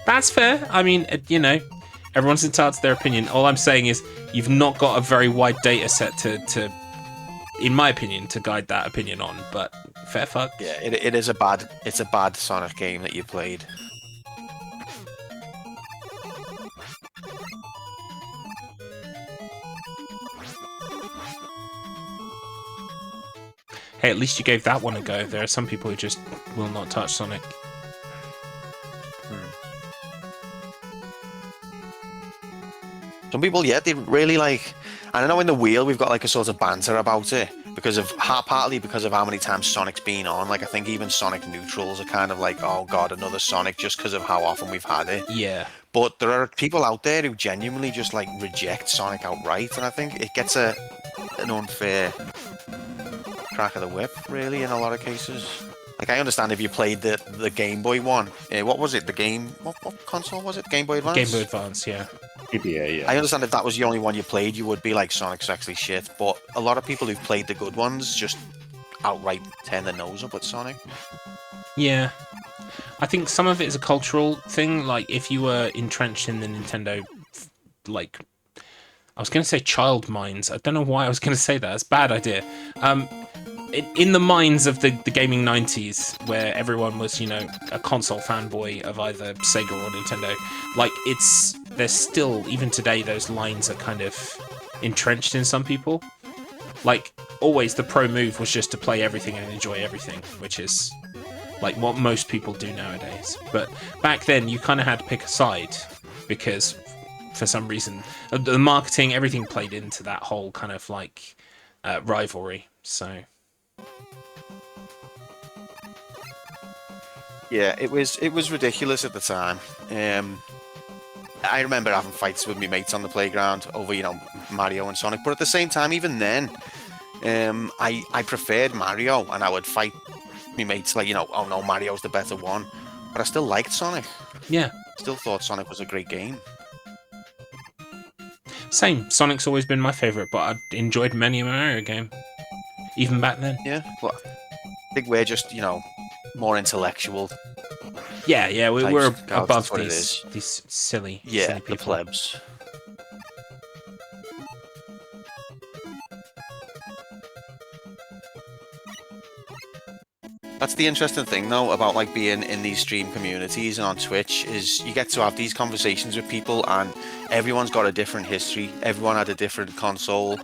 A: That's fair. I mean, everyone's entitled to their opinion. All I'm saying is you've not got a very wide data set to in my opinion, to guide that opinion on. But fair fuck.
B: Yeah, it is a bad Sonic game that you played.
A: Hey, at least you gave that one a go. There are some people who just will not touch Sonic.
B: Some people, yeah, they really like. And I know in the wheel we've got like a sort of banter about it partly because of how many times Sonic's been on. Like I think even Sonic neutrals are kind of like, oh god, another Sonic, just because of how often we've had it.
A: Yeah.
B: But there are people out there who genuinely just like reject Sonic outright, and I think it gets an unfair crack of the whip, really, in a lot of cases. Like I understand if you played the Game Boy one. What was it? What console was it? Game Boy Advance?
A: Game Boy Advance, yeah.
E: GBA, yeah.
B: I understand if that was the only one you played, you would be like, Sonic's actually shit. But a lot of people who've played the good ones just outright turn their nose up at Sonic.
A: Yeah. I think some of it is a cultural thing. Like, if you were entrenched in the Nintendo, like, I was going to say child minds. I don't know why I was going to say that. It's a bad idea. In the minds of the gaming 90s, where everyone was, a console fanboy of either Sega or Nintendo, like, there's still, even today, those lines are kind of entrenched in some people. Like, always the pro move was just to play everything and enjoy everything, which is, like, what most people do nowadays. But back then, you kind of had to pick a side, because, for some reason, the marketing, everything played into that whole kind of, like, rivalry, so...
B: Yeah, it was ridiculous at the time. I remember having fights with my mates on the playground over, Mario and Sonic. But at the same time, even then, I preferred Mario, and I would fight my mates like, oh no, Mario's the better one. But I still liked Sonic.
A: Yeah.
B: Still thought Sonic was a great game.
A: Same. Sonic's always been my favourite, but I enjoyed many a Mario game, even back then.
B: Yeah, but I think we're just, more intellectual.
A: Yeah, we're above
B: what it
A: these silly
B: the
A: people.
B: plebs. That's the interesting thing, though, about like being in these stream communities and on Twitch is you get to have these conversations with people, and everyone's got a different history. Everyone had a different console.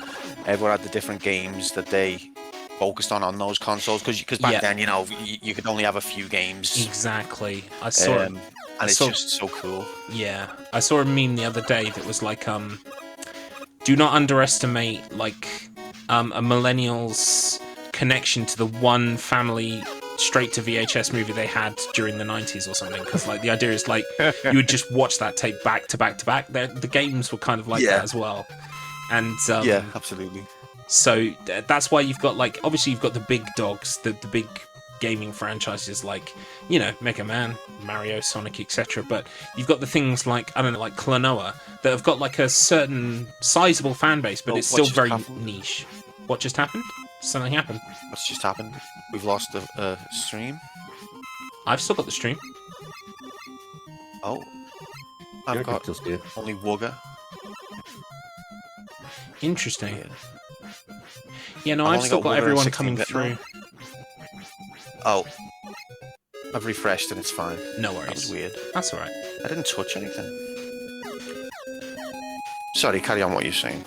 B: Everyone had the different games that they focused on those consoles. Because back then, you could only have a few games.
A: Exactly. I saw,
B: and it's just so cool.
A: Yeah, I saw a meme the other day that was like, do not underestimate like a millennial's connection to the one family straight to VHS movie they had during the 90s or something, because like the idea is like you would just watch that tape back to back to back. The games were kind of like that as well, and
B: yeah, absolutely.
A: So that's why you've got like, obviously you've got the big dogs, the big gaming franchises like, Mega Man, Mario, Sonic, etc. But you've got the things like, I don't know, like Klonoa, that have got like a certain sizable fan base, but it's still very niche. What just happened? Something happened.
B: What's just happened? We've lost the stream.
A: I've still got the stream.
B: Oh. I've got only Wugga.
A: Interesting. Yeah, no, I've still got everyone coming through.
B: Oh. I've refreshed and it's fine.
A: No worries.
B: That was weird.
A: That's alright.
B: I didn't touch anything. Sorry, carry on what you're saying.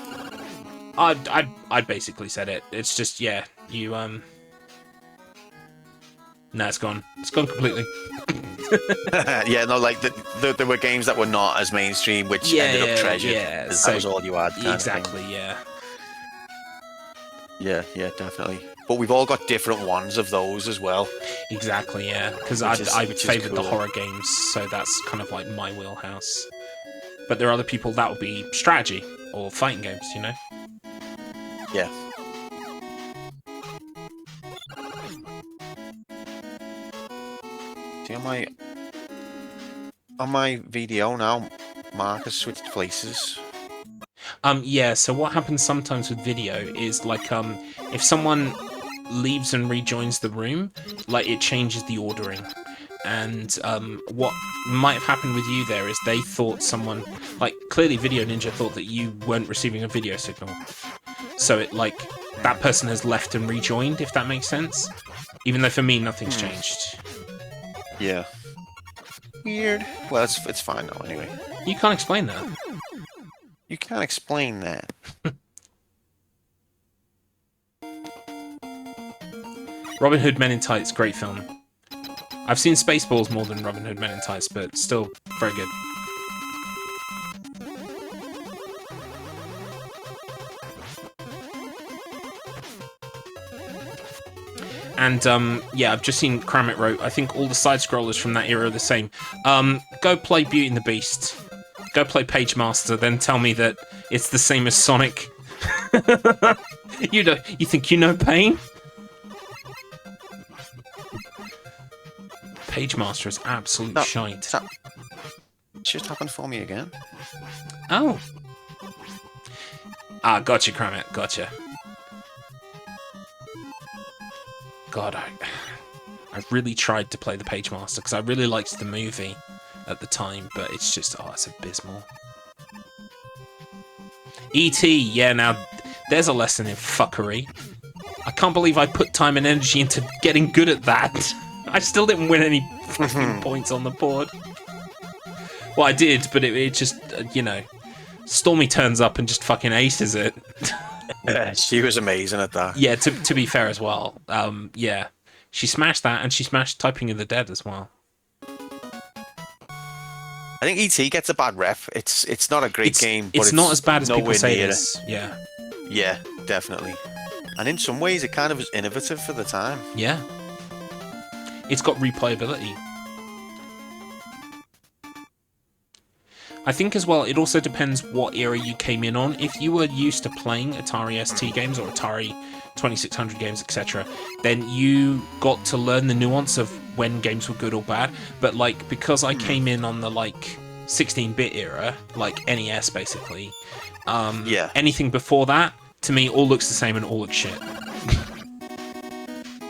A: I basically said it. It's just, yeah, you, no, it's gone. It's gone completely.
B: Yeah, no, like, there were games that were not as mainstream, which ended up treasured.
A: Yeah,
B: that was all you had.
A: Exactly, yeah.
B: Yeah, definitely. But we've all got different ones of those as well.
A: Exactly, yeah. Because I favoured the horror games, so that's kind of like my wheelhouse. But there are other people that will be strategy or fighting games,
B: Yeah. See, on my video now, Mark has switched places.
A: Yeah, so what happens sometimes with video is like, if someone leaves and rejoins the room, like it changes the ordering. And what might have happened with you there is they thought someone, like clearly Video Ninja thought that you weren't receiving a video signal. So it like, that person has left and rejoined, if that makes sense. Even though for me, nothing's changed.
B: Yeah. Weird. Well, it's fine now anyway.
A: You can't explain that.
B: You can't explain that.
A: Robin Hood Men in Tights, great film. I've seen Spaceballs more than Robin Hood Men in Tights, but still very good. And yeah, I've just seen Kramit wrote, I think all the side-scrollers from that era are the same. Go play Beauty and the Beast. Go play Page Master, then tell me that it's the same as Sonic. You think you know pain? Page Master is absolute shite.
B: It just happened for me again.
A: Oh. Ah, gotcha, Kramit, gotcha. God, I really tried to play the Page Master because I really liked the movie at the time, but it's just, it's abysmal. E.T., yeah, now there's a lesson in fuckery. I can't believe I put time and energy into getting good at that. I still didn't win any fucking points on the board. Well, I did, but it just, Stormy turns up and just fucking aces it.
B: She was amazing at that.
A: Yeah, to be fair as well. Yeah, she smashed that, and she smashed Typing of the Dead as well.
B: I think E.T. gets a bad rep. It's not a great game, but
A: it's not as bad as people say it
B: near
A: is. Yeah.
B: Yeah, definitely. And in some ways, it kind of was innovative for the time.
A: Yeah. It's got replayability. I think as well, it also depends what era you came in on. If you were used to playing Atari ST games or Atari 2600 games, etc., then you got to learn the nuance of when games were good or bad. But like, because I came in on the like 16-bit era, like NES basically, anything before that, to me, all looks the same and all looks shit.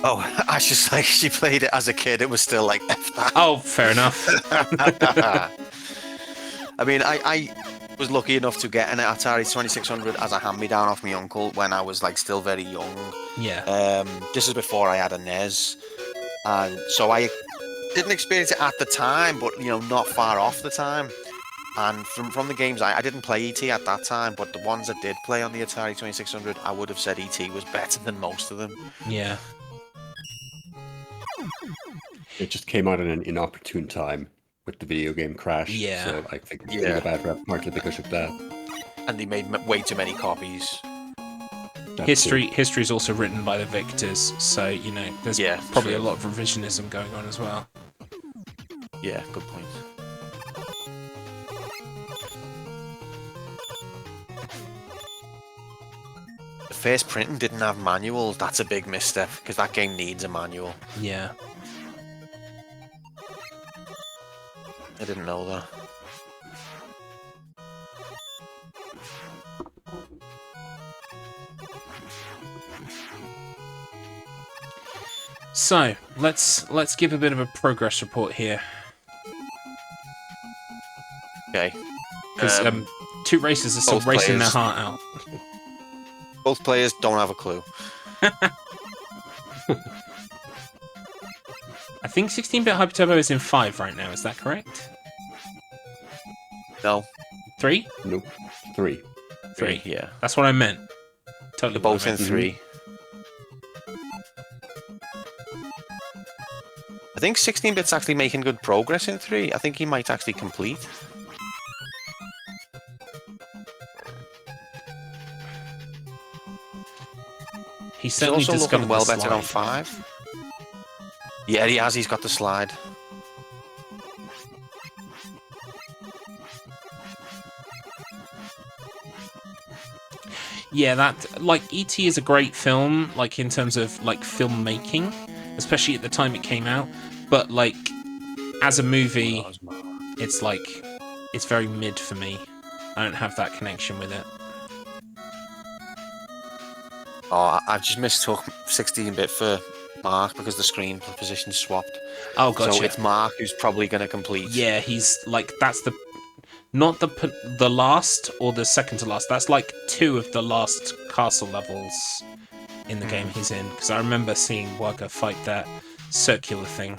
B: Oh, I just like she played it as a kid. It was still like F that.
A: Oh, fair enough.
B: I mean, I was lucky enough to get an Atari 2600 as a hand-me-down off my uncle when I was like still very young.
A: Yeah.
B: This is before I had a NES, and so I didn't experience it at the time, but you know, not far off the time. And from the games, I didn't play ET at that time, but the ones I did play on the Atari 2600, I would have said ET was better than most of them.
A: Yeah.
E: It just came out at an inopportune time with the video game crash.
A: Yeah.
E: So I think it's getting a bad rep partly because of that.
B: And they made way too many copies.
A: History is also written by the victors, so you know there's probably a lot of revisionism going on as well.
B: Yeah, good point. The first printing didn't have manuals. That's a big misstep because that game needs a manual.
A: Yeah.
B: I didn't know that.
A: So let's give a bit of a progress report here.
B: Okay.
A: Because two racers are still racing their heart out.
B: Both players don't have a clue.
A: I think 16-bit Hyper Turbo is in 5 right now. Is that correct?
B: No.
A: 3?
E: Nope. 3.
A: 3.
B: Yeah.
A: That's what I meant. Totally.
B: They're both in 3. I think 16-bit's actually making good progress in 3. I think he might actually complete.
A: He's certainly
B: also looking
A: discovered
B: well
A: the
B: better on
A: slide.
B: 5. Yeah, he has. He's got the slide.
A: Yeah, that like E.T. is a great film, like in terms of like filmmaking, especially at the time it came out. But like as a movie, it's like it's very mid for me. I don't have that connection with it.
B: Oh, I've just mistook 16-bit for Mark because the screen position swapped.
A: Oh, gotcha.
B: So it's Mark who's probably going to complete.
A: Yeah, he's like that's the not the last or the second to last. That's like 2 of the last castle levels in the game he's in. Because I remember seeing Wugga fight that circular thing.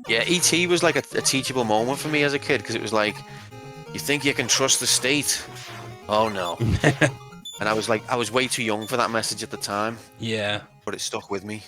B: Yeah, E.T. was like a teachable moment for me as a kid because it was like, you think you can trust the state? Oh no. And I was way too young for that message at the time.
A: Yeah.
B: But it stuck with me.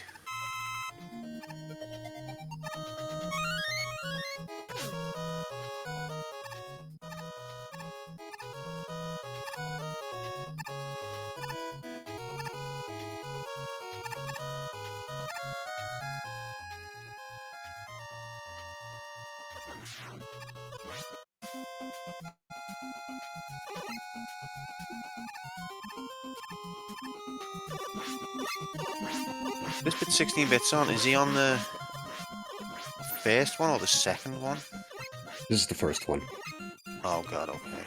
B: This bit 16 bits on, is he on the first one or the second one?
E: This is the first one.
B: Oh god, okay.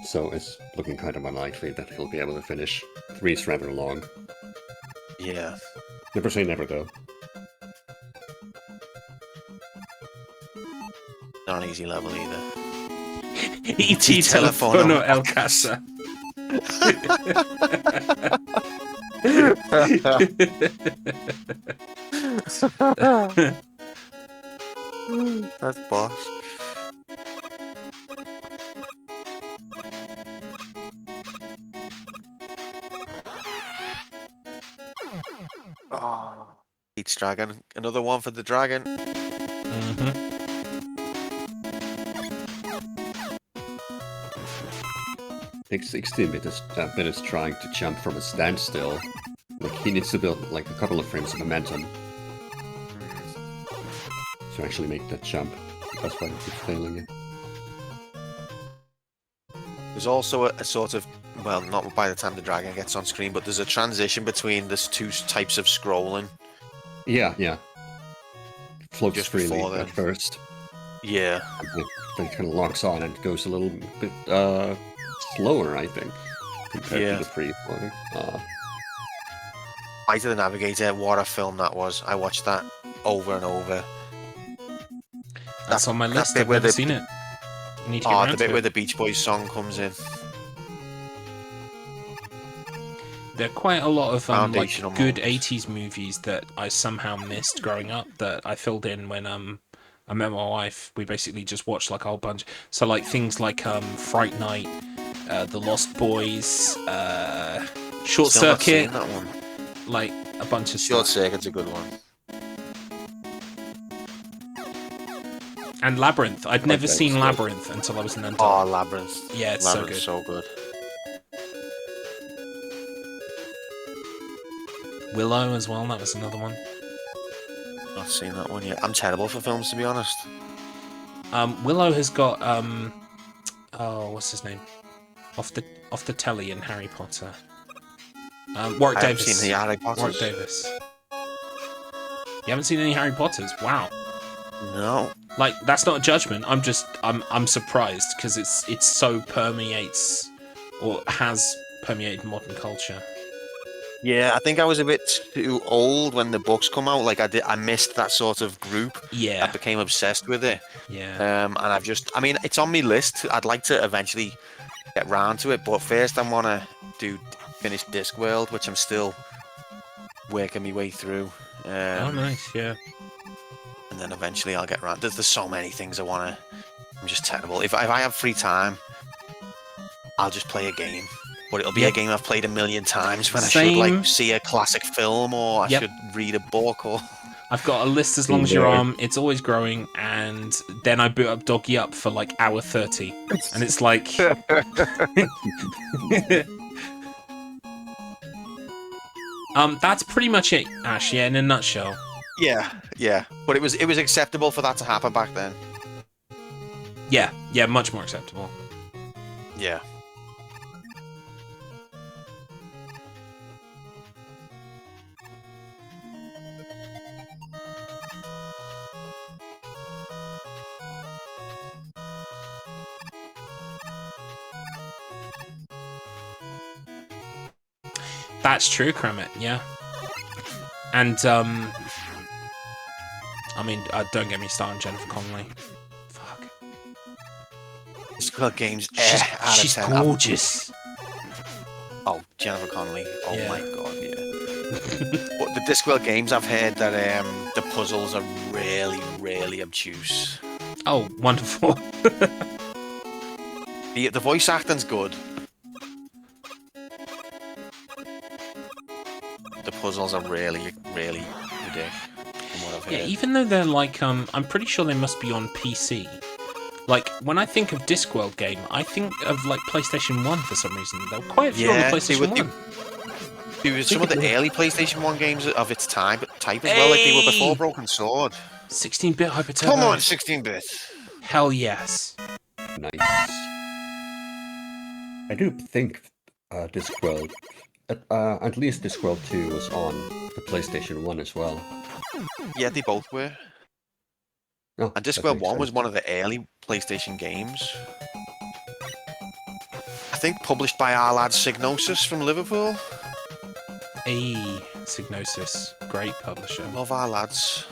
E: So it's looking kind of unlikely that he'll be able to finish. 3 is rather long.
B: Yeah.
E: Never say never, though.
B: Not an easy level either.
A: E.T. Telefono El Casa.
B: That's boss. Oh. Pete's Dragon. Another one for the dragon.
A: Mm-hmm.
E: I think 16-bit is trying to jump from a standstill. Like, he needs to build like a couple of frames of momentum to actually make that jump. That's why he keeps failing it.
B: There's also a sort of, well, not by the time the dragon gets on screen, but there's a transition between these two types of scrolling.
E: Yeah, yeah. Floats
B: Just
E: freely
B: before then.
E: at first.
B: Yeah.
E: And then it kind of locks on and goes a little bit slower, I think, compared to the pre-floating.
B: Flight of the Navigator, what a film that was. I watched that over and over.
A: That's on my list. I've never seen it. I need to get around
B: the bit
A: to
B: where
A: it.
B: the Beach Boys song comes in.
A: There are quite a lot of like
B: Foundational
A: good
B: moments.
A: 80s movies that I somehow missed growing up that I filled in when I met my wife. We basically just watched like a whole bunch. So like things like Fright Night, The Lost Boys, Short
B: Still not seen
A: Circuit,
B: that one.
A: like a bunch of
B: Short
A: stuff.
B: Circuit's a good one.
A: And Labyrinth. I'd never
E: Okay,
A: seen
E: so-
A: Labyrinth until I was an adult.
B: Oh, Labyrinth.
A: Yeah, it's
B: Labyrinth's
A: so
B: so good.
A: good. Willow as well. That was another one.
B: Not seen that one yet. I'm terrible for films, to be honest.
A: Willow has got oh, what's his name? Off the telly in Harry Potter. Warwick
B: I haven't
A: Davis.
B: seen the Harry Potters.
A: Warwick Davis. You haven't seen any Harry Potters? Wow.
B: No.
A: Like, that's not a judgment. I'm surprised because it so permeates or has permeated modern culture.
B: Yeah, I think I was a bit too old when the books come out. Like I missed that sort of group.
A: Yeah.
B: I became obsessed with it.
A: Yeah.
B: And I mean, it's on my list. I'd like to eventually get round to it, but first I want to finish Discworld, which I'm still working my way through.
A: Oh, nice. Yeah.
B: And then eventually I'll get around. There's so many things I want to. I'm just terrible. If I have free time, I'll just play a game. But it'll be a game I've played a million times when I should like see a classic film or I should read a book or.
A: I've got a list as long as your arm. It's always growing, and then I boot up Doggy Up for like hour 30, and it's like. That's pretty much it, Ash. Yeah, in a nutshell.
B: Yeah. But it was acceptable for that to happen back then.
A: Yeah, much more acceptable.
B: Yeah.
A: That's true, Kramet, yeah. And, I mean, don't get me started on Jennifer Connelly. Fuck.
B: Discworld Games,
A: She's gorgeous.
B: Oh, Jennifer Connelly. Oh
A: Yeah.
B: my god, yeah. But the Discworld Games, I've heard that the puzzles are really, really obtuse.
A: Oh, wonderful.
B: The voice acting's good. The puzzles are really, really ridiculous. From what I've heard.
A: Yeah, even though they're like, I'm pretty sure they must be on PC. Like, when I think of Discworld game, I think of, like, PlayStation 1 for some reason. There were quite a few on the PlayStation 1.
B: There was some of the early PlayStation 1 games of its type as well, like they were before Broken Sword.
A: 16-bit Hyper Turbo.
B: Come on, 16-bit.
A: Hell yes.
E: Nice. I do think Discworld, at least Discworld 2 was on the PlayStation 1 as well.
B: Yeah, they both were.
E: Oh,
B: And
E: that
B: Discworld
E: makes
B: 1 was
E: sense.
B: one of the early PlayStation games. I think published by our lad Signosis from Liverpool.
A: Signosis. Great publisher.
B: Love our lads.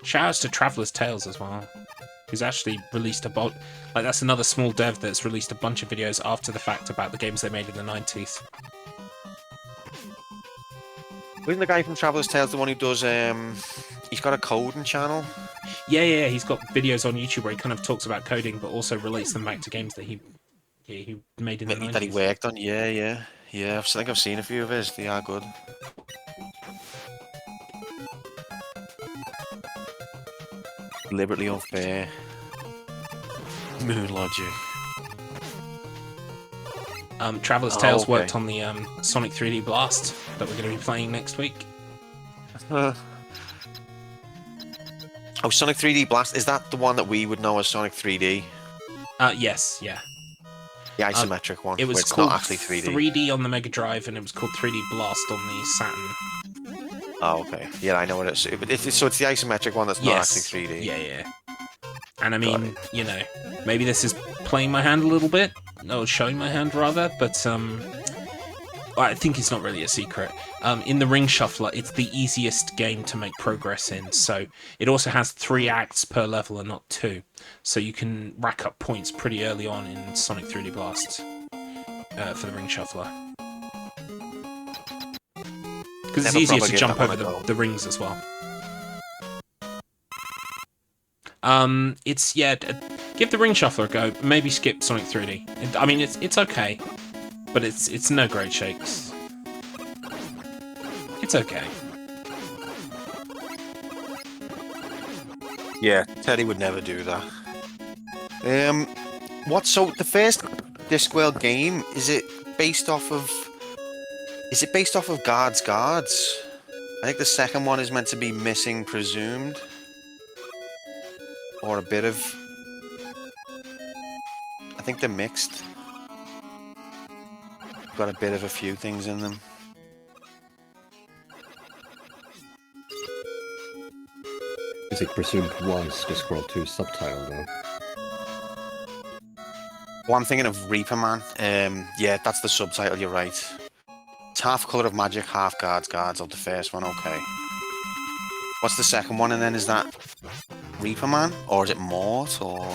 A: Shoutouts to Traveller's Tales as well, who's actually released like that's another small dev that's released a bunch of videos after the fact about the games they made in the 90s.
B: Wasn't the guy from Traveller's Tales the one who does, he's got a coding channel?
A: Yeah, he's got videos on YouTube where he kind of talks about coding, but also relates them back to games that he Yeah, he made in the
B: that he
A: 90s.
B: worked on. Yeah. I think I've seen a few of his. They are good. Deliberately unfair. Moon Logic.
A: Traveler's Tales worked on the Sonic 3D Blast that we're going to be playing next week.
B: Oh, Sonic 3D Blast, is that the one that we would know as Sonic 3D?
A: Yes, yeah.
B: The isometric one.
A: It was
B: where it's
A: called
B: not actually 3D.
A: 3D on the Mega Drive, and it was called 3D Blast on the Saturn.
B: Oh, okay. Yeah, I know what it is. So it's the isometric one that's not actually 3D.
A: Yeah. And I mean, you know, maybe this is playing my hand a little bit, or showing my hand rather, but I think it's not really a secret. In the Ring Shuffler, it's the easiest game to make progress in, so it also has 3 acts per level and not 2. So you can rack up points pretty early on in Sonic 3D Blast for the Ring Shuffler. Because it's easier to jump over the rings as well. Give the Ring Shuffler a go. Maybe skip Sonic 3D. I mean, it's okay, but it's no great shakes. It's okay.
B: Yeah, Teddy would never do that. So the first Discworld game, is it based off of Guards? I think the second one is meant to be Missing Presumed. Or a bit of... I think they're mixed. Got a bit of a few things in them.
E: Is it presumed was Discworld 2 subtitle though?
B: Well, I'm thinking of Reaper Man. Yeah, that's the subtitle, you're right. It's half Colour of Magic, half Guards of the first one, okay. What's the second one, and then is that Reaper Man? Or is it Mort, or...?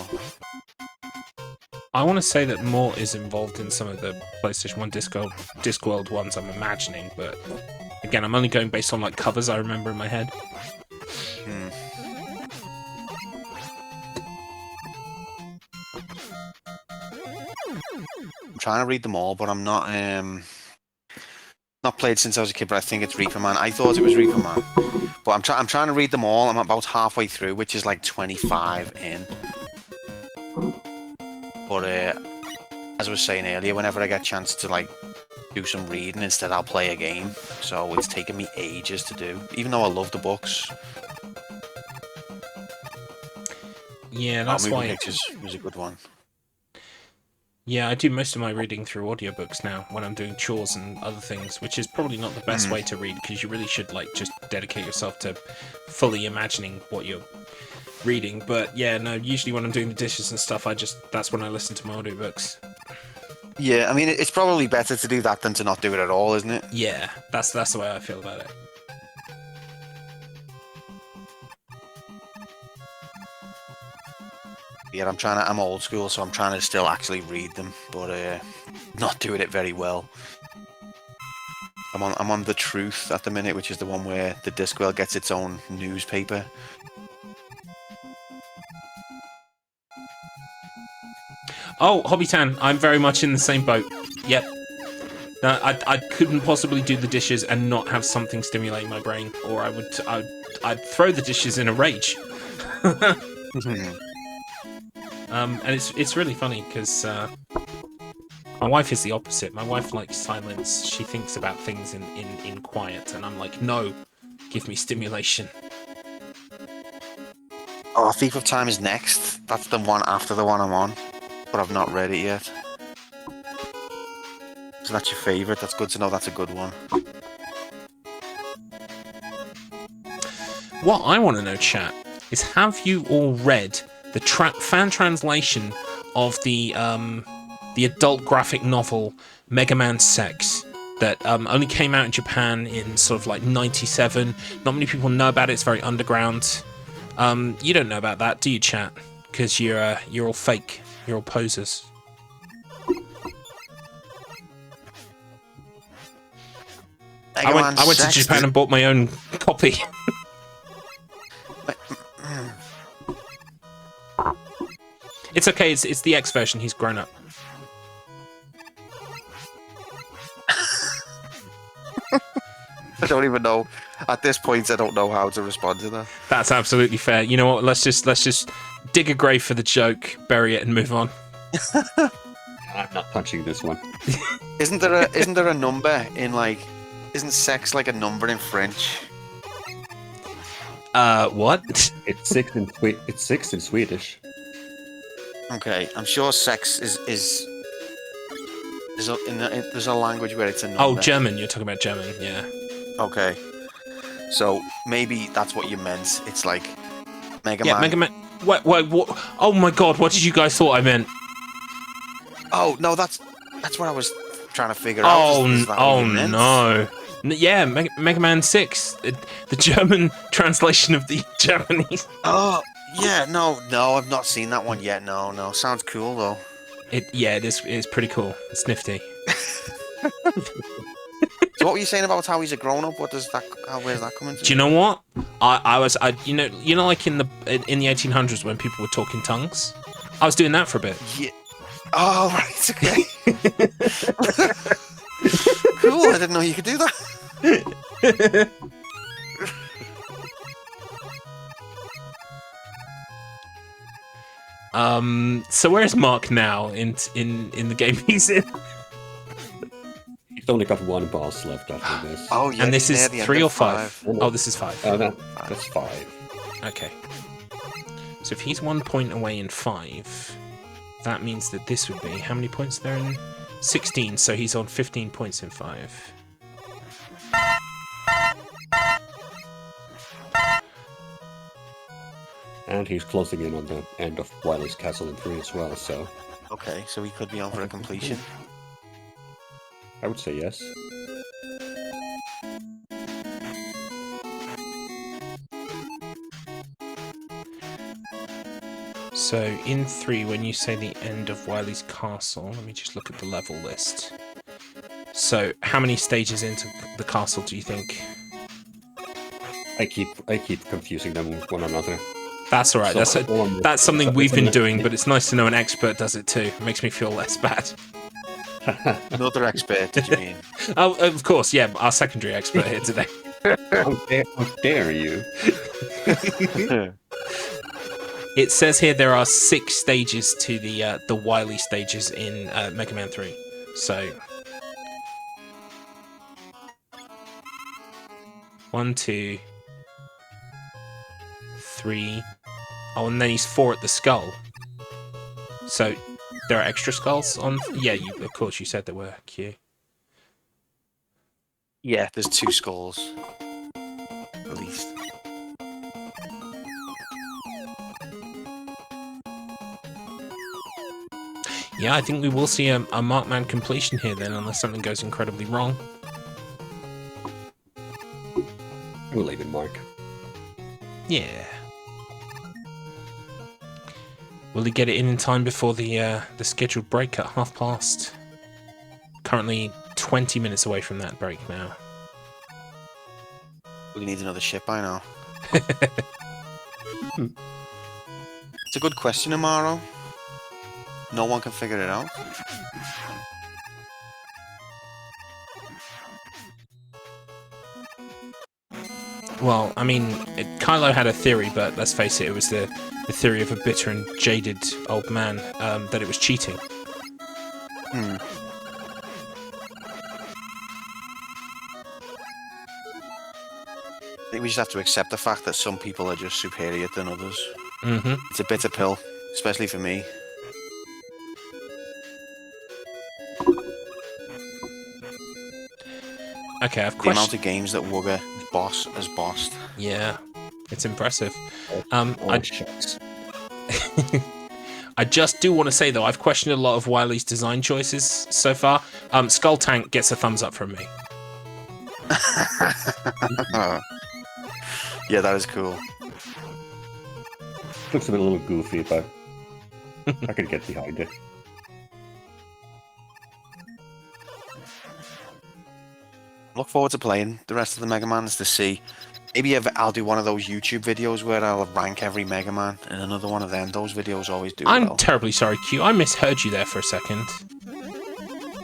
A: I want to say that Mort is involved in some of the PlayStation 1 Discworld ones, I'm imagining, but again, I'm only going based on like covers I remember in my head.
B: I'm trying to read them all, but I'm not played since I was a kid, but I think it's Reaper Man. I thought it was Reaper Man, but I'm trying to read them all. I'm about halfway through, which is like 25 in. But as I was saying earlier, whenever I get a chance to like do some reading, instead I'll play a game. So it's taken me ages to do, even though I love the books.
A: Yeah, that's why.
B: Pictures was a good one.
A: Yeah, I do most of my reading through audiobooks now when I'm doing chores and other things, which is probably not the best way to read, because you really should like just dedicate yourself to fully imagining what you're reading. But yeah, no, usually when I'm doing the dishes and stuff, that's when I listen to my audiobooks.
B: Yeah, I mean, it's probably better to do that than to not do it at all, isn't it?
A: Yeah, that's the way I feel about it.
B: Yeah, I'm old school, so I'm trying to still actually read them, but not doing it very well. I'm on The Truth at the minute, which is the one where the Discworld gets its own newspaper.
A: Oh, Hobbytan, I'm very much in the same boat. Yep. No, I couldn't possibly do the dishes and not have something stimulate my brain, or I'd throw the dishes in a rage. And it's really funny because my wife is the opposite. My wife likes silence. She thinks about things in quiet, and I'm like, no, give me stimulation.
B: Oh, Thief of Time is next. That's the one after the one I'm on, but I've not read it yet. So that's your favourite. That's good to know. That's a good one.
A: What I want to know, chat, is have you all read the fan translation of the adult graphic novel Mega Man 6 that only came out in Japan in sort of like 97? Not many people know about it. It's very underground. You don't know about that, do you, chat? Because you're all fake. You're all posers. I went to Japan and bought my own copy. It's okay. It's the X version. He's grown up.
K: I don't even know. At this point, I don't know how to respond to that.
A: That's absolutely fair. You know what? Let's just dig a grave for the joke, bury it, and move on.
E: I'm not touching this one.
K: Isn't there a number in like? Isn't sex like a number in French?
A: What?
E: It's 6 in It's 6 in Swedish.
K: Okay, I'm sure sex is there's a language where it's a number.
A: Oh, German. You're talking about German, yeah.
K: Okay. So maybe that's what you meant. It's like Mega
A: Yeah,
K: Man.
A: Mega Man. What? Oh my God! What did you guys thought I meant?
K: Oh no, that's what I was trying to figure
A: Oh,
K: out. Is that what you meant?
A: no. Yeah, Mega Man 6, the German translation of the Japanese.
K: Oh yeah, no, I've not seen that one yet. No, sounds cool though.
A: It is pretty cool. It's nifty.
K: So what were you saying about how he's a grown up? Where's that coming from?
A: Do you know what? I was you know like in the 1800s when people were talking tongues, I was doing that for a bit.
K: Yeah. Oh right, okay. Cool. I didn't know you could do that.
A: So where's Mark now in the game he's in?
E: He's only got one boss left after this.
K: Oh yeah.
A: And this
K: he's
A: is
K: near the
A: 3
K: end
A: or
K: of
A: 5? Oh, this is 5.
E: Oh, that's 5.
A: Okay. So if he's 1 point away in 5, that means that this would be how many points there in 16? So he's on 15 points in 5.
E: And he's closing in on the end of Wily's Castle in 3 as well, so
K: Okay, so he could be on for a completion.
E: I would say yes.
A: So in 3, when you say the end of Wily's Castle, let me just look at the level list. So how many stages into the castle do you think?
E: I keep confusing them with one another.
A: That's all right. That's something we've been doing, but it's nice to know an expert does it too. It makes me feel less bad.
K: Another expert, did you mean?
A: Oh, of course, yeah, our secondary expert here today.
E: How dare you?
A: It says here there are 6 stages to the Wily stages in Mega Man 3. So 1, 2, 3. Oh, and then he's 4 at the skull. So there are extra skulls on. Yeah, of course you said there were. Q.
K: Yeah, there's 2 skulls, at least.
A: Yeah, I think we will see a Markman completion here then, unless something goes incredibly wrong.
E: We'll leave it Mark.
A: Yeah. Will he get it in time before the scheduled break at past? Currently 20 minutes away from that break now.
K: We need another ship by now. It's a good question, Amaro. No one can figure it out.
A: Well, I mean, Kylo had a theory, but let's face it was the theory of a bitter and jaded old man that it was cheating.
K: Hmm. I think we just have to accept the fact that some people are just superior than others.
A: Mm-hmm.
K: It's a bitter pill, especially for me.
A: Okay, I've
K: The amount of games that Wugga has bossed.
A: Yeah, it's impressive.
E: Shucks.
A: I just do want to say though, I've questioned a lot of Wily's design choices so far. Skull Tank gets a thumbs up from me.
K: Yeah, that is cool.
E: Looks a little goofy, but I could get behind it.
K: Look forward to playing the rest of the Mega Mans to see. Maybe I'll do one of those YouTube videos where I'll rank every Mega Man, and another one of them. Those videos always do
A: I'm
K: well.
A: terribly sorry, Q. I misheard you there for a second.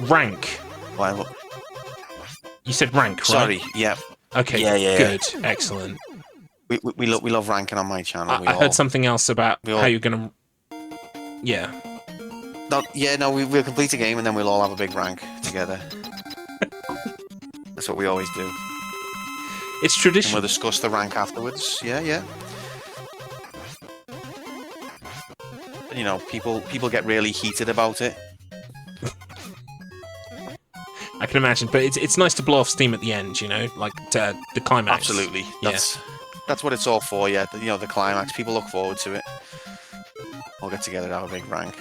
A: Rank.
K: Well,
A: You said rank, right?
K: sorry, yeah.
A: Okay,
B: Yeah.
A: good, excellent.
B: We love ranking on my channel.
A: I heard something else about
B: we all-
A: how you're gonna. Yeah.
B: No, we'll complete a game and then we'll all have a big rank together. That's what we always do.
A: It's
B: And
A: tradition.
B: we'll discuss the rank afterwards. Yeah. You know, people get really heated about it.
A: I can imagine, but it's nice to blow off steam at the end, you know, like the climax.
B: Absolutely.
A: Yeah.
B: That's what it's all for, yeah. You know, the climax. People look forward to it. We'll get together and have a big rank.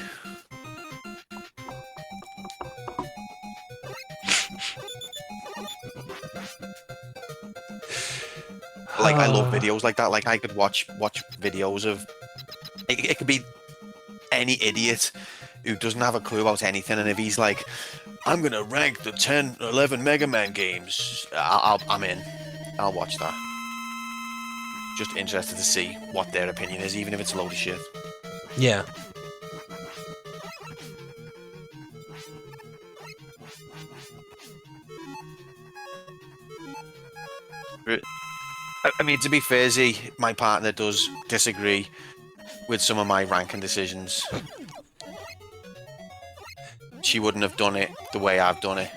B: Like, I love videos like that. Like, I could watch videos of... It could be any idiot who doesn't have a clue about anything, and if he's like, I'm gonna rank the 10, 11 Mega Man games, I'm in. I'll watch that. Just interested to see what their opinion is, even if it's a load of shit.
A: Yeah.
B: I mean, to be fair, Z, my partner does disagree with some of my ranking decisions. She wouldn't have done it the way I've done it.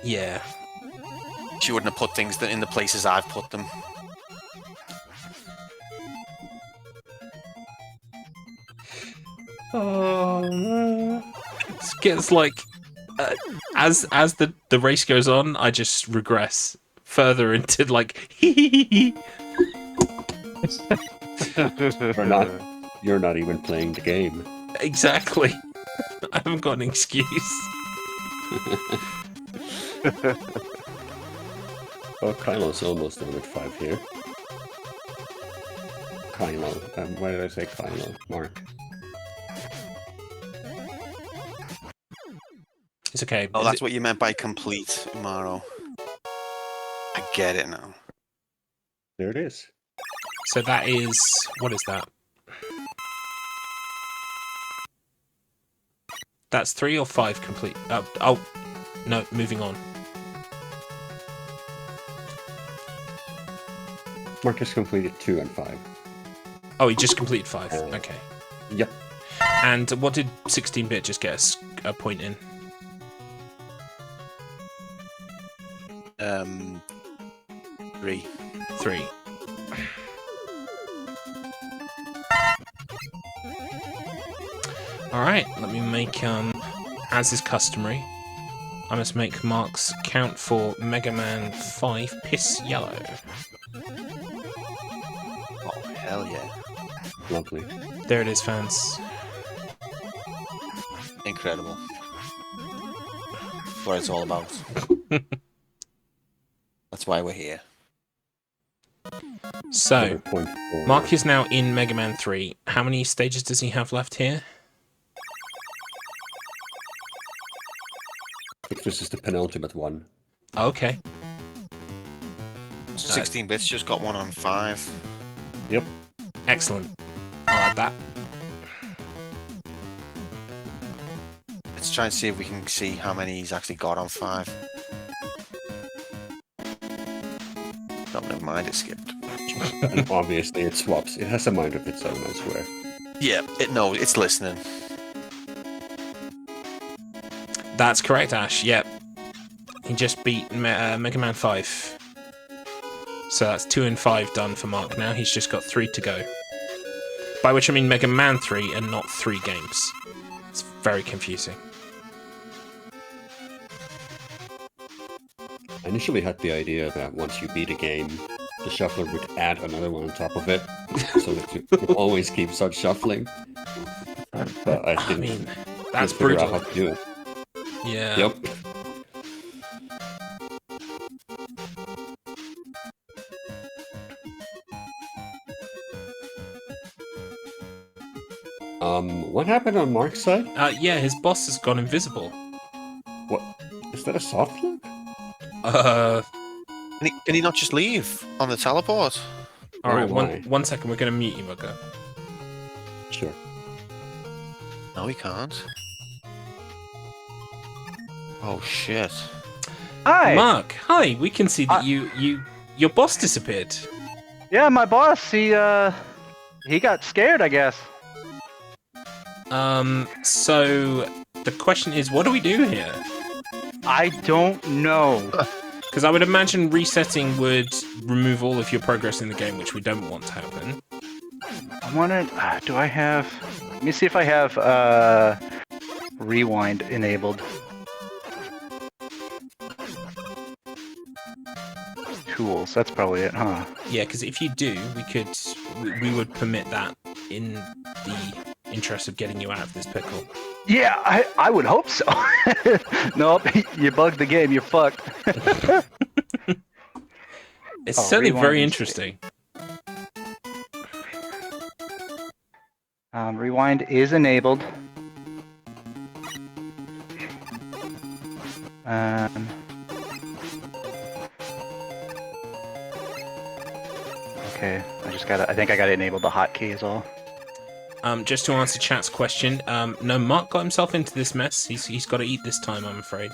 A: Yeah.
B: She wouldn't have put things in the places I've put them.
A: Oh, it gets like as the race goes on, I just regress further into like.
E: You're not even playing the game.
A: Exactly. I haven't got an excuse.
E: Well, Kylo's almost done with 5 here. Kylo. Why did I say Kylo? Mark.
A: It's okay.
B: Oh, that's what you meant by complete, Maro. I get it now.
E: There it is.
A: So that is... What is that? That's 3 or 5 complete. Oh, no, moving on.
E: Marcus completed 2 and 5.
A: Oh, he just completed 5. Okay.
E: Yep.
A: And what did 16-bit just get us a point in?
B: 3.
A: 3. Alright, let me make, as is customary, I must make Mark's count for Mega Man 5 Piss Yellow.
B: Oh, hell yeah.
E: Lovely.
A: There it is, fans.
B: Incredible. What it's all about. That's why we're here.
A: So, Mark is now in Mega Man 3. How many stages does he have left here?
E: I think this is the penultimate one.
A: Okay.
B: 16 bits just got 1 on 5.
E: Yep.
A: Excellent. I'll add that.
B: Let's try and see if we can see how many he's actually got on 5. No, never mind, it skipped.
E: And obviously it swaps. It has a mind of its own, I swear.
B: Yeah, it knows. It's listening.
A: That's correct, Ash. Yep. He just beat Mega Man 5. So that's 2 and 5 done for Mark now. He's just got 3 to go. By which I mean Mega Man 3 and not 3 games. It's very confusing.
E: I initially had the idea that once you beat a game, the shuffler would add another one on top of it, so that you could always keep such shuffling. But I didn't
A: that's
E: figure
A: brutal.
E: out how to do it.
A: Yeah.
E: Yep. What happened on Mark's side?
A: Yeah, his boss has gone invisible.
E: What? Is that a soft look?
B: Can he not just leave on the teleport?
A: Alright,
E: why?
A: one second, we're going to mute you, Wugga.
E: Sure.
B: No, he can't. Oh, shit.
D: Hi.
A: Mark, hi. We can see that your boss disappeared.
D: Yeah, my boss. He got scared, I guess.
A: So the question is, what do we do here?
D: I don't know.
A: Because I would imagine resetting would remove all of your progress in the game, which we don't want to happen.
D: I wonder. Do I have? Let me see if I have rewind enabled. Tools. That's probably it, huh?
A: Yeah, because if you do, we would permit that in the interest of getting you out of this pickle.
D: Yeah, I would hope so. Nope, you bugged the game. You're fucked.
A: It's certainly
D: rewind
A: very
D: is-
A: interesting.
D: Rewind is enabled. Okay, I think I gotta enable the hotkey as well.
A: Just to answer chat's question, no, Mark got himself into this mess. He's got to eat this time, I'm afraid.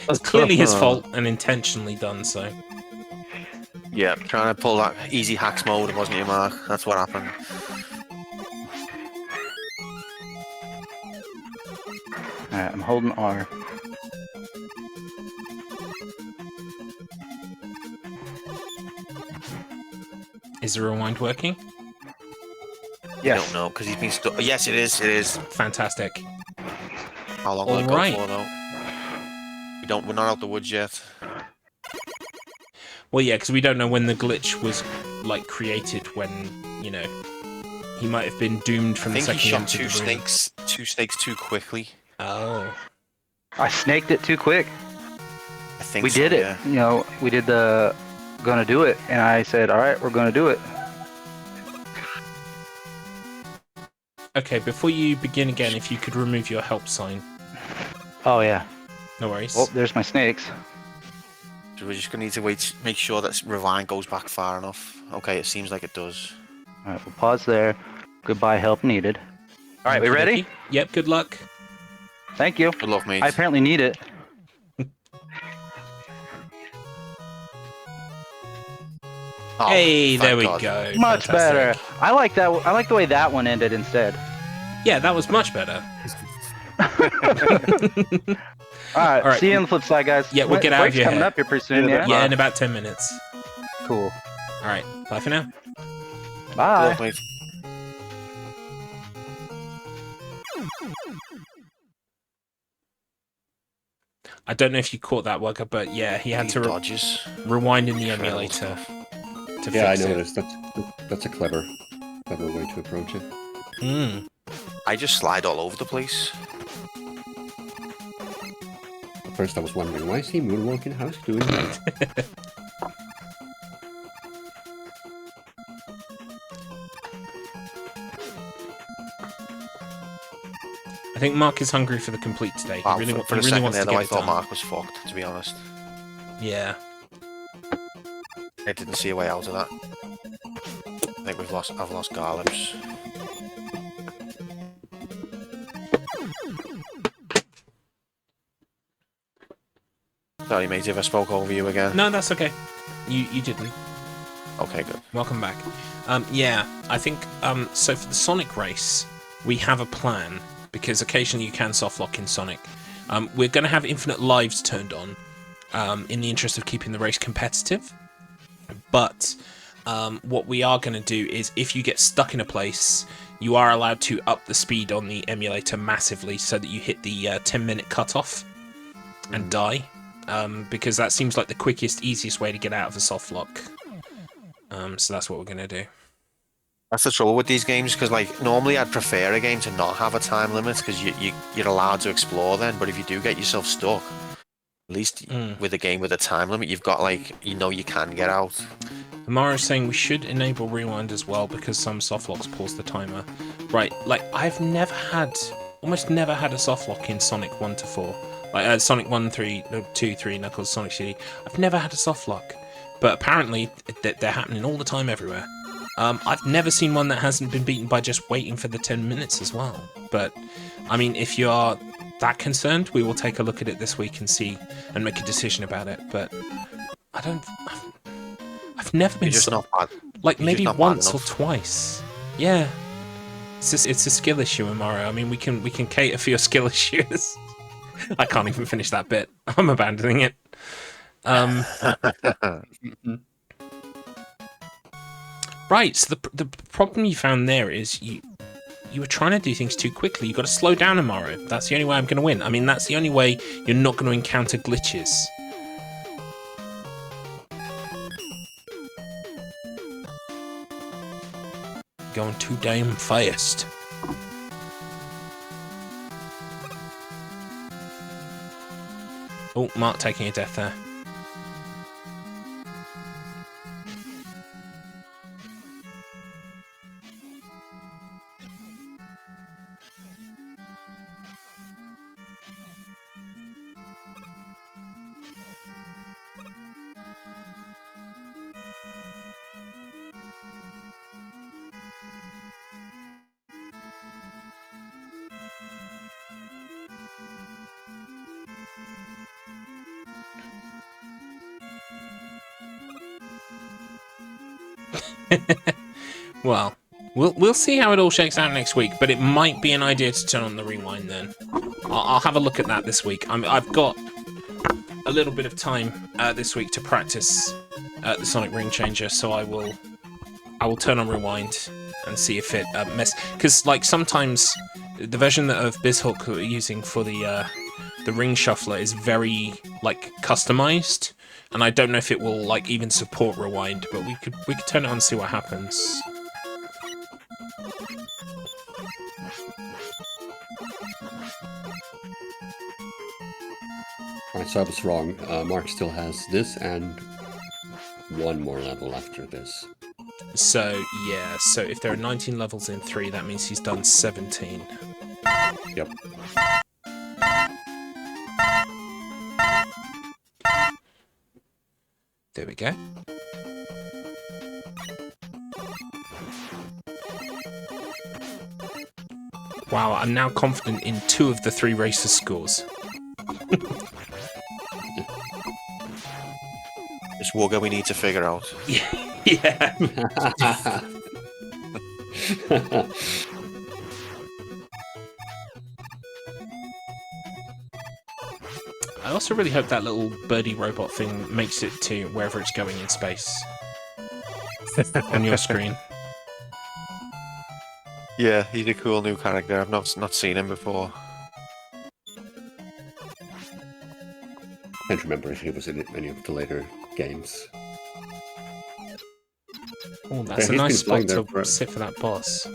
A: It's clearly his fault and intentionally done so.
B: Yeah, trying to pull that easy hacks mode, wasn't you, Mark? That's what happened.
D: Alright, I'm holding R.
A: Is the rewind working?
B: I don't know, because he's been stuck. Yes, it is. It is.
A: Fantastic.
B: How long will it go
A: Alright.
B: for, though? We're not out the woods yet.
A: Well, yeah, because we don't know when the glitch was, like, created, when, you know, he might have been doomed from
B: I
A: the
B: think he
A: second
B: shot
A: he entered the room.
B: two snakes too quickly.
A: Oh.
D: I snaked it too quick.
B: I think
D: We
B: so,
D: did it.
B: yeah.
D: You know, we did the gonna do it, and I said, all right, we're gonna do it.
A: Okay, before you begin again, if you could remove your help sign.
D: Oh yeah.
A: No worries.
D: Oh, there's my snakes.
B: So we're just gonna need to wait, make sure that rewind goes back far enough. Okay, it seems like it does.
D: All right, we'll pause there. Goodbye, help needed. All right, we ready?
A: Yep, good luck.
D: Thank you.
B: Good luck, mate.
D: I apparently need it.
B: Oh,
A: Hey, there we
B: thank
A: go.
B: God.
D: Much better.
A: Fantastic.
D: I like that. I like the way that one ended instead.
A: Yeah, that was much better.
D: All right,
A: All right.
D: see you on the flip side, guys.
A: Yeah, we'll get out of
D: Break's
A: your
D: coming
A: hair.
D: up here pretty soon, yeah?
A: Yeah, in about 10 minutes.
D: Cool.
A: Alright, bye for now.
B: Good
D: Bye.
B: luck, mate.
A: I don't know if you caught that, Wugga, but yeah, he had
B: These
A: to
B: dodges.
A: rewind in the
B: Incredible
A: emulator
B: stuff.
A: to
E: Yeah, I
A: fix it.
E: noticed. That's a clever way to approach it.
A: Mm.
B: I just slide all over the place.
E: At first, I was wondering why is he moonwalking? How's he doing that?
A: I think Mark is hungry for the complete today.
B: Wow,
A: He really,
B: for
A: he
B: a
A: really
B: second
A: wants
B: there,
A: to
B: though,
A: get
B: I
A: it
B: thought
A: done.
B: Mark was fucked, to be honest.
A: Yeah.
B: I didn't see a way out of that. I think I've lost Garlips. Sorry, mate, if I spoke over you again.
A: No, that's okay. You didn't.
B: Okay, good.
A: Welcome back. Yeah, I think, so for the Sonic race, we have a plan, because occasionally you can softlock in Sonic. We're going to have infinite lives turned on, in the interest of keeping the race competitive. But what we are going to do is, if you get stuck in a place, you are allowed to up the speed on the emulator massively so that you hit the 10-minute cutoff and die. Because that seems like the quickest, easiest way to get out of a softlock. So that's what we're going to do.
B: That's the trouble with these games, because like normally I'd prefer a game to not have a time limit, because you're allowed to explore then. But if you do get yourself stuck, at least with a game with a time limit, you've got like you can get out.
A: Amara's saying we should enable rewind as well because some softlocks pause the timer. Right, like I've almost never had a softlock in Sonic 1 to 4. Like Sonic 1, 3, 2, 3, Knuckles, Sonic CD. I've never had a softlock, but apparently they're happening all the time everywhere. I've never seen one that hasn't been beaten by just waiting for the 10 minutes as well. But I mean, if you are that concerned, we will take a look at it this week and see and make a decision about it. But I don't. I've never been
B: You're just not bad.
A: like
B: You're
A: maybe
B: just not bad
A: once or
B: enough.
A: twice. Yeah, it's a skill issue in Mario. I mean, we can cater for your skill issues. I can't even finish that bit. I'm abandoning it. Right. So the problem you found there is you were trying to do things too quickly. You got to slow down in Mario. That's the only way I'm going to win. I mean, that's the only way you're not going to encounter glitches. Going too damn fast. Oh, Mark taking a death there. Well, we'll see how it all shakes out next week, but it might be an idea to turn on the rewind then. I'll have a look at that this week. I've got a little bit of time this week to practice the Sonic Ring Changer, so I will turn on rewind and see if it because like sometimes the version of BizHook that we're using for the ring shuffler is very like customized. And I don't know if it will like even support rewind, but we could turn it on and see what happens.
E: Alright, so I was wrong. Mark still has this and one more level after this.
A: So yeah, so if there are 19 levels in 3, that means he's done 17.
E: Yep.
A: There we go. Wow, I'm now confident in 2 of the 3 racer scores.
B: It's Wugga we need to figure out.
A: Yeah. I also really hope that little birdie robot thing makes it to wherever it's going in space. On your screen.
B: Yeah, he's a cool new character. I've not seen him before.
E: Can't remember if he was in any of the later games.
A: Oh, that's a
E: he's
A: nice
E: been
A: spot
E: playing there
A: to sit for that boss.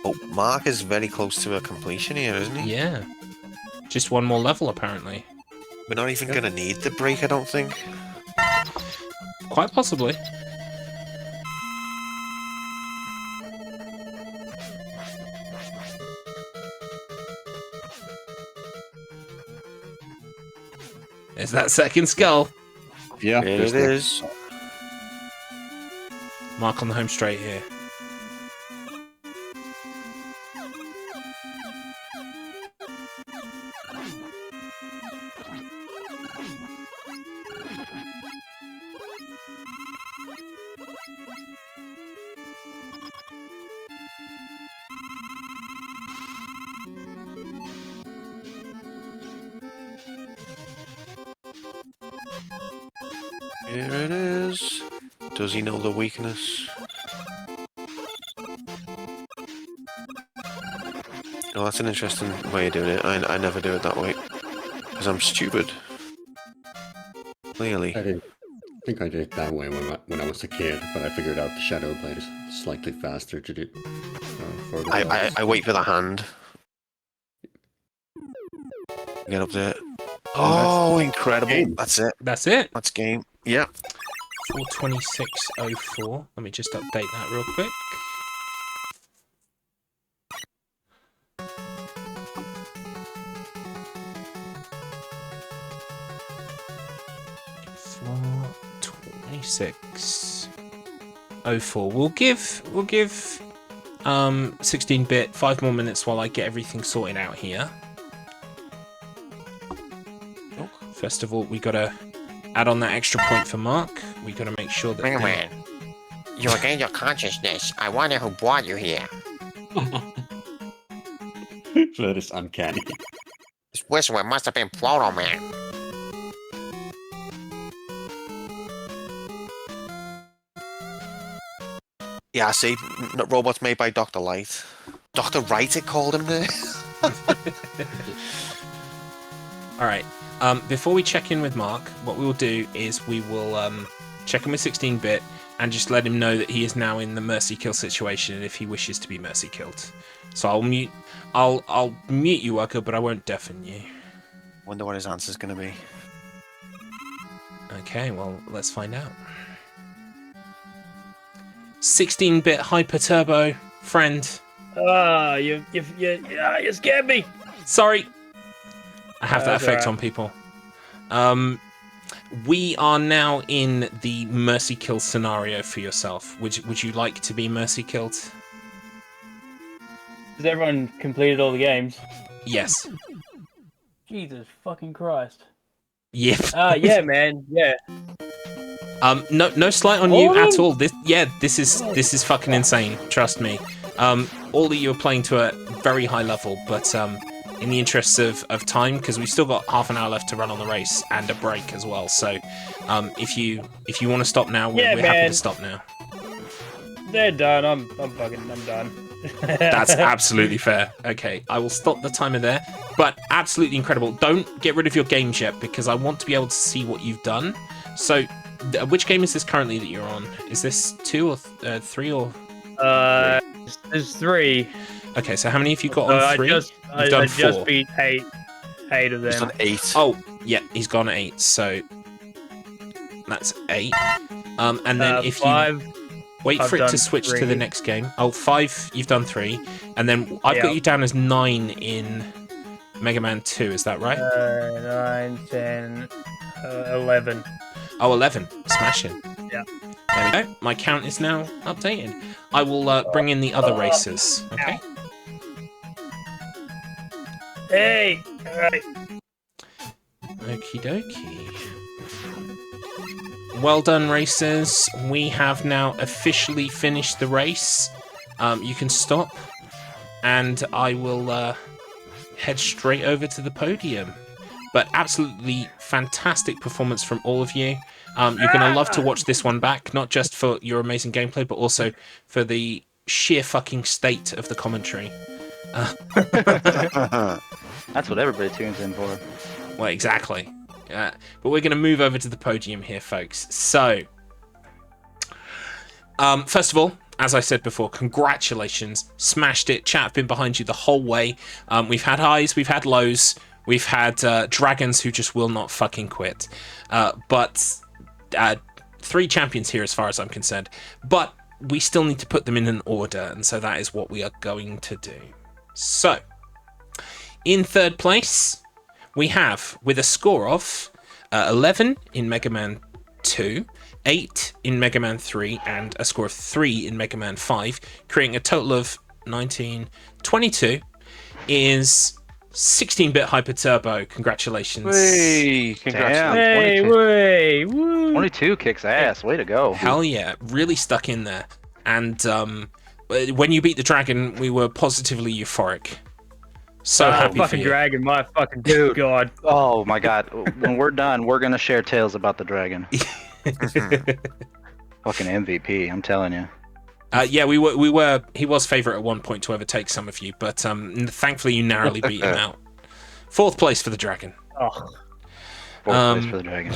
B: Oh, Mark is very close to a completion here, isn't he?
A: Yeah. Just one more level, apparently.
B: We're not even going to need the break, I don't think.
A: Quite possibly. There's that second skull.
E: Yeah,
B: Here it is.
A: Mark on the home straight here.
B: Here it is. Does he know the weakness? Oh, that's an interesting way of doing it. I never do it that way. Because I'm stupid. Clearly.
E: I think I did it that way when I was a kid, but I figured out the Shadow Blade is slightly faster to do. For the
B: I wait for the hand. Get up there. Oh, incredible. That's it.
A: That's it.
B: That's game. Yeah.
A: 426.04. Let me just update that real quick. $426.04. We'll give 16-bit, 5 more minutes while I get everything sorted out here. First of all, we gotta add on that extra point for Mark. We gotta make sure that...
F: Mega Man, you regained your consciousness. I wonder who brought you here.
E: That is uncanny.
F: This whistle must have been Proto Man.
B: Yeah, I see. Robots made by Dr. Light. Dr. Wright, it called him there.
A: All right. Before we check in with Mark, what we will do is we will check in with 16-bit and just let him know that he is now in the mercy kill situation if he wishes to be mercy killed. So I'll mute you, Wugga, but I won't deafen you.
B: Wonder what his answer's gonna be.
A: Okay, well, let's find out. 16-bit hyper turbo friend.
C: Ah, you scared me.
A: Sorry. I have that
C: That's
A: effect
C: all
A: on people. We are now in the mercy kill scenario for yourself. Would you like to be mercy killed?
C: Has everyone completed all the games?
A: Yes.
C: Jesus fucking Christ.
A: Yep.
C: Yeah, man. Yeah.
A: No slight on you at all. This is fucking insane. Trust me. All of you are playing to a very high level, but in the interests of time, because we've still got half an hour left to run on the race and a break as well. So, if you want to stop now, we're happy to stop now.
C: They're done. I'm done.
A: That's absolutely fair. Okay, I will stop the timer there. But absolutely incredible. Don't get rid of your games yet, because I want to be able to see what you've done. So, which game is this currently that you're on? Is this 2 or 3 or?
C: There's 3.
A: Okay, so how many have you got on 3?
C: I just beat 8 of them.
B: He's on 8.
A: Oh, yeah, he's gone 8. So that's 8. And then if
C: 5,
A: you wait for it to switch
C: 3.
A: to the next game. Oh, 5, you've done 3, and then I've got you down as 9 in Mega Man 2. Is that right?
C: 9, 10, 11.
A: Oh, 11. Smashing.
C: Yeah.
A: There we go. My count is now updated. I will bring in the other races. Okay.
C: Hey! Alright.
A: Okie dokie. Well done, racers. We have now officially finished the race. You can stop, and I will head straight over to the podium. But absolutely fantastic performance from all of you. You're going to love to watch this one back, not just for your amazing gameplay, but also for the sheer fucking state of the commentary.
D: That's what everybody tunes in for.
A: Well, exactly. But we're going to move over to the podium here, folks. So, first of all, as I said before, congratulations. Smashed it. Chat have been behind you the whole way. We've had highs, we've had lows. We've had dragons who just will not fucking quit. But 3 champions here as far as I'm concerned. But we still need to put them in an order, and so that is what we are going to do. So, in 3rd place, we have, with a score of 11 in Mega Man 2, 8 in Mega Man 3, and a score of 3 in Mega Man 5, creating a total of 19, 22, is 16-bit Hyper Turbo. Congratulations.
D: Hey,
C: congratulations. Hey, way, woo.
D: 22 kicks ass. Way to go.
A: Hell yeah. Really stuck in there. And when you beat the dragon, we were positively euphoric. So happy for you.
C: Dragon, my fucking dude. God.
D: Oh my god. When we're done, we're gonna share tales about the dragon. Fucking MVP, I'm telling you.
A: Yeah, we were. He was favourite at one point to overtake some of you, but thankfully you narrowly beat him out. 4th place for the dragon.
C: Oh.
D: 4th place for the dragon.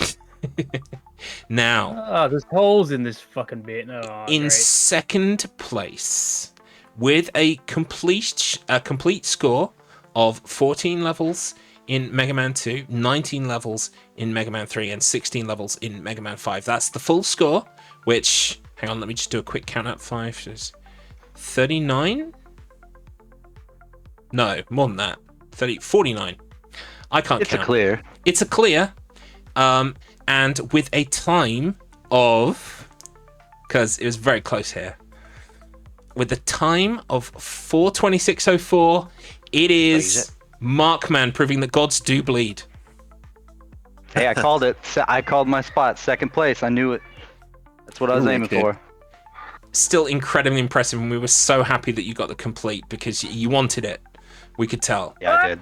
A: Now,
C: there's holes in this fucking bit. Oh,
A: in
C: great.
A: 2nd place, with a complete score of 14 levels in Mega Man 2, 19 levels in Mega Man 3, and 16 levels in Mega Man 5. That's the full score, which, hang on, let me just do a quick count up. 5 is 39? No, more than that. 49. I can't count.
D: It's a clear.
A: It's a clear. And with a time of, because it was very close here, with a time of 4:26:04. It is Markman proving that gods do bleed.
D: Hey, I called it. I called my spot. Second place. I knew it. That's what I was aiming for.
A: Still incredibly impressive, and we were so happy that you got the complete because you wanted it. We could tell.
D: Yeah, I did.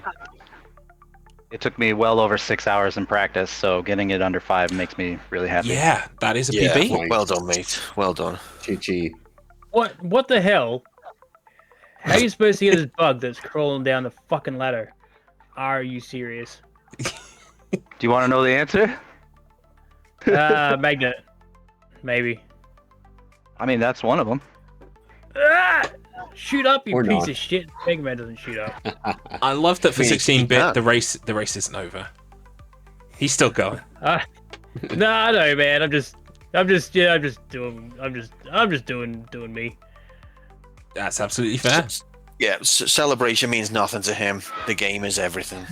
D: It took me well over 6 hours in practice, so getting it under 5 makes me really happy.
A: Yeah, that is a PB.
B: Well done, mate. Well done.
E: GG.
C: What the hell? How are you supposed to get this bug that's crawling down the fucking ladder? Are you serious?
D: Do you want to know the answer?
C: Magnet. Maybe.
D: I mean, that's one of them.
C: Ah! Shoot up, you
E: Or
C: piece
E: not.
C: of shit. Mega Man doesn't shoot up.
A: I love that for
B: Means
A: 16-bit,
B: he
A: the race isn't over. He's still going.
C: No, I know, man. I'm just doing me.
A: That's absolutely fair.
B: Yeah, celebration means nothing to him. The game is everything.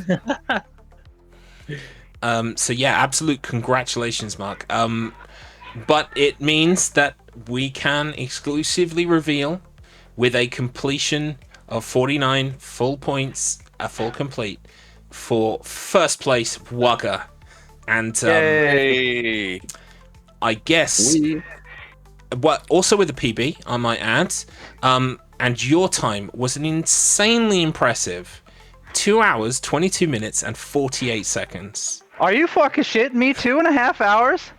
A: So yeah, absolute congratulations, Mark. But it means that we can exclusively reveal with a completion of 49 full points, a full complete, for first place Wugga. And
B: Yay!
A: I guess, also with a PB, I might add, and your time was an insanely impressive 2 hours, 22 minutes, and 48 seconds.
D: Are you fucking shitting me? 2.5 hours?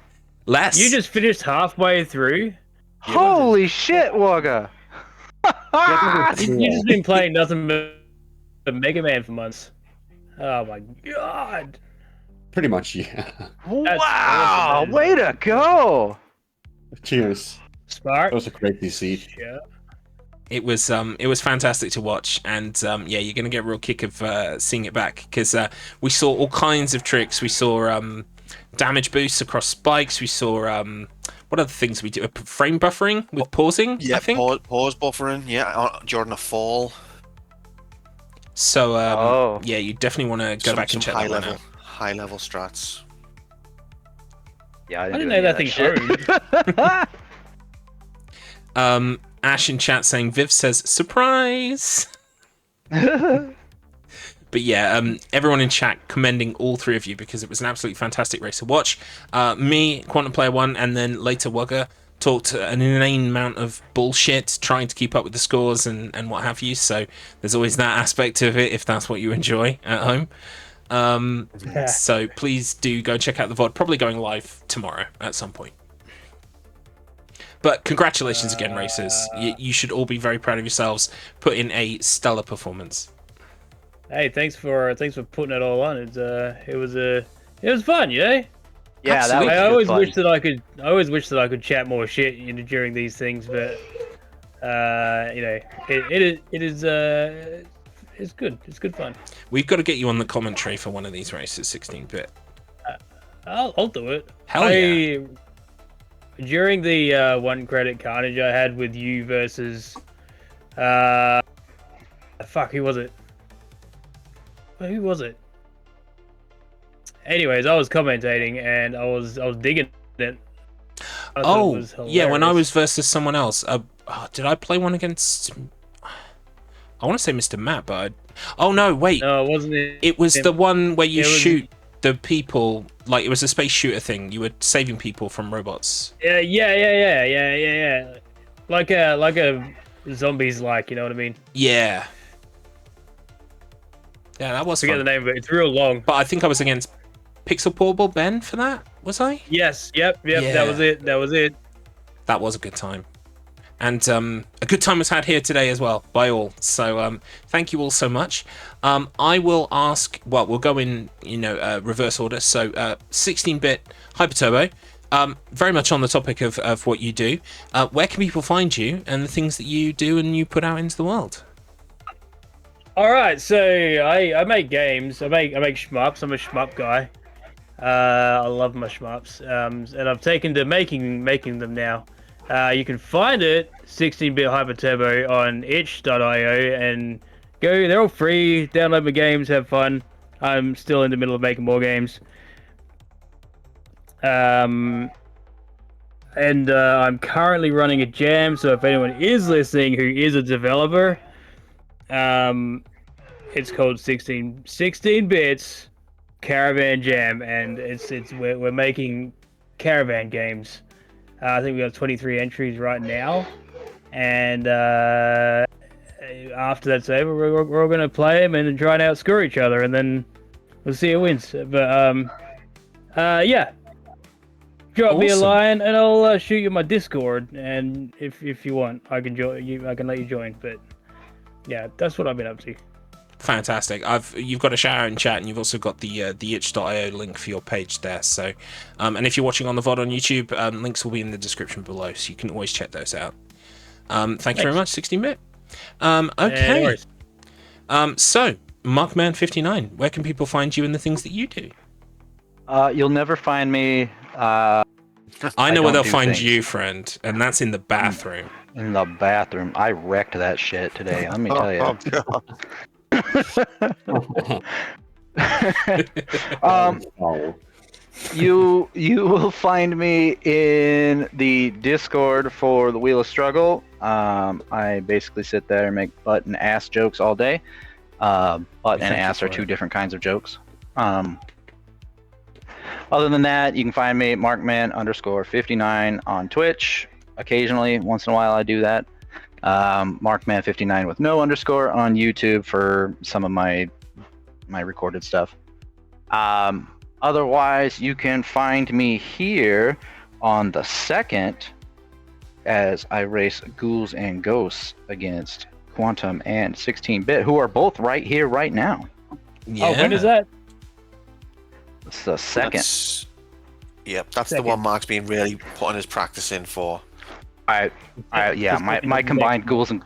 A: Less.
C: You just finished halfway through?
D: Holy shit, Wugga!
C: You just been playing nothing but Mega Man for months. Oh my god!
E: Pretty much, yeah.
D: Wow! Way to go!
E: Cheers.
C: Spark.
E: That was a crazy seat.
C: Yeah.
A: It was fantastic to watch, and yeah, you're gonna get a real kick of seeing it back because we saw all kinds of tricks. We saw damage boosts across spikes. We saw what other things we do? Frame buffering with pausing.
B: Yeah,
A: I think.
B: pause buffering. Yeah, during a fall.
A: So yeah, you definitely want to go back and check that one out.
B: High level strats.
D: Yeah,
C: I didn't know that thing
A: owned. Ash in chat saying Viv says surprise. But yeah, everyone in chat commending all three of you because it was an absolutely fantastic race to watch. Me, Quantum Player 1, and then later Wugga talked an inane amount of bullshit trying to keep up with the scores and what have you. So there's always that aspect of it if that's what you enjoy at home. So please do go check out the VOD, probably going live tomorrow at some point. But congratulations again, racers. You should all be very proud of yourselves. Put in a stellar performance.
C: Hey, thanks for putting it all on. It was fun, you know.
D: Yeah,
A: Absolutely.
C: I always wish that I could chat more shit during these things, but you know, it's good. It's good fun.
A: We've got to get you on the commentary for one of these races, 16-bit.
C: I'll do it.
A: Hell yeah.
C: During the one credit carnage I had with you versus fuck, who was it? Who was it? Anyways, I was commentating and I was digging it.
A: Oh, yeah, when I was versus someone else. Did I play one against? I want to say Mr. Matt, but oh no, wait.
C: No, it wasn't.
A: It was the one where you shoot the people. Like it was a space shooter thing. You were saving people from robots.
C: Yeah. Like a zombies, like, you know what I mean? Yeah.
A: Yeah, that was.
C: I forget the name of it. It's real long.
A: But I think I was against Pixel Portable Ben for that. Was I?
C: Yes. Yep.
A: Yeah.
C: That was it.
A: That was a good time. And a good time was had here today as well, by all. So thank you all so much. I will ask, well, we'll go in, reverse order. So 16-bit Hyper Turbo, very much on the topic of what you do. Where can people find you and the things that you do and you put out into the world?
C: All right, so I make games. I make shmups. I'm a shmup guy. I love my shmups, and I've taken to making them now. You can find it 16-bit Hyper Turbo on itch.io and go. They're all free. Download my games, have fun. I'm still in the middle of making more games. And and I'm currently running a jam. So if anyone is listening who is a developer, it's called 16 bits Caravan Jam, and we're making caravan games. I think we have 23 entries right now, and after that's over, we're all gonna play them and try and outscore each other, and then we'll see who wins. But yeah, drop me a line, and I'll shoot you my Discord, and if you want, I can join you. I can let you join. But yeah, that's what I've been up to.
A: Fantastic. You've got a shout out in chat, and you've also got the itch.io link for your page there. So, and if you're watching on the VOD on YouTube, links will be in the description below, so you can always check those out. Thank you very much, 16-bit. Okay. So, Markman59, where can people find you and the things that you do?
D: You'll never find me.
A: I know where they'll find
D: things.
A: you, friend, and that's in the bathroom.
D: In the bathroom. I wrecked that shit today. Let me tell you. You will find me in the Discord for the Wheel of Struggle. I basically sit there and make butt and ass jokes all day. Butt and ass are two different kinds of jokes. Other than that, you can find me Markman_59 on Twitch. Occasionally, once in a while, I do that. Markman59 with no underscore on YouTube for some of my recorded stuff. Otherwise, you can find me here on the 2nd as I race Ghouls and Ghosts against Quantum and 16-bit, who are both right here, right now.
C: Yeah. Oh, when is that?
D: It's the 2nd.
B: That's the one Mark's been really putting his practice in for.
D: My combined Ghouls and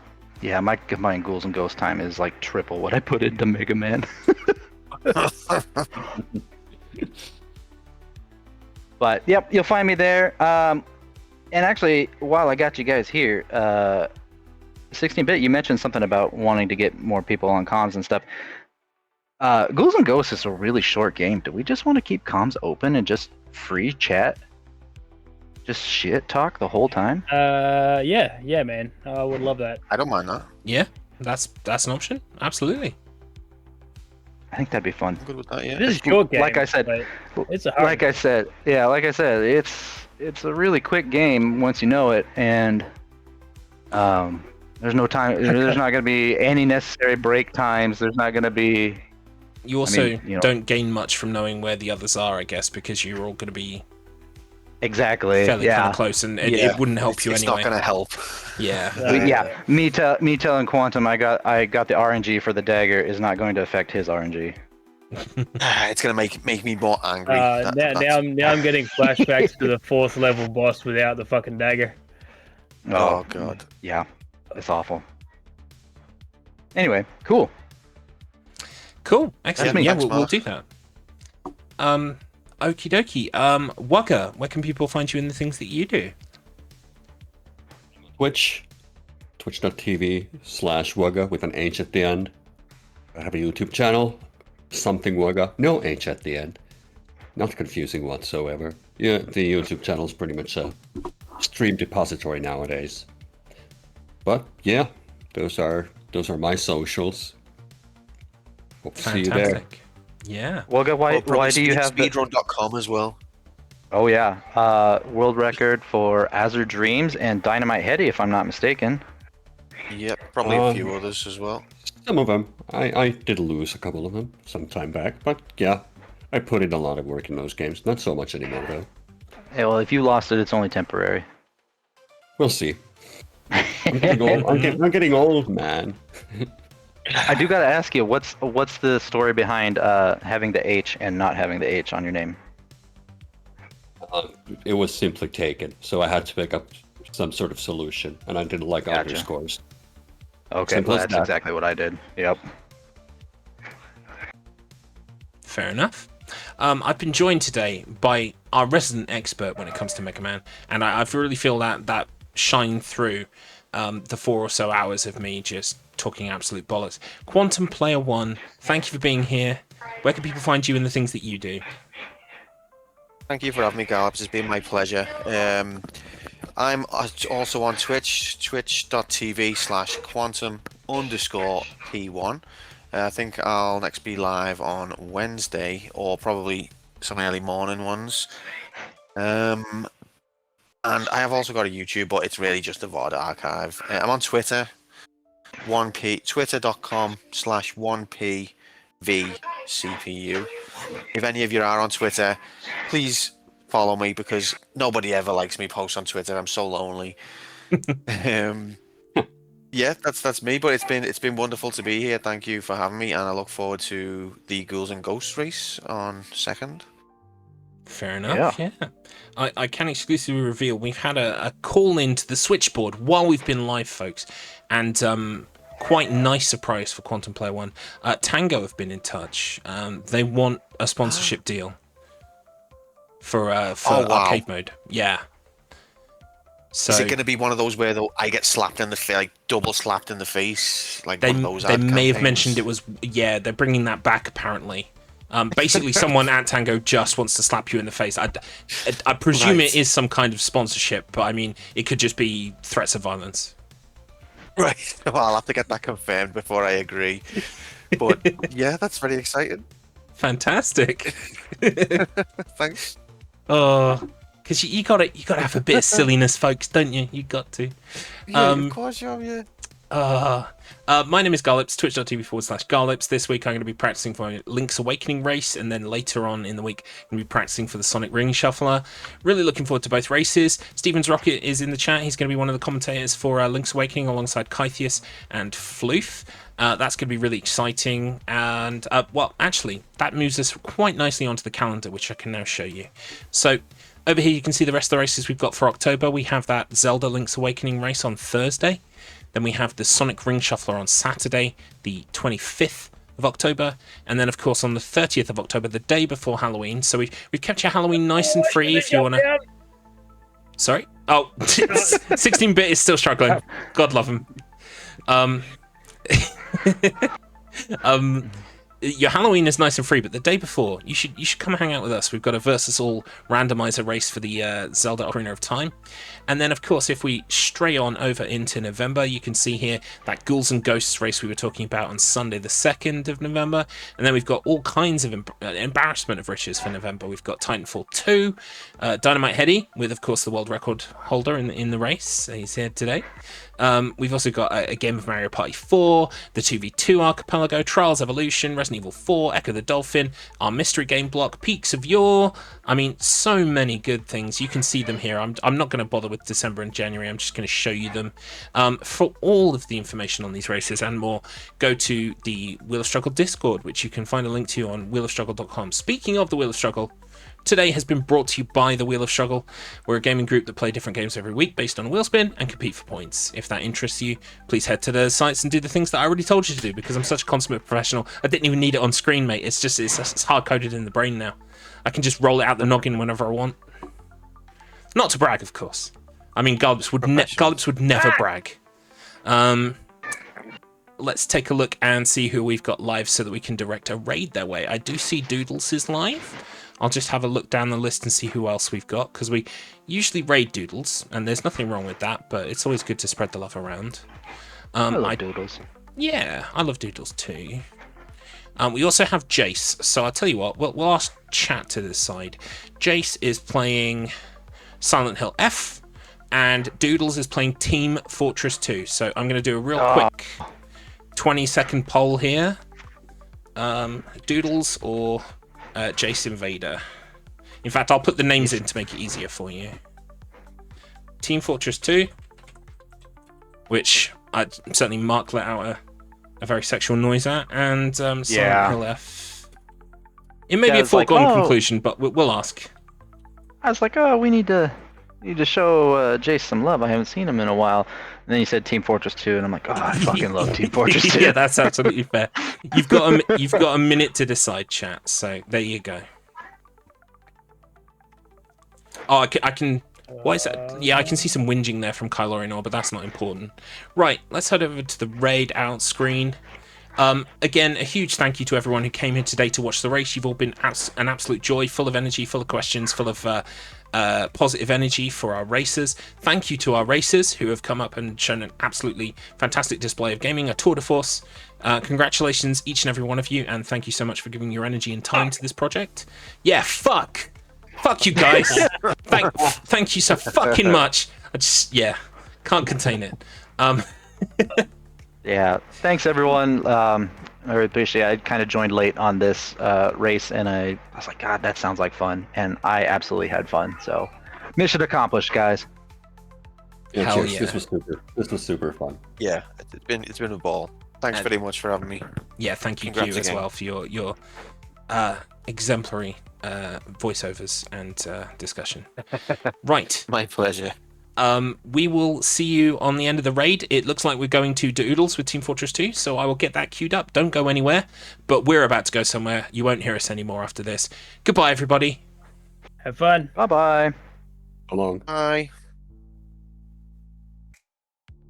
D: Ghost time is like triple what I put into Mega Man. But yep, you'll find me there. And actually, while I got you guys here, 16-bit, you mentioned something about wanting to get more people on comms and stuff. Ghouls and Ghosts is a really short game. Do we just want to keep comms open and just free chat? Just shit talk the whole time?
C: Yeah, man. I would love that.
B: I don't mind that.
A: Yeah, that's an option. Absolutely.
D: I think that'd be fun.
B: I'm good with that, yeah.
C: This is a short game.
D: Like I said,
C: it's a hard
D: game. It's a really quick game once you know it, and there's no time. There's not going to be any necessary break times. There's not going to be.
A: You also don't gain much from knowing where the others are, I guess, because you're all going to be
D: fairly
A: kind of close, and it wouldn't help you
B: it's
A: anyway.
B: It's not going to help.
A: Yeah.
D: Me telling Quantum I got the RNG for the dagger is not going to affect his RNG.
B: It's going to make me more angry.
C: Now I'm getting flashbacks to the 4th level boss without the fucking dagger.
B: Oh god.
D: Yeah, it's awful. Anyway, cool.
A: Excellent. Yeah, we'll do that. Okie dokie. Wugga, where can people find you in the things that you do?
E: twitch.tv/Wugga with an H at the end. I have a YouTube channel, something Wugga, no H at the end. Not confusing whatsoever. Yeah, the YouTube channel is pretty much a stream depository nowadays. But yeah, those are my socials. Hope to see you there.
A: Yeah.
D: Wugga, why do you have
B: speedrun.com as well?
D: Oh yeah, world record for Azure Dreams and Dynamite Heady, if I'm not mistaken.
B: Yep, probably a few others as well.
E: Some of them. I did lose a couple of them some time back, but yeah, I put in a lot of work in those games. Not so much anymore though.
D: Hey, well, if you lost it, it's only temporary.
E: We'll see. I'm getting old. I'm getting old, man.
D: I do gotta ask you, what's the story behind having the H and not having the H on your name?
E: It was simply taken, so I had to pick up some sort of solution, and I didn't like underscores.
D: Okay, well, that's exactly what I did. Yep.
A: Fair enough. I've been joined today by our resident expert when it comes to Mega Man, and I really feel that shine through the 4 or so hours of me just talking absolute bollocks. Quantum Player 1, thank you for being here. Where can people find you and the things that you do?
B: Thank you for having me, Gallops. It's been my pleasure. I'm also on Twitch, twitch.tv/quantum_P1. I think I'll next be live on Wednesday, or probably some early morning ones. And I have also got a YouTube, but it's really just a VOD archive. I'm on Twitter, twitter.com/1pvcpu. If any of you are on Twitter, please follow me, because nobody ever likes me post on Twitter. I'm so lonely. Yeah, that's me. But it's been wonderful to be here. Thank you for having me, and I look forward to the Ghouls and Ghosts race on 2nd.
A: Fair enough. Yeah. I can exclusively reveal we've had a call into the switchboard while we've been live, folks, and quite nice surprise for Quantum Player One. Tango have been in touch. They want a sponsorship deal for arcade mode. Yeah. So
B: is it going to be one of those where I get slapped in the face, like double slapped in the face, like
A: they
B: one of those
A: they
B: ad
A: may have
B: campaigns?
A: mentioned it was, yeah, they're bringing that back apparently. Basically, someone at Tango just wants to slap you in the face. I presume
B: Right.
A: it is some kind of sponsorship, but I mean, it could just be threats of violence.
B: Right. Well, I'll have to get that confirmed before I agree. But yeah, that's very exciting.
A: Fantastic.
B: Thanks.
A: Oh, because you gotta have a bit of silliness, folks, don't you? You got to.
B: Yeah, of course you have, yeah.
A: My name is Gallops, twitch.tv/Gallops. This week I'm going to be practicing for my Link's Awakening race, and then later on in the week I'm going to be practicing for the Sonic Ring Shuffler. Really looking forward to both races. Steven's Rocket is in the chat. He's going to be one of the commentators for Link's Awakening alongside Kythius and Floof. That's going to be really exciting. And, well, actually, that moves us quite nicely onto the calendar, which I can now show you. So, over here you can see the rest of the races we've got for October. We have that Zelda Link's Awakening race on Thursday. Then we have the Sonic Ring Shuffler on Saturday, the 25th of October. And then, of course, on the 30th of October, the day before Halloween. So we've kept your Halloween nice and free if you want to... Sorry? Oh, 16-bit is still struggling. God love him. Your Halloween is nice and free, but the day before, you should come hang out with us. We've got a versus all randomizer race for the Zelda Ocarina of Time. And then, of course, if we stray on over into November, you can see here that Ghouls and Ghosts race we were talking about on Sunday the 2nd of November. And then we've got all kinds of embarrassment of riches for November. We've got Titanfall 2, Dynamite Heady, with, of course, the world record holder in the race. He's here today. We've also got a game of Mario Party 4, the 2v2 Archipelago, Trials Evolution, Resident Evil 4, Echo the Dolphin, our mystery game block, Peaks of Yore. I mean, so many good things. You can see them here. I'm not going to bother with December and January. I'm just going to show you them. For all of the information on these races and more, go to the Wheel of Struggle Discord, which you can find a link to on wheelofstruggle.com. Speaking of the Wheel of Struggle, today has been brought to you by the Wheel of Struggle. We're a gaming group that play different games every week based on wheel spin and compete for points. If that interests you, please head to the sites and do the things that I already told you to do, because I'm such a consummate professional. I didn't even need it on screen, mate. It's hard-coded in the brain now. I can just roll it out the noggin whenever I want. Not to brag, of course. I mean, Gallops would never brag. Let's take a look and see who we've got live so that we can direct a raid their way. I do see Doodles is live. I'll just have a look down the list and see who else we've got, because we usually raid Doodles, and there's nothing wrong with that, but it's always good to spread the love around.
D: I love Doodles.
A: Yeah, I love Doodles too. We also have Jace, so I'll tell you what, we'll ask chat to this side. Jace is playing Silent Hill F, and Doodles is playing Team Fortress 2, so I'm going to do a real quick 20-second poll here. Doodles or Jace Invader. In fact, I'll put the names in to make it easier for you. Team Fortress 2, which certainly Mark let out a very sexual noise at, and Silent Hill F. It may be a foregone conclusion, but we'll ask.
D: I was like, oh, we need to show Jace some love. I haven't seen him in a while. And then you said Team Fortress 2, and I'm like, oh, I fucking love Team Fortress 2.
A: Yeah, that's absolutely fair. You've got a minute to decide, chat. So there you go. Oh, I can. Why is that? Yeah, I can see some whinging there from Kylo Ren, but that's not important. Right, let's head over to the Raid Out screen. Again, a huge thank you to everyone who came here today to watch the race. You've all been an absolute joy, full of energy, full of questions, full of positive energy for our racers. Thank you to our racers who have come up and shown an absolutely fantastic display of gaming, a tour de force. Congratulations, each and every one of you, and thank you so much for giving your energy and time to this project. Yeah, fuck you guys. Thank you so fucking much. I just, can't contain it.
D: Yeah, thanks everyone. I really appreciate it. I kind of joined late on this race, and I was like, God, that sounds like fun, and I absolutely had fun. So, mission accomplished, guys.
E: Yeah,
A: Hell
E: cheers.
A: yeah.
E: This was super fun.
B: Yeah, it's been a ball. Thanks very much for having me.
A: Yeah, thank you,
B: Congrats
A: Q, as
B: again.
A: well for your exemplary voiceovers and discussion. Right.
B: My pleasure.
A: We will see you on the end of the raid. It looks like we're going to Doodles with Team Fortress 2, so I will get that queued up. Don't go anywhere, but we're about to go somewhere. You won't hear us anymore after this. Goodbye, everybody.
C: Have fun.
D: Bye-bye.
E: Along.
B: Bye.